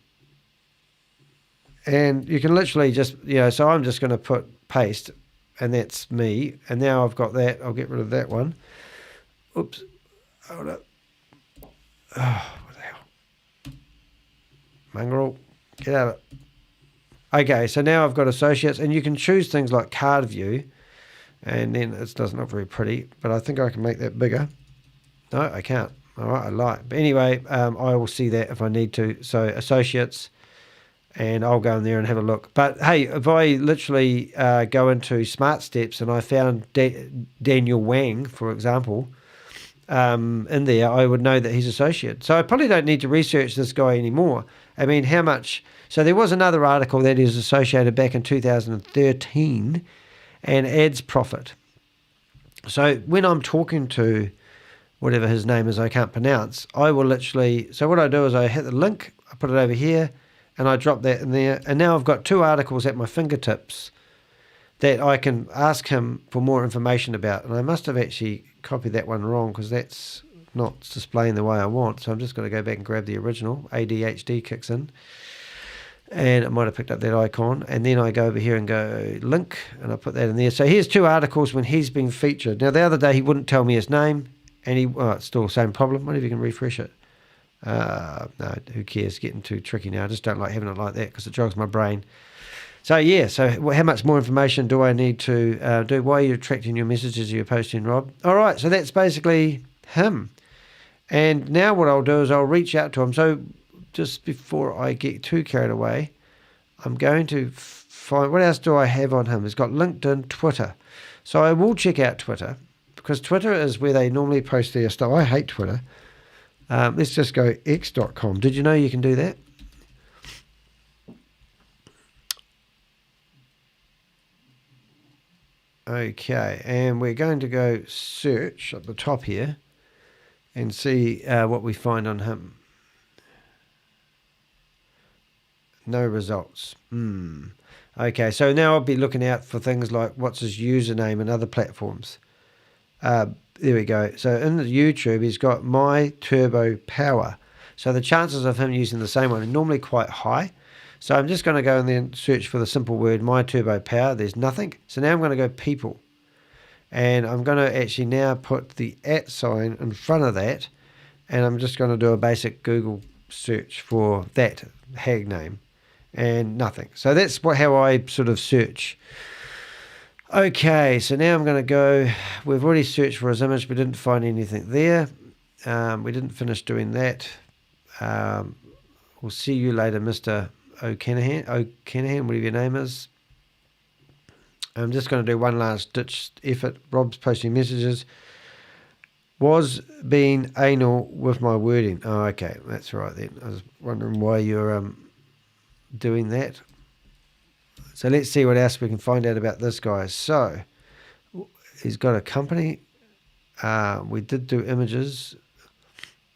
And you can literally just, so I'm just going to put paste, and that's me. And now I've got that. I'll get rid of that one. Oops. Hold up. Oh, what the hell? McArdle, get out of it. Okay, so now I've got associates, and you can choose things like card view, and then it doesn't look very pretty, but I think I can make that bigger. No, I can't. All right, I lie. But anyway, I will see that if I need to. So associates, and I'll go in there and have a look. But hey, if I literally go into SmartSteps and I found Daniel Wang, for example, in there, I would know that he's associate. So I probably don't need to research this guy anymore. I mean, how much? So there was another article that is associated back in 2013 and adds profit. So when I'm talking to whatever his name is I can't pronounce, I will literally, so what I do is I hit the link, I put it over here, and I drop that in there. And now I've got 2 articles at my fingertips that I can ask him for more information about. And I must have actually copied that one wrong because that's not displaying the way I want. So I'm just going to go back and grab the original. ADHD kicks in. And it might have picked up that icon. And then I go over here and go link, and I put that in there. So here's 2 articles when he's been featured. Now, the other day he wouldn't tell me his name. And it's still the same problem. I wonder if you can refresh it. No, who cares? Getting too tricky now. I just don't like having it like that because it jogs my brain. So yeah, so how much more information do I need to do? Why are you attracting your messages you're posting, Rob? All right, so that's basically him. And now what I'll do is I'll reach out to him. So just before I get too carried away, I'm going to find, what else do I have on him? He's got LinkedIn, Twitter. So I will check out Twitter because Twitter is where they normally post their stuff. I hate Twitter. Let's just go x.com. Did you know you can do that? Okay, and we're going to go search at the top here and see what we find on him. No results. Okay, so now I'll be looking out for things like what's his username and other platforms. There we go. So in the YouTube, he's got My Turbo Power. So the chances of him using the same one are normally quite high. So I'm just going to go and then search for the simple word My Turbo Power. There's nothing. So now I'm going to go people. And I'm going to actually now put the @ sign in front of that. And I'm just going to do a basic Google search for that hag name. And nothing. So that's how I sort of search. Okay, so now I'm going to go, we've already searched for his image, but didn't find anything there. We didn't finish doing that. We'll see you later, Mr. O'Canahan, whatever your name is. I'm just going to do one last ditch effort. Rob's posting messages. Was being anal with my wording. Oh, okay, that's right then. I was wondering why you're doing that. So let's see what else we can find out about this guy. So he's got a company. We did do images.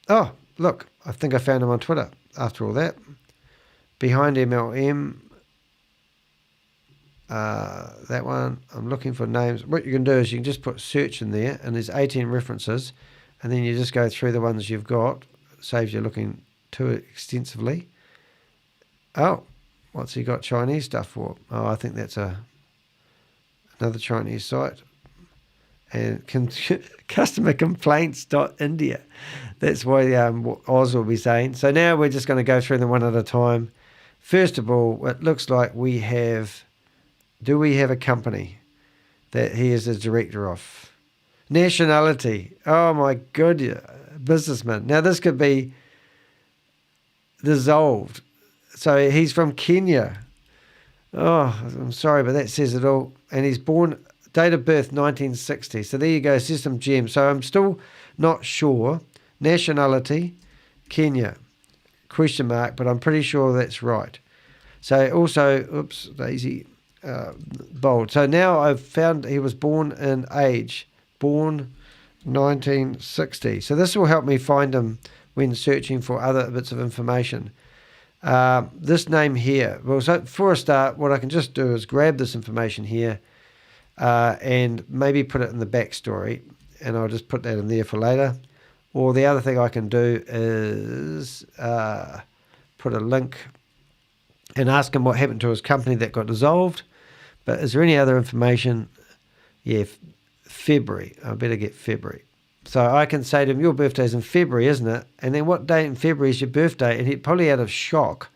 Oh, look, I think I found him on Twitter after all that. Behind MLM. That one. I'm looking for names. What you can do is you can just put search in there, and there's 18 references, and then you just go through the ones you've got. Saves you looking too extensively. Oh. What's he got Chinese stuff for? Oh, I think that's another Chinese site. And customer complaints.india. That's why Oz will be saying. So now we're just going to go through them one at a time. First of all, it looks like we have, do we have a company that he is the director of? Nationality. Oh my good, businessman. Now this could be dissolved. So he's from Kenya. Oh, I'm sorry, but that says it all. And he's born, date of birth, 1960. So there you go, says some gems. So I'm still not sure. Nationality, Kenya, question mark, but I'm pretty sure that's right. So also, oops, Daisy, bold. So now I've found he was born in age. Born 1960. So this will help me find him when searching for other bits of information. This name here, well, so for a start, what I can just do is grab this information here and maybe put it in the backstory, and I'll just put that in there for later. Or the other thing I can do is put a link and ask him what happened to his company that got dissolved. But is there any other information? Yeah, February. I better get February. So I can say to him, your birthday's in February, isn't it? And then what date in February is your birthday? And he'd probably, out of shock,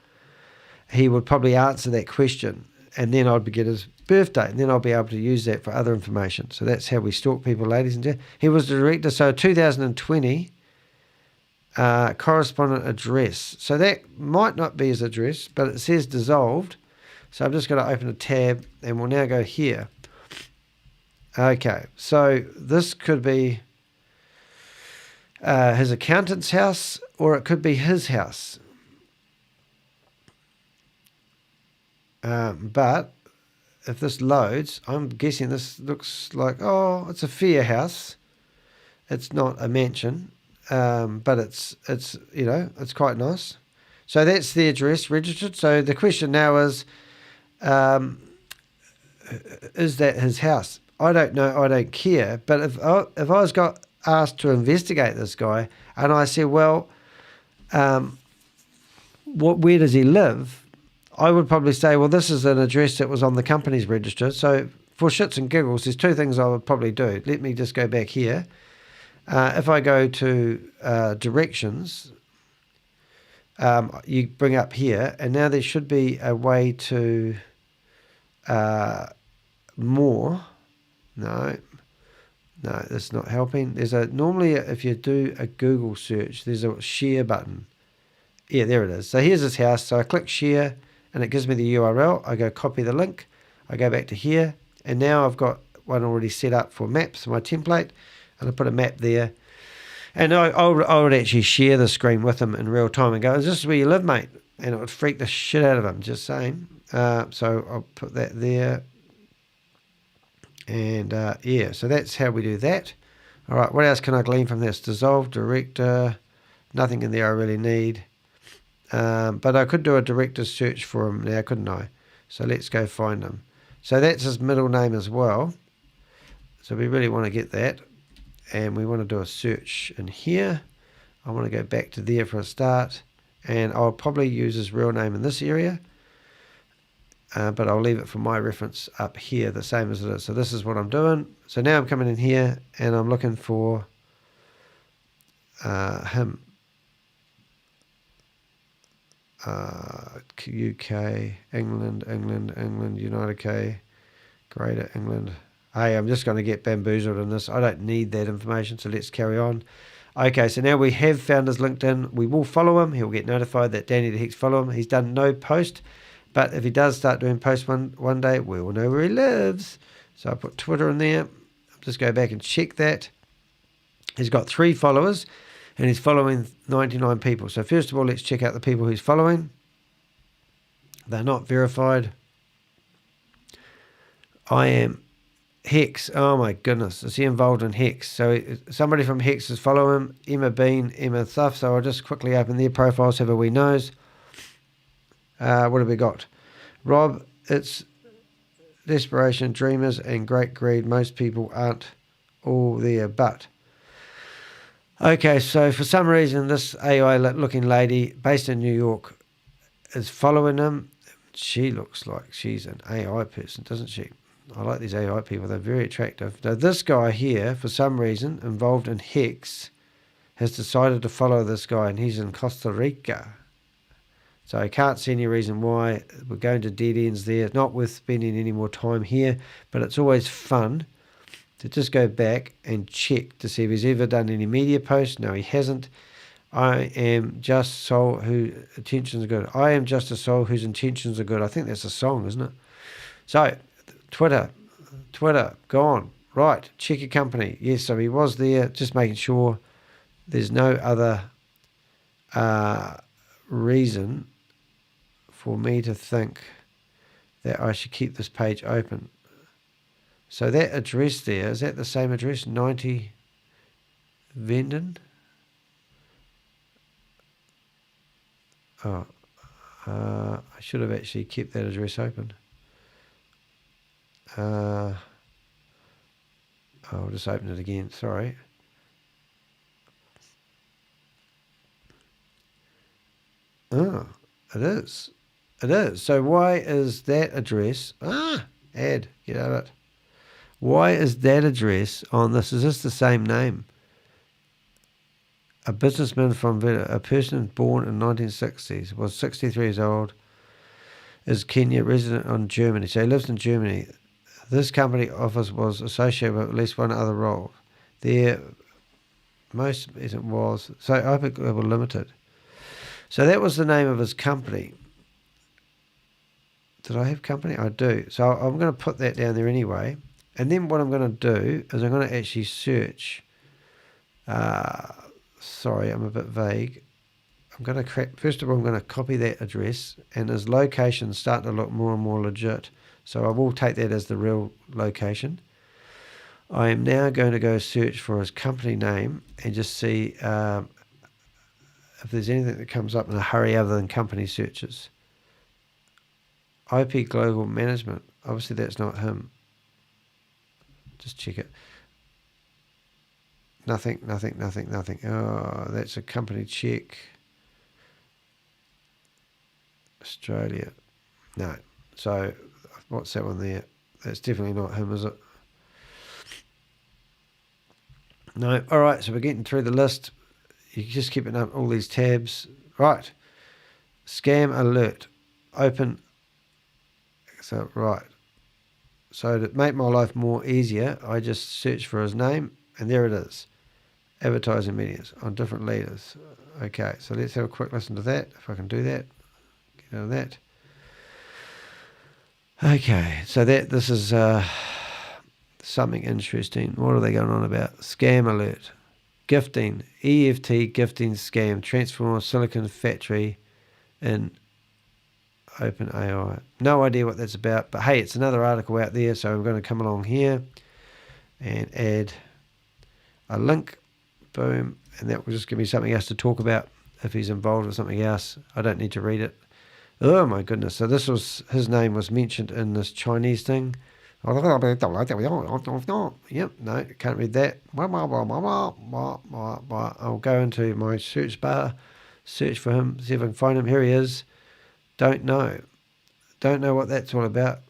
he would probably answer that question. And then I'd get his birthday. And then I'll be able to use that for other information. So that's how we stalk people, ladies and gentlemen. He was the director. So 2020, correspondent address. So that might not be his address, but it says dissolved. So I'm just going to open a tab, and we'll now go here. Okay, so this could be his accountant's house, or it could be his house. But if this loads, I'm guessing this looks like, oh, it's a fair house. It's not a mansion, but it's you know, it's quite nice. So that's the address registered. So the question now is that his house? I don't know. I don't care. But if I was asked to investigate this guy, and I said, well, where does he live? I would probably say, well, this is an address that was on the company's register. So for shits and giggles, there's two things I would probably do. Let me just go back here. If I go to directions, you bring up here, and now there should be a way to more. No, that's not helping. There's normally if you do a Google search, there's a share button. Yeah, there it is. So here's his house. So I click share, and it gives me the URL. I go copy the link. I go back to here, and now I've got one already set up for maps, my template, and I put a map there. And I would actually share the screen with him in real time and go, is this where you live, mate? And it would freak the shit out of him, just saying. So I'll put that there. And yeah, so that's how we do that. All right, what else can I glean from this? Dissolve director, nothing in there I really need. But I could do a director's search for him now, couldn't I? So let's go find him. So that's his middle name as well. So we really want to get that. And we want to do a search in here. I want to go back to there for a start. And I'll probably use his real name in this area. But I'll leave it for my reference up here, the same as it is. So this is what I'm doing. So now I'm coming in here, and I'm looking for him. UK, England, United K, Greater England. Hey, I'm just going to get bamboozled in this. I don't need that information, so let's carry on. Okay, so now we have found his LinkedIn. We will follow him. He'll get notified that Danny the Hex follow him. He's done no post, but if he does start doing posts one day, we will know where he lives. So I put Twitter in there. I'll just go back and check that. He's got 3 followers, and he's following 99 people. So first of all, let's check out the people he's following. They're not verified. I am Hex. Oh my goodness. Is he involved in Hex? So somebody from Hex is following him. Emma Bean, Emma Thuff. So I'll just quickly open their profiles, have a wee nose. What have we got? Rob, it's desperation, dreamers, and great greed. Most people aren't all there, but... Okay, so for some reason, this AI-looking lady based in New York is following him. She looks like she's an AI person, doesn't she? I like these AI people. They're very attractive. Now, this guy here, for some reason, involved in Hex, has decided to follow this guy, and he's in Costa Rica. So I can't see any reason why. We're going to dead ends there. Not worth spending any more time here, but it's always fun to just go back and check to see if he's ever done any media posts. No, he hasn't. I am just soul whose intentions are good. I am just a soul whose intentions are good. I think that's a song, isn't it? So, Twitter, gone. Right, check your company. Yes, so he was there, just making sure there's no other reason for me to think that I should keep this page open. So that address there, is that the same address? 90 Venden. Oh, I should have actually kept that address open. I'll just open it again. Sorry. Oh, it is. It is. So why is that address? Add. Get out of it. Why is that address on this? Is this the same name? A businessman from a person born in 1960s, was 63 years old, is Kenya resident on Germany. So he lives in Germany. This company office was associated with at least one other role. Their most recent was Open Global Limited. So that was the name of his company. Did I have company? I do. So I'm going to put that down there anyway. And then what I'm going to do is I'm going to actually search. Sorry, I'm a bit vague. I'm going to first of all, I'm going to copy that address, and his location's starting to look more and more legit. So I will take that as the real location. I am now going to go search for his company name and just see if there's anything that comes up in a hurry other than company searches. IP Global Management. Obviously that's not him. Just check it. Nothing. Oh, that's a company check. Australia. No. So what's that one there? That's definitely not him, is it? No. All right. So we're getting through the list. You just keeping up all these tabs. Right. Scam alert. Open. So, right. So to make my life more easier, I just search for his name, and there it is. Advertising medias on different leaders. Okay, so let's have a quick listen to that, if I can do that. Get out of that. Okay, so this is something interesting. What are they going on about? Scam alert. Gifting. EFT gifting scam. Transformer Silicon Factory in OpenAI. No idea what that's about, but hey, it's another article out there, so I'm going to come along here and add a link. Boom, and that will just give me something else to talk about if he's involved with something else. I don't need to read it. Oh my goodness. So his name was mentioned in this Chinese thing. Yep, no, can't read that. I'll go into my search bar, search for him, see if I can find him. Here he is. Don't know what that's all about.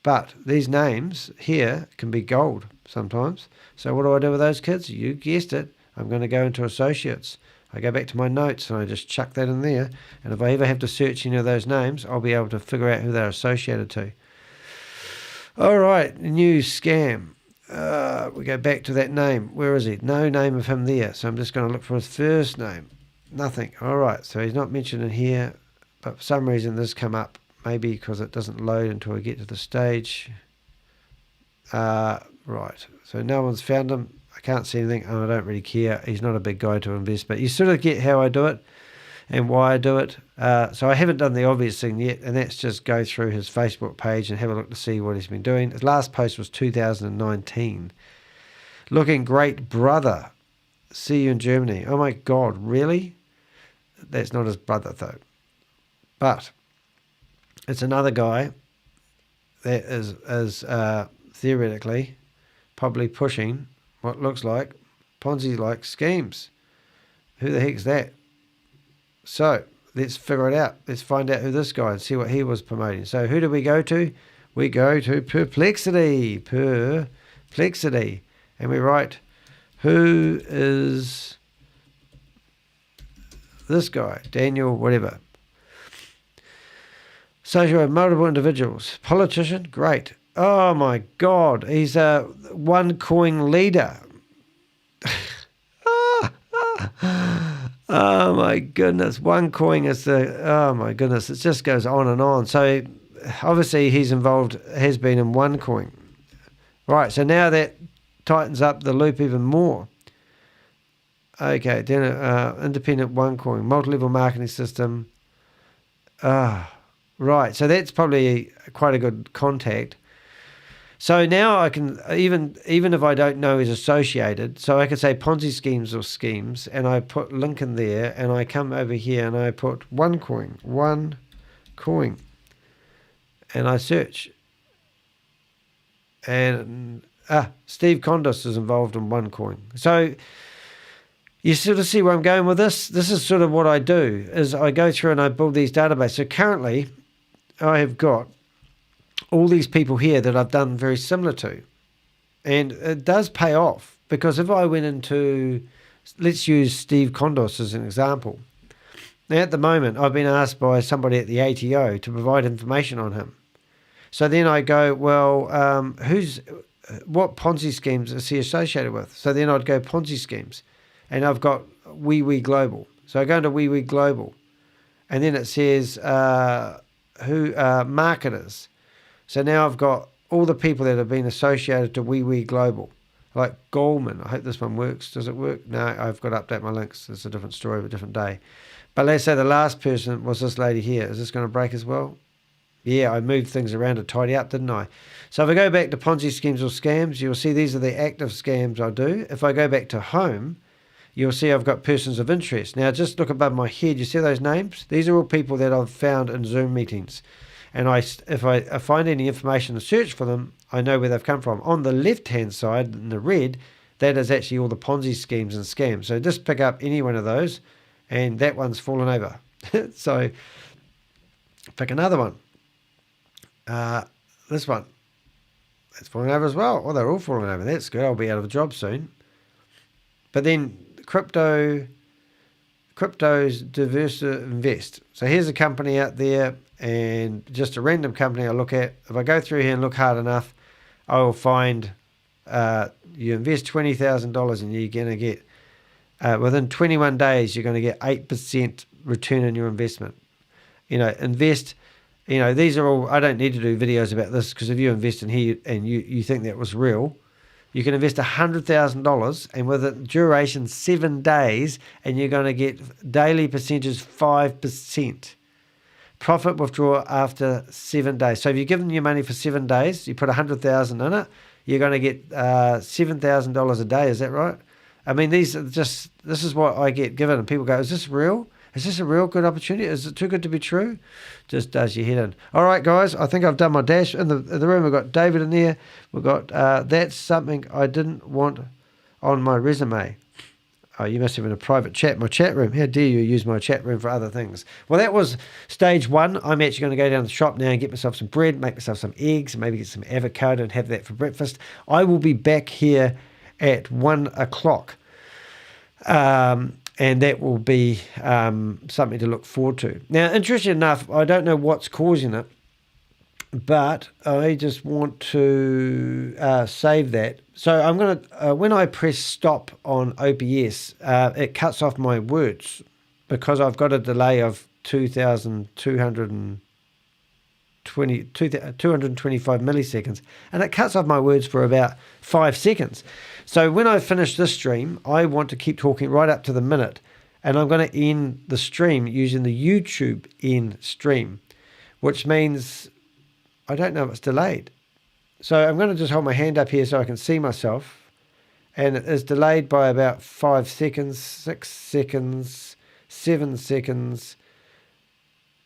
But these names here can be gold sometimes. So what do I do with those kids? You guessed it. I'm going to go into associates. I go back to my notes and I just chuck that in there. And if I ever have to search any of those names, I'll be able to figure out who they're associated to. All right, new scam. We go back to that name. Where is he? No name of him there. So I'm just going to look for his first name. Nothing. All right, so he's not mentioned in here. But for some reason this come up. Maybe because it doesn't load until we get to the stage. Right, so no one's found him. I can't see anything, and I don't really care. He's not a big guy to invest, but you sort of get how I do it and why I do it. So I haven't done the obvious thing yet, and that's just go through his Facebook page and have a look to see what he's been doing. His last post was 2019. Looking great, brother. See you in Germany. Oh my God, really? That's not his brother though. But it's another guy that is theoretically probably pushing what looks like Ponzi-like schemes. Who the heck's that? So let's figure it out. Let's find out who this guy and see what he was promoting. So who do we go to? We go to Perplexity. Perplexity. And we write, who is this guy? Daniel, whatever. Social multiple individuals. Politician? Great. Oh my God. He's a one-coin leader. Oh my goodness. OneCoin is oh my goodness. It just goes on and on. So obviously he's involved, has been in OneCoin. Right. So now that tightens up the loop even more. Okay. Then independent OneCoin, multi-level marketing system. Right, so that's probably quite a good contact. So now I can, even if I don't know is associated, so I can say Ponzi schemes or schemes, and I put link in there, and I come over here and I put OneCoin, and I search. And Steve Kondos is involved in OneCoin. So you sort of see where I'm going with this. This is sort of what I do, is I go through and I build these databases. So currently I have got all these people here that I've done very similar to. And it does pay off, because if I went into, let's use Steve Kondos as an example. Now at the moment, I've been asked by somebody at the ATO to provide information on him. So then I go, well, what Ponzi schemes is he associated with? So then I'd go Ponzi schemes. And I've got WeWe Global. So I go into WeWe Global. And then it says marketers. So now I've got all the people that have been associated to WeWe Global, like Goldman. I hope this one works. Does it work? No, I've got to update my links. It's a different story of a different day. But let's say the last person was this lady here. Is this going to break as well? Yeah, I moved things around to tidy up, didn't I? So if I go back to Ponzi schemes or scams, you'll see these are the active scams I do. If I go back to home, you'll see I've got persons of interest. Now just look above my head. You see those names? These are all people that I've found in Zoom meetings. And if I find any information and search for them, I know where they've come from. On the left-hand side, in the red, that is actually all the Ponzi schemes and scams. So just pick up any one of those, and that one's fallen over. So pick another one. This one. That's fallen over as well. Well, they're all falling over. That's good. I'll be out of a job soon. But then crypto's diverse invest. So here's a company out there, and just a random company I look at. If I go through here and look hard enough, I will find you invest $20,000 and you're going to get, within 21 days, you're going to get 8% return on your investment. Invest, these are all, I don't need to do videos about this, because if you invest in here and you think that was real, you can invest $100,000 and with a duration 7 days, and you're going to get daily percentages 5%. Profit withdrawal after 7 days. So if you've given your money for 7 days, you put $100,000 in it, you're going to get $7,000 a day. Is that right? I mean, this is what I get given, and people go, is this real? Is this a real good opportunity? Is it too good to be true? Just does your head in. All right, guys, I think I've done my dash. In the room, we've got David in there. We've got, that's something I didn't want on my resume. Oh, you must have in a private chat, my chat room. How dare you use my chat room for other things? Well, that was stage one. I'm actually going to go down to the shop now and get myself some bread, make myself some eggs, maybe get some avocado and have that for breakfast. I will be back here at 1 o'clock. And that will be something to look forward to. Now, interesting enough, I don't know what's causing it, but I just want to save that. So I'm going to, when I press stop on OBS, it cuts off my words because I've got a delay of 225 milliseconds, and it cuts off my words for about 5 seconds. So when I finish this stream, I want to keep talking right up to the minute, and I'm going to end the stream using the YouTube end stream, which means I don't know if it's delayed. So I'm going to just hold my hand up here so I can see myself, and it is delayed by about 5 seconds, 6 seconds, 7 seconds,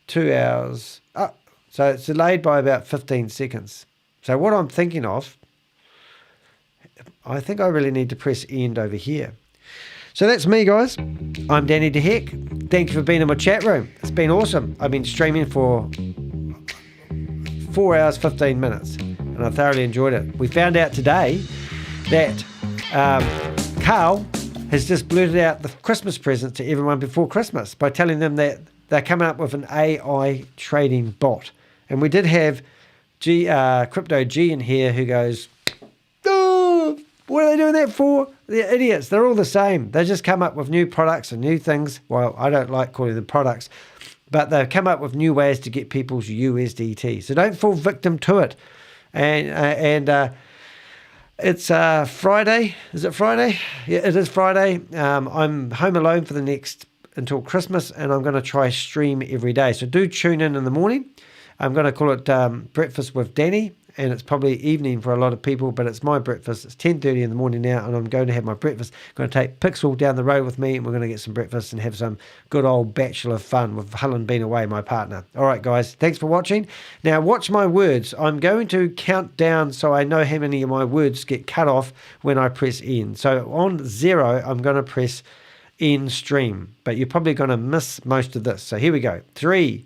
2 hours. Oh, so it's delayed by about 15 seconds. So what I'm thinking of, I think I really need to press end over here. So that's me, guys. I'm Danny DeHeck. Thank you for being in my chat room. It's been awesome. I've been streaming for 4 hours, 15 minutes, and I thoroughly enjoyed it. We found out today that Carl has just blurted out the Christmas present to everyone before Christmas by telling them that they're coming up with an AI trading bot. And we did have Crypto G in here who goes, oh, what are they doing that for? They're idiots. They're all the same. They just come up with new products and new things. Well, I don't like calling them products, but they've come up with new ways to get people's USDT. So don't fall victim to it. And it's Friday. Is it Friday? Yeah, it is Friday. I'm home alone for the next until Christmas, and I'm going to try stream every day. So do tune in the morning. I'm going to call it Breakfast with Danny, and it's probably evening for a lot of people, but it's my breakfast. It's 10:30 in the morning now, and I'm going to have my breakfast. I'm going to take Pixel down the road with me, and we're going to get some breakfast and have some good old bachelor fun with Helen being away, my partner. All right, guys, thanks for watching. Now, watch my words. I'm going to count down so I know how many of my words get cut off when I press end. So on 0, I'm going to press end stream, but you're probably going to miss most of this. So here we go. 3,